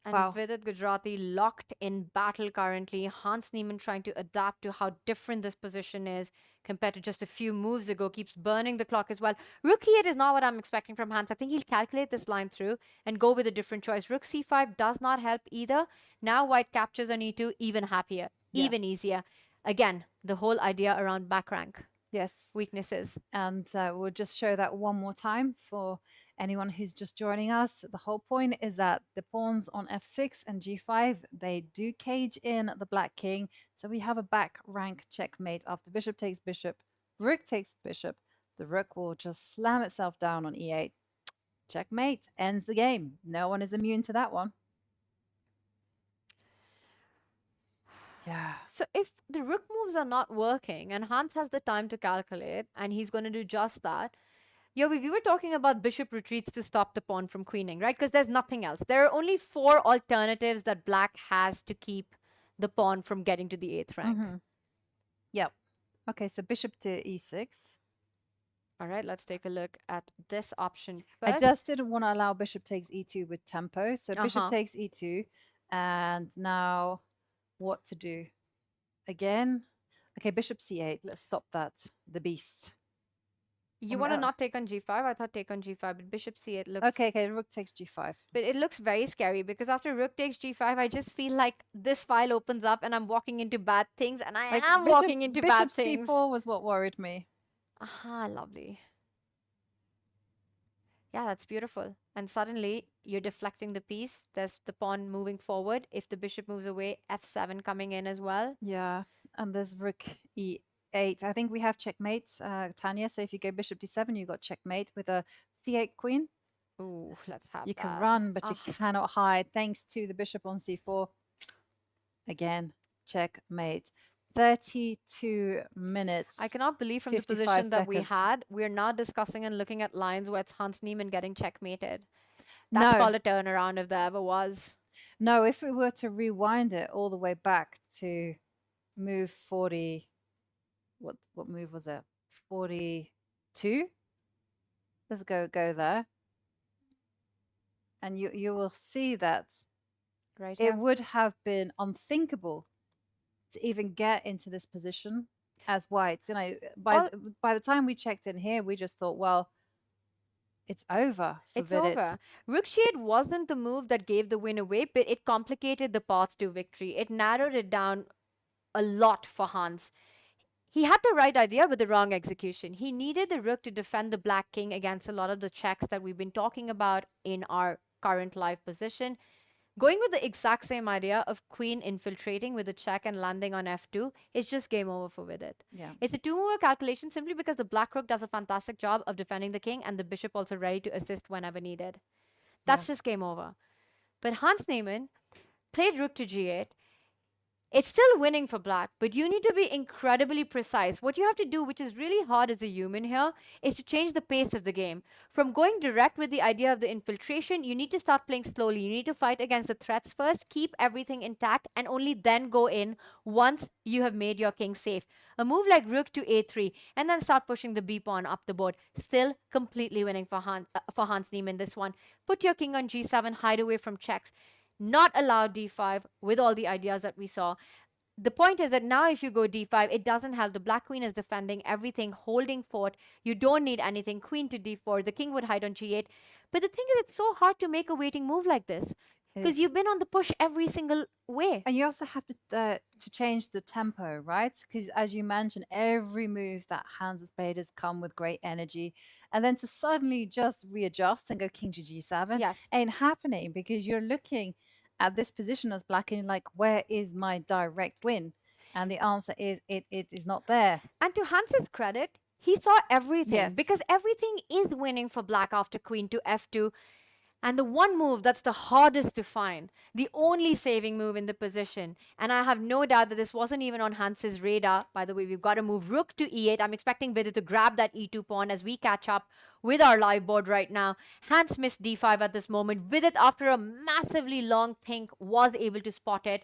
And Wow. Vidit Gujarati locked in battle currently. Hans Niemann trying to adapt to how different this position is compared to just a few moves ago. Keeps burning the clock as well. Rook e8 is not what I'm expecting from Hans. I think he'll calculate this line through and go with a different choice. Rook c5 does not help either. Now white captures on e2, even happier, Yeah. even easier. Again, the whole idea around back rank Yes. weaknesses. And we'll just show that one more time for anyone who's just joining us. The whole point is that the pawns on f6 and g5, they do cage in the black king. So we have a back rank checkmate after bishop takes bishop, rook takes bishop. The rook will just slam itself down on e8. Checkmate, ends the game. No one is immune to that one. Yeah. So if the rook moves are not working and Hans has the time to calculate and he's going to do just that, we were talking about bishop retreats to stop the pawn from queening, right? Because there's nothing else. There are only 4 alternatives that black has to keep the pawn from getting to the 8th rank. Yep. Okay, so bishop to e6. All right, let's take a look at this option first. I just didn't want to allow bishop takes e2 with tempo. So bishop Uh-huh. takes e2. And now what to do? Again. Okay, bishop c8. Let's stop that. The beast. You want to not take on g5? I thought take on g5, but bishop c8 looks... Okay, rook takes g5. But it looks very scary because after rook takes g5, I just feel like this file opens up and I'm walking into bad things, and I am walking into bad things. Bishop c4 was what worried me. Aha, lovely. Yeah, that's beautiful. And suddenly you're deflecting the piece. There's the pawn moving forward. If the bishop moves away, f7 coming in as well. Yeah, and there's rook e8. I think we have checkmate, Tanya. So if you go bishop d7, you got checkmate with a c8 queen. Ooh, let's have You that. can run, but you cannot hide thanks to the bishop on c4. Again, checkmate. 32 minutes. I cannot believe from the 55 position that we seconds. had, we're now discussing and looking at lines where it's Hans Niemann getting checkmated. That's No. called a turnaround if there ever was. No, if we were to rewind it all the way back to move 40, what move was it? 42? Let's go there. And you will see that Right it here. would have been unthinkable to even get into this position as whites. You know, by the time we checked in here, we just thought, well, it's over. It's Vidit. over. Rook c8 wasn't the move that gave the win away, but it complicated the path to victory. It narrowed it down a lot for Hans. He had the right idea, but the wrong execution. He needed the rook to defend the black king against a lot of the checks that we've been talking about in our current live position. Going with the exact same idea of queen infiltrating with a check and landing on f2 is just game over for Vidit. Yeah. It's a 2-mover calculation simply because the black rook does a fantastic job of defending the king and the bishop also ready to assist whenever needed. That's just game over. But Hans Niemann played rook to g8. It's still winning for black, but you need to be incredibly precise. What you have to do, which is really hard as a human here, is to change the pace of the game. From going direct with the idea of the infiltration, you need to start playing slowly. You need to fight against the threats first, keep everything intact, and only then go in once you have made your king safe. A move like rook to a3, and then start pushing the b pawn up the board. Still completely winning for Hans Niemann this one. Put your king on g7, hide away from checks. Not allow d5 with all the ideas that we saw. The point is that now if you go d5, it doesn't help. The black queen is defending everything, holding fort. You don't need anything. Queen to d4. The king would hide on g8. But the thing is, it's so hard to make a waiting move like this because you've been on the push every single way. And you also have to change the tempo, right? Because as you mentioned, every move that Hans has played has come with great energy. And then to suddenly just readjust and go king to g7 ain't happening because you're looking at this position as black and like, where is my direct win? And the answer is it is not there. And to Hans's credit, he saw everything Yes. because everything is winning for black after queen to f2. And the one move that's the hardest to find, the only saving move in the position, and I have no doubt that this wasn't even on Hans's radar. By the way, we've got to move rook to e8. I'm expecting Vidit to grab that e2 pawn as we catch up with our live board right now. Hans missed d5 at this moment. Vidit, after a massively long think, was able to spot it.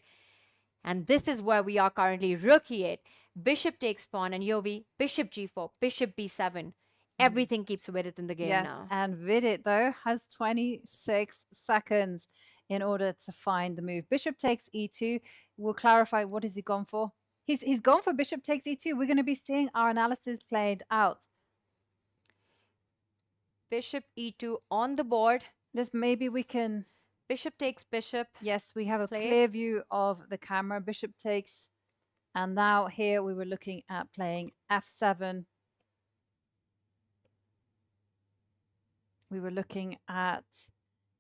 And this is where we are currently. Rook e8, bishop takes pawn, and Yovi, bishop g4, bishop b7. Everything keeps Vidit in the game now. And Vidit, though, has 26 seconds in order to find the move. Bishop takes e2. We'll clarify what has he gone for. He's gone for bishop takes e2. We're going to be seeing our analysis played out. Bishop e2 on the board. Maybe we can... Bishop takes bishop. Yes, we have a played. clear view of the camera. Bishop takes. And now here we were looking at playing f7. We were looking at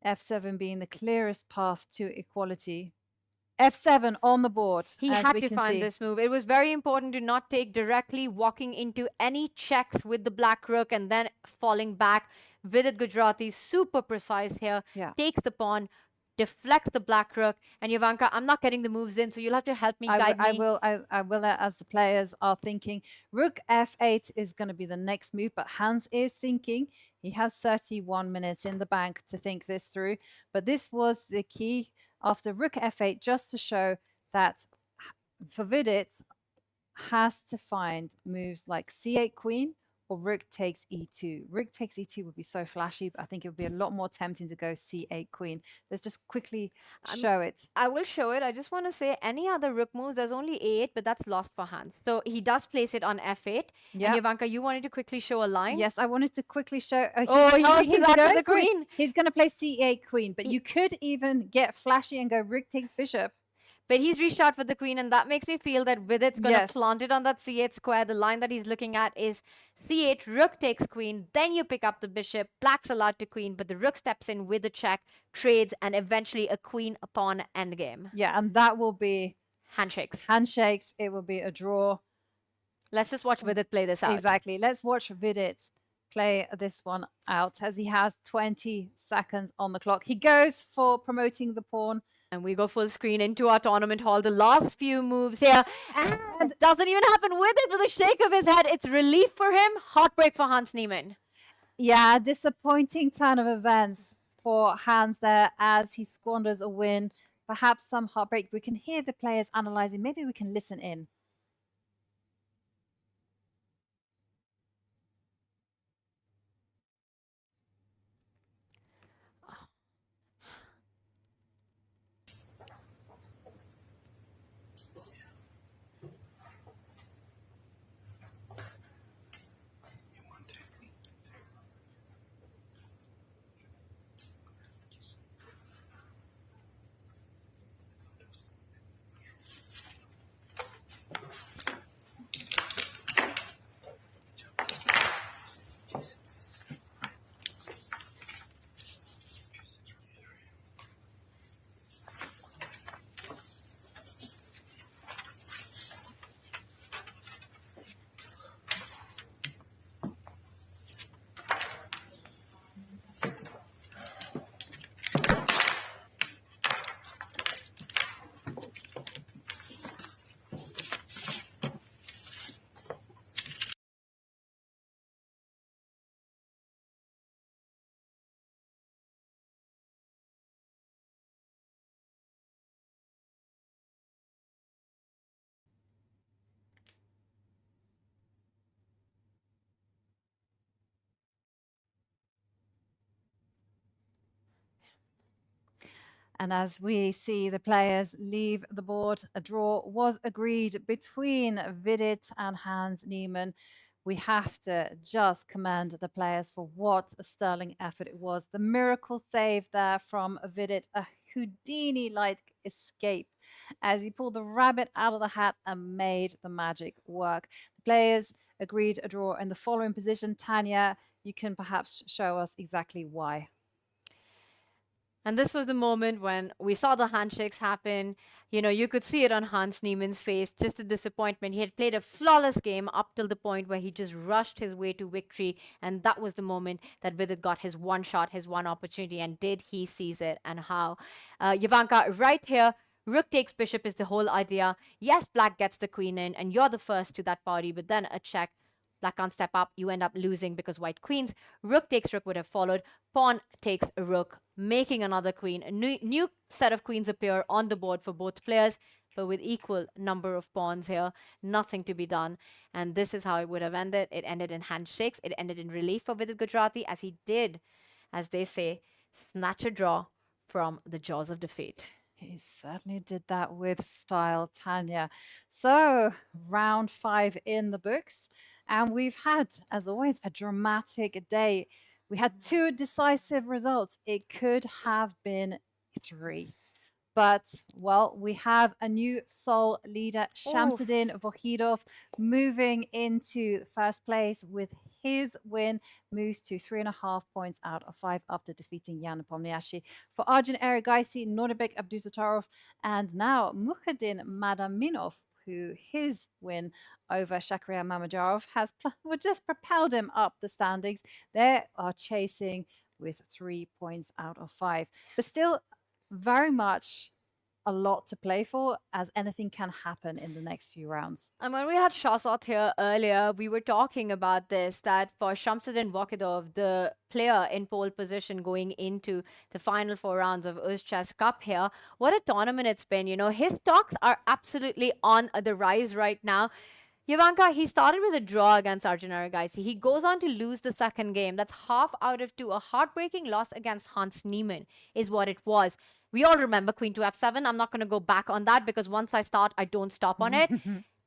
f7 being the clearest path to equality. f7 on the board. He had to find this move. It was very important to not take directly, walking into any checks with the black rook and then falling back. Vidit Gujrati, super precise here. Takes the pawn, deflects the black rook. And Jovanka, I'm not getting the moves in, so you'll have to help me, guide me. I will, as the players are thinking. Rook f8 is going to be the next move, but Hans is thinking. He has 31 minutes in the bank to think this through. But this was the key after rook f8, just to show that for Vidit has to find moves like c8 queen or rook takes e2. Rook takes e2 would be so flashy, but I think it would be a lot more tempting to go c8 queen. Let's just quickly show it. I will show it. I just want to say any other rook moves, there's only a8, but that's lost for Hans. So he does place it on f8. Yeah. And Jovanka, you wanted to quickly show a line? Yes, I wanted to quickly show. He's after the queen. He's going to play c8 queen, but you could even get flashy and go rook takes bishop. But he's reached out for the queen, and that makes me feel that Vidit's going to plant it on that c8 square. The line that he's looking at is c8, rook takes queen, then you pick up the bishop, black's allowed to queen, but the rook steps in with a check, trades, and eventually a queen-pawn endgame. Yeah, and that will be... handshakes. Handshakes. It will be a draw. Let's just watch Vidit play this out. Exactly. Let's watch Vidit play this one out as he has 20 seconds on the clock. He goes for promoting the pawn. And we go full screen into our tournament hall. The last few moves here. And doesn't even happen with it with a shake of his head. It's relief for him. Heartbreak for Hans Niemann. Yeah, disappointing turn of events for Hans there as he squanders a win. Perhaps some heartbreak. We can hear the players analyzing. Maybe we can listen in. And as we see the players leave the board, a draw was agreed between Vidit and Hans Niemann. We have to just commend the players for what a sterling effort it was. The miracle save there from Vidit, a Houdini-like escape as he pulled the rabbit out of the hat and made the magic work. The players agreed a draw in the following position. Tanya, you can perhaps show us exactly why. And this was the moment when we saw the handshakes happen. You know, you could see it on Hans Niemann's face, just the disappointment. He had played a flawless game up till the point where he just rushed his way to victory. And that was the moment that Vidit got his one shot, his one opportunity. And did he seize it, and how? Jovanka, right here, rook takes bishop is the whole idea. Yes, black gets the queen in, and you're the first to that party, but then a check. Black can't step up. You end up losing because white queens. Rook takes rook would have followed. Pawn takes a rook, making another queen. A new set of queens appear on the board for both players, but with equal number of pawns here. Nothing to be done. And this is how it would have ended. It ended in handshakes. It ended in relief for Vidit Gujrati, as he did, as they say, snatch a draw from the jaws of defeat. He certainly did that with style, Tanya. So, round 5 in the books. And we've had, as always, a dramatic day. We had 2 decisive results. It could have been 3. But, well, we have a new sole leader, Shamsuddin Vokhidov, moving into first place with his win, moves to 3.5 points out of 5 after defeating Jan Nepomniachtchi. For Arjun Erigaisi, Nurbek Abdusattorov, and now Mukhadin Madaminov, who his win over Shakhriyar Mamedyarov has just propelled him up the standings. They are chasing with 3 points out of 5. But still, very much a lot to play for, as anything can happen in the next few rounds. And when we had Shahzad here earlier, we were talking about this, that for Shamsuddin Vokhidov, the player in pole position going into the final 4 rounds of UzChess Cup here, what a tournament it's been. You know, his stocks are absolutely on the rise right now. Yavanka, he started with a draw against Arjun Erigaisi. He goes on to lose the second game. That's half out of 2. A heartbreaking loss against Hans Niemann is what it was. We all remember Queen to F7. I'm not going to go back on that because once I start, I don't stop on it.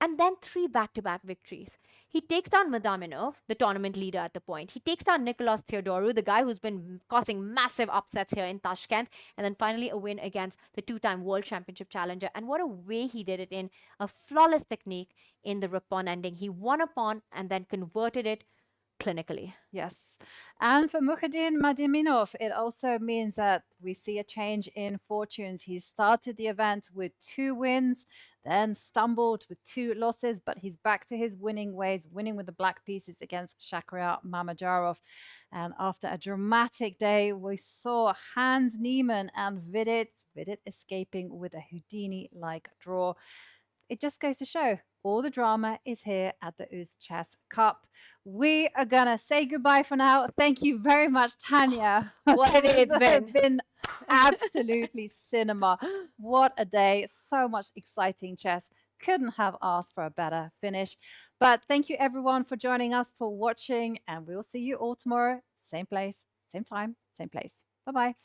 And then 3 back-to-back victories. He takes down Madaminov, the tournament leader at the point. He takes down Nicolas Theodoru, the guy who's been causing massive upsets here in Tashkent. And then finally a win against the 2-time World Championship challenger. And what a way he did it in a flawless technique in the rook pawn ending. He won a pawn and then converted it clinically. Yes. And for Mukhadin Madaminov, it also means that we see a change in fortunes. He started the event with 2 wins, then stumbled with 2 losses, but he's back to his winning ways, winning with the black pieces against Shakhriyar Mamedyarov. And after a dramatic day, we saw Hans Niemann and Vidit escaping with a Houdini-like draw. It just goes to show all the drama is here at the UzChess Cup. We are going to say goodbye for now. Thank you very much, Tanya. What a day it's been. Been absolutely cinema. What a day. So much exciting chess. Couldn't have asked for a better finish. But thank you, everyone, for joining us, for watching. And we'll see you all tomorrow. Same place, same time, same place. Bye-bye.